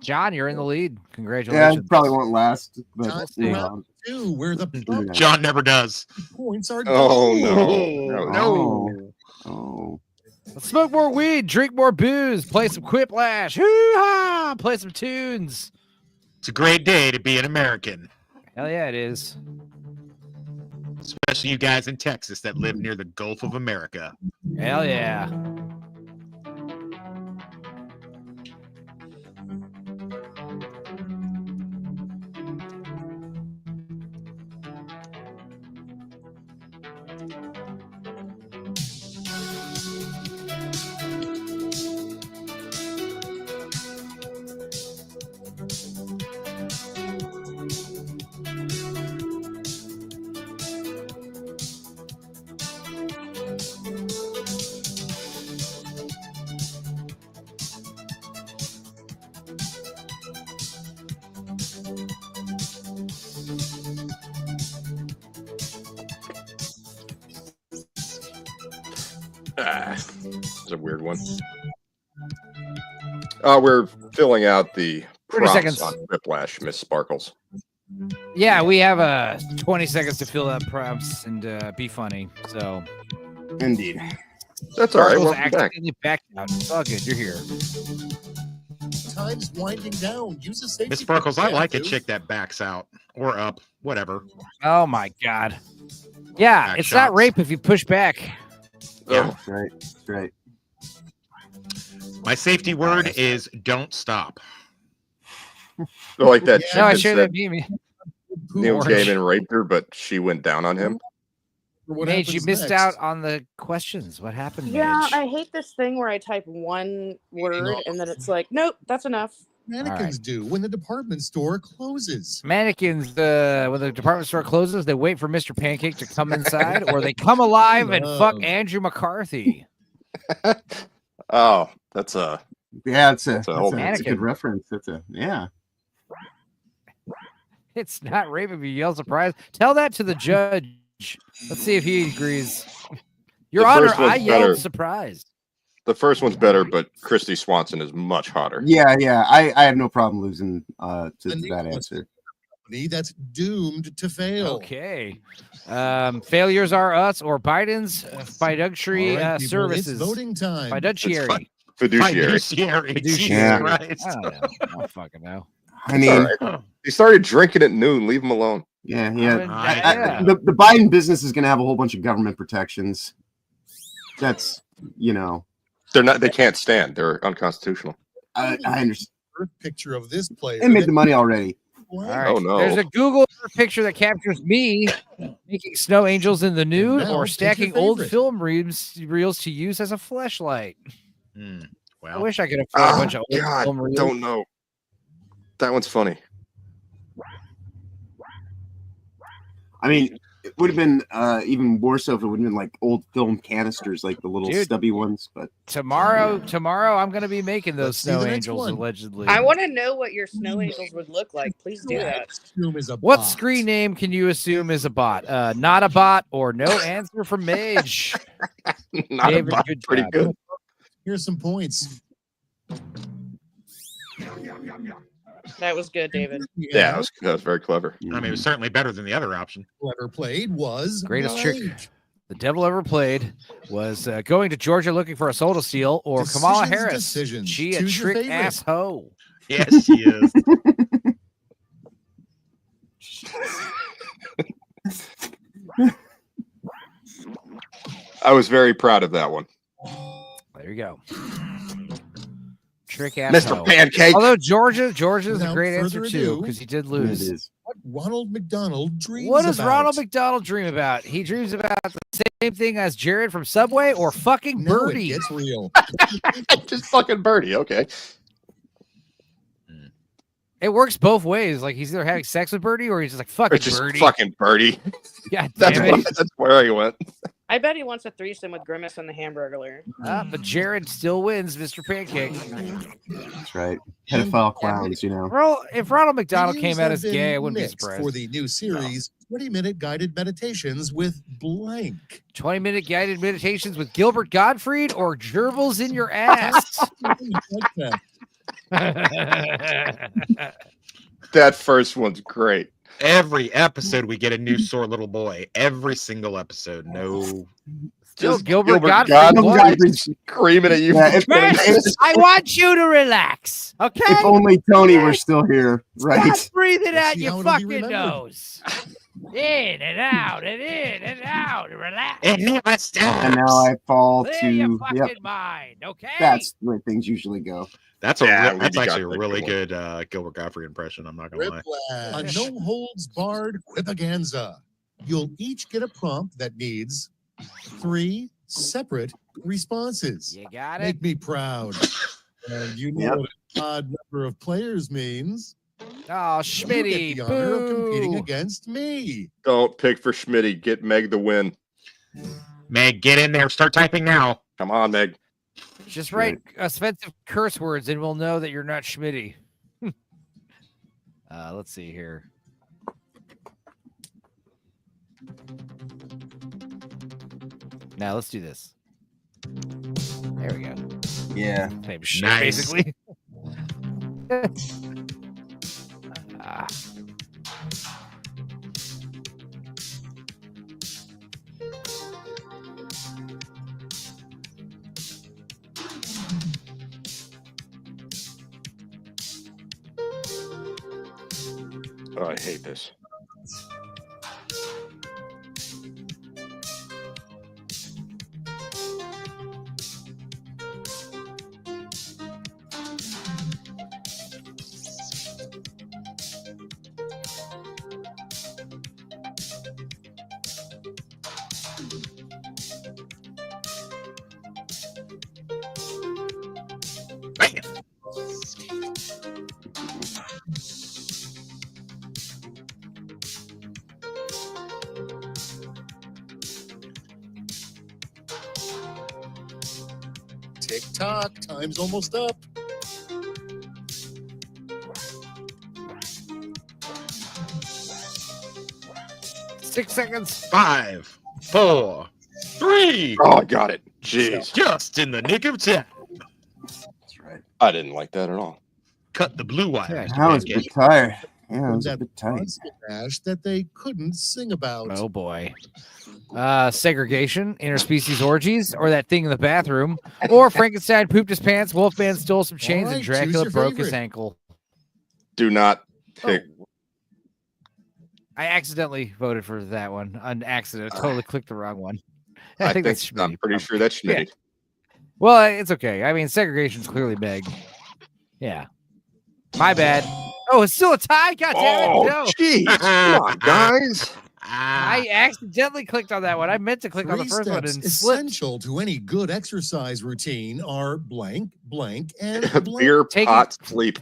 John, you're in the lead. Yeah, Congratulations. it probably won't last. But Time you for know. round two, where the top John never does. points are Oh, doubled. no. Oh. Let's smoke more weed, drink more booze, play some quiplash, hoo-ha, play some tunes. It's a great day to be an American, Hell yeah, it is. especially you guys in Texas that live near the Gulf of America. Hell yeah. It's a weird one. We're filling out the 30 prompts seconds. on Whiplash, Miss Sparkles. Yeah, we have 20 seconds to fill out prompts and be funny. So, indeed, that's all right. Sparkles Welcome back. accidentally backed out. It's all good. You're here. Time's winding down. Use a safety. Miss Sparkles, I pin, like a dude. chick that backs out or up, whatever. Oh my god. Yeah, Back it's shots. not rape if you push back. Yeah. Right. My safety word is don't stop. So like that chick No, I that share said that meme. Neil came and raped her, but she went down on him. Mage, you missed out on the questions. What happened, Yeah, Mage? I hate this thing where I type one word and then it's like, nope, that's enough. Mannequins do when the department store closes. Mannequins, when the department store closes, they wait for Mr. Pancake to come inside, or they come alive and fuck Andrew McCarthy. Oh, that's a That's a mannequin. good reference. Yeah. It's not rape if you yell surprise. Tell that to the judge. Let's see if he agrees. Your The Honor, first one's I yelled better. surprise. The first one's better, but Christy Swanson is much hotter. Yeah. I have no problem losing to that answer. That's doomed to fail. Okay. Failures are us or Biden's fiduciary All right, people, services. it's voting time. Fiduciary. Fiduciary. Fiduciary. Jesus Yeah. Christ. I don't know. I don't fucking know. I mean, He started drinking at noon. Leave him alone. yeah. Yeah. The Biden business is going to have a whole bunch of government protections. That's They're not. They can't stand. They're unconstitutional. I understand. Picture of this player. They made the money already. All right. Oh, no. There's a Google picture that captures me making snow angels in the nude now or pick your stacking old favorite. film reels to use as a fleshlight. I Well, wish I could afford a bunch of old God, film reels. don't know. That one's funny. I mean, it would have been even more so if it would have been like old film canisters, like the little Dude. stubby ones. But Tomorrow, I'm going to be making those Let's see snow the next angels one. allegedly. I want to know what your snow angels would look like. Please do that. Assume is a What bot. screen name can you assume is a bot? Not a bot or no answer from Mage. Not David, a bot. good Pretty job. good. Here's some points. That was good, David. Yeah, that was very clever. I mean, it was certainly better than the other option. Whoever played was Greatest right. trick the devil ever played was going to Georgia looking for a soul to steal, or Kamala Harris. Decisions. She a Choose your trick favorite. ass hoe. Yes, she is. I was very proud of that one. There you go. Trick ass Mr. hoe. Pancake. Although Georgia's a Without great answer further too, ado, because he did it lose. is. What Ronald McDonald dreams What does about. Ronald McDonald dream about? He dreams about the same thing as Jared from Subway or fucking Now it Birdie. gets real. Just fucking Birdie. Okay. It works both ways. Like he's either having sex with Birdie or he's just like Or fucking just Birdie. fucking Birdie. God That's damn it. that's where I went. I bet he wants a threesome with Grimace and the Hamburglar. But Jared still wins, Mr. Pancake. That's right. Pedophile clowns, you know. Bro, if Ronald McDonald Reviews came out have as gay, I been wouldn't be mixed surprised. for the new series, 20-minute guided meditations with blank. 20-minute guided meditations with Gilbert Gottfried or gerbils in your ass. Like that. That first one's great. Every episode we get a new sore little boy. Every single episode. No. Still Just Gilbert Gilbert Gottfried. Godfrey's screaming at you. Yeah, if, Chris, I want you to relax. Okay? if only Tony were still here, right? Stop breathing out see your how it'll be fucking remembered. nose. In and out and in and out. Relax. It never stops. And now I fall Clear your to fucking mind, okay? that's the way things usually go. That's Yeah, that's you got actually a that really good good Gilbert Gottfried impression. I'm not gonna lie. A no holds barred whipaganza. You'll each get a prompt that needs 3 separate responses. You got it. Make me proud. And you know Yep. what an odd number of players means. Oh, You Schmitty. get the honor of competing Boo. against me. Don't pick for Schmitty. Get Meg the win. Meg, get in there. Start typing now. Come on, Meg. Just write offensive curse words and we'll know that you're not Schmitty. Let's see here. Now let's do this. There we go. Yeah. Same shit, Nice. basically. Oh, I hate this. Tick tock, time's almost up. Six seconds. 5, 4, 3. Oh, I got it. Jeez. Just in the nick of time. That's right. I didn't like that at all. Cut the blue wire. I was a bit tired. Yeah, I was a That bit tight. Ash that they couldn't sing about. Oh boy. Segregation, interspecies orgies, or that thing in the bathroom, or Frankenstein pooped his pants, Wolfman stole some chains, right, and choose Dracula your broke his favorite. ankle. Do not pick. I accidentally voted for that one. On accident. I totally clicked the wrong one. I think that's I'm Schmitty. pretty sure that's Schmitty. Yeah. Well, it's okay. I mean, segregation's clearly Meg. Yeah. My bad. Oh, it's still a tie? God damn it. No. Jeez. Come on, guys. I accidentally clicked on that one. I meant to click on the 3 first one steps and slipped. essential to any good exercise routine are blank, blank, and blank. Beer, Take pot, sleep.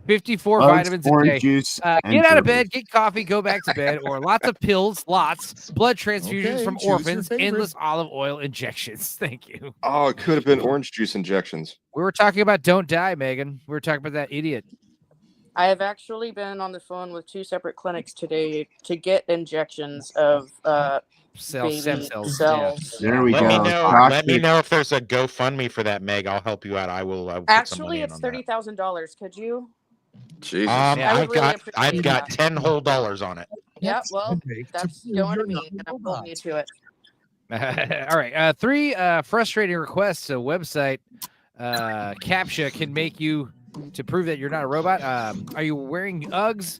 54 Bugs, vitamins a orange day. juice, and Get out of gerbils. bed, get coffee, go back to bed, or lots of pills, lots, blood transfusions Okay, from choose your orphans, favorite. endless olive oil injections. Thank you. Oh, it could have been orange juice injections. We were talking about don't die, Megan. We were talking about that idiot. I have actually been on the phone with 2 separate clinics today to get injections of Stem baby cells. cells. There we Let go. me know. Toxic. Let me know if there's a GoFundMe for that, Meg. I'll help you out. I will. Put some Actually, money in it's on that. $30,000. Could you? Jesus. I would I've really got appreciate 10 whole dollars on it. Yeah, well, Take to that's prove going to you're me, not and a I'm holding you to it. All right. 3 frustrating requests. A website CAPTCHA can make you to prove that you're not a robot. Are you wearing Uggs?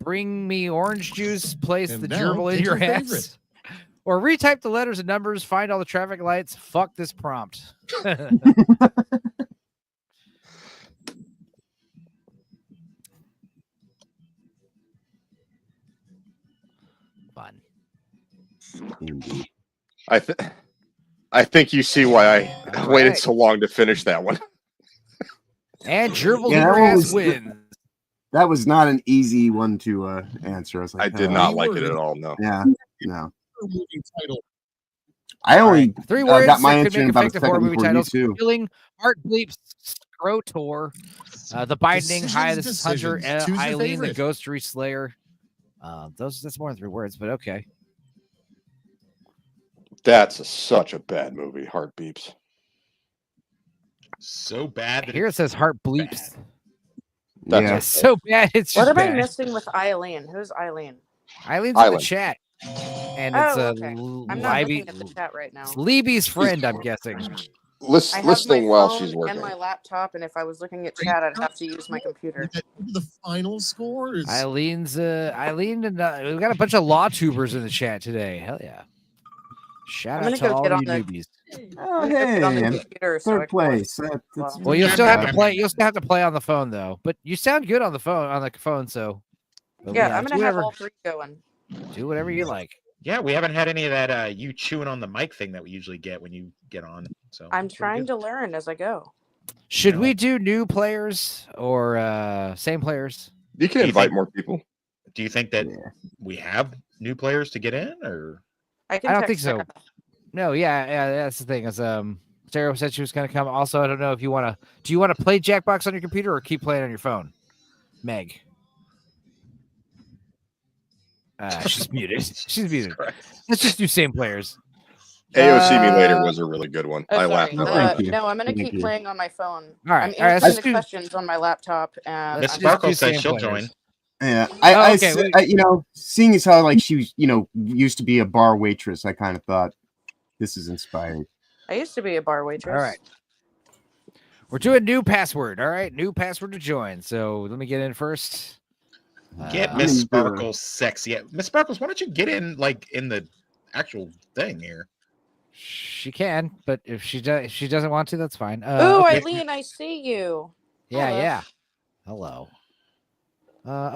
Bring me orange juice. Place And the now, gerbil in pick your your ass. favorite. Or retype the letters and numbers. Find all the traffic lights. Fuck this prompt. Fun. I think you see why I All waited right. so long to finish that one. And gerbil Yeah, in that your one ass was- wins. That was not an easy one to answer. I was like, I did not like it at all. No. Yeah, no. Movie title. I only 3 words got my that could answer in make about a effective horror second movie before you titles: too. Killing, Heart Bleeps, Scrotor, The Binding, High the Decisions, Hunter, decisions. Choose your Eileen the favorite. Ghost Slayer. That's more than 3 words, but okay. That's such a bad movie. Heart beeps. So bad. Here it says Heart Bleeps. That's Yeah. It's so bad. It's What just am I bad. missing with Eileen? Who's Eileen? Eileen's in Island. the chat, and Oh, it's okay. I'm not Libby. looking at the chat right now. It's Libby's friend, I'm guessing. I have Listening my while phone she's and working. my laptop, and if I was looking at chat, I'd have to use my computer. The final scores. Eileen's Eileen, and we've got a bunch of law tubers in the chat today. Hell yeah! Shout I'm out gonna to go all get you on the- newbies. Oh, I'm gonna hey, get on the I'm computer so I third can watch place. it. That's Well, you'll still have to play. You'll still have to play on the phone though. But you sound good on the phone. So but Yeah, I'm do gonna have whatever, all 3 going. do whatever you like. Yeah, we haven't had any of that you chewing on the mic thing that we usually get when you get on. So I'm trying to learn as I go. Should we do new players or same players? You can invite more people. Do you think that we have new players to get in, or I I don't think so. No, yeah, that's the thing. Is Sarah said she was going to come. Also, I don't know if you want to. Do you want to play Jackbox on your computer or keep playing on your phone, Meg? She's muted. She's muted. Let's just do same players. AOC Me Later was a really good one. I laughed. No, I'm going to keep playing on my phone. All right, I'm answering the questions on my laptop. And Miss Sparkle says she'll join. Yeah, Oh, I seeing as how like she was, used to be a bar waitress, I kind of thought this is inspired. I used to be a bar waitress. All right. We're doing new password. All right, new password to join. So let me get in first. Get Miss Sparkles sexy. Miss Sparkles, why don't you get in in the actual thing here? She can, but if she doesn't want to, that's fine. Ooh, Okay. Eileen, I see you. Yeah, Hello. yeah. Hello.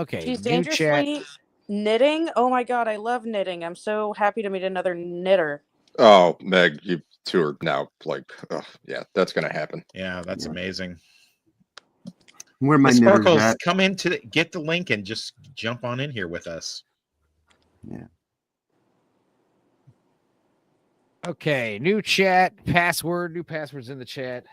Okay. She's new chat. dangerously knitting. Oh my god, I love knitting. I'm so happy to meet another knitter. Oh, Meg, you two are now yeah, that's gonna happen. Yeah, that's amazing. Where my Miss knitters Sparkles, at? come in to get the link and just jump on in here with us. Yeah. Okay, new chat password. New passwords in the chat.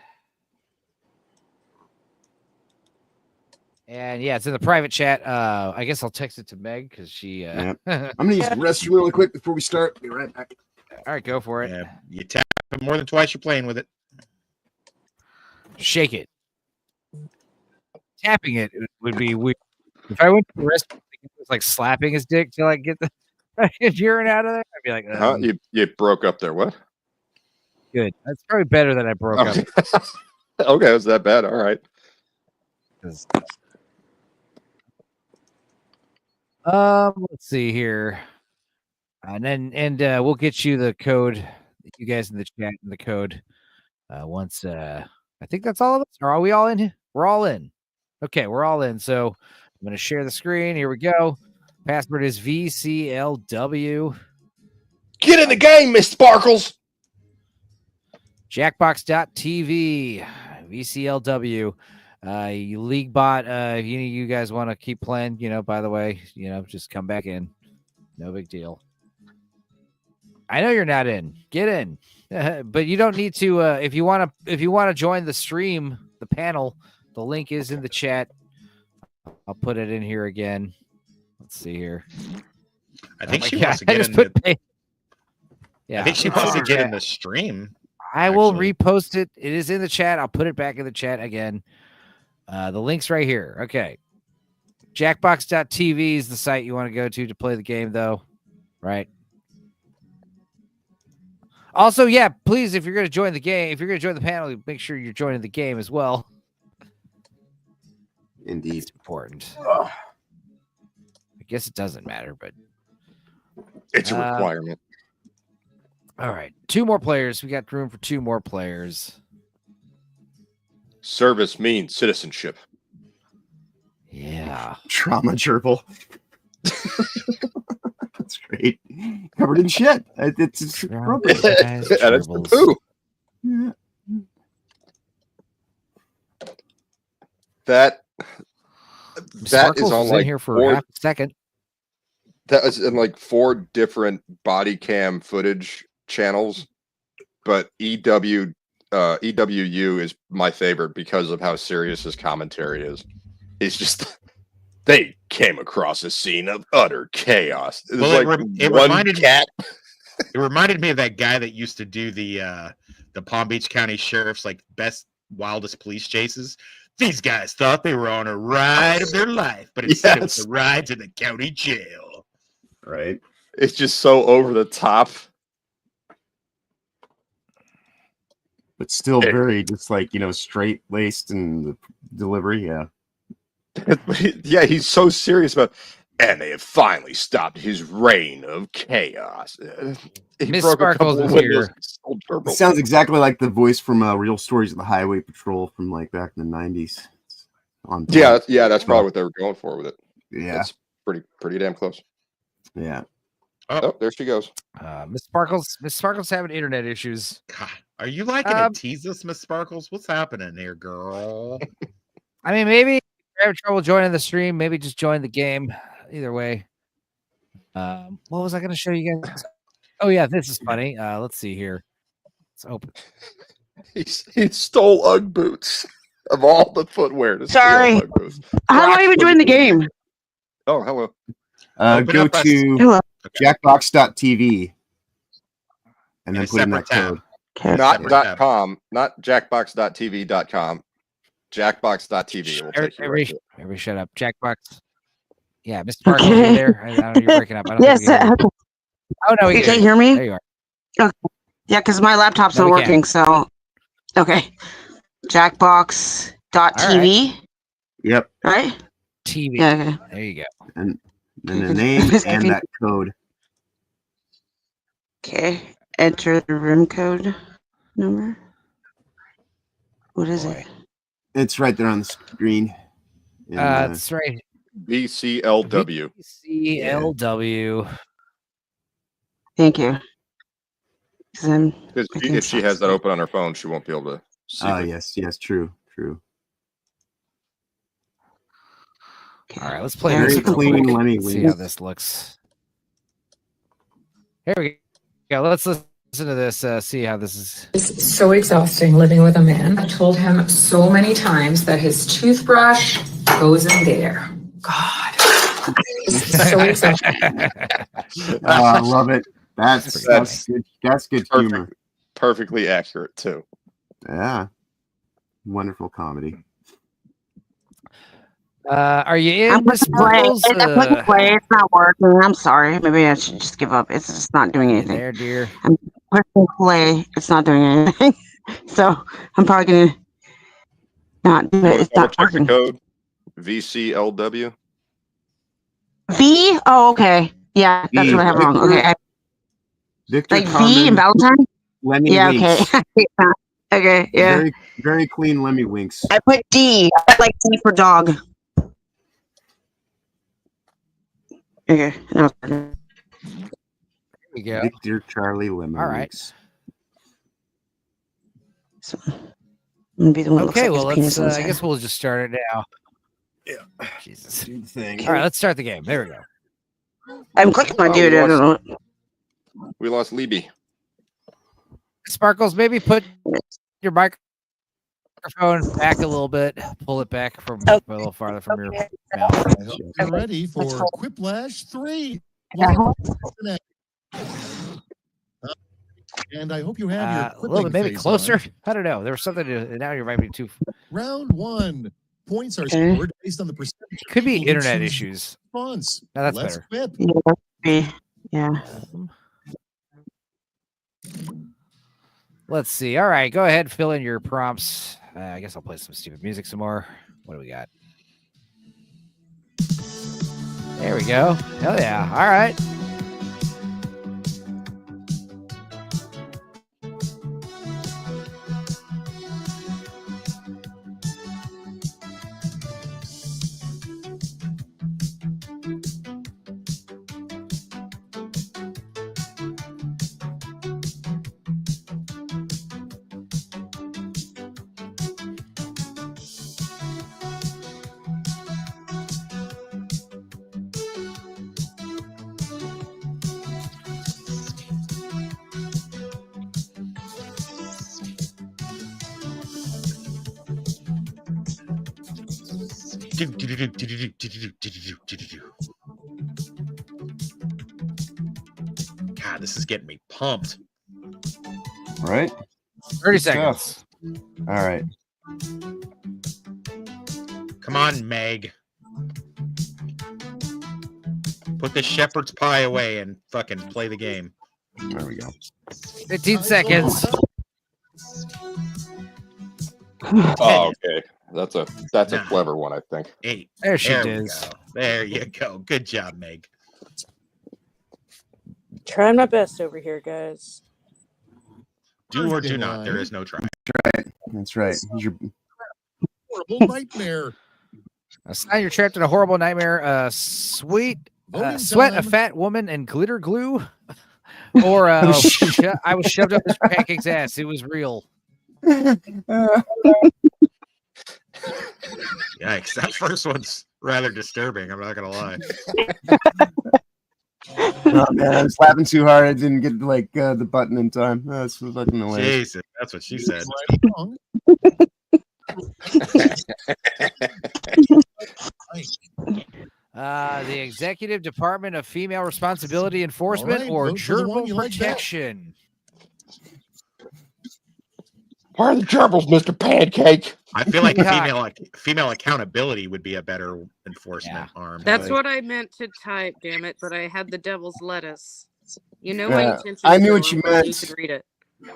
And yeah, it's in the private chat. I guess I'll text it to Meg because she. Yeah. I'm gonna use the restroom really quick before we start. Be right back. All right, go for it. Yeah, you tap it more than twice. You're playing with it. Shake it. Tapping it would be weird. If I went to the restroom, it was like slapping his dick to like get the urine out of there, I'd be like, Huh? You broke up there. What? Good. That's probably better than I broke up. Okay, was that bad? All right. Let's see here, and we'll get you the code. You guys in the chat, the code. Once I think that's all of us. Or are we all in? We're all in. Okay, we're all in. So I'm going to share the screen. Here we go. Password is VCLW. Get in the game, Miss Sparkles. Jackbox.tv. VCLW. You league bot. You guys want to keep playing? By the way, just come back in. No big deal. I know you're not in. Get in, but you don't need to. If you want to join the stream, the panel, the link is in the chat. I'll put it in here again. Let's see here. I think she wants to get in. Yeah, I think she wants to get in the stream. I will repost it. It is in the chat. I'll put it back in the chat again. The link's right here. Okay. Jackbox.tv is the site you want to go to play the game, though. Right. Also, yeah, please, if you're going to join the game, if you're going to join the panel, make sure you're joining the game as well. Indeed. It's important. I guess it doesn't matter, but it's a requirement. All right. 2 more players. We got room for 2 more players. Service means citizenship. Yeah. Trauma gerbil. That's great. Covered in shit. It's appropriate. And it's the poo. Yeah. That Sparkles is on was like in here for 4, half a second. That is in like 4 different body cam footage channels, but EWU is my favorite because of how serious his commentary is. It's just they came across a scene of utter chaos. It was it one reminded cat. It reminded me of that guy that used to do the Palm Beach County Sheriff's best wildest police chases. These guys thought they were on a ride of their life, but instead it was a ride to the county jail. Right. It's just so over the top. But still very just straight laced in the delivery. Yeah. Yeah, he's so serious about, and they have finally stopped his reign of chaos. He Miss broke a couple Sparkles of is windows. here. It sounds exactly like the voice from Real Stories of the Highway Patrol from back in the 90s. Yeah, that's probably what they were going for with it. Yeah. That's pretty damn close. Yeah. Oh, there she goes. Miss Sparkles having internet issues. God, are you liking to tease us, Miss Sparkles? What's happening here, girl? I mean, maybe you're having trouble joining the stream. Maybe just join the game. Either way. What was I going to show you guys? Oh yeah, this is funny. Let's see here. Let's open. He stole Ugg boots of all the footwear to Sorry. steal Ugg boots. How do I even join the game? Oh, hello. Go to jackbox.tv and then put in that code. Not .com, not jackbox.tv.com. Jackbox.tv. Will take you right to it. Everybody shut up. Jackbox. Yeah, Mr. Sparkles, you there? I don't know, you're breaking up. I don't Yes. think we can hear you. Oh, no, we You can can't hear me? There you are. Okay. Yeah, because my laptop's No, not we can't. working. So, okay. Jackbox.tv. Yep. Right? TV. Yeah, okay. There you go. And then the name and that code. Okay. Enter the room code number. What is it? It's right there on the screen. It's right. VCLW. VCLW. Thank you. Because if she has that open on her phone, she won't be able to see it. Yes, true. All right, let's play Very this real clean quick. Lemmy See Wings. how this looks. Here we go. Let's listen to this. See how this is. It's so exhausting living with a man. I told him so many times that his toothbrush goes in there. God. It's so exhausting. I love it. That's good. That's good humor. Perfectly accurate too. Yeah. Wonderful comedy. Are you in, I'm Miss Sparkles? clicking play. It's not working. I'm sorry. Maybe I should just give up. It's just not doing anything. There, dear. I'm clicking play. It's not doing anything. So I'm probably gonna not do it. It's not Check the working. code. VCLW. V? Oh, okay. Yeah, that's what I have wrong. Okay. Victor Like V Carmen, and Valentine? Lemmy Yeah, Winks. okay. Okay, yeah. Very, very clean Lemmy Winks. I put D. I put like D for dog. Okay. No. There we go. Victor Charlie Lemmy All right. Winks. So, I'm gonna be the one that Okay, looks well, like his penis let's. on his I head. guess we'll just start it now. Yeah. Jesus. Do the thing. All right, let's start the game. There we go. I'm clicking on dude. I don't know. We lost Libby. Sparkles, maybe put your microphone back a little bit. Pull it back from a little farther from your mouth. You're ready for Quiplash 3. And I hope you have your A little bit, maybe face closer. on. I don't know. There was something to, now you might be too. Round 1. Points are Okay. scored based on the percentage. It could be of people who internet choose issues. response. No, that's Let's better. quip. Yeah, that's me. Yeah. Let's see. All right, go ahead. Fill in your prompts. I guess I'll play some stupid music some more. What do we got? There we go. Hell yeah. All right. God, this is getting me pumped. All right. 30 Good stuff. seconds. All right. Come on, Meg. Put the shepherd's pie away and fucking play the game. There we go. 15 seconds. Oh, okay. That's a clever one, I think. 8. There she we is. go. There you go. Good job, Meg. Trying my best over here, guys. Do or do not. There is no try. That's right. Here's your Horrible nightmare. Assign you're trapped in a horrible nightmare. Sweet Sweat a fat woman and glitter glue, or I was shoved up this pancake's ass. It was real. Yikes! That first one's rather disturbing. I'm not gonna lie. Oh man, I was laughing too hard. I didn't get like the button in time. That's fucking hilarious. Jesus, that's what she said. The Executive Department of Female Responsibility Enforcement right, or vote for the one gerbil you like best. protection. Where are the gerbils, Mr. Pancake? I feel like female accountability would be a better enforcement arm. That's what I meant to type, damn it, but I had the devil's lettuce. You know Yeah, my intentions. I knew were what you wrong, meant. You could read it.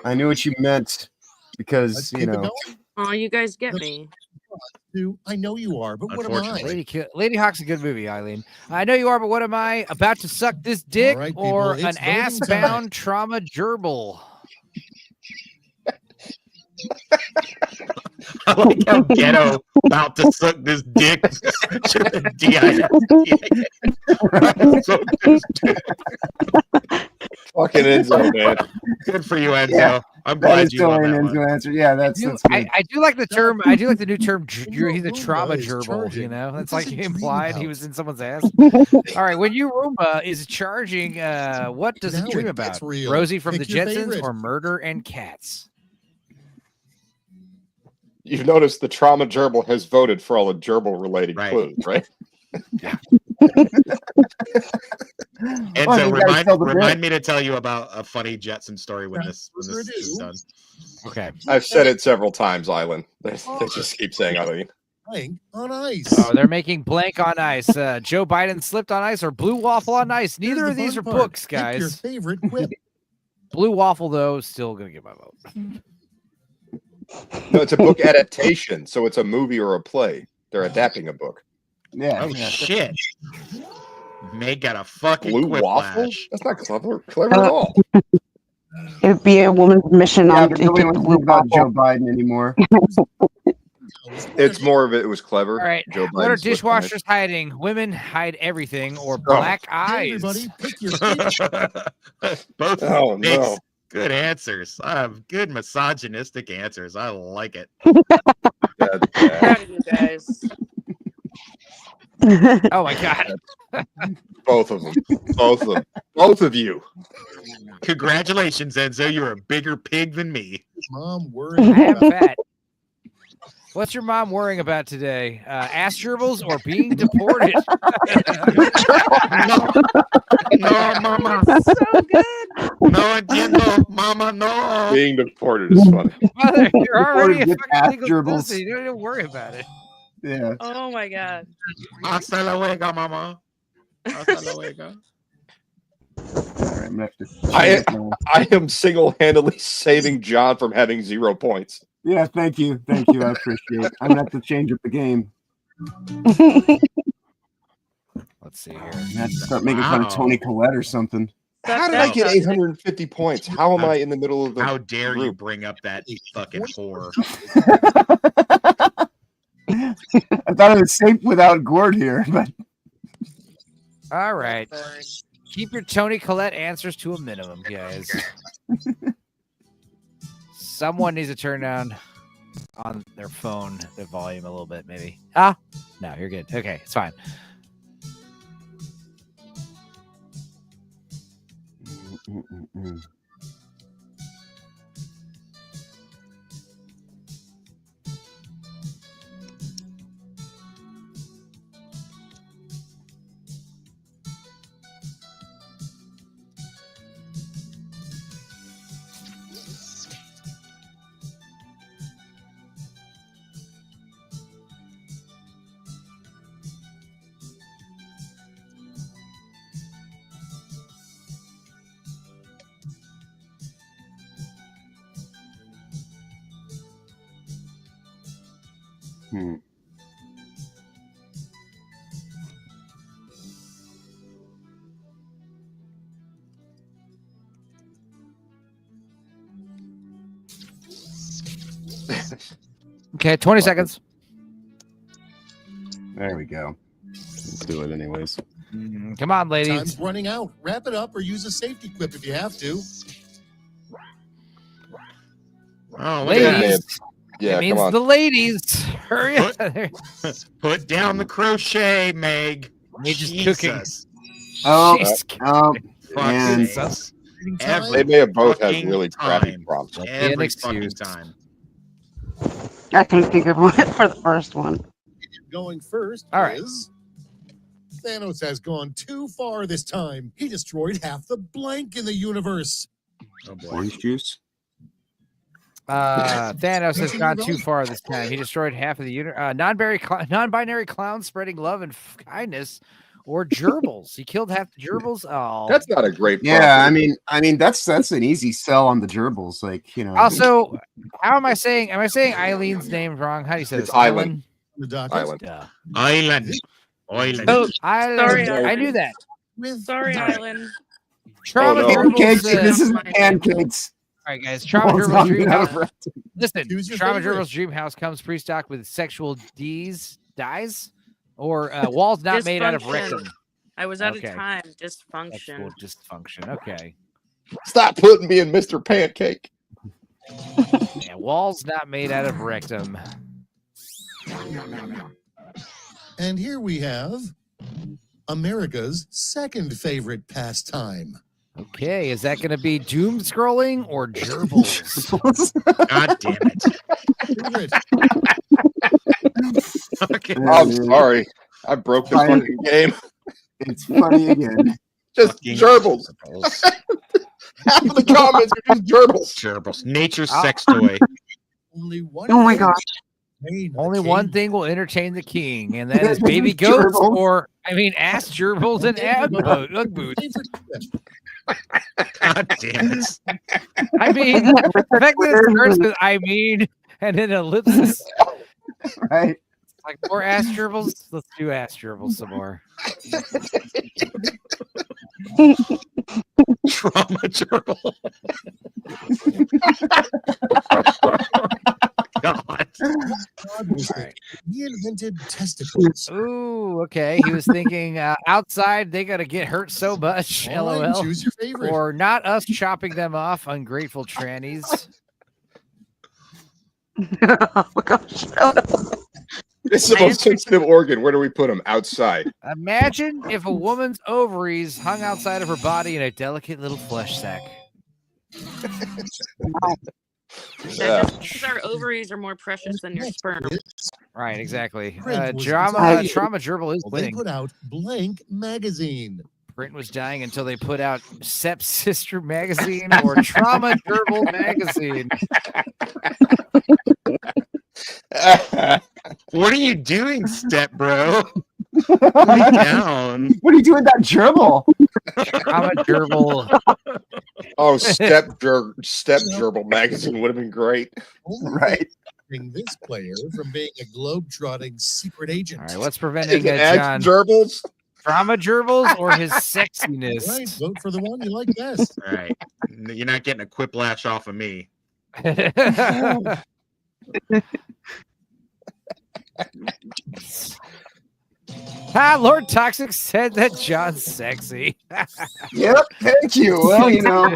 I knew what you meant because you know. Oh, you guys get me. I know you are, but what am I? Lady Hawk's a good movie, Eileen. I know you are, but what am I? About to suck this dick right, or people, an it's voting ass-bound trauma gerbil? I like how ghetto about to suck this dick. Fucking Enzo, man. Good for you, Enzo. Yeah, I'm that glad is you love totally that an one. Enzo answer. Yeah, that's good. I do like the term. I do like the new term. He's a trauma gerbil. You know, that's like implied he was in someone's ass. All right, when you Roomba is charging, what does it Now dream it about? gets real. Rosie from Pick the your Jetsons favorite. or Murder and Cats? You've noticed the trauma gerbil has voted for all the gerbil-related clues, right? And Oh, so you gotta tell the remind bit. me to tell you about a funny Jetson story when this is done. Okay. I've said it several times, Island. They just keep saying Eileen. Playing on ice. Oh, they're making blank on ice. Joe Biden slipped on ice or blue waffle on ice. Neither of these are fun part. books, Pick your guys. favorite quip. Blue waffle, though, still gonna get my vote. No, it's a book adaptation, so it's a movie or a play. They're adapting a book. Yeah. Oh shit! Meg got a fucking Blue whiplash. waffle? That's not clever at all. It'd be a woman's mission Yeah, on but to nobody get wants to blue think about Joe waffle. Biden anymore. It's more of it was clever. All right. Joe What are Biden slipped on it. dishwashers hiding? Women hide everything or black eyes. Everybody, pick your favorite. Both Oh, makes no. good answers. I have good misogynistic answers. I like it. That's bad. Proud of you guys. Oh my god. Both of them. Both of them. Both of you. Congratulations, Enzo. You're a bigger pig than me. Mom, I worrying am about fat. What's your mom worrying about today? Ass gerbils or being deported? No, mama. So good. No entiendo, mama. No. Being deported is funny. Mother, you're already a Deported with ass fucking legal gerbils. citizen. You don't even worry about it. Yeah. Oh my god. Hasta luego, mama. Hasta luego. All right, I'm gonna have to I change my- I am single-handedly saving John from having 0 points. Yeah, thank you. Thank you. I appreciate it. I'm gonna have to change up the game. Let's see here. I'm gonna have to start making fun of Wow. Tony Collette or something. How did I get 850 points? How am I in the middle of the How dare you group? bring up that fucking whore? I thought it was safe without Gord here, but All right. Keep your Tony Collette answers to a minimum, guys. Someone needs to turn down on their phone the volume a little bit, maybe. Ah, no, you're good. Okay, it's fine. Okay, 20 seconds. there we go. Let's do it anyways. Come on, ladies. Time's running out. Wrap it up or use a safety quip if you have to. Oh, ladies. Yeah, it means come on. the ladies. Hurry up. Put down the crochet, Meg. They're just Jesus. And Jesus. They may have both had really crappy prompts. Every fucking time. I couldn't think of one for the first one. Going first is Thanos has gone too far this time. He destroyed half the blank in the universe. Orange juice. Thanos has gone too far this time. He destroyed half of the non-binary clowns spreading love and kindness, or gerbils. He killed half the gerbils. Oh, That's not a great. Yeah, I mean that's an easy sell on the gerbils. Like, you know. Also, how am I saying? Am I saying Eileen's name wrong? How do you say It's this? Island. Island. Island. Oh, Island. sorry, I knew that. Sorry, Island. Trauma Pancakes. gerbils. This is pancakes. All right, guys. Trauma Walls gerbils not dream made out of house. rectum. Listen, Who's your Trauma favorite? gerbils dream house comes pre-stocked with sexual dyes, or walls not made out of Dysfunction. rectum. I was out Okay. of time. Dysfunction. Sexual dysfunction. Okay. Stop putting me in Mr. Pancake. Yeah, walls not made out of rectum. And here we have America's second favorite pastime. Okay, is that going to be doom scrolling or gerbils? God damn it. Favorite. Okay. I'm sorry. I broke the fucking game. It's funny again. Just Fucking gerbils. Half of the comments are just gerbils. Gerbils. Nature's sex toy. Only one. Oh my gosh. Only one thing will entertain the king, and that is baby goats, Gerbils. or ass gerbils and Ugg boots. God damn it. I mean, the fact that it starts with "I mean" and then ellipsis. Right. Like more ass gerbils. Let's do ass gerbils some more. Trauma gerbil. God. He invented testicles. Ooh, okay. He was thinking outside they gotta get hurt so much. All right, LOL. choose your favorite. Or not us chopping them off, ungrateful trannies. Oh my gosh. It's the most sensitive organ. Where do we put them? Outside. Imagine if a woman's ovaries hung outside of her body in a delicate little flesh sack. Yeah. Just because our ovaries are more precious than your sperm. Right, exactly. Brent was Trauma gerbil is They winning. put out Blank magazine. Britain was dying until they put out Sep's Sister magazine or Trauma Gerbil magazine. What are you doing, step bro? Put me down. What are you doing with that gerbil? Trauma Gerbil. Oh, Step Gerbil magazine would have been great. Right. This player from being a globe-trotting secret agent. All right, what's preventing John? Gerbils? Trauma gerbils or his sexiness? Right, vote for the one you like best. All right. You're not getting a quiplash off of me. Lord Toxic said that John's sexy. Yep. Thank you. Well, you know,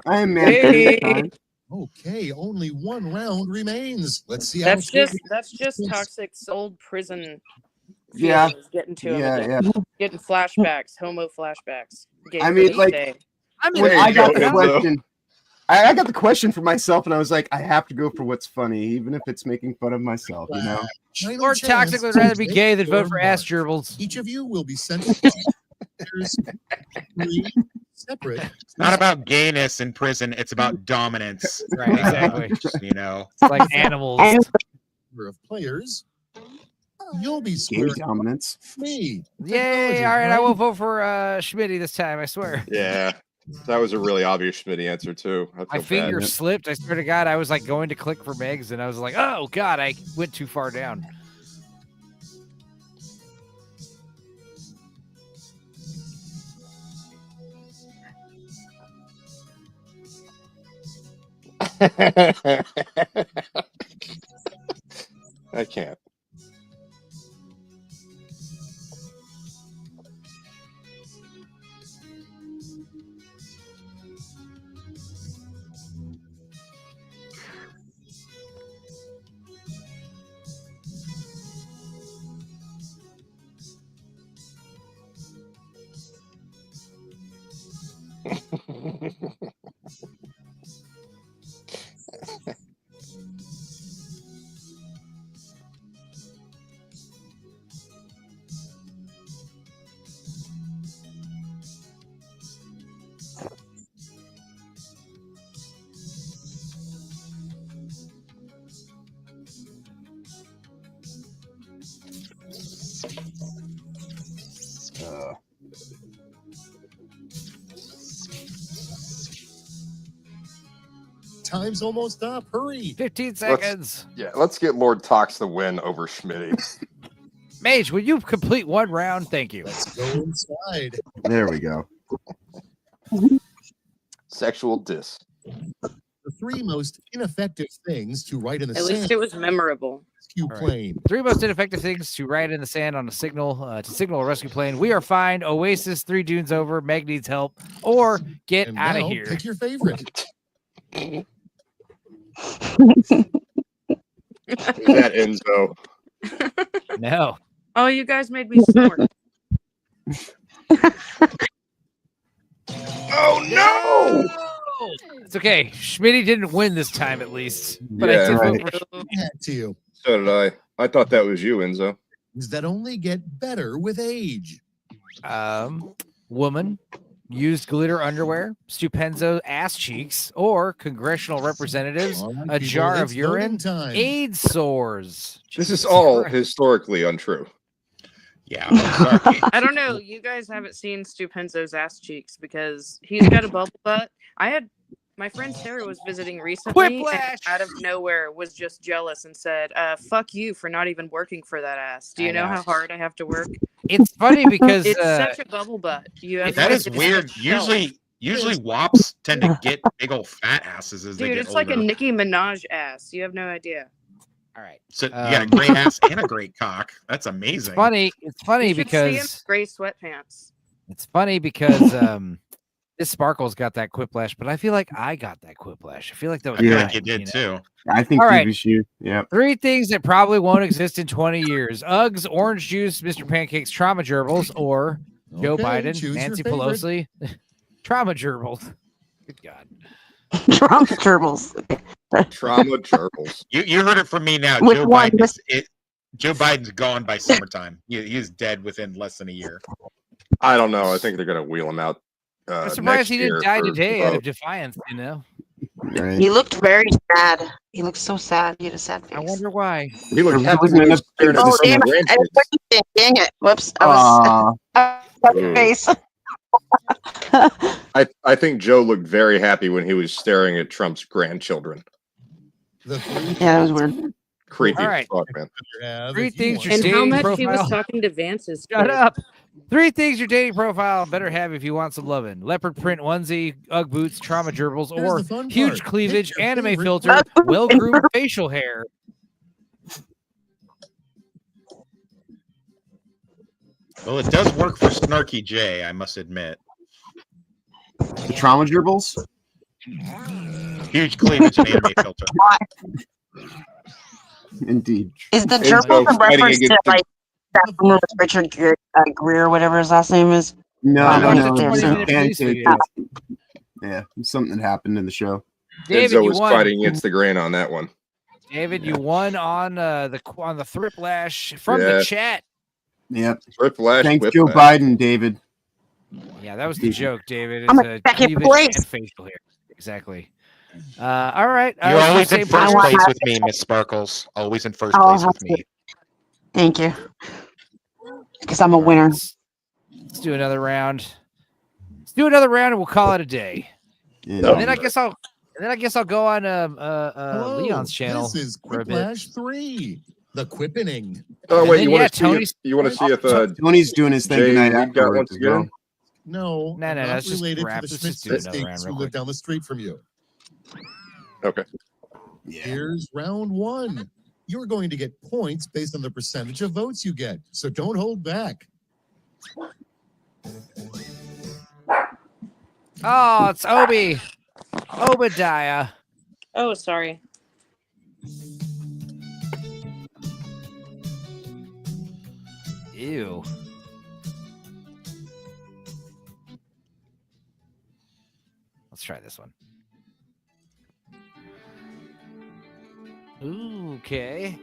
I'm man. Hey. Okay, only one round remains. Let's see how That's it's just Toxic's old prison. Yeah. feelings getting to him. Yeah, again. yeah. Getting flashbacks, homo flashbacks. I mean, like, when I got the Enzo. question, I got the question for myself, and I was like, I have to go for what's funny, even if it's making fun of myself, you know? Lord Toxic would rather be gay than vote for ass gerbils. Each of you will be sent to There's 3 separate. It's not about gayness in prison. It's about dominance. Right, exactly. You know, it's like animals. Number of players. You'll be Game squaring dominance. me. Yay! All right, I will vote for Schmitty this time. I swear. Yeah. That was a really obvious Schmitty answer, too. I My feel finger bad. slipped. I swear to God, I was like going to click for Megs, and I was like, "Oh God, I went too far down." I can't. Time's almost up. Hurry. 15 seconds. Let's get Lord Tox the win over Schmitty. Mage, will you complete one round? Thank you. Let's go inside. There we go. Sexual diss. The 3 most ineffective things to write in the At sand. least it was memorable. Rescue plane. 3 most ineffective things to write in the sand on a signal to signal a rescue plane. We are fine. Oasis, 3 dunes over. Meg needs help. Or get And out of now, here. Pick your favorite. Is that Enzo? No. Oh, you guys made me snort. Oh no! It's okay. Schmitty didn't win this time, at least. But Yeah, I did right. vote for Back to you. So did I. I thought that was you, Enzo. Things that only get better with age. Woman, used glitter underwear, Stupenzo ass cheeks, or congressional representatives, All right, a people, jar it's of urine, voting time. AIDS sores. This is all historically untrue. Yeah. Sorry. I don't know. You guys haven't seen Stupenzo's ass cheeks because he's got a bubble butt. My friend Sarah was visiting recently and out of nowhere was just jealous and said, fuck you for not even working for that ass. Do you know how hard I have to work? It's funny because It's such a bubble butt. You have That to- is it's weird. such shelf. Usually WAPs tend to get big old fat asses as they Dude, get it's older. like a Nicki Minaj ass. You have no idea. All right. So you got a great ass and a great cock. That's amazing. It's funny You should see him in because gray sweatpants. it's funny because this Sparkle's got that quiplash, but I feel like I got that quiplash. I feel like that was I feel mine, like you did know? too. I think All right. you. Yeah. 3 things that probably won't exist in 20 years: Uggs, orange juice, Mr. Pancakes, trauma gerbils, or Joe Okay, Biden, choose your Nancy favorite. Pelosi, trauma gerbils. Good God. Trump gerbils. Trauma gerbils. You heard it from me now. Which Joe one? Biden Joe Biden's gone by summertime. He's dead within less than a year. I don't know. I think they're gonna wheel him out. I'm surprised next he year didn't die for today the out of vote. defiance, you know? Right. He looked very sad. He looked so sad. He had a sad face. I wonder why. He looked There happy wasn't when he was enough staring at Oh, his damn it. I grandkids. Dang it. Whoops. I was Aw. face. I think Joe looked very happy when he was staring at Trump's grandchildren. The 3 Yeah, that was weird. Creepy All as right. fuck, man. you have 3 if you things want. your And how dating much he was profile. talking to Vance's Shut kid. up. 3 things your dating profile better have if you want some loving: leopard print onesie, Ugg boots, trauma gerbils, Here's or the fun huge part. cleavage, Pick your anime favorite. filter, well-groomed facial hair. Well, it does work for Snarky J, I must admit. The trauma gerbils? Huge cleavage and anime filter. Indeed. Is the Enzo gerbil a fighting reference to against the- like that one with Richard Greer, whatever his last name is? No, I watched no, the no. 20-minute police video. Yeah, something happened in the show. David, Enzo you was won. fighting against the grain on that one. David, you won on the Thriplash from Yeah. the chat. Yep. Whiplash, Thanks, Joe whiplash. Biden, David. Yeah, that was the joke, David. I'm It's in a second cleavage place. and facial hair. Exactly. All right. You're always in same first person. place with me, Miss Sparkles. Always in first Oh, place with that's me. Thank you. Because I'm a winner. Let's do another round. Let's do another round, and we'll call it a day. Yeah. And then I guess I'll go on Hello, Leon's channel This is for a bit. Quiplash 3. The quippening. Oh And wait, then, you want yeah, to see? Tony's- You want to see if Tony's doing his thing Jay tonight Reed got afterwards once as again? well. No, No, I'm not that's just related crap. to the Let's Schmidt just do another round States who real live quick. down the street from you. Okay. Here's round 1. You're going to get points based on the percentage of votes you get, so don't hold back. Oh, it's Obadiah. Oh, sorry. Ew. try this one. Ooh, okay.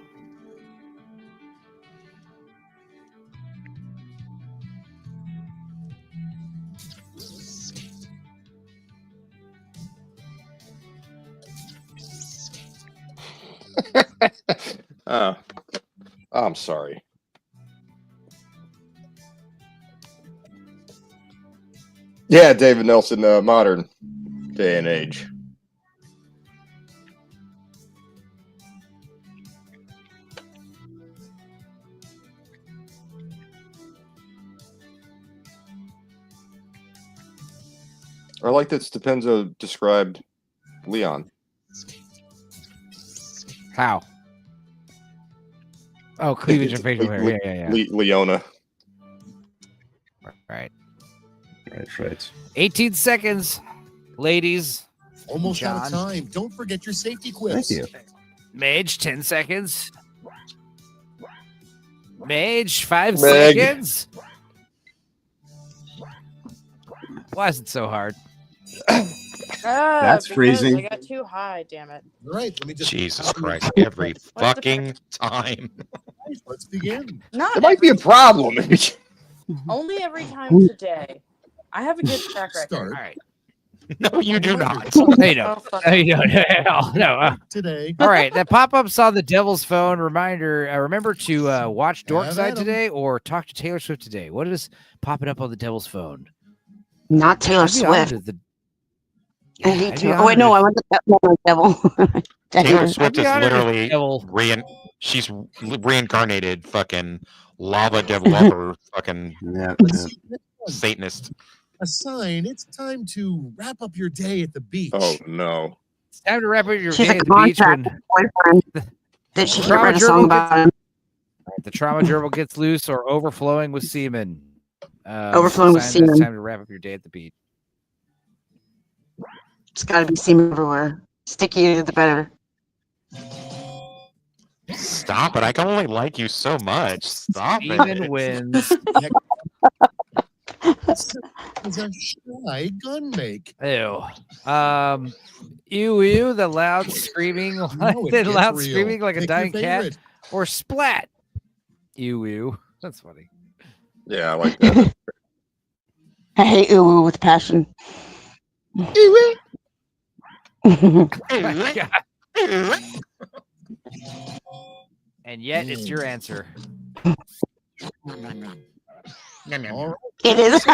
I'm sorry. Yeah, David Nelson, modern day and age. I like that Stephenzo described Leon. How? Oh, cleavage and facial hair. Yeah. Leona. Right. Right. 18 seconds, ladies. Almost out of John. time. Don't forget your safety quips. Thank you. Mage, 10 seconds. Mage, 5 Meg. seconds. Why is it so hard? That's because freezing. I got too high, damn it. All right, let me just. Jesus Christ! Every fucking time. Let's begin. Not There might be a problem. only every time today. I have a good track record. Start. All right. No, you do not. No, you don't. Oh, fuck. No, you don't. No. Today. All right. That pop-up's on the Devil's Phone. Reminder, remember to watch Dorkside today or talk to Taylor Swift today. What is popping up on the Devil's Phone? Not Taylor I'd be honored Swift. if the- I I'd hate be Taylor. Oh, wait, honored no, if- I want the devil. Taylor I'd Swift be is honored if literally Devil- she's reincarnated fucking lava developer fucking Yeah. Satanist. A sign. It's time to wrap up your day at the beach. Oh no. It's time to wrap up your She's day a at the beach contract when boyfriend. Did she Trauma write a song gerbil about him? the trauma gerbil gets loose or overflowing with semen. Overflowing with sign that it's semen. time to wrap up your day at the beach. It's got to be semen everywhere. Stickier the better. Stop it! I can only like you so much. Stop Semen it. wins. It's a shy gun make. Ew. Ew, the loud screaming, know it the gets loud real. screaming like a Pick your dying cat, favorite. or splat. Ew. That's funny. Yeah, I like that. I hate uwu with passion. My God. And yet it's your answer. It is.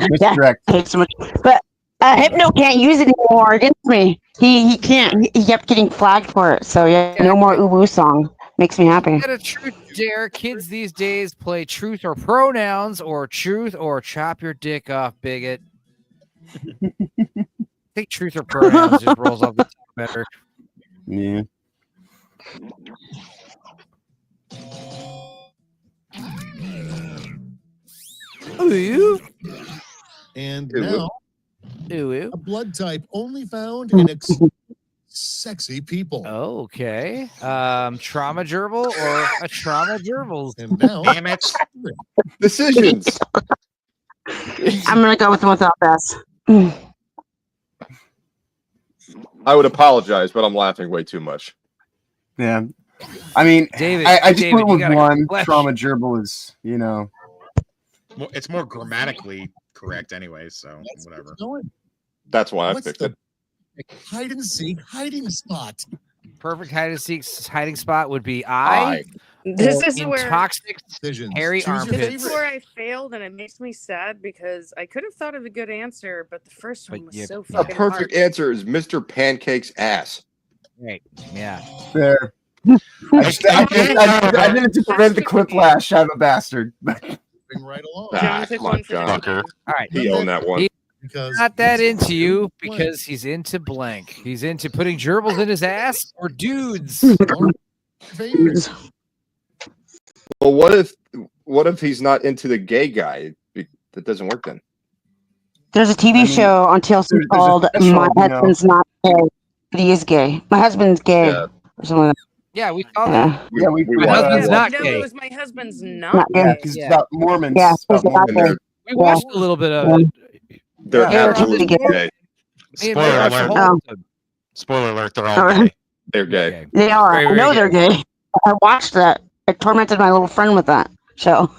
Misdirect. I hate so much. But Hypno can't use it anymore against me. He can't. He kept getting flagged for it. So yeah, no more uwu song. Makes me happy. Get a truth dare. Kids these days play truth or pronouns or truth or chop your dick off, bigot. I think truth or pronouns just rolls off the tongue better. Yeah. Ooh. And now, Ooh. a blood type only found in sexy people. Okay. Trauma gerbil or a trauma gerbils? And now, Damn it. Decisions. I'm gonna go with the one without S. I would apologize, but I'm laughing way too much. Yeah. I mean, David, I just David, went you with gotta one. flesh. Trauma gerbil is, you know. It's more grammatically correct anyway, so whatever. That's why I What's picked the it. hide and seek hiding spot? Perfect hide and seek hiding spot would be I. This or is in where toxic Decisions. hairy Choose your armpits. this is where I failed, and it makes me sad because I could have thought of a good answer, but the first one But was you- so A fucking perfect hard. answer is Mr. Pancake's ass. Right. Yeah. Fair. I did it to prevent the quiplash. I'm a bastard. Moving right along. John took come on, one for John. the All right. He owned that one. He- Because Not that it's into you blank. because he's into blank. He's into putting gerbils in his ass or dudes. Favorite. Well, what if he's not into the gay guy? That doesn't work then. There's a TV show on TLC there's a called special, My you know. Husband's Not Gay, but he is gay. My husband's gay. Yeah. Or something like Yeah, we saw that. that. Yeah, we My husband's not No, gay. it was my husband's not Not Yeah, gay. because Yeah. it's about Mormons. Yeah, It's about he's not Mormons. gay. We watched a little bit of it. They're Yeah. absolutely Yeah. gay. Spoiler alert. Spoiler alert, they're all Oh. gay. They're gay. They are. Very, I very know gay. they're gay. I watched that. I tormented my little friend with that show.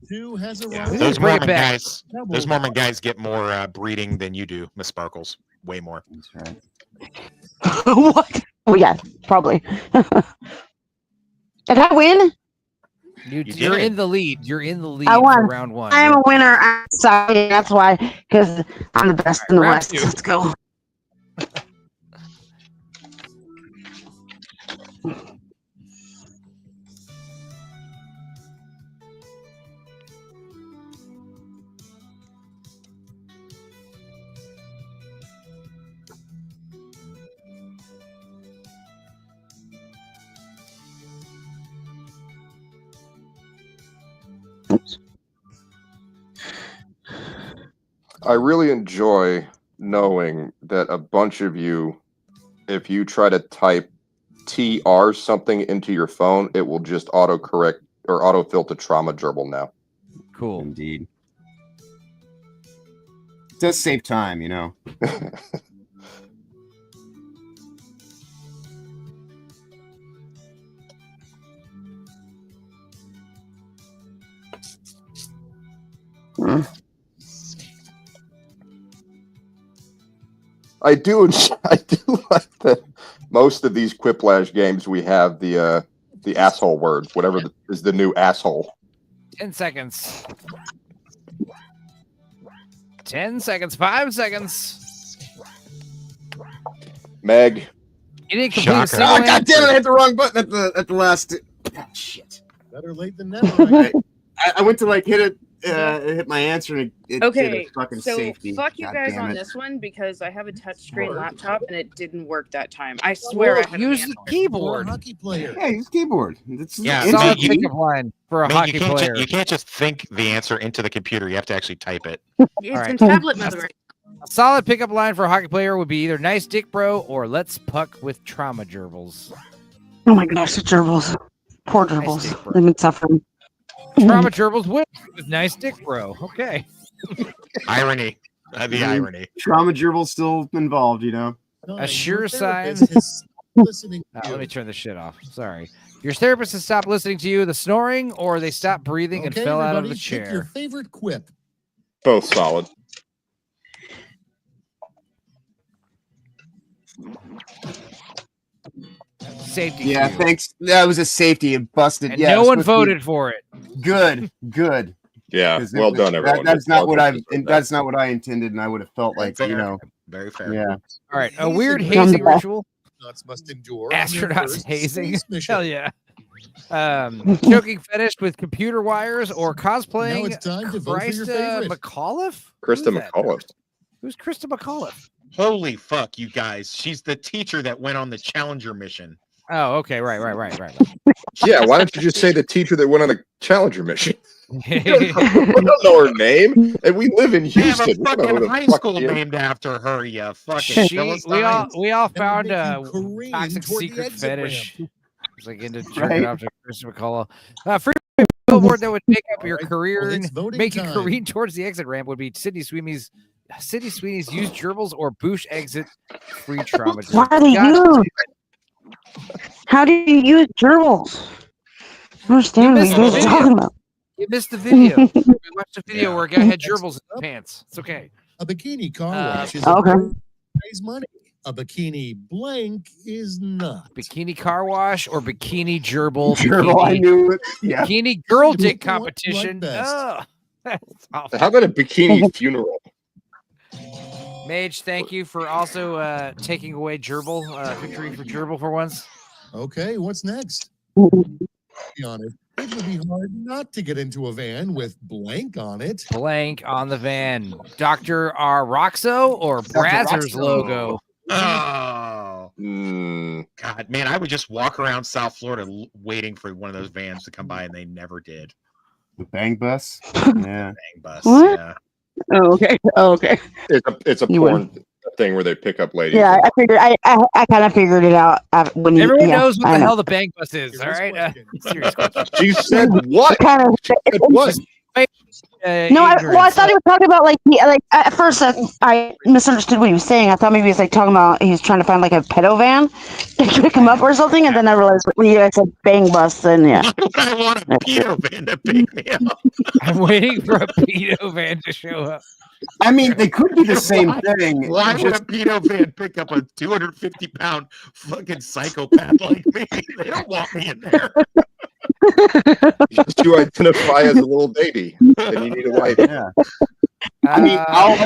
Two has Yeah, arrived. those bring it Mormon back. guys, those Mormon guys get more breeding than you do, Miss Sparkles. Way more. That's right. What? Oh yeah, probably. Did I win? You're in the lead. You're in the lead I won. for round one. I am a winner. I'm sorry. That's why, because I'm the best in the round West. two. Let's go. I really enjoy knowing that a bunch of you, if you try to type TR something into your phone, it will just autocorrect or autofill to trauma gerbil now. Cool. Indeed. It does save time, you know. I do like that most of these Quiplash games we have the asshole word, whatever is the new asshole. 10 seconds. 10 seconds. 5 seconds. Meg. You didn't complete a single God damn it! answer. I hit the wrong button at the last. Ah, shit. Better late than never. I went to like hit it, hit my answer, and it did Okay, a fucking so safety. fuck you God guys damn on it. this one because I have a touchscreen laptop and it didn't work that time. I swear I had Use an the answer. keyboard. Hockey player. Yeah, use keyboard. It's Yeah, Solid you- pickup line for a Man, hockey player. you can't just think the answer into the computer. You have to actually type it. It's All in right. tablet mode. A solid pickup line for a hockey player would be either nice dick bro or let's puck with trauma gerbils. Oh my gosh, the gerbils. Poor gerbils. dick, bro. They've been suffering. Trauma gerbils win with nice dick bro. Okay. Irony. The irony. Trauma gerbil's still involved, you know. A sure sign. Listening to Let me turn this shit off. Sorry. Your therapist has stopped listening to you, the snoring, or they stopped breathing and Okay, fell out of the everybody, pick your chair. favorite quip. Both solid. Safety. Yeah, cue. thanks. That was a safety. It busted. And yeah, it no was one supposed to be- voted for it. Good, good. Yeah, 'Cause well it- done, everyone. That's not what I. Well done. That's not what I intended, and I would have felt like, you Fair. know. Very fair. Yeah. All right. A weird Hazing hazing ritual. Astronauts must endure on their Astronauts first hazing. space mission. Hell yeah. Choking fetish with computer wires or Now cosplaying it's time to vote for your Krista favorite. McAuliffe? Krista Who's that? McAuliffe. Who's Krista McAuliffe? Holy fuck, you guys. She's the teacher that went on the Challenger mission. Oh, okay. Right. Yeah, why don't you just say the teacher that went on the Challenger mission? We don't know her name, and we live in They have a Houston. We don't know fucking who the high fuck school she is. named after her, you fucking we all found And make you careen toxic toward the secret exit fetish. ramp. It's like into jerking Right. off to Krista McAuliffe. Free billboard that would make up your All right, career well, and it's voting make you time. careen towards the exit ramp would be Sydney Sweeney's used gerbils or Boosh exit free trauma. What are they used? How do you use gerbils? I don't understand what you guys are talking about. You missed the video. We watched a video where a guy had gerbils in his pants. It's okay. A bikini car wash is okay. raise money. A bikini blank is not. Bikini car wash or bikini gerbil. Gerbil, I bikini, knew it. Yeah. bikini girl dick What you like competition. best. Ugh, that's awful. How about a bikini funeral? Mage, thank you for also taking away gerbil. Victory for gerbil for once. Okay, what's next? Be honest, it would be hard not to get into a van with blank on it. Blank on the van. Dr. R. Roxo or Brazzers Roxo. logo. Oh, Mm, God, man, I would just walk around South Florida waiting for one of those vans to come by, and they never did. The bang bus. Yeah. Bang bus. What? Yeah. Oh, okay. Oh, okay. it's a You porn thing where they pick up ladies. Yeah, I figured. I kind of figured it out when you. Everyone yeah, knows what I the know. hell the bank bus is, all right? Serious question. She said what? Kind of. She said what? No, I thought he was talking about like at first I misunderstood what he was saying. I thought maybe he was like talking about he was trying to find like a pedo van to pick him up or something, and then I realized when you guys said bang bus, then yeah. I want a pedo van to pick me up. I'm waiting for a pedo van to show up. I mean, they could be the same thing. Why would a pedo van pick up a 250-pound fucking psychopath like me? They don't want me in there. Just you identify as a little baby, then you need a wife. Yeah. I mean, All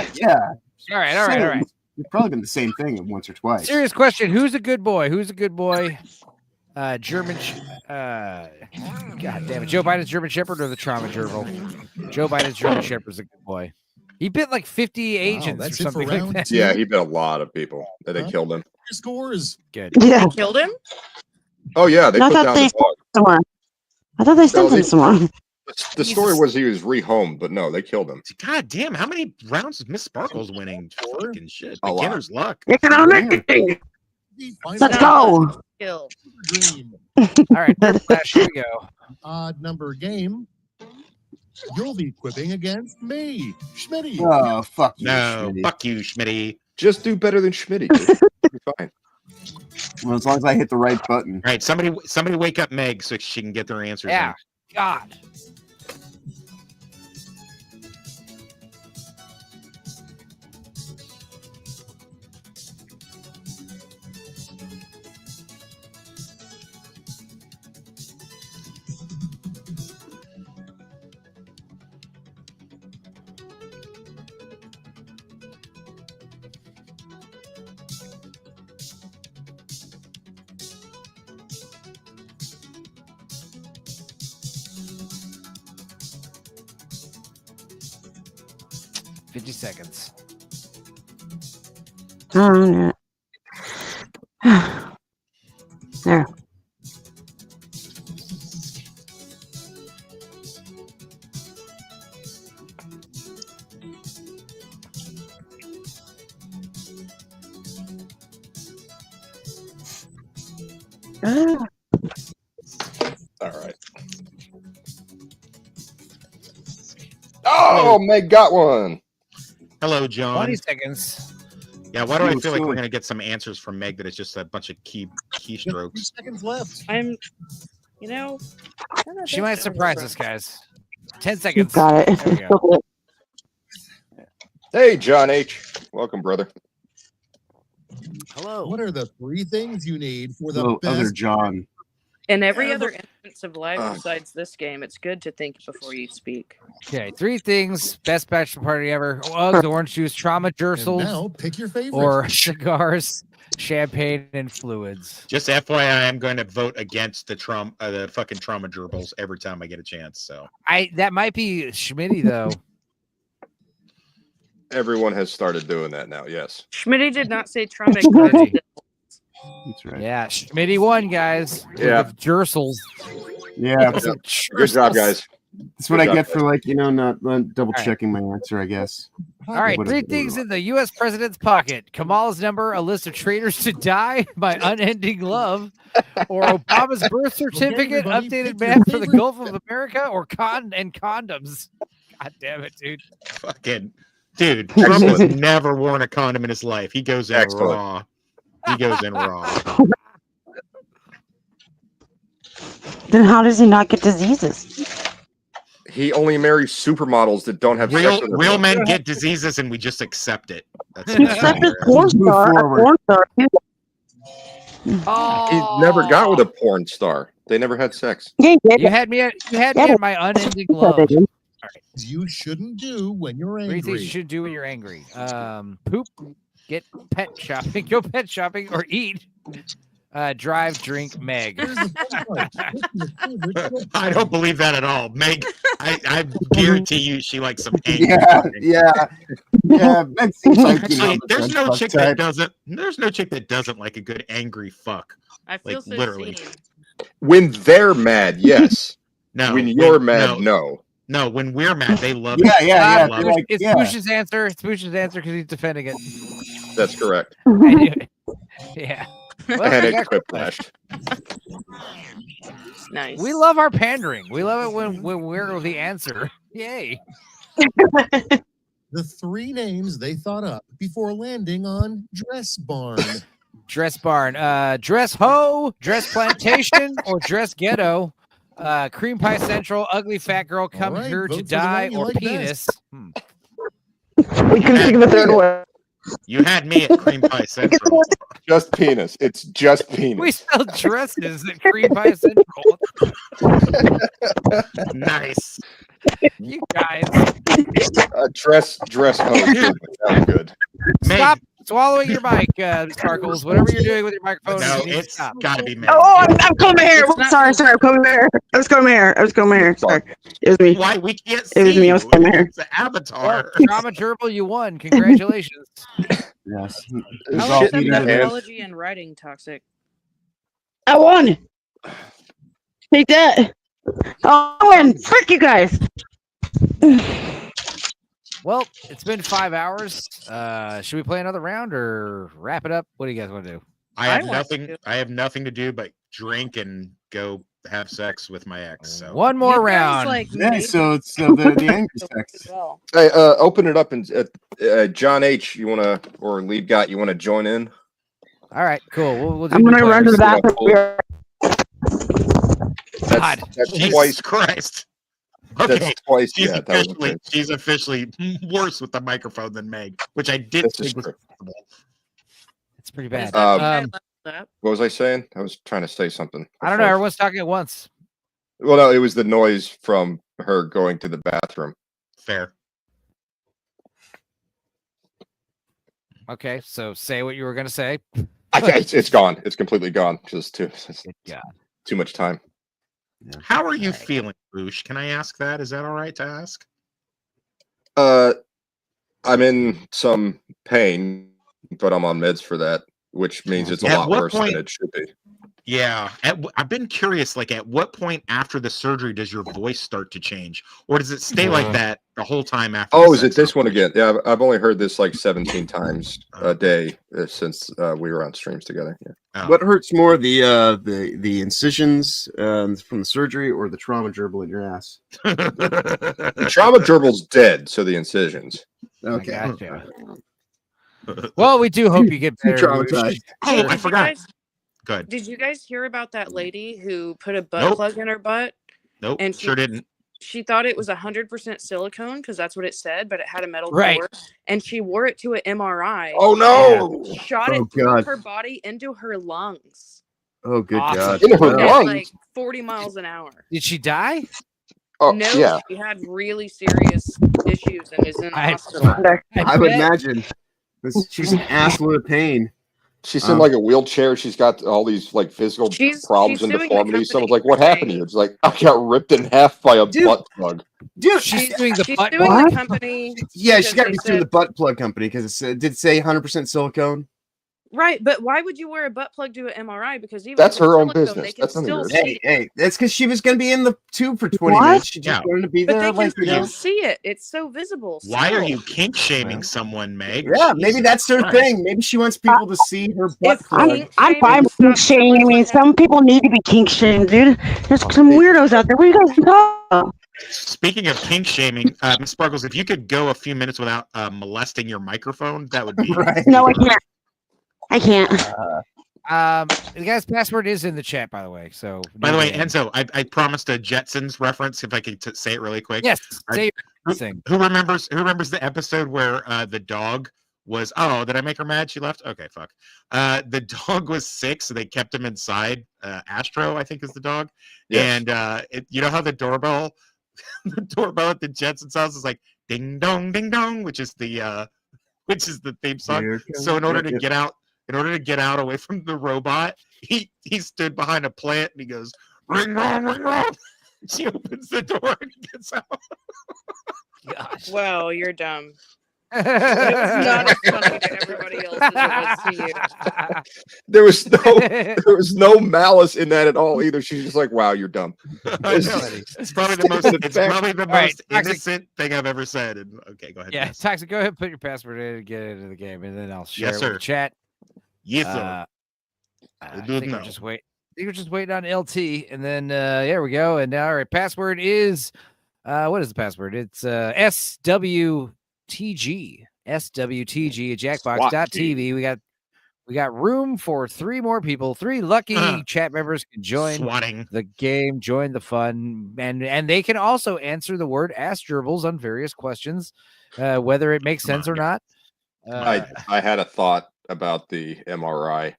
right. You've probably been the same thing once or twice. Serious question: who's a good boy? Who's a good boy? German. God damn it, Joe Biden's German Shepherd or the trauma gerbil? Joe Biden's German Shepherd's a good boy. He bit like 50 agents or something like that. Yeah, he bit a lot of people, and they killed him. Scores. Good. Yeah. They killed him? Oh yeah, they I put thought down they the dog. somewhere. I thought they sent him somewhere. The story was he was rehomed, but no, they killed him. God damn, how many rounds is Miss Sparkle's winning? Fucking shit. A lot. Beginner's luck. Economic. Let's go. Kill. All right, third flash, here we go. Odd number game. You'll be quipping against me, Schmitty. Oh, fuck you, No, Schmitty. fuck you, Schmitty. Just do better than Schmitty. Dude. You'll be fine. Well, as long as I hit the right button. All right, somebody wake up Meg so she can get their answers. Yeah. in. God. Seconds. Oh, yeah. There. All right. Oh, Meg got one. Hello, John. 20 seconds. Yeah, why do I feel like we're gonna get some answers from Meg that it's just a bunch of keystrokes? 2 seconds left. She might surprise us, guys. 10 seconds. Got it. There we go. Hey, John H. Welcome, brother. Hello. What are the 3 things you need for the Oh, other best? John. In every other instance of life besides this game, it's good to think before you speak. Okay, 3 things. Best bachelor party ever. Uggs, orange juice, trauma And jersels, now pick your favorite. or cigars, champagne, and fluids. Just FYI, I'm going to vote against the fucking trauma gerbils every time I get a chance. So That might be Schmitty though. Everyone has started doing that now. Yes. Schmitty did not say trauma. That's right. Yeah, Schmitty won, guys. Yeah. With jersels. Yeah. Good job, guys. That's what Good I job, get for guys. not double checking my answer, I guess. All right, What 3 is it? things in the U.S. president's pocket: Kamala's number, a list of traitors to die, my unending love, or Obama's birth certificate, everybody, updated pick your map for the favorite Gulf of America, or condoms. God damn it, dude! fucking dude, Trump has never worn a condom in his life. He goes in Excellent. raw. He goes in raw. Then how does he not get diseases? He only marries supermodels that don't have sex Real with real them. men get diseases, and we just accept it. That's Except that's a porn star. A porn star. too. He never got with a porn star. They never had sex. Yeah, he did. You had me at my unending love. You shouldn't do when you're 3 things you angry. should do when you're angry: poop, get pet shopping, go pet shopping, or eat. Drive, drink, Meg. Here's the fun part. I don't believe that at all. Meg, I guarantee you she likes some angry Yeah, fucking- yeah. That seems like, Actually, there's no fuck chick type. that doesn't like a good angry fuck. I feel Like so literally. seen. When they're mad, yes. No. When you're mad, no. No, when we're mad, they love Yeah, it. yeah, They yeah. love They're it. like, It's yeah. Bush's answer. It's Bush's answer because he's defending it. That's correct. Anyway, Yeah. And it whiplashed. Nice. We love our pandering. We love it when we're the answer. Yay. The three names they thought up before landing on Dress Barn. Dress Barn. Dress Ho, Dress Plantation, or Dress Ghetto. Cream Pie Central, Ugly Fat Girl, Come right, Here vote to for the Die, one you or like Penis. We couldn't think of a third one. You had me at Cream Pie Central. Just penis. It's just penis. We sell dresses at Cream Pie Central. Nice. You guys. Dress hose. Sounds good. Stop swallowing your mic, Sparkles. Whatever you're doing with your microphone, No, you need to it's stop. gotta be Meg. Oh, I'm combing my hair. Sorry, I'm combing my hair. I was combing my hair. Sorry. It was me. Why we can't It was see me. I was you? combing my hair. It's an avatar. Drama Gerbil, you won. Congratulations. Yes. How is methodology and writing toxic? I won. Take that. Oh, I win. Frick you guys. Well, it's been 5 hours. Should we play another round or wrap it up? What do you guys want to do? I have nothing to do but drink and go have sex with my ex. So one more round. Yeah, so it's the angry sex. Hey, open it up and John H. You wanna or Lead Got you wanna join in? All right, cool. We'll do I'm gonna new run to players. the bathroom. That's Jesus twice. Christ. Okay, That's twice. she's Yeah, that was okay. she's officially worse with the microphone than Meg, which I didn't This is think was true. possible. It's pretty bad. What was I saying? I was trying to say something. I don't know. Everyone's talking at once. Well, no, it was the noise from her going to the bathroom. Fair. Okay, so say what you were going to say. It's gone. It's completely gone. Just too much time. How are you feeling, Boosh? Can I ask that? Is that all right to ask? I'm in some pain, but I'm on meds for that, which means it's a lot worse than it should be. Yeah, I've been curious. Like, at what point after the surgery does your voice start to change, or does it stay like that the whole time after? Oh, is it this one again? Yeah, I've only heard this like 17 times a day since we were on streams together. Yeah. What hurts more, the incisions from the surgery or the trauma gerbil in your ass? The trauma gerbil's dead, so the incisions. Okay. Gotcha. Well, we do hope you get better. Traumatized. Oh, I Did forgot. you guys- Good. Did you guys hear about that lady who put a butt plug in her butt? Nope. And Sure didn't. She thought it was 100% silicone because that's what it said, but it had a metal Right. core. And she wore it to an MRI. Oh, no! And shot Oh, it through God. her body into her lungs. Oh, good Awesome. God. In her At lungs? like 40 miles an hour. Did she die? Oh, No, yeah. she had really serious issues and is in the hospital. I would imagine. She's an assload of pain. She's in like a wheelchair. She's got all these like physical problems she's and suing the deformities. Someone's company like, "What happened to you?" It's like, "I got ripped in half by a butt plug." Dude, she's doing the butt suing plug. the company. Yeah, because she's got to they be suing said- the butt plug company because it did say 100% silicone. Right, but why would you wear a butt plug to an MRI? Because even That's if it's her own silicone, business. They can That's none of still yours. see. Hey, that's because she was going to be in the tube for 20 What? minutes. She just Yeah. wanted to be But there. they can Like, you know. still see it. It's so visible. Why are still. you kink shaming someone, Meg? Yeah, maybe Jesus that's her Christ. thing. Maybe she wants people to see her butt plug. I'm fine shaming with kink stops shaming. I someone mean, from some people need to be kink shamed, dude. There's some weirdos out there. What are you guys talking about? Speaking of kink shaming, Ms. Sparkles, if you could go a few minutes without molesting your microphone, that would be No, I can't. I can't. The guy's password is in the chat, by the way. So, By the way, Enzo, I promised a Jetsons reference. If I could say it really quick. Yes, say Who- thing. Who remembers the episode where the dog was? Oh, did I make her mad? She left. Okay, fuck. The dog was sick, so they kept him inside. Astro, I think, is the dog. Yes. And you know how the doorbell at the Jetsons house is like ding dong, which is the theme song. Here So comes- in order to yeah. get out away from the robot, he stood behind a plant and he goes, ring wrong, ring wrong. She opens the door and gets out. Gosh. Wow, you're dumb. But it was not as funny to everybody else as it was to you. There was no malice in that at all either. She's just like, "Wow, you're dumb." I know. It's probably the most All right, most Toxic. innocent thing I've ever said. And okay, go ahead. Yeah, Dennis. Toxic, go ahead and put your password in and get into the game, and then I'll share Yes, it with sir. the chat. Yes, sir. I think we're just waiting on LT, and then there we go. And now, all right, password is what is the password? It's SWTG at jackbox.tv. We got room for 3 more people. 3 lucky chat members can join the game, join the fun, and they can also answer the word Ask Gerbils on various questions, whether it makes sense or not. I had a thought about the MRI.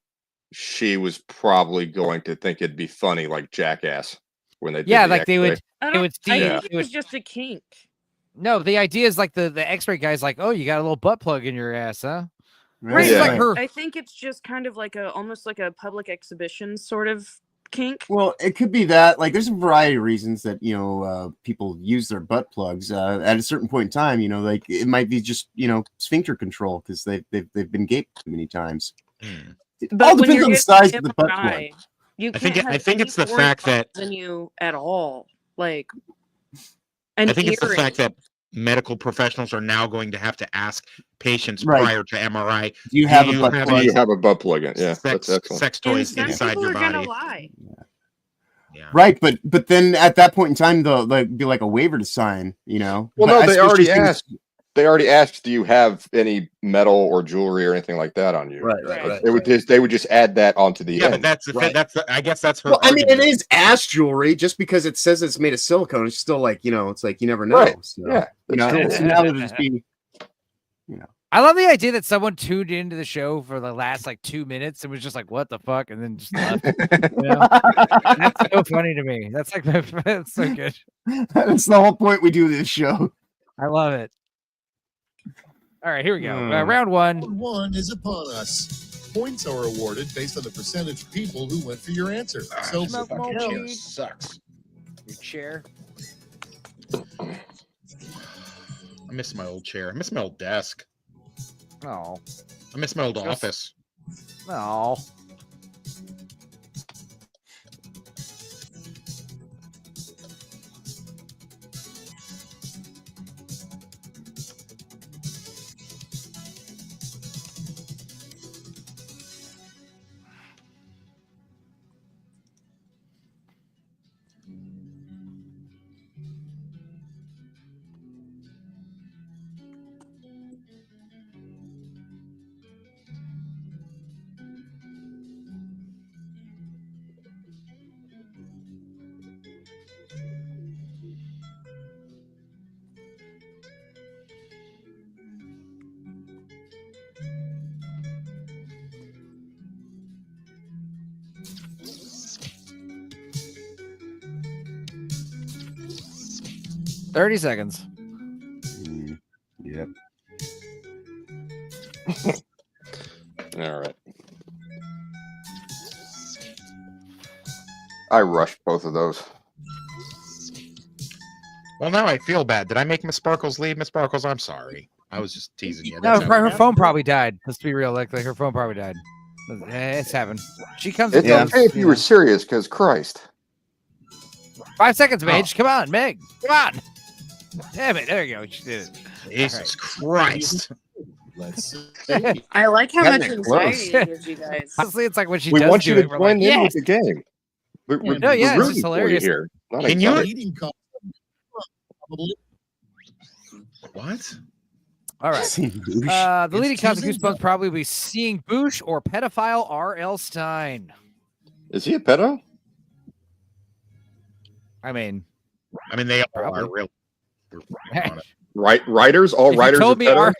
She was probably going to think it'd be funny, like Jackass, when they did yeah, the like X-ray. they would see. I think it was just a kink. No, the idea is like the X-ray guy's like, oh, you got a little butt plug in your ass, huh? Right. Yeah. Like Like her. I think it's just kind of like almost like a public exhibition sort of kink. Well, it could be that. Like, there's a variety of reasons that people use their butt plugs at a certain point in time. Like it might be just sphincter control because they've been gaped too many times. It all depends on the size of the butt plug. You I can't think have it's the any fact that than you at all. Like, I think it's the fact that medical professionals are now going to have to ask patients prior to MRI. Do you have a butt Do plug? you have a butt plug in? Yeah, that's excellent. Sex toys and inside people your are gonna body. lie. Right, but then at that point in time, they'll be like a waiver to sign. Well, But no, I they suppose already she's gonna- asked. They already asked, do you have any metal or jewelry or anything like that on you? Right. They would just add that onto the Yeah, end. but I guess that's her. Well, I mean, it argument. is ass jewelry. Just because it says it's made of silicone, it's still like it's like you never know. Right. So, Yeah, so now it'll just be. I love the idea that someone tuned into the show for the last like 2 minutes and was just like, "What the fuck," and then just left. That's so funny to me. That's like that's so good. That's the whole point we do this show. I love it. All right, here we go. Round 1. Round 1 is upon us. Points are awarded based on the percentage of people who went for your answer. So Smoke more chair weed. sucks. Your chair. I miss my old chair. I miss my old desk. Oh. I miss my old office. Oh. $30 seconds. Yep. All right. I rushed both of those. Well, now I feel bad. Did I make Miss Sparkles leave? Miss Sparkles, I'm sorry. I was just teasing you. No, That's her phone probably died. Let's be real. Like her phone probably died. It's happened. She comes. It's and goes, okay if you were serious, because Christ. 5 seconds, Mage. Come on, Meg. Come on. Damn it. There you go. She did it. Jesus Christ. Let's I like how Got much it anxiety close. it gives you guys. Honestly, it's like when she We does want do you to it, we're join like, in yes. with the game. We're No, yeah, it's rooting just for you hilarious. here. Not Can you- excited. eating cost. Probably. What? All right. The leading cause of Goosebumps probably will be seeing Boosh or pedophile R.L. Stein. Is he a pedo? I mean, they all Probably. are real. Writers? All If you writers are told me pedos?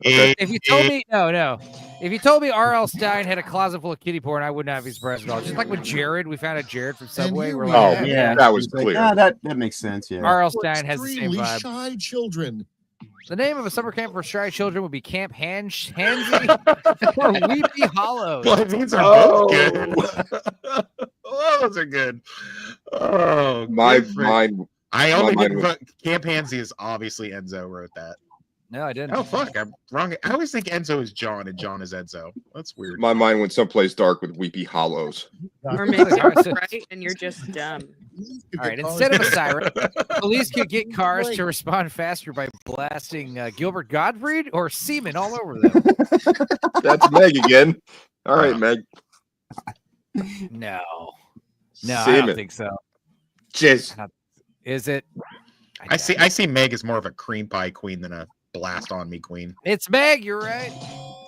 Okay. if you told me no, if you told me R.L. Stein had a closet full of kitty porn, I would not be surprised at all. Just like with Jared, we found out Jared from Subway. We're like, Oh, Yeah, that was it's like, clear. yeah, that makes sense. Yeah. R.L. Stein has the same Extremely vibe. shy children. The name of a summer camp for shy children would be Camp Hansy or Weepy Hollows. Well, these are both good. Oh, those are good. Oh, My good for- mind. I only my mind didn't was- vote. Camp Hansy is obviously Enzo wrote that. No, I didn't. Oh fuck, I'm wrong. I always think Enzo is John and John is Enzo. That's weird. My mind went someplace dark with Weepy Hollows. Or maybe you're right and you're just dumb. All right, instead of a siren, police could get cars to respond faster by blasting Gilbert Gottfried or semen all over them. That's Meg again. All right, Meg. No, I Semen. don't think so. Jizz. Is it? I see Meg as more of a cream pie queen than a blast on me queen. It's Meg. You're right.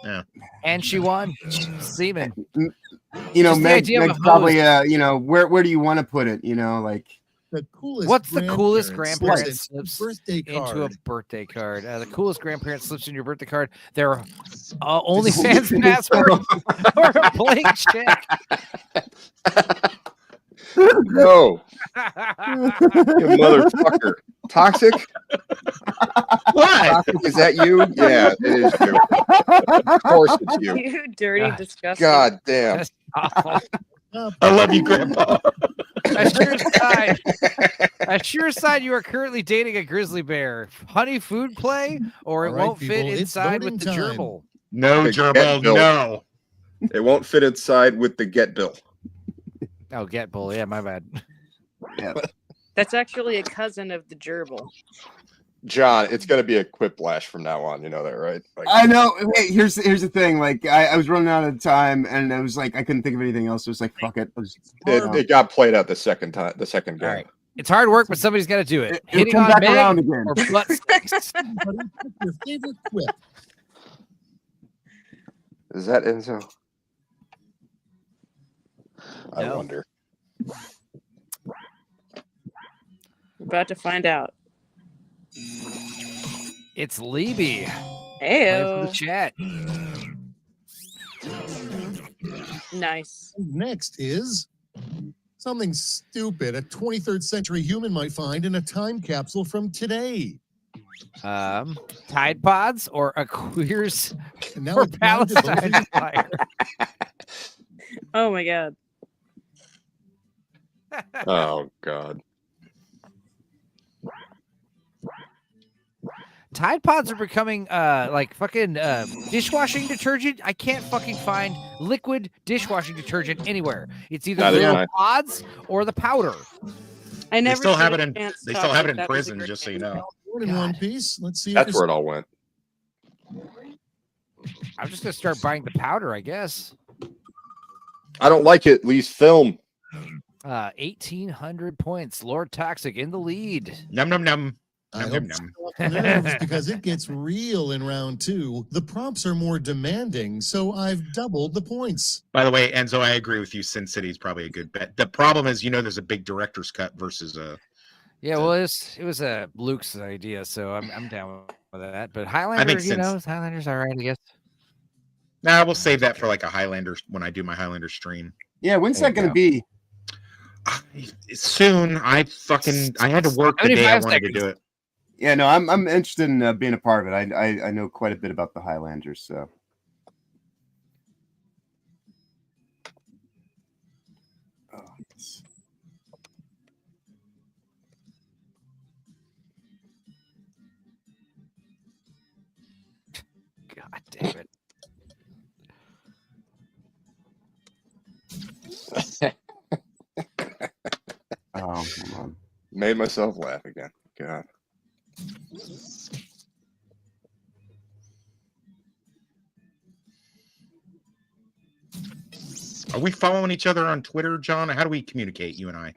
Yeah, and she won. Semen. You know, Just the Meg idea of a probably. hose. You know, where do you want to put it? You know, like. The coolest What's the coolest grandparents grandparent slips slips birthday into a card. birthday card? The coolest grandparent slips in your birthday card. Their OnlyFans password or a blank check. No. You motherfucker. Toxic? What? Toxic, is that you? Yeah, it is you. Of course it's you. You dirty, disgusting. God damn. That's awful. I love you, Grandpa. A sure sign you are currently dating a grizzly bear. Honey food play, or it All right, won't fit people, it's inside with voting the time. gerbil. No, The gerbil, get bill. no. It won't fit inside with the get bill. Oh, get bull. Yeah, my bad. Yeah. That's actually a cousin of the gerbil. John, it's going to be a quiplash from now on. You know that, right? Like, I know. Hey, here's the thing. Like, I was running out of time, and I was like, I couldn't think of anything else. So it was like, fuck it. it got played out the second game. All right. It's hard work, but somebody's got to do it. It'll Hitting come on back Meg around again. or butt sticks. Your favorite quip. Is that Enzo? I No. wonder. We're about to find out. It's Libby. Playing for the Heyo. chat. Nice. Next is something stupid a 23rd century human might find in a time capsule from today. Tide Pods or a queers And now for it's down to both of Palestine you. fire. Oh my god. Oh, God. Tide Pods are becoming like fucking dishwashing detergent. I can't fucking find liquid dishwashing detergent anywhere. It's either Neither little can I. pods or the powder. I They never still have stood it a in. chance They to still talk have it like in that was a prison, great just so you idea. know. One in one piece. Let's see. That's where it all went. I'm just gonna start buying the powder, I guess. I don't like it. Least film. 1,800 points. Lord Toxic in the lead. Num num num. I Num, hope num, so num. off the nerves because it gets real in round two. The prompts are more demanding, so I've doubled the points. By the way, Enzo, I agree with you. Sin City is probably a good bet. The problem is, there's a big director's cut versus a. Yeah, well, it was Luke's idea, so I'm down with that. But Highlander, makes sense. Highlander's all right, I guess. Nah, we'll save that for like a Highlander when I do my Highlander stream. Yeah, when's There that you going to be? Soon. I had to work the day I 75 wanted to seconds. do it. Yeah, no, I'm interested in being a part of it. I know quite a bit about the Highlanders, so. Oh, yes. God damn it. Oh, hold on. Made myself laugh again. God. Are we following each other on Twitter, John? How do we communicate, you and I?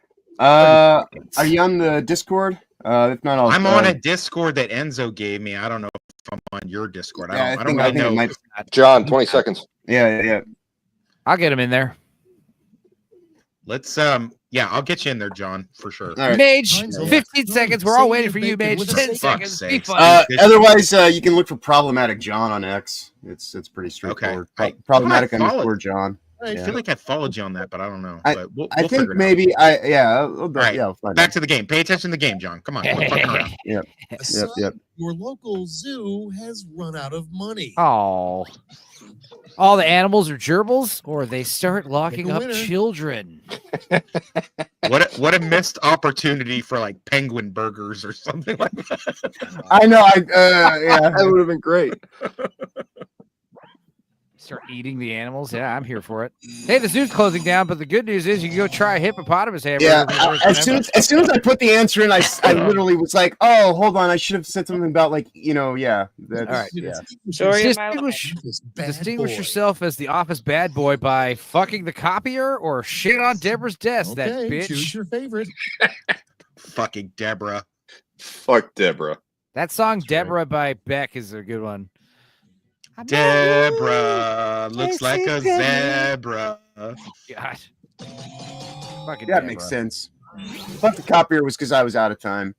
Are you on the Discord? If not, I'm on a Discord that Enzo gave me. I don't know if I'm on your Discord. I don't really know. it might. John, 20 seconds. Yeah. I'll get him in there. Let's I'll get you in there, John, for sure. All right. Mage, 15 seconds. We're all waiting for you, Mage. 10 seconds. Be sakes. funny. Otherwise, you can look for Problematic John on X. It's pretty straightforward. Okay. Problematic I thought I underscore John. I Yeah. feel like I followed you on that, but I don't know. I But we'll think figure it out. maybe All right, I'll find back out. to the game. Pay attention to the game, John. Come on. Quit fucking around. Yep. Aside, your local zoo has run out of money. Oh. All the animals are gerbils, or they start locking Pick a up winner. children. What a missed opportunity for like penguin burgers or something like that. I know. Yeah. That would have been great. Start eating the animals. Yeah, I'm here for it. Hey, the zoo's closing down, but the good news is you can go try a hippopotamus hamburger. Yeah, as soon as I put the answer in, I literally was like, oh, hold on, I should have said something about like, yeah. That's, All right. Yeah. Distinguish yourself as the office bad boy by fucking the copier or shit on Deborah's desk. That bitch. Choose your favorite. Fucking Deborah. Fuck Deborah. That song "Deborah" by Beck is a good one. Deborah looks like a zebra. God. Fucking that makes sense. But the copier was because I was out of time.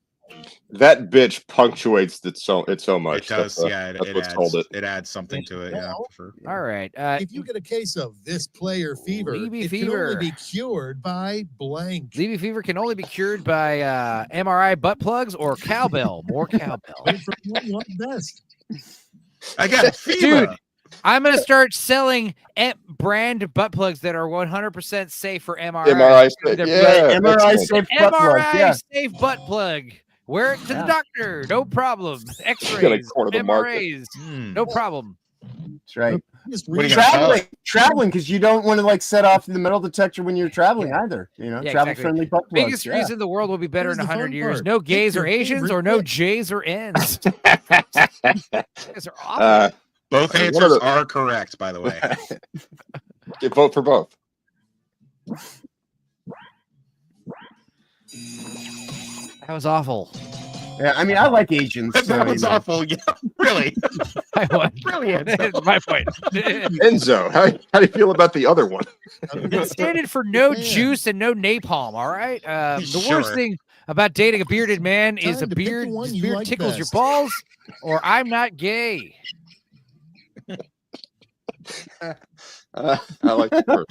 That bitch punctuates it so much. It does, That's what's called it. It adds something to it. Yeah. All right. If you get a case of this player fever, Levy it fever. can only be cured by blank. Levy fever can only be cured by MRI butt plugs or cowbell. More cowbell. Best. I got fever. Dude, I'm going to start selling brand butt plugs that are 100% safe for MRI. MRI safe, yeah, MRI safe butt plug. MRI safe butt plug. Wear it to the doctor. No problem. X-rays, corner the market. MRAs. No problem. That's right. What do you Traveling, because you don't want to like set off the metal detector when you're traveling either. Yeah, travel friendly butt plugs. Biggest reason the world will be better in Here's the 100 fun years. part. No gays Pick or your Asians favorite or no pick. J's or N's. Guys are awful. Both answers are correct, by the way. Vote for both. That was awful. Yeah, I mean, I like Asians. That was awful. Yeah, really. I won. Brilliant. That's my point. Enzo, how do you feel about the other one? It's standard for no juice and no napalm. All right. The worst Sure. thing about dating a bearded man is Time a to pick the beard. one His you beard like tickles your best. balls, or I'm not gay. I like the first.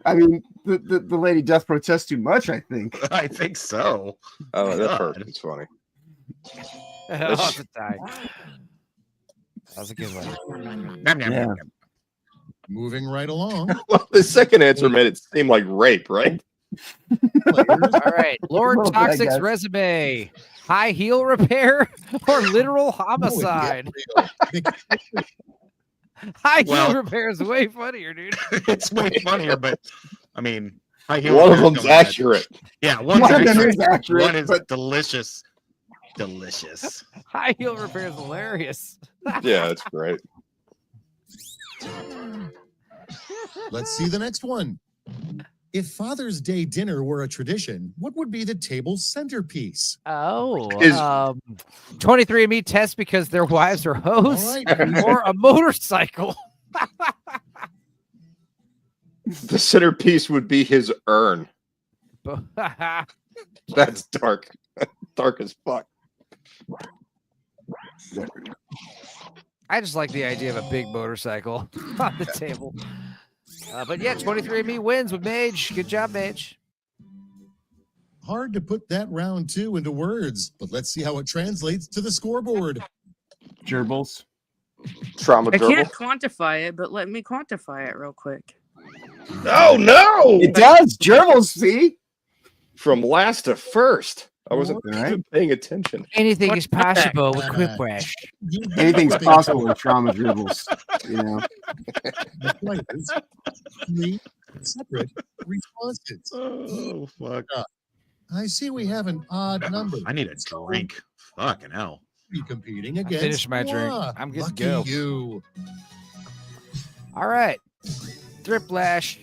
I mean, the lady does protest too much, I think. I think so. Oh, that God. hurt. It's funny. Oh, it's a tie. That was a good one. Yeah. Moving right along. Well, the second answer made it seem like rape, right? All right. Lord Little bit, Toxic's guys. resume. High heel repair or literal homicide? High heel Well- repair is way funnier, dude. It's way funnier, but I mean, high heel One of repair's them's going ahead. accurate. Yeah, one's One of them accurate. is accurate, One is but- delicious. Delicious. High heel repair is hilarious. Yeah, it's great. Let's see the next one. If Father's Day dinner were a tradition, what would be the table's centerpiece? Oh, Is- 23andMe test because their wives are hoes, All right. or a motorcycle. The centerpiece would be his urn. That's dark. Dark as fuck. I just like the idea of a big motorcycle on the table. But yeah, 23andMe wins with Mage. Good job, Mage. Hard to put that round two into words, but let's see how it translates to the scoreboard. Gerbils. Trauma I gerbil. can't quantify it, but let me quantify it real quick. Oh no! It does. Gerbils, see? From last to first. I wasn't Right. even paying attention. Anything is possible with Quiplash. Anything's possible with trauma gerbils. You know. The players need separate responses. Oh fuck! I see we have an odd number. I need a drink. Fucking hell. Be competing I against. finished my drink. moi. I'm good to Lucky go. You. All right. Thriplash.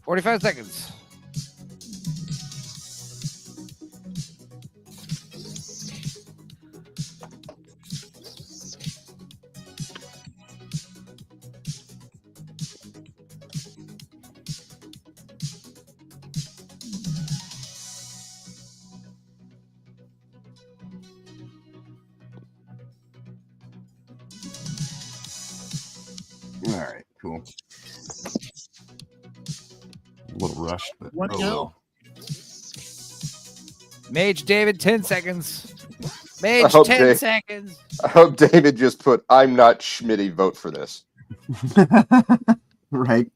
$45 seconds. A little rushed, but What oh now? well. Mage David, 10 seconds. I Mage, hope 10 seconds. I hope David just put, "I'm not Schmitty, vote for this." Right.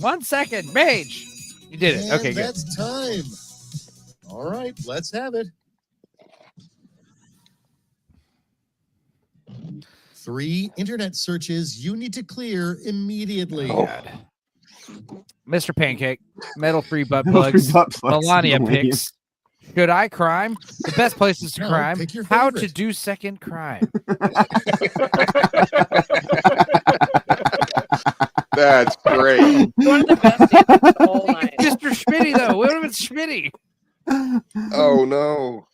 1 second. Mage. You did it. And Okay, good. that's time. All right, let's have it. 3 internet searches you need to clear immediately. Oh, God. Mr. Pancake, metal-free butt Metal-free plugs, butt plugs, Melania Melania. picks. Should I crime? The best places to No, crime. pick your How to favorite. do second crime. That's great. One of the best answers all night. Mr. Schmitty, though. What if it's Schmitty? Oh no.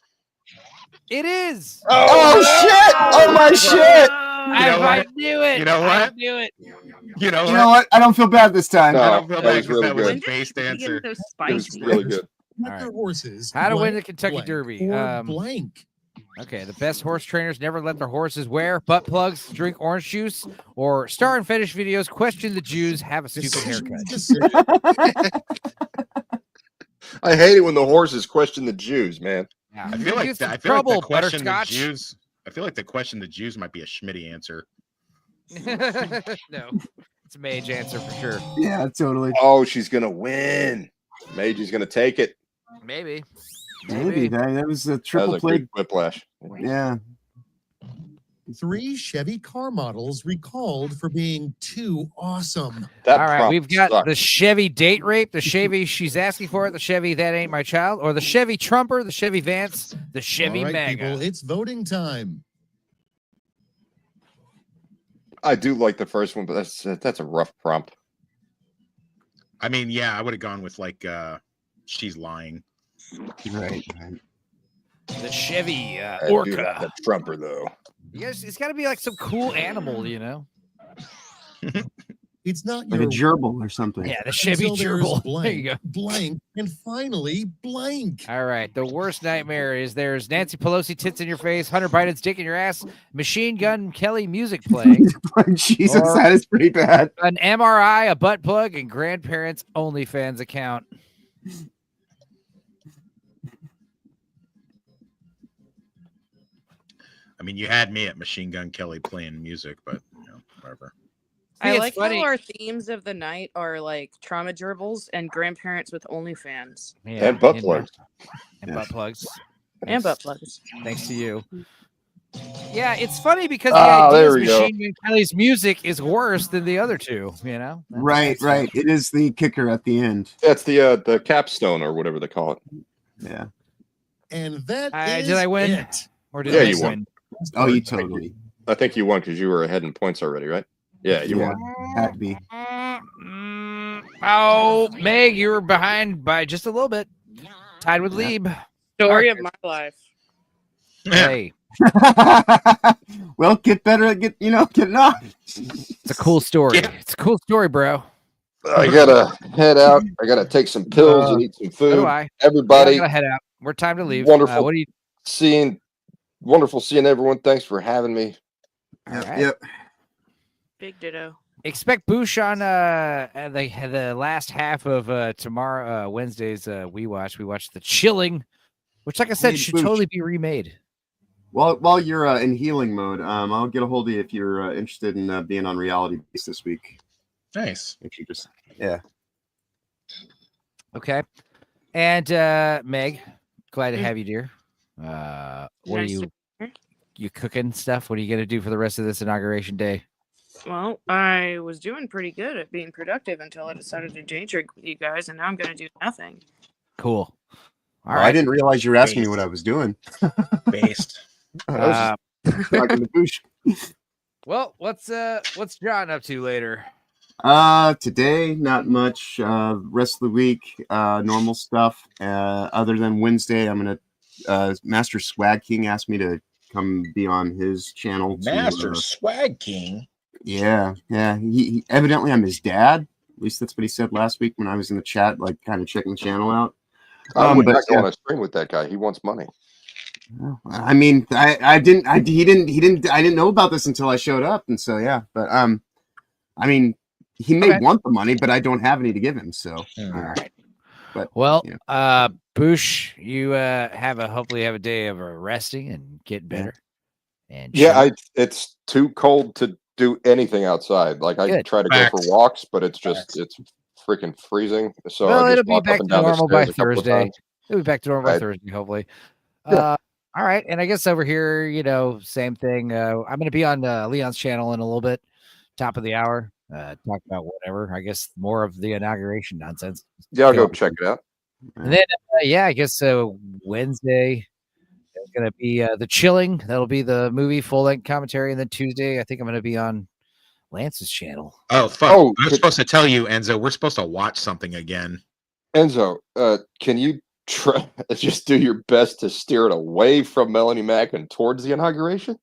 It is. Oh shit! Oh my shit! I knew it. You know I what? knew it. You know You know what? I don't feel bad this time. No, I don't feel that bad was 'cause really that was a good. based answer. So It was spicy. really good. Let All their right. horses How to win blank, the Kentucky blank, Derby. or blank. Okay, the best horse trainers never let their horses wear butt plugs, drink orange juice, or star in fetish videos, question the Jews, have a stupid haircut. I hate it when the horses question the Jews, man. Yeah. I feel like Get some I feel like trouble, the question the butterscotch. Jews. I feel like the question the Jews might be a Schmitty answer. No, it's a Mage answer for sure. Yeah, totally. Oh, she's gonna win. Mage is gonna take it. Maybe. Maybe that was a That triple was a play. good whiplash. Yeah. 3 Chevy car models recalled for being too awesome. That All right, prompt we've got sucked. the Chevy date rape, the Chevy she's asking for it, the Chevy that ain't my child, or the Chevy Trumper, the Chevy Vance, the Chevy All right, Mega. people, it's voting time. I do like the first one, but that's a rough prompt. I mean, yeah, I would have gone with like she's lying. Right. The Chevy I do like Orca. that Trumper though. You guys, it's got to be like some cool animal, you know? It's not Like your a gerbil or something. Yeah, the Chevy until there's gerbil. blank, There you go. blank, and finally blank. All right. The worst nightmare is there's Nancy Pelosi tits in your face, Hunter Biden's dick in your ass, Machine Gun Kelly music playing, Jesus, Or- that is pretty bad. an MRI, a butt plug, and grandparents' OnlyFans account. I mean, you had me at Machine Gun Kelly playing music, but you know, whatever. I it's like funny. how our themes of the night are like trauma gerbils and grandparents with OnlyFans. Yeah, And butt plugs. And butt plugs. And butt plugs. Thanks to you. Yeah, it's funny because Ah, the idea there is we go. Machine Gun Kelly's music is worse than the other two, you know? Right, right. It is the kicker at the end. That's the capstone or whatever they call it. Yeah. And that is did I win? it. Or did Yeah, I you win? won. Oh, you totally. I think you won because you were ahead in points already, right? Yeah, you won. Had to be. Oh, Meg, you were behind by just a little bit. Tied with Lieb. Story of my life. Hey, Well, get better at getting off. it's a cool story. It's a cool story, bro. I gotta head out. I gotta take some pills and eat some So food. do I. Everybody, I gotta head out. We're time to leave. wonderful What do you? wonderful seeing everyone. Thanks for having me. All right. Yep. Big ditto. Expect Boosh on the last half of tomorrow Wednesday's We watched The Chilling, which, like I said, Hey, should Boosh. totally be remade. While you're in healing mode, I'll get a hold of you if you're interested in being on Reality Beast this week. Nice. If you just Okay. And Meg, glad to have you, dear. What are Nice you to be here. you cooking stuff? What are you gonna do for the rest of this inauguration day? Well, I was doing pretty good at being productive until I decided to day drink with you guys, and now I'm going to do nothing. Cool. All I right. didn't realize you were asking me what I was doing. Based. I was just talking to Boosh. Well, what's John up to later? Today, not much. Rest of the week, normal stuff. Other than Wednesday, I'm gonna Master Swag King asked me to come be on his channel. Master Swag King. Yeah. He evidently I'm his dad. At least that's what he said last week when I was in the chat, like kind of checking the channel out. I would but not go yeah. on a stream with that guy. He wants money. I mean, I didn't know about this until I showed up, and so yeah. But I mean, He may want the money, but I don't have any to give him. So, all right. But well, Boosh, you hopefully have a day of resting and getting better. And it's too cold to do anything outside. Like I try to go for walks, but it's freaking freezing. So well, I just it'll be walk back up and to down the normal by stairs a couple of Thursday. times. It'll be back to normal by Thursday, hopefully. All right, and I guess over here, same thing. I'm going to be on Leon's channel in a little bit, top of the hour, talk about whatever. I guess more of the inauguration nonsense. Yeah, I'll go check it out. And then, I guess Wednesday is going to be The Chilling. That'll be the movie full length commentary, and then Tuesday, I think I'm going to be on Lance's channel. Oh fuck! I was supposed to tell you, Enzo. We're supposed to watch something again. Enzo, can you just do your best to steer it away from Melanie Mack and towards the inauguration?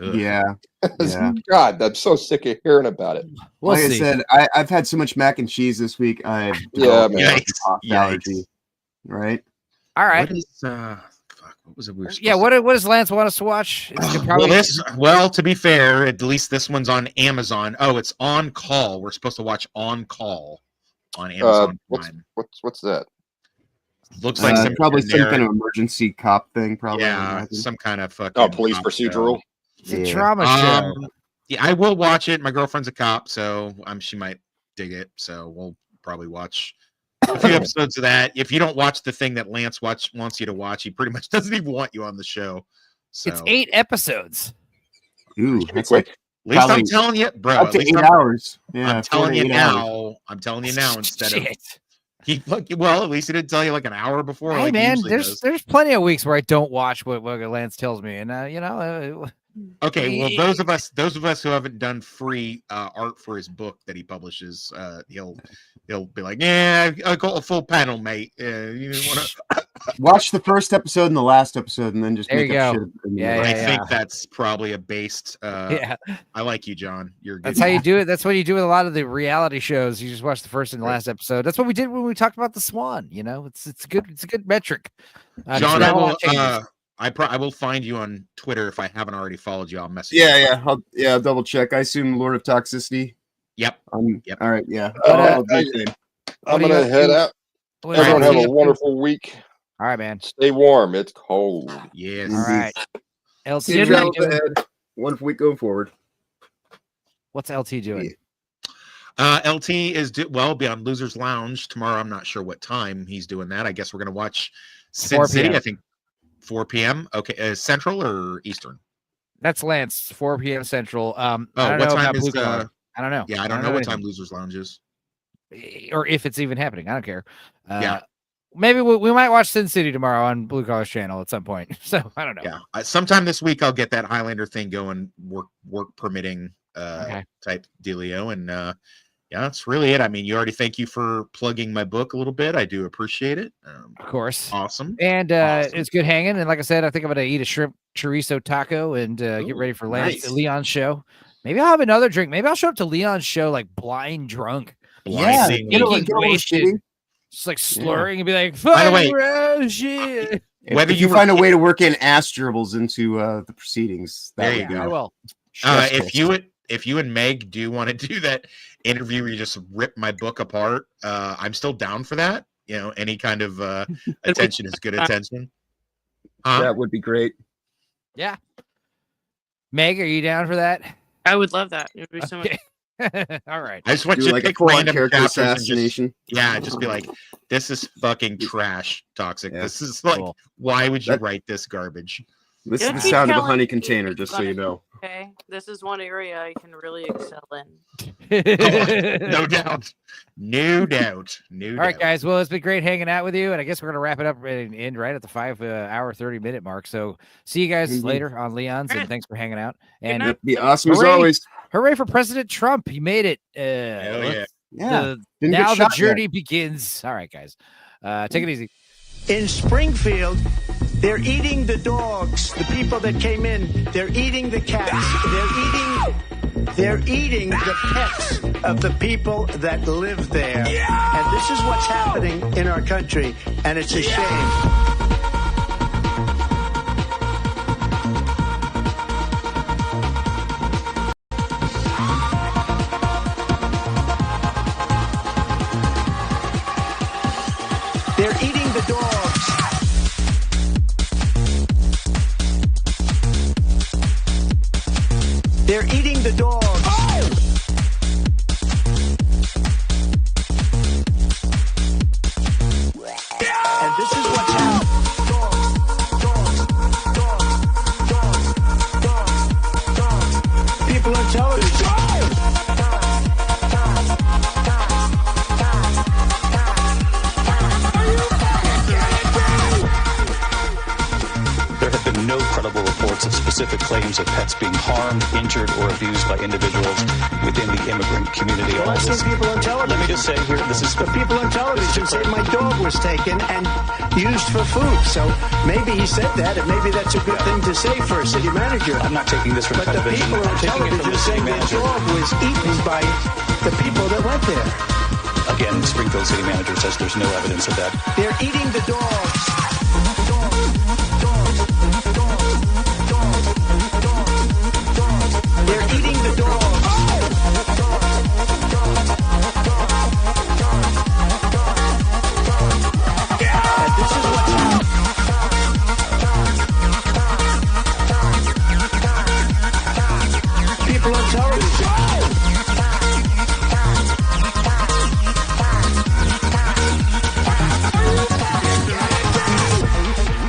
Yeah. God, I'm so sick of hearing about it. Like I said, I've had so much mac and cheese this week. I've man. allergy. Right. All right. What is what was it? What does Lance want us to watch? Well, to be fair, at least this one's on Amazon. Oh, it's On Call. We're supposed to watch On Call on Amazon Prime. What's that? Looks like probably some kind of emergency cop thing. Probably. Yeah, some kind of fucking police procedural. It's a drama show. Yeah, I will watch it. My girlfriend's a cop, so she might dig it. So we'll probably watch a few episodes of that. If you don't watch the thing that Lance wants you to watch, he pretty much doesn't even want you on the show. So it's 8 episodes. Ooh, that's quick. At least I'm telling you, bro. Up to 8 hours. Yeah, I'm telling you 8 now. hours. I'm telling you now instead of Shit. well, at least he didn't tell you like an hour before. Hey like man, he usually there's does. plenty of weeks where I don't watch what Lance tells me, and Okay, well, those of us who haven't done free art for his book that he publishes, he'll be like, yeah, I got a full panel, mate. You want to Watch the first episode and the last episode, and then just There make you up go. shit. I think that's probably a based. Yeah. I like you, John. You're good. that's how you do it. That's what you do with a lot of the reality shows. You just watch the first and the last episode. That's what we did when we talked about the Swan. It's good. It's a good metric. John, I will find you on Twitter if I haven't already followed you. I'll message you. I'll double check. I assume Lord of Toxicity. Yep. Yep. All right. Yeah. I'm gonna head out. Everyone have a wonderful week. All right, man. Stay warm. It's cold. Yes. All right. LT, See you travels ahead. Wonderful week going forward. What's LT doing? LT is be on Losers Lounge tomorrow. I'm not sure what time he's doing that. I guess we're gonna watch Sin City. I think 4 p.m. Okay, Central or Eastern? That's Lance. 4 p.m. Central. I don't what know time about is? Blue Collar. I don't know. Yeah, I don't know what time Losers Lounge is, or if it's even happening. I don't care. Yeah. Maybe we might watch Sin City tomorrow on Blue Collar's channel at some point. So I don't know. Yeah, sometime this week I'll get that Highlander thing going, work permitting type dealio, and that's really it. I mean, thank you for plugging my book a little bit. I do appreciate it. Of course, awesome. And it's good hanging. And like I said, I think I'm gonna eat a shrimp chorizo taco and get ready for Leon's show. Maybe I'll have another drink. Maybe I'll show up to Leon's show like blind drunk. Just like slurring and be like, by the way, shit. Whether you find a way to work in ass gerbils into the proceedings, there you go. Well, if you and Meg do want to do that interview where you just rip my book apart, I'm still down for that. Any kind of attention is good attention. That would be great. Yeah. Meg, are you down for that? I would love that. It would be so much. All right. I just want Do you like to a pick full-on random character chapters and assassination. just be like, this is fucking trash, Toxic. This is like, why would you write this garbage? This is the sound of a honey container, just so you know. Okay, this is one area I can really excel in. No doubt. No doubt. All right, guys. Well, it's been great hanging out with you. And I guess we're going to wrap it up and end right at the 5-hour, 30-minute mark. So see you guys later on Leon's. And thanks for hanging out. And it'd be awesome as always. Hooray for President Trump. He made it. Now the journey begins. All right, guys. Take it easy. In Springfield, they're eating the dogs, the people that came in. They're eating the cats. They're eating the pets of the people that live there. And this is what's happening in our country, and it's a shame. specific claims of pets being harmed, injured, or abused by individuals within the immigrant community. Well, I've seen people on television. Let me just say here, this is the people on television say my dog was taken and used for food. So maybe he said that, and maybe that's a good thing to say for a city manager. I'm not taking this from but the television. people on I'm taking it from television the city saying the manager. dog was eaten by the people that went there. Again, the Springfield city manager says there's no evidence of that. They're eating the dogs. They're eating the dogs. And this is what's happening. People on television.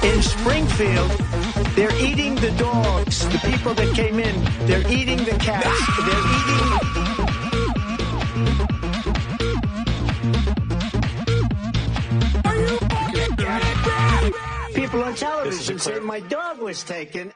In Springfield, they're eating the dogs. The people that came in, they're eating the cats. They're eating. People on television say my dog was taken.